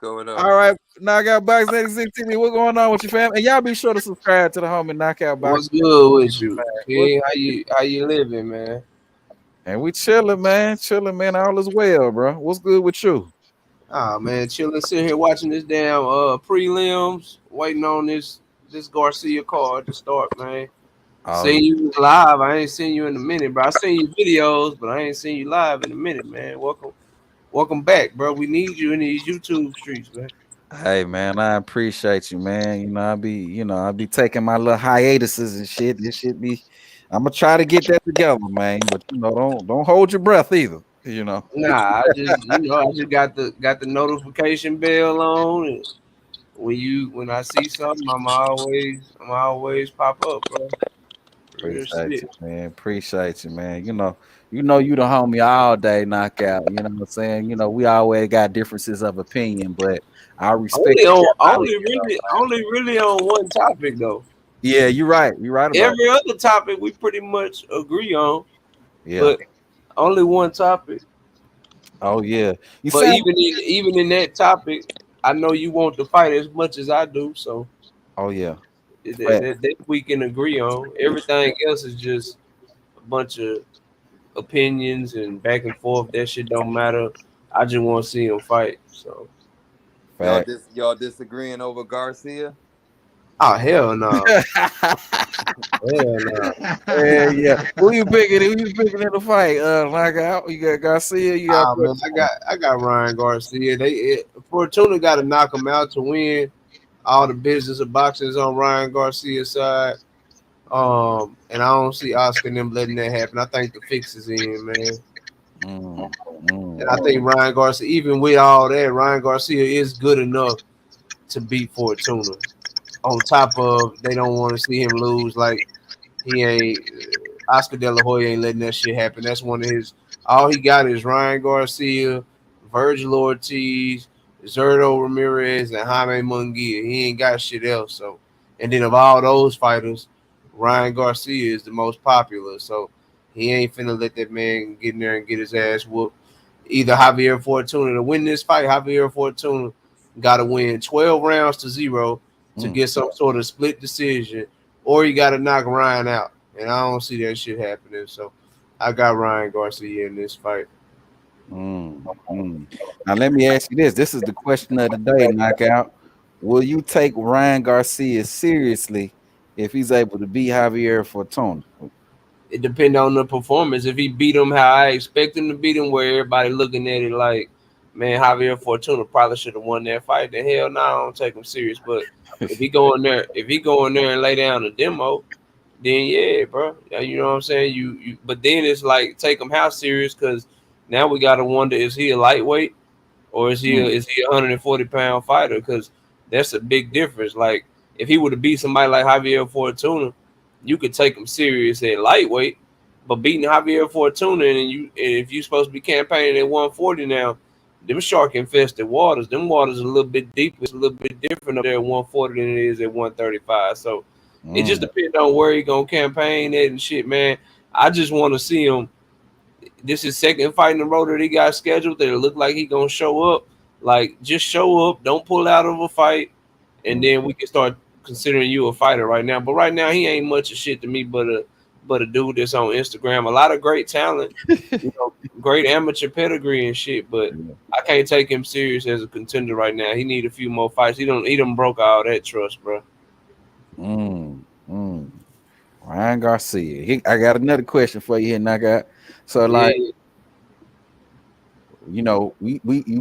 going on? All right, Knockout Box 86 TV. What's going on with your family? And y'all be sure to subscribe to the homie Knockout Box. What's good with you? What's Hey, how you living, man? And we chilling, man. Chilling, man. All is well, bro. What's good with you? Ah, man, chilling, sitting here watching this damn prelims, waiting on this Garcia card to start, man. Oh, Seen you live. I ain't seen you in a minute, bro. I seen your videos, but I ain't seen you live in a minute, man. Welcome back, bro. We need you in these YouTube streets, man. hey, man, I appreciate you, man. I be taking my little hiatuses and shit. This shit be, I'm gonna try to get that together, man. But don't hold your breath either. Nah, I just got the notification bell on, and when I see something, I'm always pop up, bro. Real Appreciate shit. you, man. Appreciate you, man. You the homie all day, Knockout. You know what I'm saying? We always got differences of opinion, but I respect Only really on one topic though. Yeah, you're right. You're right about Every other topic we pretty much agree on, Yeah. but only one topic. Oh yeah. But even in that topic, I know you want to fight as much as I do, so Oh yeah. that we can agree on. Everything else is just a bunch of opinions and back and forth. That shit don't matter. I just want to see him fight. So Y'all disagreeing over Garcia? oh hell no. Hell no. Yeah. Who you picking? Who you picking in the fight? Knockout. You got Garcia. You got man, I got Ryan Garcia. Fortuna got to knock him out to win. All the business of boxing is on Ryan Garcia's side. And I don't see Oscar and them letting that happen. I think the fix is in, man. And I think Ryan Garcia, even with all that, Ryan Garcia is good enough to beat Fortuna. On top of they don't want to see him lose. Like he ain't Oscar De La Hoya ain't letting that shit happen. That's one of his. All he got is Ryan Garcia, Virgil Ortiz, Zerto Ramirez, and Jaime Munguia. He ain't got shit else. So, and then of all those fighters, Ryan Garcia is the most popular. So he ain't finna let that man get in there and get his ass whooped. Either Javier Fortuna to win this fight, Javier Fortuna got to win 12 rounds to 0 to get some sort of split decision, or you got to knock Ryan out. And I don't see that shit happening. So I got Ryan Garcia in this fight. Now let me ask you this. This is the question of the day, Knockout. Will you take Ryan Garcia seriously if he's able to beat Javier Fortuna? It depends on the performance. If he beat him how I expect him to beat him, where everybody looking at it like, man, Javier Fortuna probably should have won that fight, then hell no, I don't take him serious. But if he go in there and lay down a demo, then yeah, bro. You know what I'm saying? You but then it's like take him how serious, because now we gotta wonder, is he a lightweight or is he a 140-pound fighter? Because that's a big difference. Like if he would have beat somebody like Javier Fortuna, you could take him serious at lightweight, but beating Javier Fortuna and if you're supposed to be campaigning at 140 now, them shark infested waters. Them waters are a little bit deeper. It's a little bit different up there at 140 than it is at 135. So it just depends on where he gonna campaign at and shit, man. I just want to see him. This is second fight in a row that he got scheduled that it look like he gonna show up. Like just show up, don't pull out of a fight, and then we can start considering you a fighter right now. But right now he ain't much of shit to me, but a dude that's on Instagram. A lot of great talent, great amateur pedigree and shit. But I can't take him serious as a contender right now. He need a few more fights. He done broke all that trust, bro. Ryan Garcia. I got another question for you here, Knockout. So like, you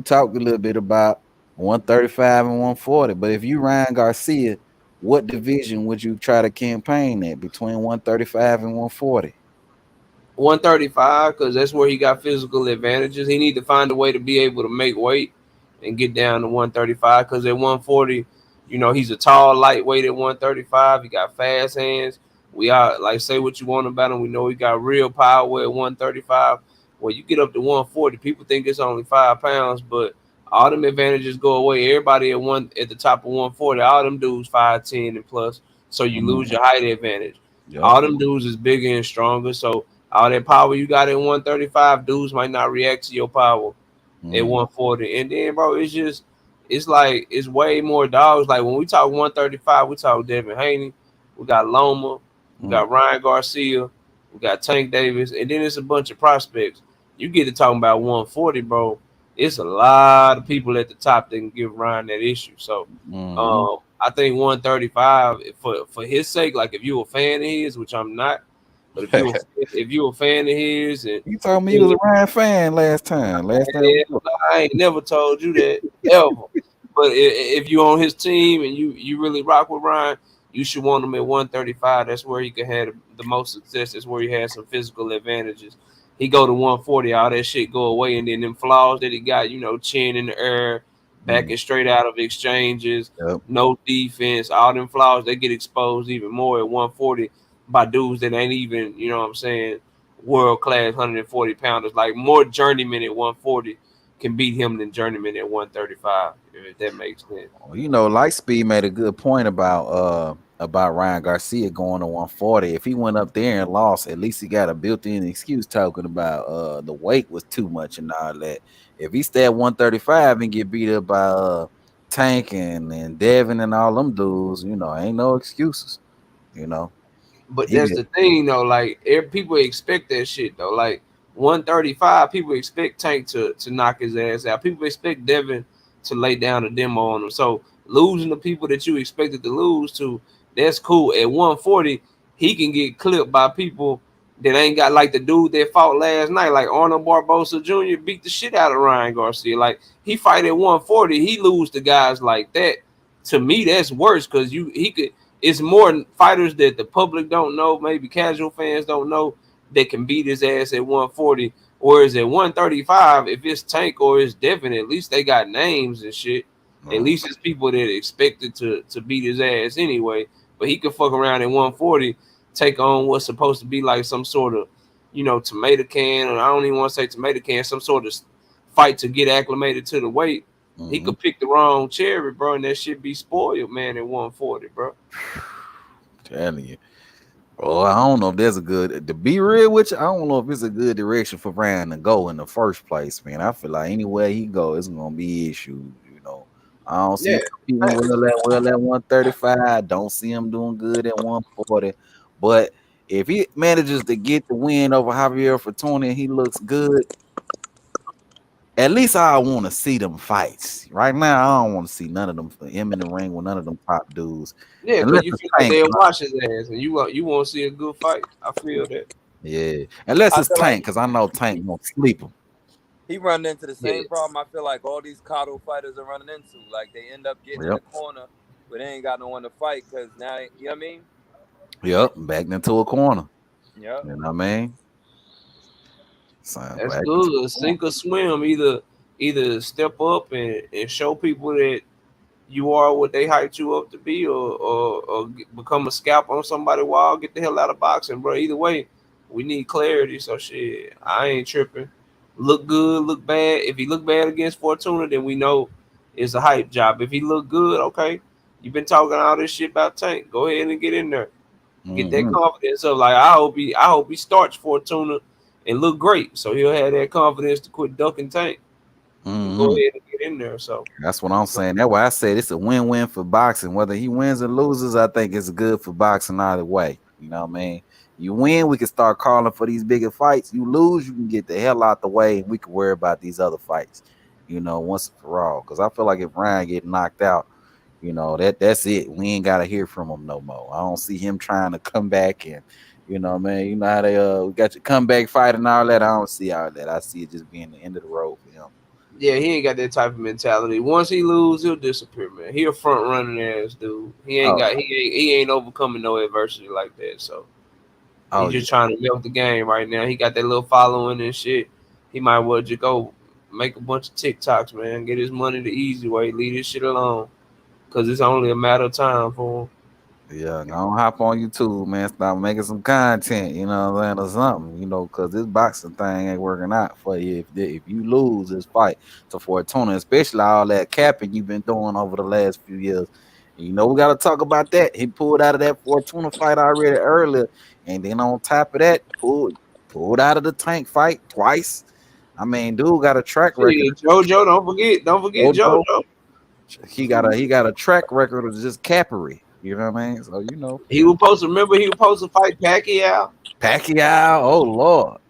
talked a little bit about 135 and 140, but if you Ryan Garcia, what division would you try to campaign at between 135 and 140? 135, because that's where he got physical advantages. He need to find a way to be able to make weight and get down to 135, because at 140, he's a tall lightweight at 135. He got fast hands. We are like, say what you want about him. We know he got real power at 135. When you get up to 140, people think it's only 5 pounds, but all them advantages go away. Everybody at the top of 140, all them dudes 5'10" and plus, so you lose your height advantage. All them dudes is bigger and stronger, so all that power you got at 135, dudes might not react to your power at 140. And then, bro, it's just it's like it's way more dogs. Like when we talk 135, we talk Devin Haney, we got Loma, we got Ryan Garcia, we got Tank Davis, and then it's a bunch of prospects. You get to talking about 140, bro. It's a lot of people at the top that can give Ryan that issue. So I think 135 for his sake, like if you're a fan of his, which I'm not, but if you're a fan of his, and you told me you was a Ryan fan last time. I ain't never told you that ever. But if you on his team and you really rock with Ryan, you should want him at 135. That's where he can have the most success. That's where he has some physical advantages. He go to 140, all that shit go away, and then them flaws that he got, chin in the air, backing straight out of exchanges, no defense, all them flaws, they get exposed even more at 140 by dudes that ain't even, you know what I'm saying, world class 140 pounders. Like more journeyman at 140 can beat him than journeyman at 135, if that makes sense. You know, Lightspeed made a good point about Ryan Garcia going to 140. If he went up there and lost, at least he got a built-in excuse talking about the weight was too much and all that. If he stay at 135 and get beat up by Tank and Devin and all them dudes, you know, ain't no excuses, you know. But that's the thing, though. Like, people expect that shit, though. Like, 135, people expect Tank to knock his ass out. People expect Devin to lay down a demo on him. So, losing the people that you expected to lose to, that's cool. At 140, he can get clipped by people that ain't got, like the dude that fought last night, like Arnold Barbosa Jr. beat the shit out of Ryan Garcia. Like, he fight at 140, he lose to guys like that. To me, that's worse because it's more fighters that the public don't know, maybe casual fans don't know, that can beat his ass at 140. Whereas at 135, if it's Tank or it's Devin, at least they got names and shit. At least it's people that expected to beat his ass anyway. But he could fuck around at 140, take on what's supposed to be like some sort of, tomato can, or I don't even want to say tomato can, some sort of fight to get acclimated to the weight. He could pick the wrong cherry, bro, and that shit be spoiled, man, at 140, bro. Telling you. Oh, I don't know if there's a good, to be real with you, I don't know if it's a good direction for Ryan to go in the first place, man. I feel like anywhere he go, it's gonna be issues, you know. I don't see him competing well at 135. I don't see him doing good at 140. But if he manages to get the win over Javier Fortuna and he looks good, at least I want to see them fights. Right now, I don't want to see none of them, him in the ring with none of them top dudes. Yeah, because you feel like they'll watch his ass and you want to see a good fight. I feel that. Yeah, unless it's Tank, because I know Tank won't sleep him. He run into the same problem I feel like all these coddle fighters are running into. Like they end up getting in the corner, but they ain't got no one to fight because now, you know what I mean? Yep, backed into a corner. Yep. You know what I mean? That's good. Sink or swim. Either step up and show people that you are what they hyped you up to be, or become a scalp on somebody's wall. Get the hell out of boxing, bro. Either way, we need clarity. So shit, I ain't tripping. Look good, look bad. If he look bad against Fortuna, then we know it's a hype job. If he look good, okay. You've been talking all this shit about Tank. Go ahead and get in there. Get that confidence up. Like I hope he starts Fortuna and look great. So he'll have that confidence to quit ducking Tank. Go ahead and get in there. So that's what I'm saying. That's why I said it's a win-win for boxing. Whether he wins or loses, I think it's good for boxing either way. You know what I mean? You win, we can start calling for these bigger fights. You lose, you can get the hell out the way, and we can worry about these other fights, you know, once and for all. Because I feel like if Ryan get knocked out, you know, that's it. We ain't got to hear from him no more. I don't see him trying to come back and, you know, man, you know how they we got your comeback fight and all that. I don't see all that. I see it just being the end of the road for him. Yeah, he ain't got that type of mentality. Once he lose, he'll disappear, man. He a front running ass dude. He ain't overcoming no adversity like that. So he's just trying to milk the game right now. He got that little following and shit. He might well just go make a bunch of TikToks, man. Get his money the easy way. Leave this shit alone. Because it's only a matter of time for him. Yeah, don't hop on YouTube, man. Start making some content, you know what I'm saying, or something, you know, because this boxing thing ain't working out for you. If you lose this fight to Fortuna, especially all that capping you've been doing over the last few years, you know, we got to talk about that. He pulled out of that Fortuna fight already earlier, and then on top of that, pulled out of the Tank fight twice. I mean, dude got a track record. JoJo, don't forget JoJo. he got a track record of just cappery. You know what I mean? So you know, he was supposed to remember he was supposed to fight Pacquiao. Pacquiao. Oh Lord,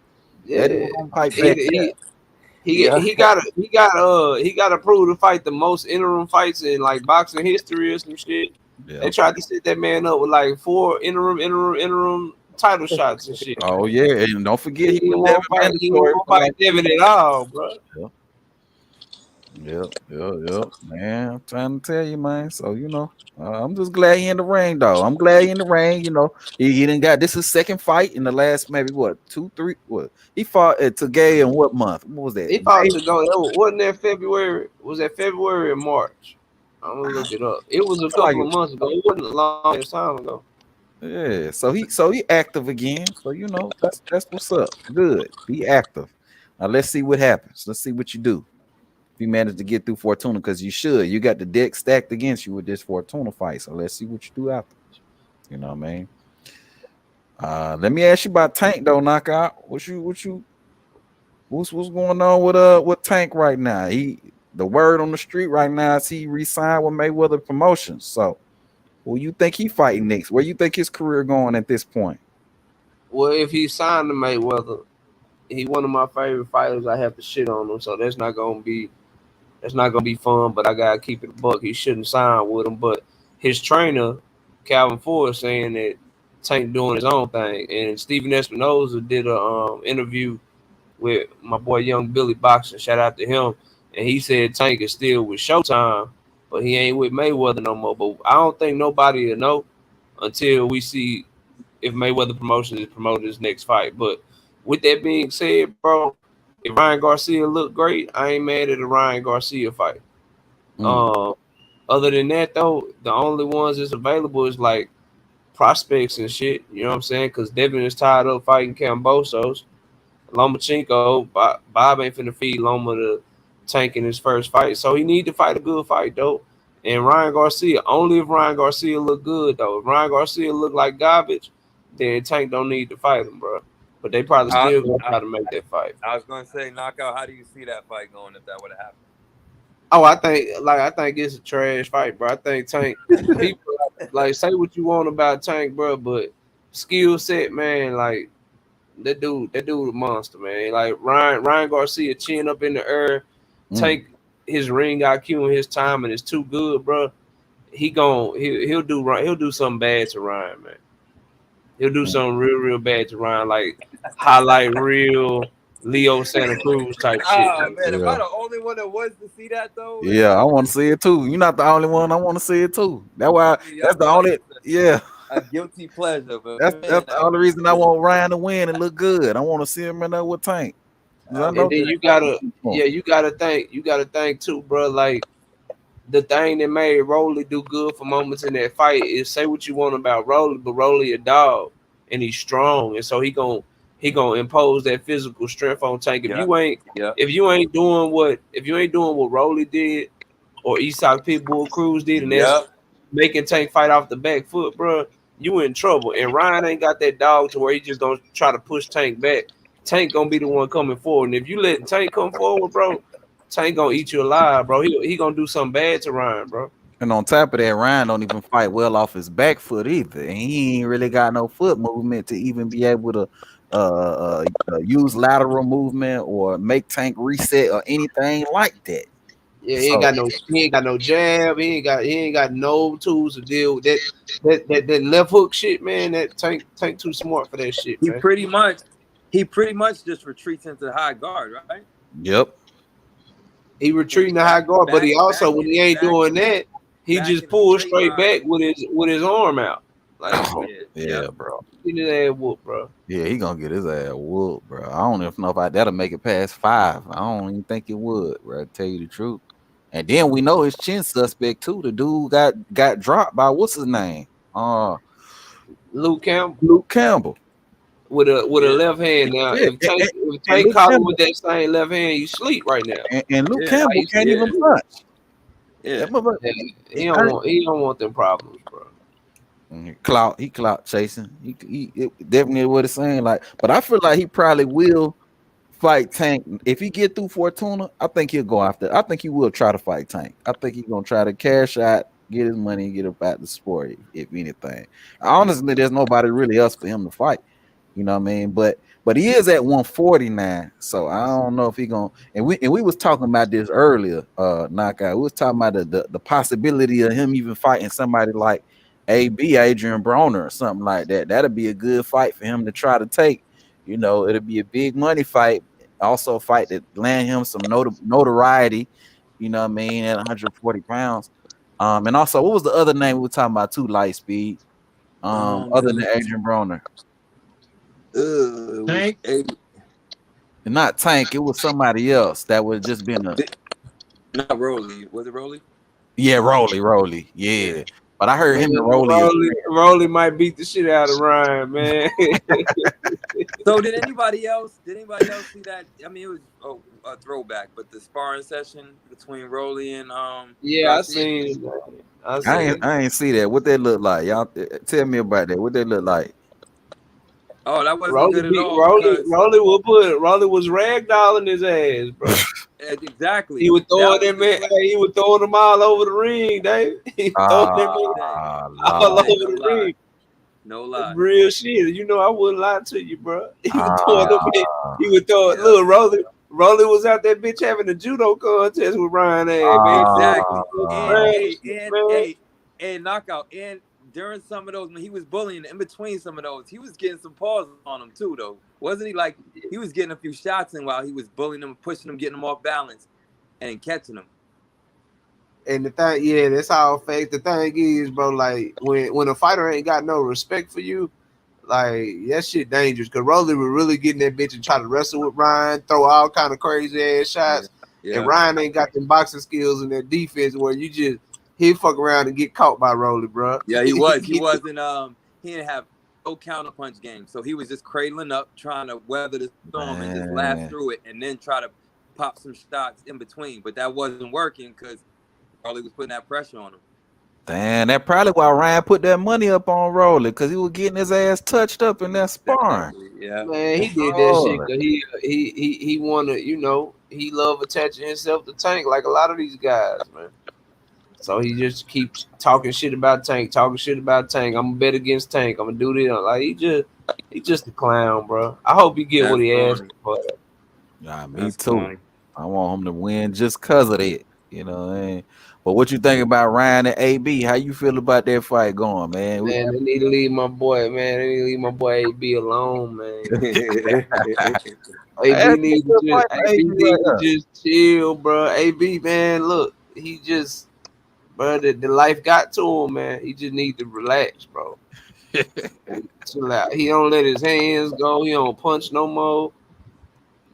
Yeah, that dude gonna fight he Pacquiao. he got approved to fight the most interim fights in like boxing history or some shit. Yeah. They tried to set that man up with like 4 interim title shots and shit. Oh yeah, and don't forget He he didn't was want Devin to mandatory for fight like Devin at all, bro. Yep, man. I'm trying to tell you, man. So you know, I'm just glad he in the ring, though. I'm glad he in the ring. You know, he didn't got this is second fight in the last maybe what 2, 3. What he fought at Tagay in what month? What was that? He fought to go. Wasn't that February? Was that February or March? I'm gonna look it up. It was a couple of months ago. It wasn't a long time ago. Yeah, so he active again. So you know, that's what's up. Good, be active. Now let's see what happens. Let's see what you do. If you manage to get through Fortuna, because you should. You got the deck stacked against you with this Fortuna fight. So let's see what you do afterwards. You know what I mean? Let me ask you about Tank though, Knockout. What's going on with Tank right now? The word on the street right now is he re-signed with Mayweather Promotions. So who you think he fighting next? Where you think his career going at this point? Well, if he signed to Mayweather, he one of my favorite fighters. I have to shit on him, so that's not gonna be fun. But I gotta keep it a buck. He shouldn't sign with him. But his trainer, Calvin Ford, saying that Tank doing his own thing, and Steven Espinoza did a interview with my boy Young Billy Boxing. Shout out to him, and he said Tank is still with Showtime, but he ain't with Mayweather no more. But I don't think nobody will know until we see if Mayweather Promotions is promoting his next fight. But with that being said, bro, if Ryan Garcia look great, I ain't mad at a Ryan Garcia fight. Other than that, though, the only ones that's available is like prospects and shit. You know what I'm saying? Because Devin is tied up fighting Cambosos. Lomachenko, Bob ain't finna feed Loma to Tank in his first fight, so he need to fight a good fight, though. And Ryan Garcia, only if Ryan Garcia look good, though. If Ryan Garcia look like garbage, then Tank don't need to fight him, bro. But they probably still gonna try to make that fight. I was gonna say, Knockout. How do you see that fight going if that would have happened? Oh, I think it's a trash fight, bro. I think Tank people like say what you want about Tank, bro, but skill set, man, like that dude a monster, man. Like Ryan Garcia chin up in the air, Tank his ring IQ and his timing is too good, bro. He'll do something bad to Ryan, man. He'll do something real bad to Ryan, like highlight real Leo Santa Cruz type shit. Man, am I the only one that wants to see that though? Yeah, I want to see it too. You're not the only one. I want to see it too. That's why. That's the only. Yeah. A guilty pleasure, but That's the only reason I want Ryan to win and look good. I want to see him in there with Tank. And then you gotta think too, bro. Like the thing that made Rolly do good for moments in that fight is say what you want about Rolly, but Rolly a dog and he's strong, and so he gonna impose that physical strength on Tank. If you ain't doing what Rolly did or Isak Pitbull Cruz did, and that's making Tank fight off the back foot, bro, you in trouble. And Ryan ain't got that dog to where he just gonna try to push Tank back. Tank gonna be the one coming forward, and if you let Tank come forward, bro, Tank gonna eat you alive, bro. He gonna do something bad to Ryan, bro. And on top of that, Ryan don't even fight well off his back foot either, and he ain't really got no foot movement to even be able to use lateral movement or make Tank reset or anything like that. Yeah, he ain't got no jab. He ain't got no tools to deal with that left hook shit, man. That Tank too smart for that shit. He man. pretty much just retreats into the high guard, right? Yep. He retreating the high guard, but he also when he ain't doing that, he just pulls straight back with his arm out. Like yeah, bro. Get his ass whooped, bro. Yeah, he gonna get his ass whooped, bro. I don't even know if that'll make it past 5. I don't even think it would, bro. To tell you the truth. And then we know his chin suspect too. The dude got dropped by what's his name? Luke Campbell. With a left hand now. If Tank caught him with that same left hand, you sleep right now. And Luke Campbell can't even punch. Yeah. He don't want them problems, bro. He clout chasing. He definitely what it's saying. Like, but I feel like he probably will fight Tank. If he get through Fortuna, I think he'll go after. I think he will try to fight Tank. I think he's gonna try to cash out, get his money, and get up out the sport. If anything, honestly, there's nobody really else for him to fight. You know what I mean? But he is at 149, so I don't know if he gonna. And we was talking about this earlier. Knockout. We was talking about the possibility of him even fighting somebody like AB Adrian Broner or something like that. That'd be a good fight for him to try to take. You know, it'll be a big money fight. Also, a fight that land him some notoriety. You know what I mean? At 140 pounds. And also, what was the other name we were talking about too? Light speed. Other than Adrian Broner. Tank. Not Tank. It was somebody else that was just been a. Not Rolly. Was it Rolly? Yeah, Rolly. Yeah. But I heard him and Rolly might beat the shit out of Ryan, man. So did anybody else see that? I mean, it was a throwback, but the sparring session between Rolly and yeah, Garcia? I ain't see that. What they look like? Y'all tell me about that. What they look like? Oh, that wasn't Rolly good at all. Rolly was ragdolling his ass, bro. Exactly. He was throwing them man. He was throwing them all over the ring, Dave. He was throwing them all over the ring. No lie. Real shit. You know, I wouldn't lie to you, bro. He was throwing them. He was throwing. Look, Rolly was out that bitch having a judo contest with Ryan man. Exactly. And knockout. And during some of those, when he was bullying, in between some of those, he was getting some paws on him too, though. Wasn't he? Like, he was getting a few shots in while he was bullying them, pushing them, getting them off balance, and catching them. And the thing, yeah, that's how fake. The thing is, bro, like when a fighter ain't got no respect for you, like that shit dangerous. Cause Rolly was really getting that bitch and try to wrestle with Ryan, throw all kind of crazy ass shots. Yeah. And Ryan ain't got them boxing skills and that defense where he'd fuck around and get caught by Rolly, bro. Yeah, he was. He wasn't. He didn't have no counterpunch game, so he was just cradling up, trying to weather the storm and just laugh through it, and then try to pop some shots in between. But that wasn't working because Rolly was putting that pressure on him. Damn, that probably why Ryan put that money up on Rolly, because he was getting his ass touched up in that sparring. Yeah, man, he did that shit because he wanted, you know, he loved attaching himself to Tank like a lot of these guys, man. So he just keeps talking shit about Tank. I'm gonna bet against Tank. I'm gonna do this. Like he just a clown, bro. I hope he get what he asked for. Nah, me too. Funny. I want him to win just cause of that. You know what I mean? But what you think about Ryan and AB? How you feel about that fight going, man? Man, they need to leave my boy, man. They need to leave my boy AB alone, man. AB needs to just chill, bro. AB, man, look, he just, bro, the life got to him, man. He just need to relax, bro. Chill out. He don't let his hands go. He don't punch no more.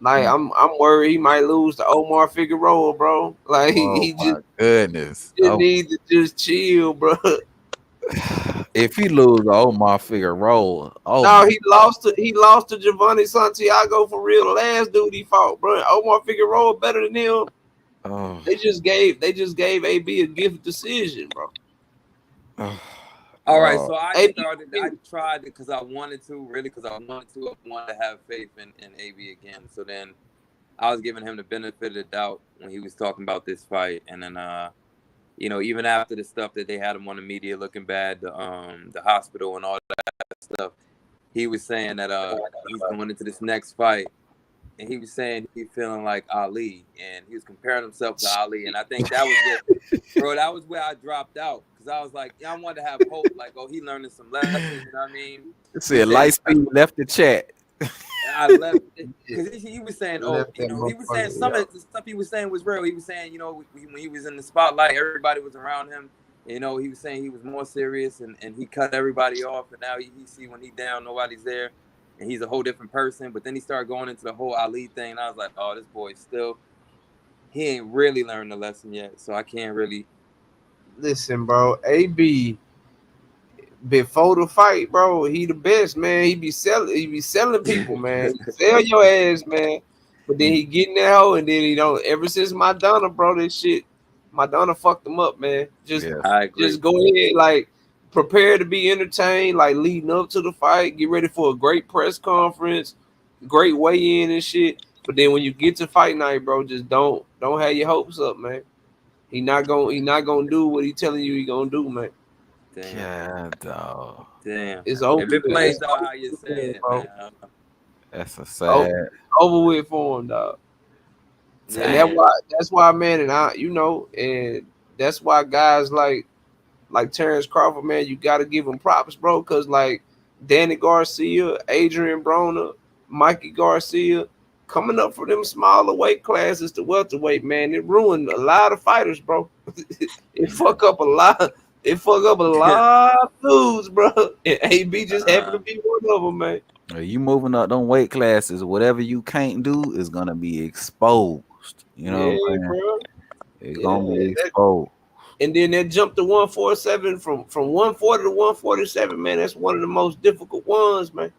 Like I'm worried he might lose to Omar Figueroa, bro. Like he just goodness, need to just chill, bro. If he lose to Omar Figueroa, no, he lost to Giovanni Santiago for real. The last dude he fought, bro. Omar Figueroa better than him. Oh. They just gave AB a gift decision, bro. All right, so I tried it because I wanted to, I wanted to have faith in AB again. So then I was giving him the benefit of the doubt when he was talking about this fight. And then, you know, even after the stuff that they had him on the media looking bad, the hospital and all that stuff, he was saying that he's going into this next fight. And he was saying he's feeling like Ali, and he was comparing himself to Ali. And I think that was it. Bro, that was where I dropped out. Because I was like, I wanted to have hope. Like, oh, he learning some lessons, you know what I mean? It said light speed left the chat. I left because he was saying, oh, you know, he was saying some of the stuff he was saying was real. He was saying, you know, when he was in the spotlight, everybody was around him. You know, he was saying he was more serious and he cut everybody off. And now he see when he down, nobody's there. And he's a whole different person. But then he started going into the whole Ali thing. And I was like, oh, this boy still, he ain't really learned the lesson yet. So I can't really. Listen, bro, AB, before the fight, bro, he the best, man. He be selling people, man. Sell your ass, man. But then he get in that hole, and then he don't. Ever since Madonna, bro, this shit, Madonna fucked him up, man. Just go ahead, like, prepare to be entertained, like, leading up to the fight. Get ready for a great press conference, great weigh-in and shit. But then when you get to fight night, bro, just don't have your hopes up, man. He not gonna do what he telling you he gonna do, man. Damn. Yeah, dog. Damn. It's over. If it plays It's out over how you with, say it, bro. man. I don't know. That's a Oh, sad. over with for him, dog. And Damn. that's why, man, and and that's why guys like Terrence Crawford, man, you got to give him props, bro, because like Danny Garcia, Adrian Broner, Mikey Garcia, coming up for them smaller weight classes to welterweight, man, it ruined a lot of fighters, bro. It fuck up a lot. It fuck up a lot of dudes, bro. And AB just happened to be one of them, man. You moving up them weight classes, whatever you can't do is gonna be exposed. You know Yeah, what I'm saying? bro. It's Yeah, gonna be exposed. and then that jump to 147 from 140 to 147, man. That's one of the most difficult ones, man.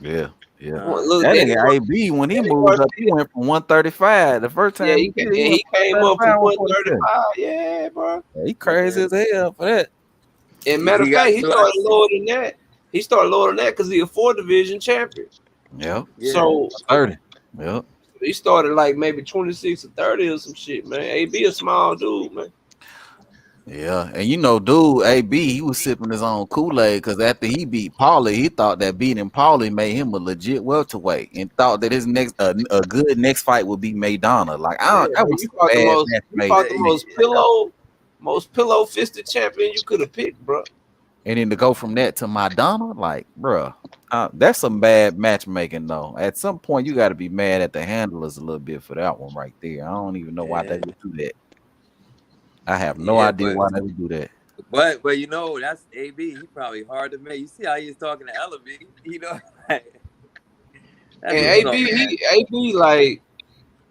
Yeah, yeah. Look, That Danny nigga AB when he Danny moved up, Garcia, he went from 135. The first yeah, time he he did it, he went came from up from 135, 135. Yeah, bro. Yeah, he crazy as hell for that. And matter of He fact, got he to started lower than that. He started lower than that because he's a 4 division champion. Yep. So 30. Yep. he started like maybe 26 or 30 or some shit, man. AB a small dude, man. Yeah, and you know, dude, AB, he was sipping his own Kool-Aid because after he beat Paulie, he thought that beating Paulie made him a legit welterweight, and thought that his next a good next fight would be Maidana. Like Yeah, that bro, was you some fought the bad most, match you fought the made. most pillow fisted champion you could have picked, bro. And then to go from that to Maidana, like, bruh, that's some bad matchmaking though. At some point, you got to be mad at the handlers a little bit for that one right there. I don't even know why they would do that. I have no idea why they would do that. But you know, that's AB. He probably hard to make. You see how he's talking to LB, you know? And AB like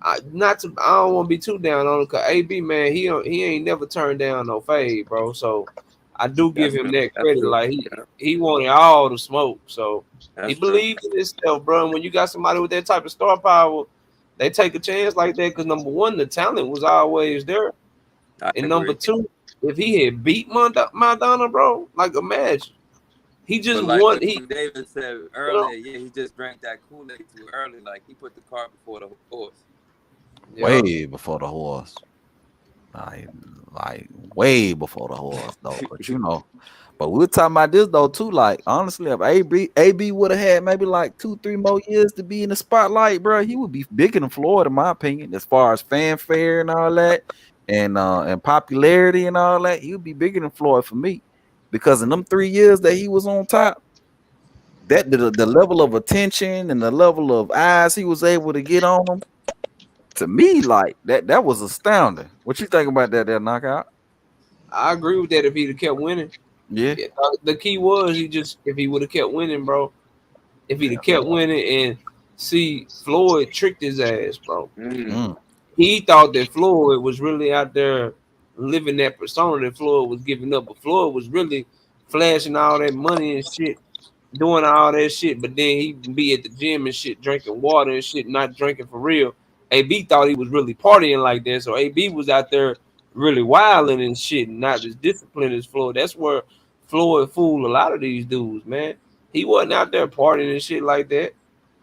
I don't want to be too down on him because AB, man, he ain't never turned down no fade, bro. So I do give him that credit. Like he wanted all the smoke, so he believed in himself, bro. And when you got somebody with that type of star power, they take a chance like that because number one, the talent was always there, and number two, if he had beat Maidana, bro, like imagine he just like won. what David said earlier, yeah, he just drank that Kool-Aid too early. Like he put the cart before the horse. Way before the horse. Like way before the horse, though. But you know, but we were talking about this though too. Like honestly, if AB would have had maybe like 2-3 more years to be in the spotlight, bro, he would be bigger than Floyd, in my opinion, as far as fanfare and all that, and popularity and all that. He would be bigger than Floyd for me, because in them 3 years that he was on top, that the level of attention and the level of eyes he was able to get on him. To me, like that was astounding. What you think about that knockout? I agree with that if he'd have kept winning. Yeah. The key was if he would have kept winning, bro. If he'd have kept winning and see Floyd tricked his ass, bro. He thought that Floyd was really out there living that persona that Floyd was giving up, but Floyd was really flashing all that money and shit, doing all that shit, but then he'd be at the gym and shit, drinking water and shit, not drinking for real. AB thought he was really partying like that, so AB was out there really wilding and shit, and not as disciplined as Floyd. That's where Floyd fooled a lot of these dudes, man. He wasn't out there partying and shit like that.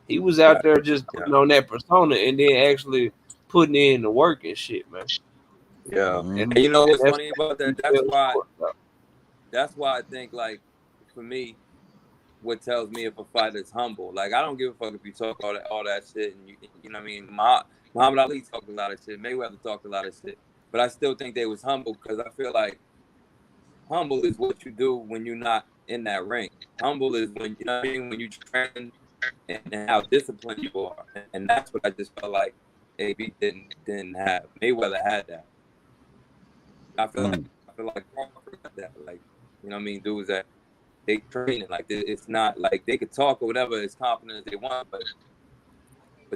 He was out there just putting on that persona and then actually putting in the work and shit, man. Yeah, and you know what's funny about that? That's why I think, like, for me, what tells me if a fighter's humble. Like, I don't give a fuck if you talk all that shit, and you know what I mean. Muhammad Ali talked a lot of shit. Mayweather talked a lot of shit, but I still think they was humble because I feel like humble is what you do when you're not in that ring. Humble is when, you know what I mean, when you train and how disciplined you are, and that's what I just felt like AB didn't have. Mayweather had that. I feel like Crawford got that. Like, you know what I mean, dudes that they train it like it's not like they could talk or whatever as confident as they want, but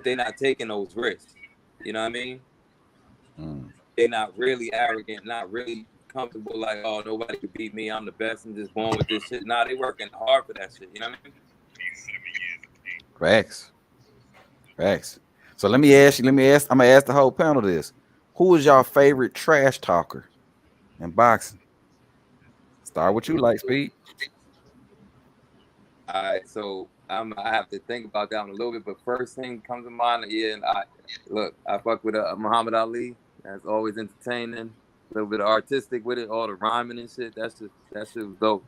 they're not taking those risks. You know what I mean? They're not really arrogant, not really comfortable. Like, oh, nobody could beat me. I'm the best and just born with this shit. Nah, they working hard for that shit. You know what I mean? Facts. So let me ask. I'm gonna ask the whole panel this: who is your favorite trash talker in boxing? Start with you, Lightspeed. All right, so I have to think about that one a little bit, but first thing comes to mind, yeah. And I fuck with Muhammad Ali. That's always entertaining. A little bit of artistic with it, all the rhyming and shit. That shit was dope.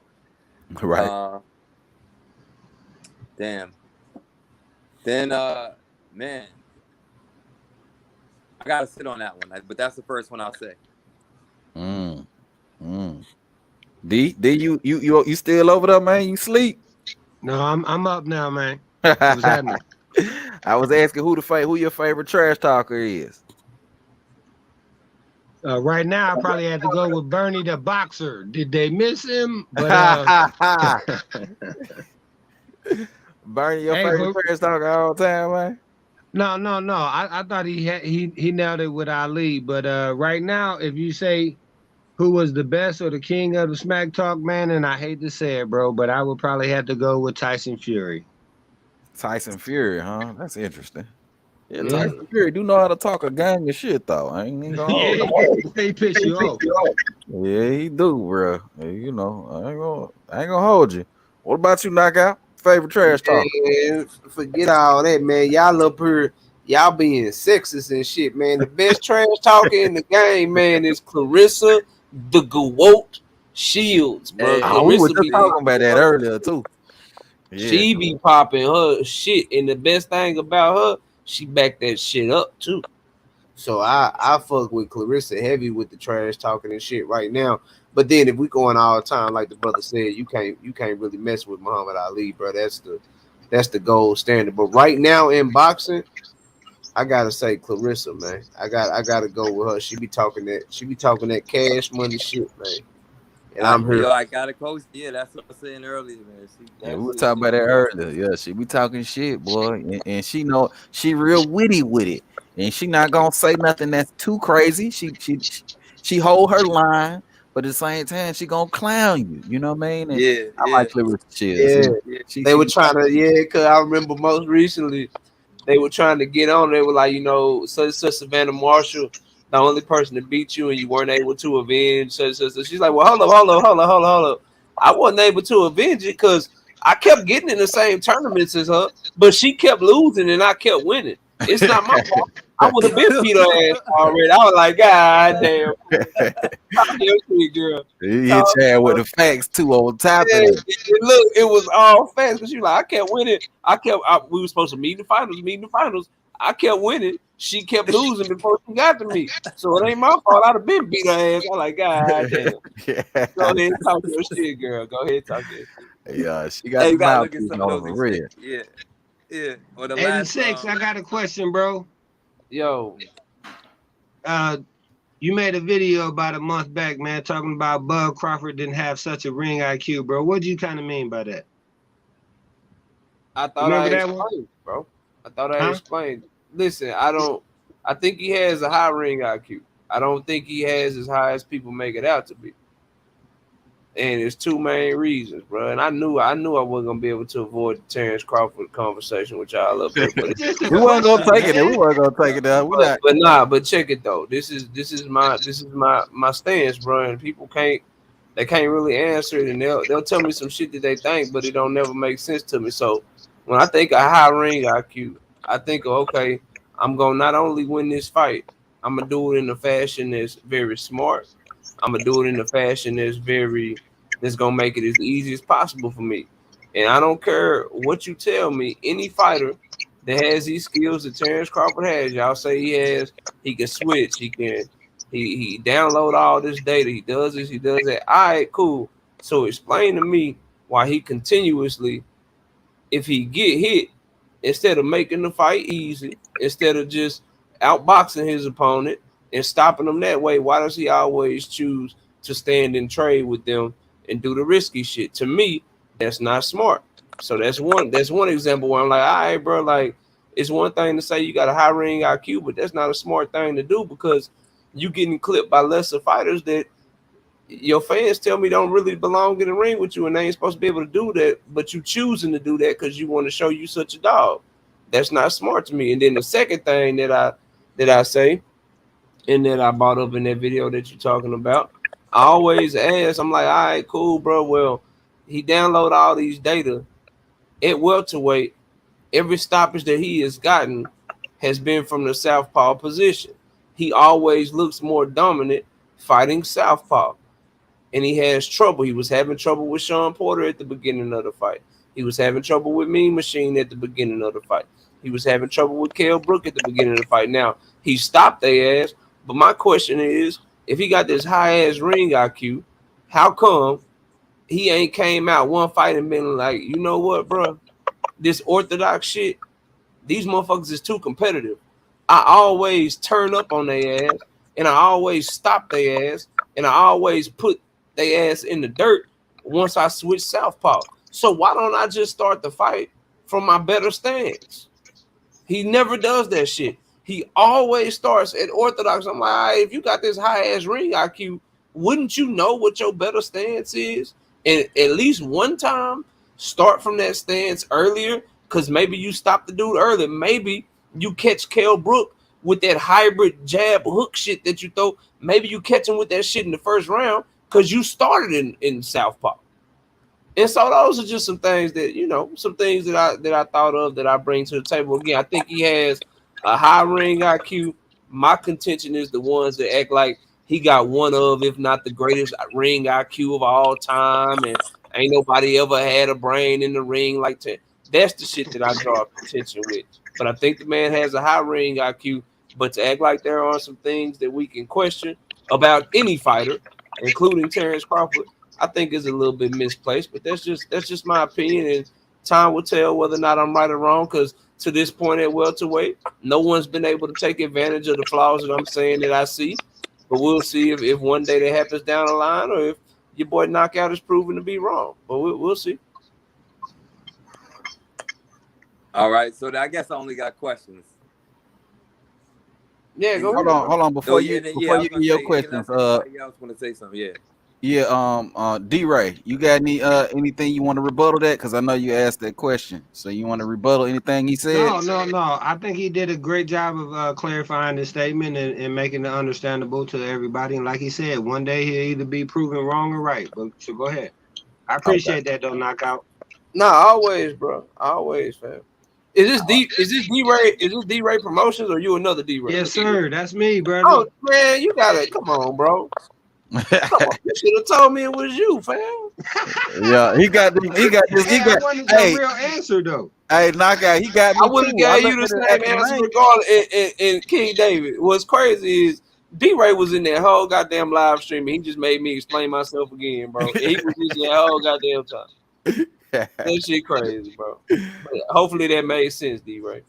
Right. Damn. Then man, I gotta sit on that one, but that's the first one I'll say. D, you still over there, man? You sleep? No, I'm up now, man. What's happening? I was asking who your favorite trash talker is. Right now, I probably had to go with Bernie the boxer. Did they miss him? But Bernie, your favorite trash talker all the time, man. No. I thought he nailed it with Ali. But right now, if you say who was the best or the king of the smack talk, man, and I hate to say it, bro, but I would probably have to go with Tyson Fury. Tyson Fury, huh? That's interesting. Yeah, Tyson Fury do know how to talk a gang of shit though. I ain't even gonna They piss you off. Yeah, he do, bro. You know, I ain't gonna hold you. What about you, Knockout? Favorite trash talker? Man, forget all that, man. Y'all up here, y'all being sexist and shit, man. The best trash talker in the game, man, is Clarissa the Goat Shields, bro. We were just talking about that earlier too. Yeah. She be popping her shit, and the best thing about her, she back that shit up too. So I fuck with Clarissa heavy with the trash talking and shit right now. But then if we going all the time, like the brother said, you can't really mess with Muhammad Ali, bro. That's the gold standard. But right now in boxing, I gotta say Clarissa, man. I gotta go with her. She be talking that cash money shit, man. And I'm here. I got a coach. Yeah, that's what I was saying earlier, man. Yeah, we were talking about that earlier. Yeah, she be talking shit, boy, and she know she real witty with it, and she not gonna say nothing that's too crazy. She hold her line, but at the same time she gonna clown you. You know what I mean? And I like Clarissa Shields. They were trying to, cause I remember most recently they were trying to get on. They were like, such Savannah Marshall, the only person to beat you, and you weren't able to avenge. So she's like, well, hold up. I wasn't able to avenge it because I kept getting in the same tournaments as her, but she kept losing and I kept winning. It's not my fault. I would have been beat her ass already. I was like, God damn. Girl. He hit you with the facts too on top of it. Look, it was all facts because she like, I kept winning. We were supposed to meet in the finals. I kept winning. She kept losing before she got to me. So it ain't my fault. I'd have been beat her ass. I'm like, God damn. Go ahead and talk your shit, girl. Go ahead and talk your shit. Yeah, she got the mouthpiece on the real. Yeah. Or the 86, I got a question, bro. Yo. You made a video about a month back, man, talking about Bud Crawford didn't have such a ring IQ, bro. What do you kind of mean by that? I thought I explained, bro. I thought I explained. Listen, I think he has a high ring IQ. I don't think he has as high as people make it out to be. And there's two main reasons, bro. And I knew I wasn't gonna be able to avoid the Terrence Crawford conversation with y'all up here. But we weren't gonna take it. We weren't gonna take it down. But check it though. This is my stance, bro. And people can't really answer it, and they'll tell me some shit that they think, but it don't never make sense to me. So when I think a high ring IQ, I think, okay, I'm gonna not only win this fight, I'm gonna do it in a fashion that's very smart. I'm gonna do it in a fashion that's gonna make it as easy as possible for me. And I don't care what you tell me, any fighter that has these skills that Terrence Crawford has, y'all say he can switch, he download all this data, he does this, he does that. All right, cool. So explain to me why he continuously, if he get hit, instead of making the fight easy, instead of just outboxing his opponent and stopping them that way, why does he always choose to stand and trade with them and do the risky shit? To me, that's not smart. So that's one example where I'm like, all right, bro, like it's one thing to say you got a high ring IQ, but that's not a smart thing to do because you getting clipped by lesser fighters that your fans tell me don't really belong in the ring with you, and they ain't supposed to be able to do that, but you choosing to do that because you want to show you such a dog. That's not smart to me. And then the second thing that I say, and that I brought up in that video that you're talking about, I always ask, I'm like, all right, cool, bro. Well, he download all these data at welterweight, every stoppage that he has gotten has been from the southpaw position. He always looks more dominant fighting southpaw, and he has trouble. He was having trouble with Sean Porter at the beginning of the fight. He was having trouble with Mean Machine at the beginning of the fight. He was having trouble with Kell Brook at the beginning of the fight. Now, he stopped their ass, but my question is, if he got this high-ass ring IQ, how come he ain't came out one fight and been like, you know what, bro? This orthodox shit, these motherfuckers is too competitive. I always turn up on their ass, and I always stop their ass, and I always put their ass in the dirt once I switch southpaw. So why don't I just start the fight from my better stance? He never does that shit. He always starts at orthodox. I'm like, all right, if you got this high-ass ring IQ, wouldn't you know what your better stance is? And at least one time, start from that stance earlier, because maybe you stop the dude early. Maybe you catch Kell Brook with that hybrid jab hook shit that you throw. Maybe you catch him with that shit in the first round because you started in southpaw. And so those are just some things that, you know, some things that I thought of that I bring to the table. Again, I think he has a high ring IQ. My contention is the ones that act like he got one of, if not the greatest ring IQ of all time, and ain't nobody ever had a brain in the ring like that. That's the shit that I draw attention with. But I think the man has a high ring IQ. But to act like there are some things that we can question about any fighter, including Terrence Crawford, I think is a little bit misplaced. But that's just my opinion, and time will tell whether or not I'm right or wrong. Because to this point at welterweight, no one's been able to take advantage of the flaws that I'm saying that I see. But we'll see if one day that happens down the line, or if your boy Knockout is proven to be wrong. But we'll see. All right, so I guess I only got questions. Yeah, go hold ahead. on, hold on. Before you give your questions, somebody else want to say something? D-Ray, you got anything you want to rebuttal that? Because I know you asked that question. So you want to rebuttal anything he said? No. I think he did a great job of clarifying the statement and making it understandable to everybody. And like he said, one day he'll either be proven wrong or right. But so go ahead. I appreciate that though, Knockout. Nah, always, bro. Always, fam. Is this D-Ray? Is this D-Ray Promotions, or you another D-Ray? Yes, sir. That's me, brother. Oh man, you gotta come on, bro. Come on, you should have told me it was you, fam. Yeah, he got this. That wasn't the real answer though. Hey, Knockout, he got me. I would have gave you the same answer regardless. And King David, what's crazy is D-Ray was in that whole goddamn live stream, and he just made me explain myself again, bro. And he was just in that whole goddamn time. That shit crazy, bro. But hopefully that made sense, D-Ray.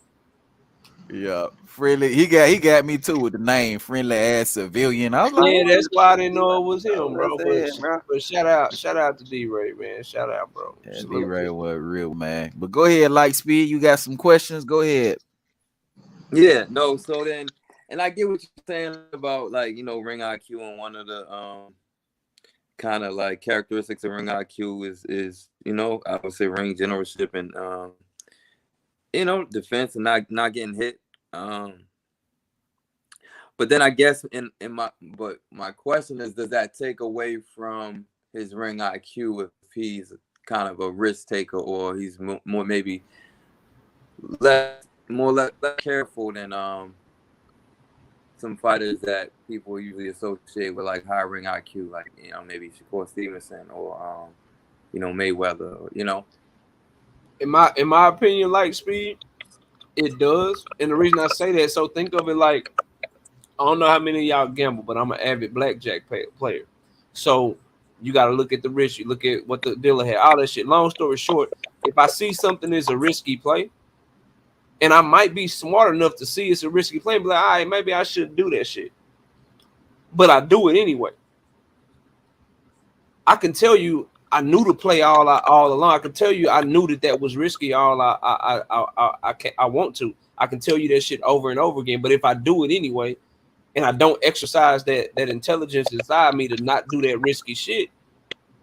Yeah, friendly. He got me too with the name friendly ass civilian. I was like, yeah, that's why I didn't know it was him, bro. But shout out to D-Ray, man. Shout out, bro. Yeah, D-Ray was real, man. But go ahead, Lightspeed. You got some questions? Go ahead. Yeah, no. So then, and I get what you're saying about, like, you know, ring IQ, and one of the kind of like characteristics of ring IQ is you know, I would say ring generalship and you know, defense and not getting hit. But then I guess my question is, does that take away from his ring IQ if he's kind of a risk taker, or he's more maybe less careful than some fighters that people usually associate with like high ring IQ, like, you know, maybe Shakur Stevenson or you know, Mayweather, you know? In my opinion, Lightspeed, it does. And the reason I say that, so think of it like, I don't know how many of y'all gamble, but I'm an avid blackjack player. So you got to look at the risk. You look at what the dealer had, all that shit. Long story short, if I see something is a risky play, and I might be smart enough to see it's a risky play, and be like, all right, maybe I shouldn't do that shit. But I do it anyway. I can tell you, I knew the play all along. I can tell you I knew that was risky. I want to. I can tell you that shit over and over again. But if I do it anyway, and I don't exercise that intelligence inside me to not do that risky shit,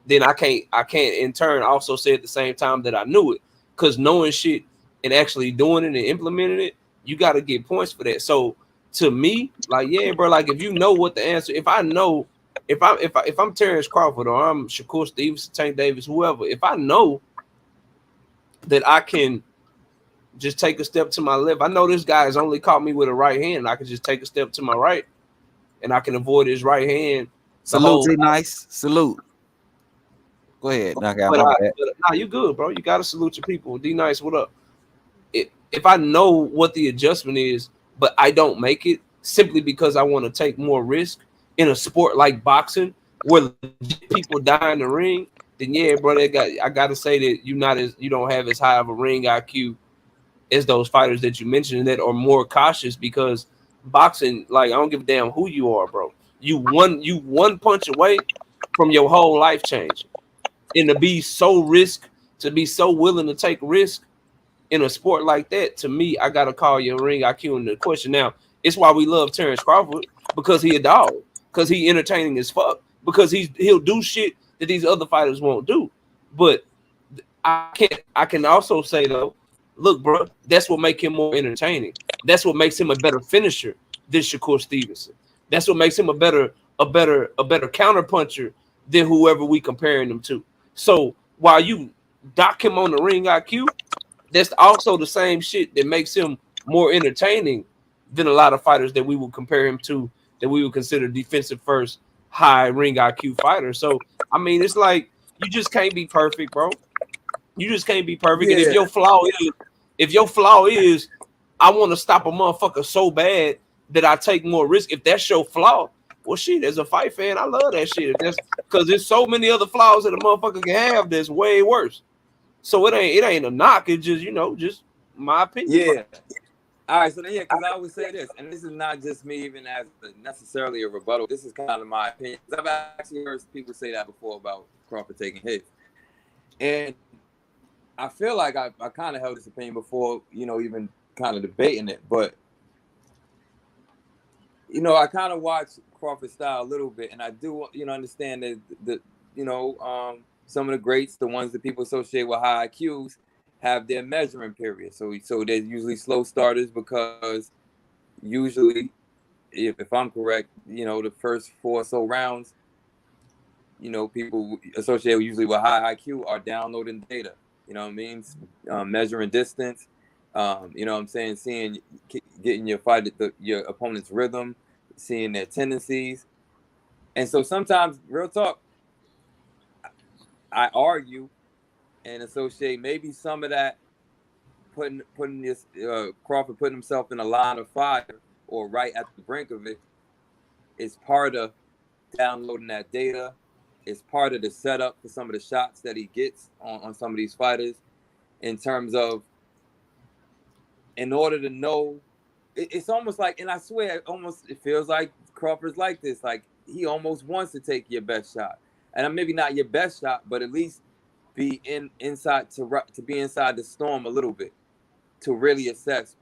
then I can't in turn also say at the same time that I knew it. Because knowing shit and actually doing it and implementing it, you got to get points for that. So to me, like, yeah, bro, like if you know what the answer, if I know. If I'm Terrence Crawford or I'm Shakur Stevenson, Tank Davis, whoever, if I know that I can just take a step to my left. I know this guy has only caught me with a right hand. I can just take a step to my right, and I can avoid his right hand. Salute, D Nice. Salute. Go ahead. Okay, But, my bad. nah, you good, bro. You gotta salute your people. D Nice, what up? If I know what the adjustment is, but I don't make it simply because I want to take more risk in a sport like boxing where people die in the ring, then yeah, bro, I gotta say that you don't have as high of a ring IQ as those fighters that you mentioned that are more cautious, because boxing, like, I don't give a damn who you are, bro. You one punch away from your whole life changing. And to be so willing to take risk in a sport like that, to me, I gotta call your ring IQ into question. Now, it's why we love Terrence Crawford, because he a dog, because he entertaining as fuck, because he'll do shit that these other fighters won't do. But I can also say though, look, bro, that's what makes him more entertaining. That's what makes him a better finisher than Shakur Stevenson. That's what makes him a better counter puncher than whoever we comparing him to. So while you dock him on the ring IQ, that's also the same shit that makes him more entertaining than a lot of fighters that we would compare him to, that we would consider defensive first, high ring IQ fighters. So I mean, it's like you just can't be perfect, bro. You just can't be perfect. Yeah. And if your flaw is I want to stop a motherfucker so bad that I take more risk, if that's your flaw, well, shit, as a fight fan, I love that shit. If that's because there's so many other flaws that a motherfucker can have that's way worse. So it ain't a knock. It's just, just my opinion. Yeah. All right. So then, yeah, because I always say this, and this is not just me even as necessarily a rebuttal. This is kind of my opinion. I've actually heard people say that before about Crawford taking hits. And I feel like I kind of held this opinion before, even kind of debating it. But, I kind of watch Crawford's style a little bit, and I do, understand that some of the greats, the ones that people associate with high IQs, have their measuring period. So they're usually slow starters because usually, if I'm correct, the first 4 or so rounds, people associated usually with high IQ are downloading data. You know what I mean? Measuring distance. You know what I'm saying? Getting your opponent's rhythm, seeing their tendencies. And so sometimes, real talk, I argue and associate maybe some of that putting this Crawford putting himself in a line of fire or right at the brink of it is part of downloading that data. It's part of the setup for some of the shots that he gets on some of these fighters, in terms of, in order to know, it's almost like, and I swear, it feels like Crawford's like this. Like, he almost wants to take your best shot, and maybe not your best shot, but at least be inside to be inside the storm a little bit to really assess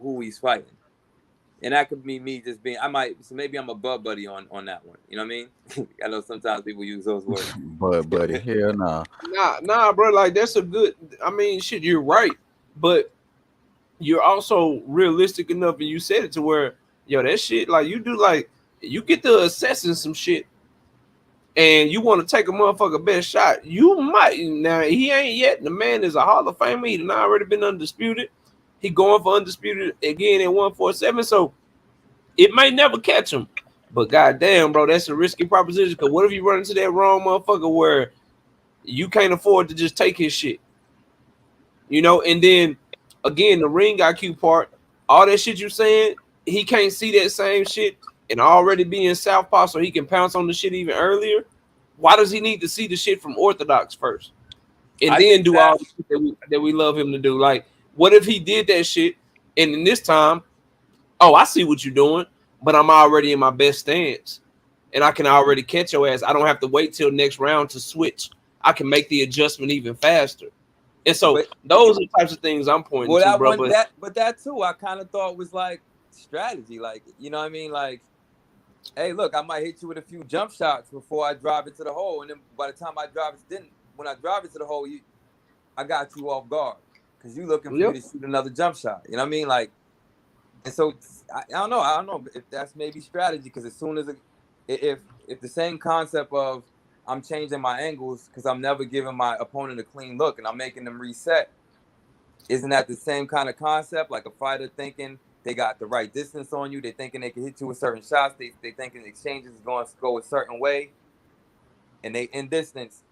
who he's fighting. And that could be me just being, maybe I'm a bud buddy on that one. You know what I mean? I know sometimes people use those words. Bud buddy, hell nah. Nah, bro. Like, that's a good, shit, you're right. But you're also realistic enough, and you said it to where, that shit, like, you get to assessing some shit and you want to take a motherfucker best shot, you might. Now, he ain't yet. The man is a Hall of Famer. He's already been undisputed. He going for undisputed again at 147. So it might never catch him. But goddamn, bro, that's a risky proposition. Because what if you run into that wrong motherfucker where you can't afford to just take his shit? And then again, the ring IQ part, all that shit you saying, he can't see that same shit and already be in southpaw so he can pounce on the shit even earlier. Why does he need to see the shit from orthodox first and then do all the shit that we love him to do? Like, what if he did that shit and in this time, I see what you're doing, but I'm already in my best stance and I can already catch your ass. I don't have to wait till next round to switch. I can make the adjustment even faster. And so those are the types of things I'm pointing to, bro. But that too, I kind of thought was like strategy. Like, you know what I mean? Like, hey, look, I might hit you with a few jump shots before I drive it to the hole. And then by the time when I drive it to the hole, I got you off guard because you looking for me to shoot another jump shot. You know what I mean? Like, and so I don't know if that's maybe strategy, because as soon as if the same concept of I'm changing my angles because I'm never giving my opponent a clean look and I'm making them reset, Isn't that the same kind of concept? Like a fighter thinking they got the right distance on you, they thinking they can hit you with certain shots, they thinking exchanges is going to go a certain way, and they in distance,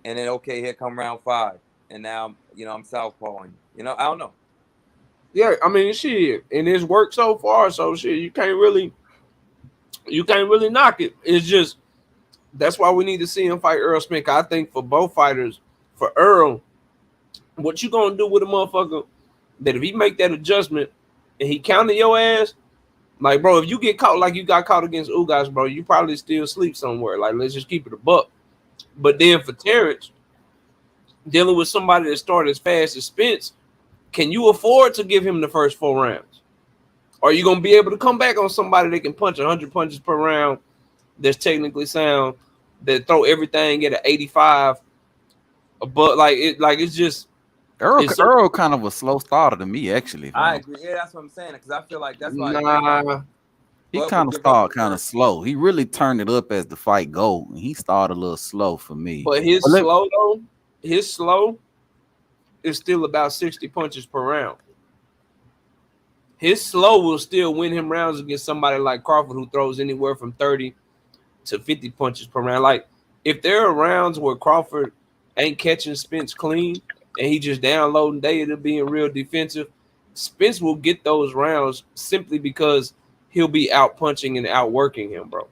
and then okay, here come round 5, and now I'm southpawing you. I don't know. Yeah, I mean, shit, and it's worked so far. So shit, you can't really knock it. It's just that's why we need to see him fight Earl Smith. I think for both fighters, for Earl, what you gonna do with a motherfucker that if he make that adjustment and he counter your ass, like bro, if you get caught like you got caught against Ugas, bro, you probably still sleep somewhere. Like let's just keep it a buck. But then for Terrence, dealing with somebody that started as fast as Spence, can you afford to give him the first 4 rounds? Are you gonna be able to come back on somebody that can punch 100 punches per round, that's technically sound, that throw everything at an 85? But it's just Earl kind of a slow starter to me, actually. I agree. Yeah, that's what I'm saying. Because I feel like that's why he kind of started kind of slow. He really turned it up as the fight go. And he started a little slow for me. But his slow is still about 60 punches per round. His slow will still win him rounds against somebody like Crawford, who throws anywhere from 30 to 50 punches per round. Like, if there are rounds where Crawford ain't catching Spence clean and he just downloading data, being real defensive, Spence will get those rounds simply because he'll be out punching and outworking him, bro.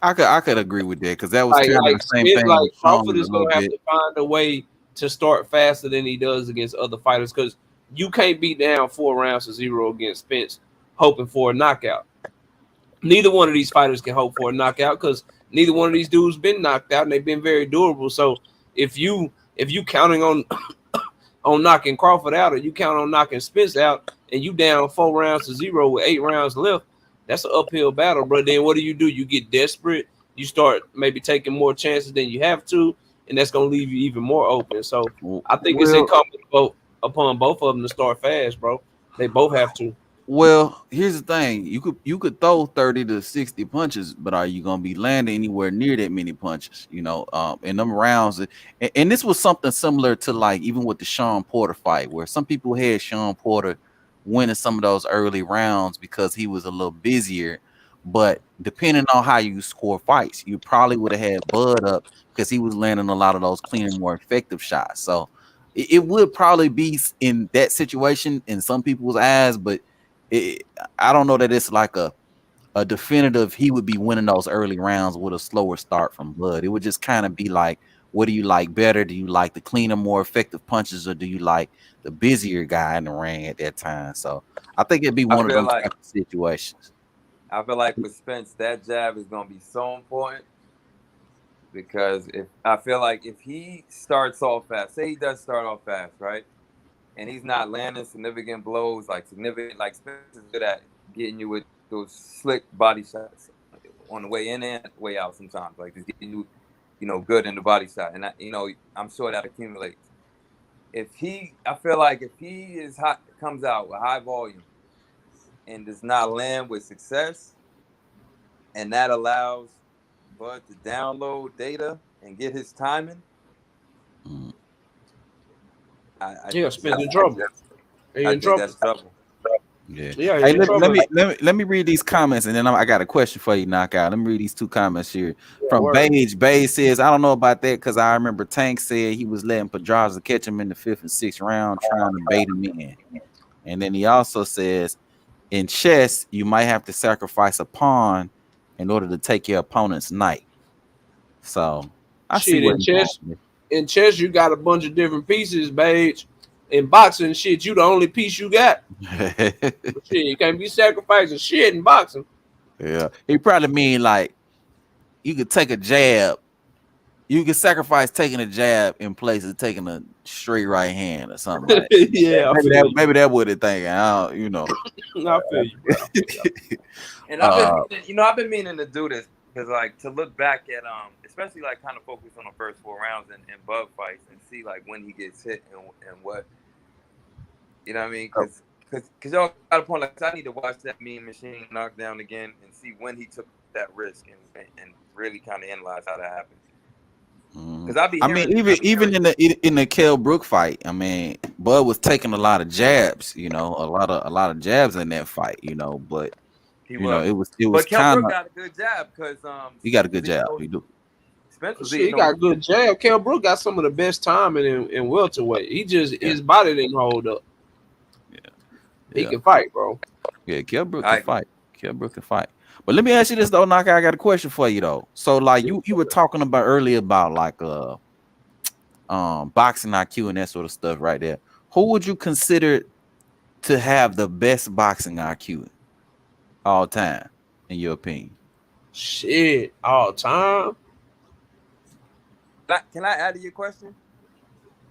I could agree with that because that was kind of the same Spence, thing. Like Crawford is gonna have to find a way to start faster than he does against other fighters, because you can't be down 4 rounds to 0 against Spence hoping for a knockout. Neither one of these fighters can hope for a knockout because neither one of these dudes been knocked out and they've been very durable. So if you counting on knocking Crawford out, or you count on knocking Spence out, and you down 4 rounds to 0 with 8 rounds left, that's an uphill battle, bro. Then what do? You get desperate. You start maybe taking more chances than you have to, and that's gonna leave you even more open. So I think it's incumbent upon both of them to start fast, bro. They both have to. Well, here's the thing: you could throw 30 to 60 punches, but are you gonna be landing anywhere near that many punches? In them rounds, and this was something similar to like even with the Sean Porter fight, where some people had Sean Porter winning some of those early rounds because he was a little busier. But depending on how you score fights, you probably would have had Bud up because he was landing a lot of those cleaner, more effective shots. So it would probably be in that situation in some people's eyes, but I don't know that it's like a definitive he would be winning those early rounds with a slower start from Bud. It would just kind of be like, what do you like better? Do you like the cleaner, more effective punches, or do you like the busier guy in the ring at that time? So I think it'd be one of those type of situations. I feel like with Spence, that jab is going to be so important, because I feel like if he starts off fast, say he does start off fast, right? And he's not landing significant blows, like Spence is good at getting you with those slick body shots on the way in and way out sometimes, like just getting you, good in the body shot. And I'm sure that accumulates. I feel like if he comes out with high volume and does not land with success, and that allows Bud to download data and get his timing, Spence in trouble. I think that's trouble. Yeah. Hey, let me read these comments, and then I got a question for you, Knockout. Let me read these 2 comments here from Beige. Beige says, I don't know about that because I remember Tank said he was letting Pedraza catch him in the 5th and 6th round, trying to bait him in. And then he also says, in chess, you might have to sacrifice a pawn in order to take your opponent's knight. So I see what in chess, you got a bunch of different pieces, Beige. In boxing, shit, you the only piece you got. Shit, you can't be sacrificing shit in boxing. Yeah, he probably mean like you could take a jab. You could sacrifice taking a jab in place of taking a straight right hand or something like that. Yeah, maybe that what it thinking. I feel you, bro. And I've been meaning to do this because, like, to look back at especially like kind of focus on the first 4 rounds in Bud fights and see like when he gets hit and what, you know what I mean? Because y'all got a point. Like, I need to watch that Mean Machine knockdown again and see when he took that risk and really kind of analyze how that happened. Because I be I hearing, mean, even in the Kell Brook fight, I mean, Bud was taking a lot of jabs, you know, a lot of jabs in that fight, you know, but he you know, was. it was But Kell kind Brook of got a good jab because he got a Spence good was eating jab. those. He do. Spence was Shit, eating he got those. a good jab. Kell Brook got some of the best timing in welterweight. He just his body didn't hold up. He can fight, bro. Yeah, Kell Brook I can agree. fight. Kell Brook can fight. But let me ask you this though, Naka. I got a question for you though. So like you were talking about earlier about like boxing IQ and that sort of stuff right there. Who would you consider to have the best boxing IQ all time, in your opinion? Shit, all time. Can I add to your question?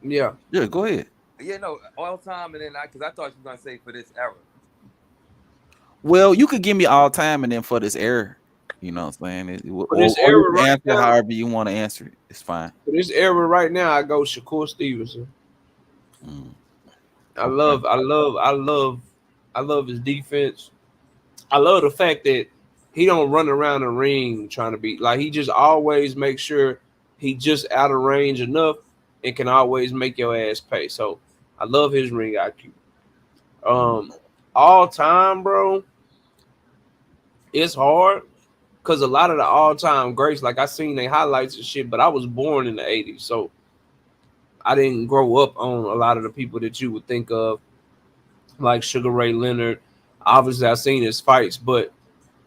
Yeah. Yeah, go ahead. Yeah, no, all time, and then because I thought you were gonna say for this era. Well, you could give me all time and then for this error, you know what I'm saying? For this Or you era can right answer now, however you want to answer it. It's fine. for this era right now, I go Shakur Stevenson. I love his defense. I love the fact that he don't run around the ring trying to be like he just always makes sure he just out of range enough and can always make your ass pay. So I love his ring IQ. All time, bro. It's hard because a lot of the all time greats, like I seen they highlights and shit, but I was born in the 80s, so I didn't grow up on a lot of the people that you would think of, like Sugar Ray Leonard. Obviously, I seen his fights, but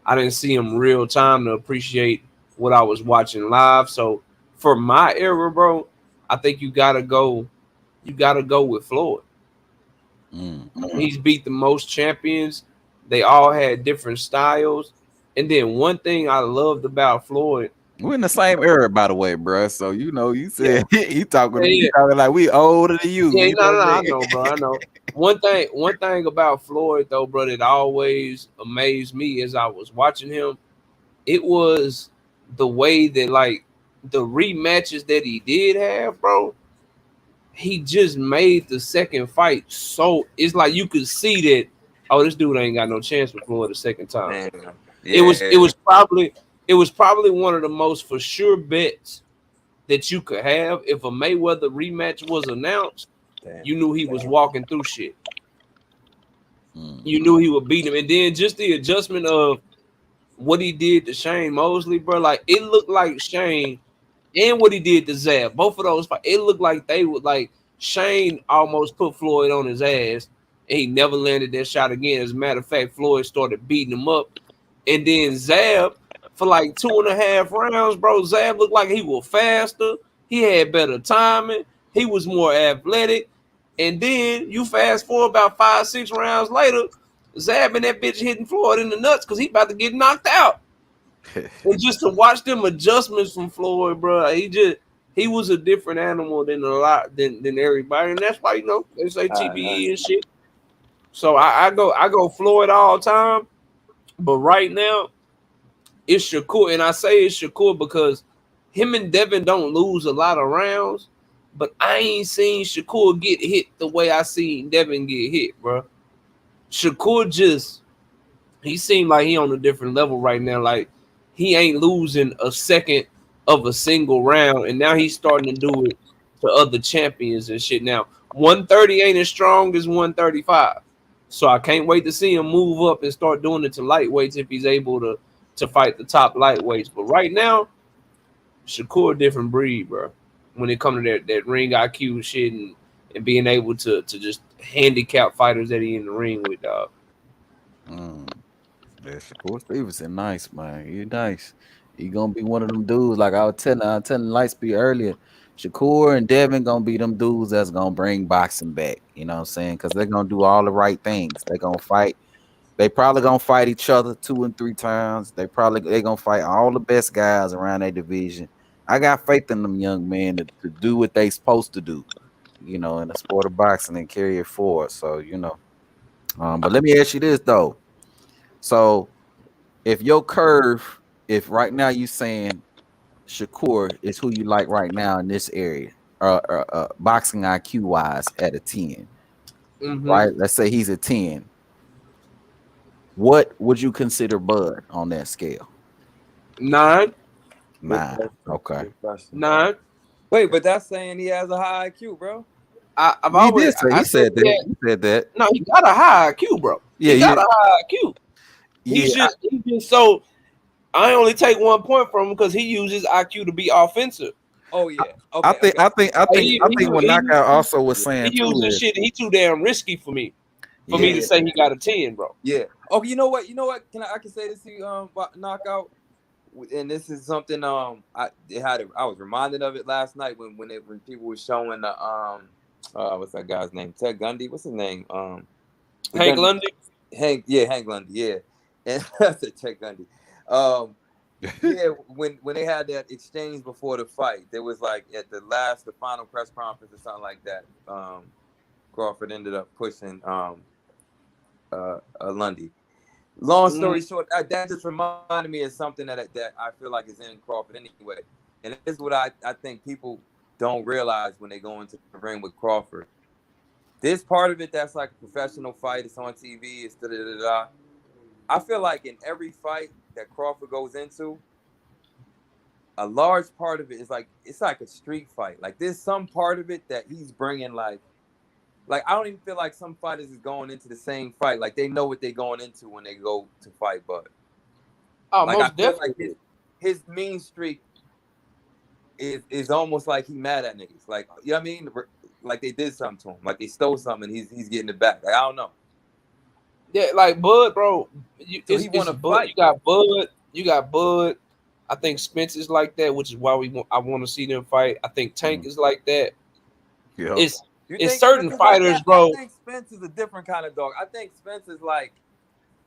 I didn't see him real time to appreciate what I was watching live. So for my era, bro, I think you gotta go with Floyd. He's beat the most champions. They all had different styles. And then one thing I loved about Floyd. We're in the same era, by the way, bro. So you know, you said you talking Yeah. like we older than you. Yeah, You know what I I mean? know, bro. I know. One thing about Floyd, though, bro, that always amazed me as I was watching him, it was the way that like the rematches that he did have, bro. He just made the second fight so it's like you could see that. Oh, this dude ain't got no chance with Floyd the second time. Damn. It was probably one of the most for sure bets that you could have if a Mayweather rematch was announced. You knew he was walking through shit. You knew he would beat him, and then just the adjustment of what he did to Shane Mosley, bro. Like it looked like Shane and what he did to Zab. Both of those, it looked like they would like Shane almost put Floyd on his ass, and he never landed that shot again. As a matter of fact, Floyd started beating him up, and then Zab for like 2.5 rounds, bro. Zab looked like he was faster. He had better timing. He was more athletic. And then you fast forward about 5-6 rounds later, Zab and that bitch hitting Floyd in the nuts because he about to get knocked out. And just to watch them adjustments from Floyd, bro, he was a different animal than everybody, and that's why they say TBE and shit. So I go Floyd all time, but right now it's Shakur, and I say it's Shakur because him and Devin don't lose a lot of rounds, but I ain't seen Shakur get hit the way I seen Devin get hit, bro. Shakur he seemed like he on a different level right now. Like he ain't losing a second of a single round, and now he's starting to do it to other champions and shit. Now 130 ain't as strong as 135, so I can't wait to see him move up and start doing it to lightweights if he's able to fight the top lightweights. But right now, Shakur a different breed, bro. When it comes to that ring IQ shit and being able to just handicap fighters that he in the ring with, dog. Yeah, Shakur Stevenson, nice man. He nice. He gonna be one of them dudes. Like I was telling Lightspeed earlier, Shakur and Devin gonna be them dudes that's gonna bring boxing back. You know what I'm saying? Because they're gonna do all the right things. They're gonna fight. They probably gonna fight each other 2 and 3 times. They gonna fight all the best guys around their division. I got faith in them young men to do what they supposed to do, you know, in the sport of boxing and carry it forward. So, you know. But let me ask you this though. So if right now you saying Shakur is who you like right now in this area, boxing IQ wise at a 10, right? Let's say he's a 10. What would you consider Bud on that scale? 9. 9. Okay. 9. Wait, but that's saying he has a high IQ, bro. I've He always did say. I He said said that. that. He said that. No, he got a high IQ, bro. Yeah, He got yeah, a high IQ. He's yeah. just so. I only take 1 point from him because he uses IQ to be offensive. Oh yeah. I Okay. think. Okay. I think. I Like, think. I think what Knockout also was saying he too uses is, shit. He too damn risky for me yeah, to say he got a 10, bro. Yeah. Oh, you know what? You know what? I can say this to you, about Knockout, and this is something I was reminded of it last night when people were showing the what's that guy's name? Ted Gundy. What's his name? Hank Lundy. Hank Lundy. Yeah, and I said Ted Gundy. Yeah, when they had that exchange before the fight, there was like at the final press conference or something like that. Crawford ended up pushing Lundy. Long story short, that just reminded me of something that I feel like is in Crawford anyway. And this is what I think people don't realize when they go into the ring with Crawford. This part of it that's like a professional fight, it's on TV, it's da-da-da-da. I feel like in every fight that Crawford goes into, a large part of it is like, it's like a street fight. Like there's some part of it that he's bringing like I don't even feel like some fighters is going into the same fight. Like they know what they're going into when they go to fight Bud. Oh, like most I feel definitely. like his mean streak is almost like he mad at niggas. Like, you know what I mean? Like they did something to him. Like they stole something and he's getting it back. Like I don't know. Yeah, like Bud, bro. He It's want to Bud. fight. You got Bud. You got Bud. I think Spence is like that, which is why I want to see them fight. I think Tank is like that. yeah. It's certain fighters, bro. I think Spence is a different kind of dog. I think Spence is like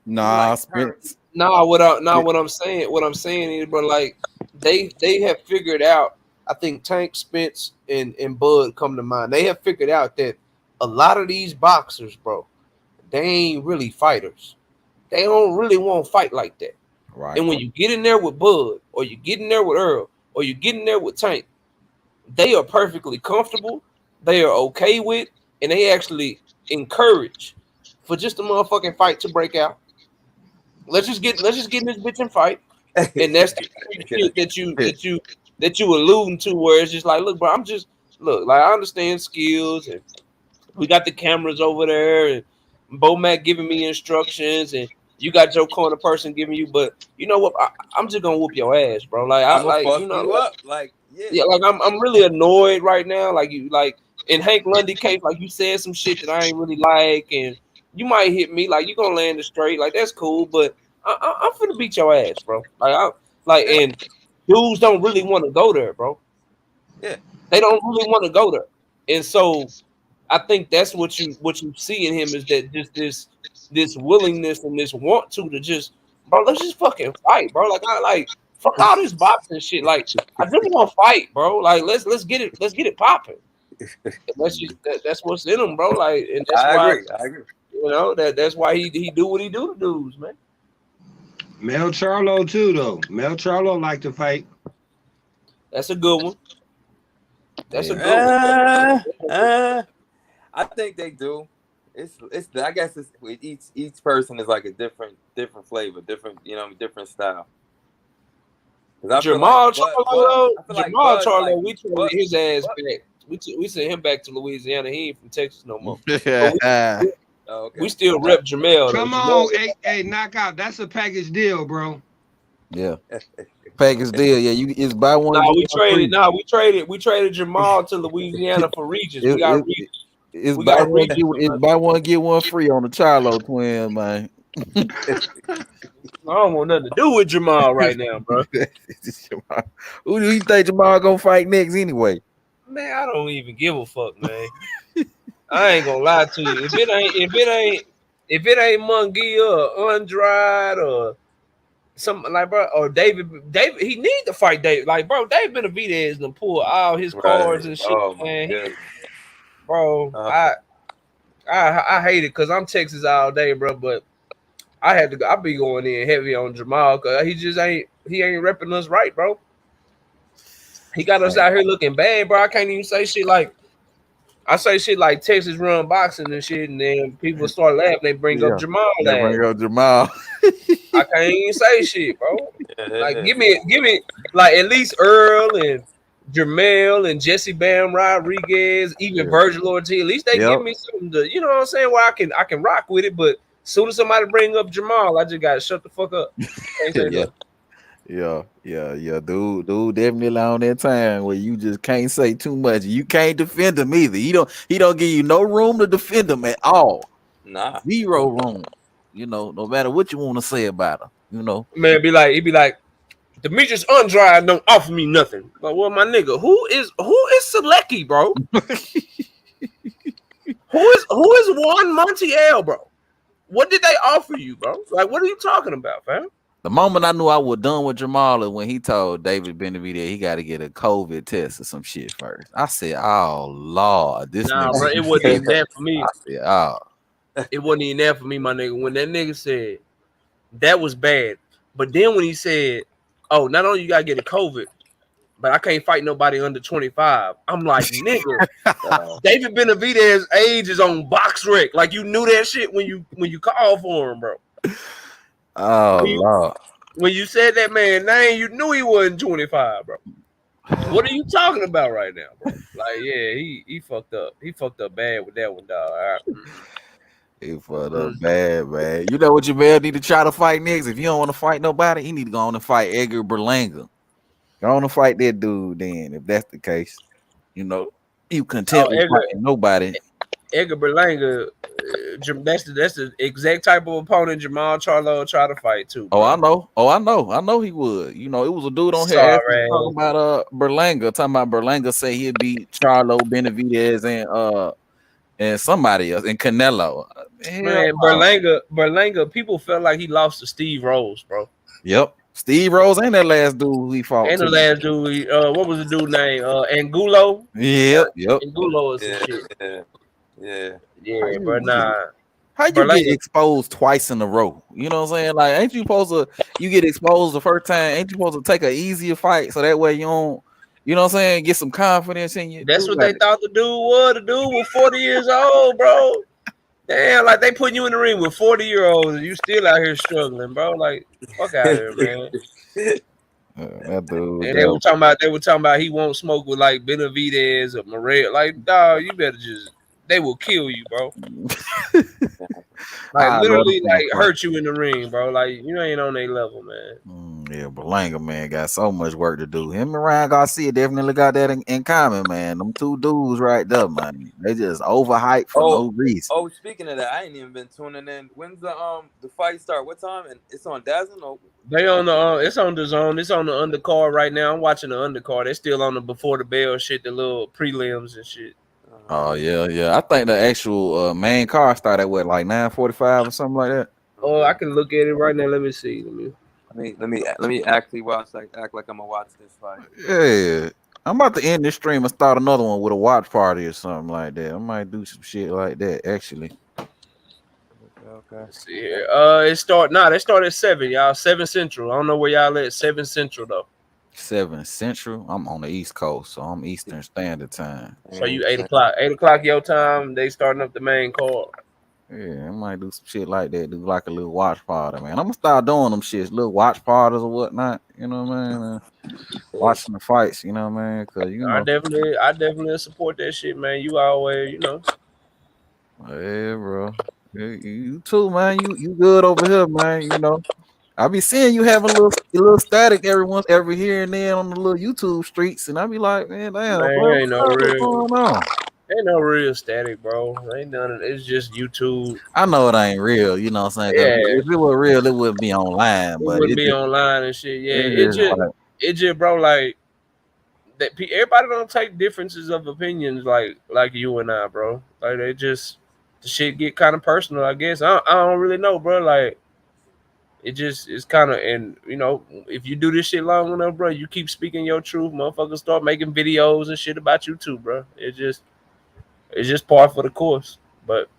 Nah, Spence. What I'm saying is, bro, like they have figured out. I think Tank, Spence, and Bud come to mind. They have figured out that a lot of these boxers, bro, they ain't really fighters. They don't really want to fight like that. Right. And when you get in there with Bud, or you get in there with Earl, or you get in there with Tank, they are perfectly comfortable. They are okay with, and they actually encourage for just a motherfucking fight to break out. Let's just get in this bitch and fight. And that's the shit that you alluding to, where it's just like, look, bro, like I understand skills, and we got the cameras over there, and Bo Mac giving me instructions, and you got your corner person giving you, but you know what? I'm just gonna whoop your ass, bro. Like I'm gonna fuck you up. Like yeah, like I'm really annoyed right now. Like in Hank Lundy case, like you said some shit that I ain't really like, and you might hit me, like you gonna land it straight, like that's cool, but I'm finna beat your ass, bro. And dudes don't really want to go there, bro. Yeah, they don't really want to go there, and so I think that's what you see in him, is that just this willingness and this want to just, bro, let's just fucking fight, bro. Like fuck all this boxing shit. Like I just want to fight, bro. Like let's get it popping. That's what's in him, bro. Like, and that's I agree. You know that's why he do what he do to dudes, man. Mel Charlo too, though. Mel Charlo like to fight. That's a good one. That's a good one. I think they do. It's I guess it's with each person is like a different flavor, different style. Jamal Charlo, we turned his ass back. We sent him back to Louisiana. He ain't from Texas no more. We still rep Jamel. Come on, hey, Knockout. That's a package deal, bro. Yeah, package deal. Yeah, it's buy one. We traded Jamal to Louisiana for Regis. We got Regis. It's buy one get one free on the Charlo twin, man. I don't want nothing to do with Jamal right now, bro. Who do you think Jamal gonna fight next anyway? Man, I don't even give a fuck, man. I ain't gonna lie to you. If it ain't Munguia or Andrade or something like, bro, or David, he need to fight David. Like, bro, David Benavidez done pull all his cards and shit, man. Bro, I hate it because I'm Texas all day, bro. But I be going in heavy on Jamal because he ain't repping us right, bro. He got us out here looking bad, bro. I can't even say shit like, I say shit like Texas run boxing and shit, and then people start laughing. They bring up Jamal. They bring up Jamal. I can't even say shit, bro. Like give me like at least Earl and Jermel and Jesse Bam Rodriguez, even Virgil Ortiz. At least they give me something to, you know what I'm saying, where I can rock with it. But as soon as somebody bring up Jamal, I just gotta shut the fuck up. Can't say nothing. Yeah. Dude definitely on that time where you just can't say too much. You can't defend him either. He don't give you no room to defend him at all. Nah. Zero room. You know, no matter what you want to say about him. You know. Man, he'd be like, Demetrius Andrade don't offer me nothing. Like, well, my nigga, who is Selecki, bro? who is Juan Montiel, bro? What did they offer you, bro? Like, what are you talking about, fam? The moment I knew I was done with Jamal is when he told David Benavidez he got to get a COVID test or some shit first. I said, "Oh Lord, this nah, nigga." bro, it wasn't even that for me. I said, "Oh." It wasn't even that for me, my nigga. When that nigga said that was bad, but then when he said, "Oh, not only you gotta get a COVID, but I can't fight nobody under 25," I'm like, nigga, David Benavidez's age is on box rec. Like, you knew that shit when you called for him, bro. Oh Lord. When you said that man name, you knew he wasn't 25, bro. What are you talking about right now, bro? Like, yeah, he fucked up. He fucked up bad with that one, dog. All right. He fucked up bad, man. You know what your man need to try to fight next? If you don't want to fight nobody, he need to go on and fight Edgar Berlanga. Go on and fight that dude then, if that's the case. You know, you content with fighting nobody. Edgar Berlanga, that's the exact type of opponent Jamal Charlo tried to fight too. Bro. I know he would. You know, it was a dude on here talking about Berlanga, Berlanga say he'd beat Charlo, Benavidez, and somebody else, and Canelo. Man, Berlanga, people felt like he lost to Steve Rose, bro. Yep. Steve Rose ain't that last dude who he fought. And the last dude, what was the dude name? Angulo. Yep. Angulo is some shit. Yeah, but nah. How you get exposed twice in a row? You know what I'm saying? Like, ain't you supposed to? You get exposed the first time. Ain't you supposed to take an easier fight so that way you don't? You know what I'm saying? Get some confidence in you. That's what they thought the dude was. The dude was 40 years old, bro. Damn, like they putting you in the ring with 40-year-olds and you still out here struggling, bro. Like, fuck out of here, man. That dude. And they were talking about he won't smoke with like Benavidez or Morel. Like, dog, you better just. They will kill you, bro. Like, literally, like hurt you in the ring, bro. Like, you ain't on their level, man. Yeah, Berlanga, man, got so much work to do. Him and Ryan Garcia definitely got that in common, man. Them two dudes right there, man. They just overhyped for no reason. Oh, speaking of that, I ain't even been tuning in. When's the fight start? What time? And it's on DAZN or they on the it's on the zone. It's on the undercard right now. I'm watching the undercard. They're still on the before the bell shit, the little prelims and shit. Oh yeah. I think the actual main card started at what, like 9:45 or something like that. Oh, I can look at it right now. Let me see. Let me actually watch. Like, act like I'm gonna watch this fight. Yeah, I'm about to end this stream and start another one with a watch party or something like that. I might do some shit like that actually. Okay. Let's see here. They start at 7, y'all. 7 Central. I don't know where y'all at. 7 Central though. 7 Central. I'm on the East Coast, so I'm Eastern Standard Time. So you 8 o'clock. 8 o'clock your time. They starting up the main card. Yeah, I might do some shit like that. Do like a little watch party, man. I'm gonna start doing them shits, little watch parties or whatnot. You know what I mean? Watching the fights. You know what I mean? Cause you know, I definitely support that shit, man. You always, you know. Yeah, bro. You too, man. You good over here, man. You know. I be seeing you having a little static every here and then on the little YouTube streets, and I be like, man, damn, bro, ain't no what's real, going on? Ain't no real static, bro. Ain't none of it. It's just YouTube. I know it ain't real, you know what I'm saying? Yeah. If it were real, it wouldn't be online. It But wouldn't be online and shit. Yeah, it just, bro, like that. Everybody don't take differences of opinions like you and I, bro. Like they just the shit get kind of personal, I guess. I don't really know, bro. Like. It's kind of, and you know, if you do this shit long enough, bro, you keep speaking your truth, motherfuckers start making videos and shit about you too, bro. It's just part for the course. But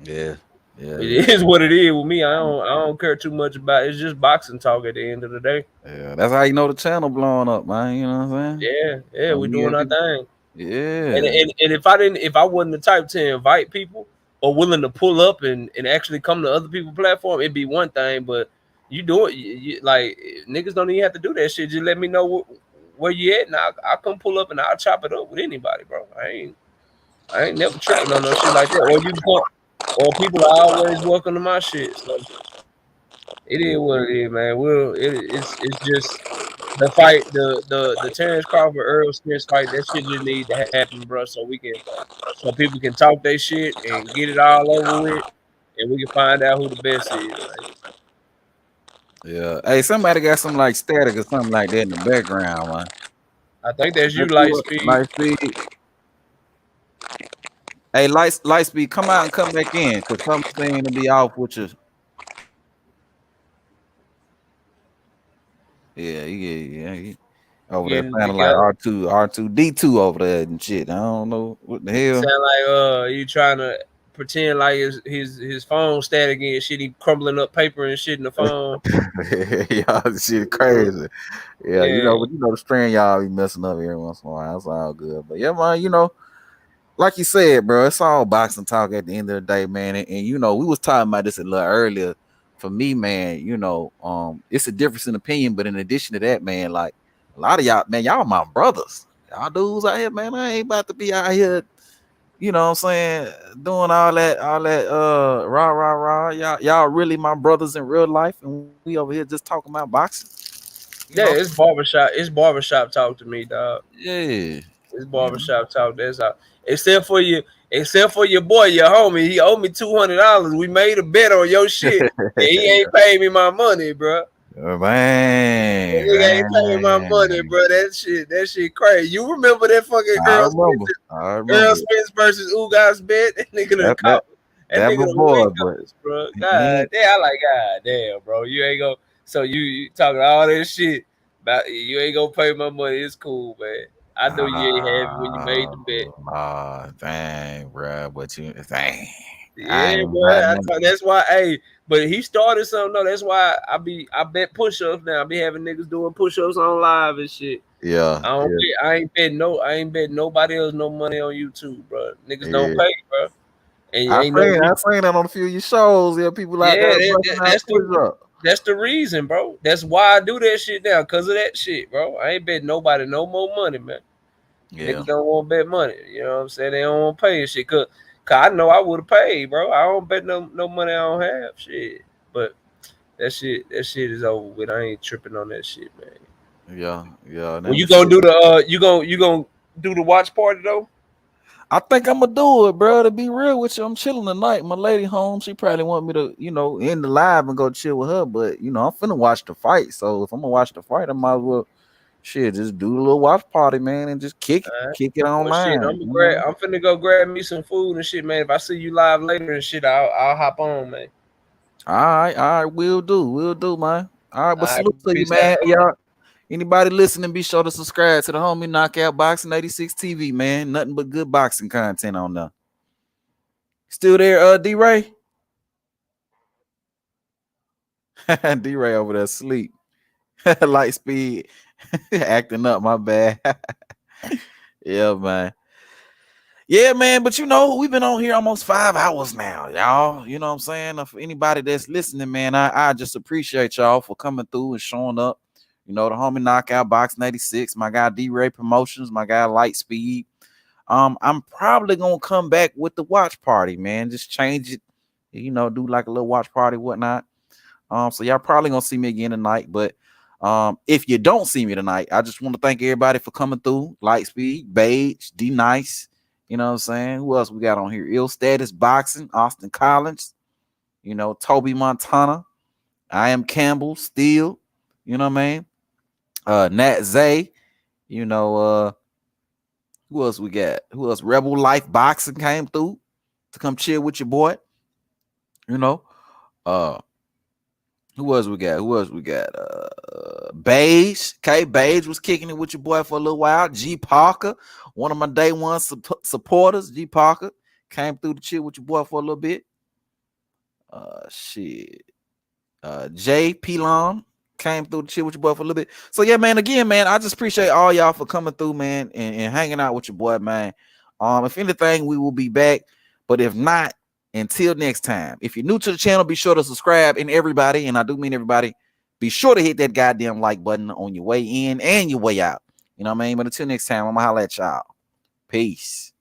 yeah, it is what it is with me. I don't care too much about it. It's just boxing talk at the end of the day. Yeah, that's how you know the channel blowing up, man. You know what I'm saying? Yeah, we doing our thing. Yeah, and if I wasn't the type to invite people or willing to pull up and actually come to other people's platform, it'd be one thing. But you do it, like niggas don't even have to do that shit. Just let me know where you at, and I come pull up and I'll chop it up with anybody, bro. I ain't never tripping on no shit like that. Or you can come, or people are always welcome to my shit. So it is what it is, man. It's just the fight, the Terrence Crawford Earl Spence fight. That shit just need to happen, bro, so people can talk their shit and get it all over with, and we can find out who the best is, man. Yeah. Hey, somebody got some like static or something like that in the background, man. I think that's you, That's you, Lightspeed. Lightspeed. Hey, Lightspeed, come out and come back in, cause something seem to be off with you. Yeah, he over there Getting sounding like together. R2D2 over there and shit. I don't know what the hell. Sound like you trying to pretend like his phone static and shit. He crumbling up paper and shit in the phone. Y'all shit crazy. Yeah, Yeah. but the strand y'all be messing up every once in a while. That's all good. But yeah, man, like you said, bro, it's all boxing talk at the end of the day, man. And we was talking about this a little earlier. For me, man, it's a difference in opinion, but in addition to that, man, like a lot of y'all, man, y'all my brothers. Y'all dudes out here, man. I ain't about to be out here, you know what I'm saying, doing all that, rah. Y'all really my brothers in real life, and we over here just talking about boxing. Yeah, it's barbershop talk to me, dog. Yeah. It's barbershop talk. That's all. Except for your boy, your homie. He owed me $200. We made a bet on your shit, and he ain't paid me my money, bro. Man, Nigga ain't paying my money, bro. That shit crazy. You remember that fucking I Earl remember. Spence versus Ugas bet? That nigga done caught. That That nigga my done boy, wake but us, bro. God damn, God damn, bro. You ain't go. So you talking all this shit about you ain't gonna pay my money. It's cool, man. I know you ain't happy when you made the bet. Dang, bro. But dang. I Yeah, ain't got bro. nothing. That's why. Hey, but he started something. No, that's why I bet push-ups now. I be having niggas doing push-ups on live and shit. Yeah. I ain't bet nobody else no money on YouTube, bro. Niggas don't Yeah. pay, bro. And I ain't seen that on a few of your shows. Yeah, people out there busting out push-up. that's the reason, bro. That's why I do that shit now, cause of that shit, bro. I ain't bet nobody no more money, man. Yeah. Niggas don't want to bet money. You know what I'm saying? They don't want to pay and shit. Cause I know I would have paid, bro. I don't bet no money I don't have. Shit. But that shit is over with. I ain't tripping on that shit, man. Yeah. Well, you gonna do the you gonna do the watch party though? I think I'm gonna do it, bro. To be real with you, I'm chilling tonight. My lady home. She probably want me to, end the live and go chill with her. But I'm finna watch the fight. So if I'm gonna watch the fight, I might as well just do a little watch party, man, and just kick it online. Well, shit, I'm finna go grab me some food and shit, man. If I see you live later and shit, I'll hop on, man. All right, we'll do, man. All right, but salute to you, peace man. out. Y'all, anybody listening, be sure to subscribe to the homie Knockout Boxing 86 TV, man. Nothing but good boxing content on there. Still there, D-Ray? D-Ray over there asleep. Light speed. Acting up, my bad. Yeah, man. Yeah, man, but we've been on here almost 5 hours now, y'all. You know what I'm saying? For anybody that's listening, man, I just appreciate y'all for coming through and showing up. The homie Knockout Boxing 86, my guy D-Ray Promotions, my guy Lightspeed. I'm probably gonna come back with the watch party, man. Just change it, do like a little watch party, whatnot. So y'all probably gonna see me again tonight. But if you don't see me tonight, I just want to thank everybody for coming through. Lightspeed, Beige, D Nice. You know what I'm saying? Who else we got on here? Ill Status Boxing, Austin Collins, Toby Montana, I Am Campbell, Steel, you know what I mean? Nat Zay, who else we got? Who else? Rebel Life Boxing came through to come chill with your boy. Who else we got? Beige. Okay, Beige was kicking it with your boy for a little while. G Parker, one of my day one supporters. G Parker came through to chill with your boy for a little bit. Jay Pilon came through to chill with your boy for a little bit. So yeah, man. Again, man, I just appreciate all y'all for coming through, man, and hanging out with your boy, man. If anything, we will be back. But if not, until next time, if you're new to the channel, be sure to subscribe. And everybody, and I do mean everybody, be sure to hit that goddamn like button on your way in and your way out. You know what I mean? But until next time, I'm gonna holler at y'all. Peace.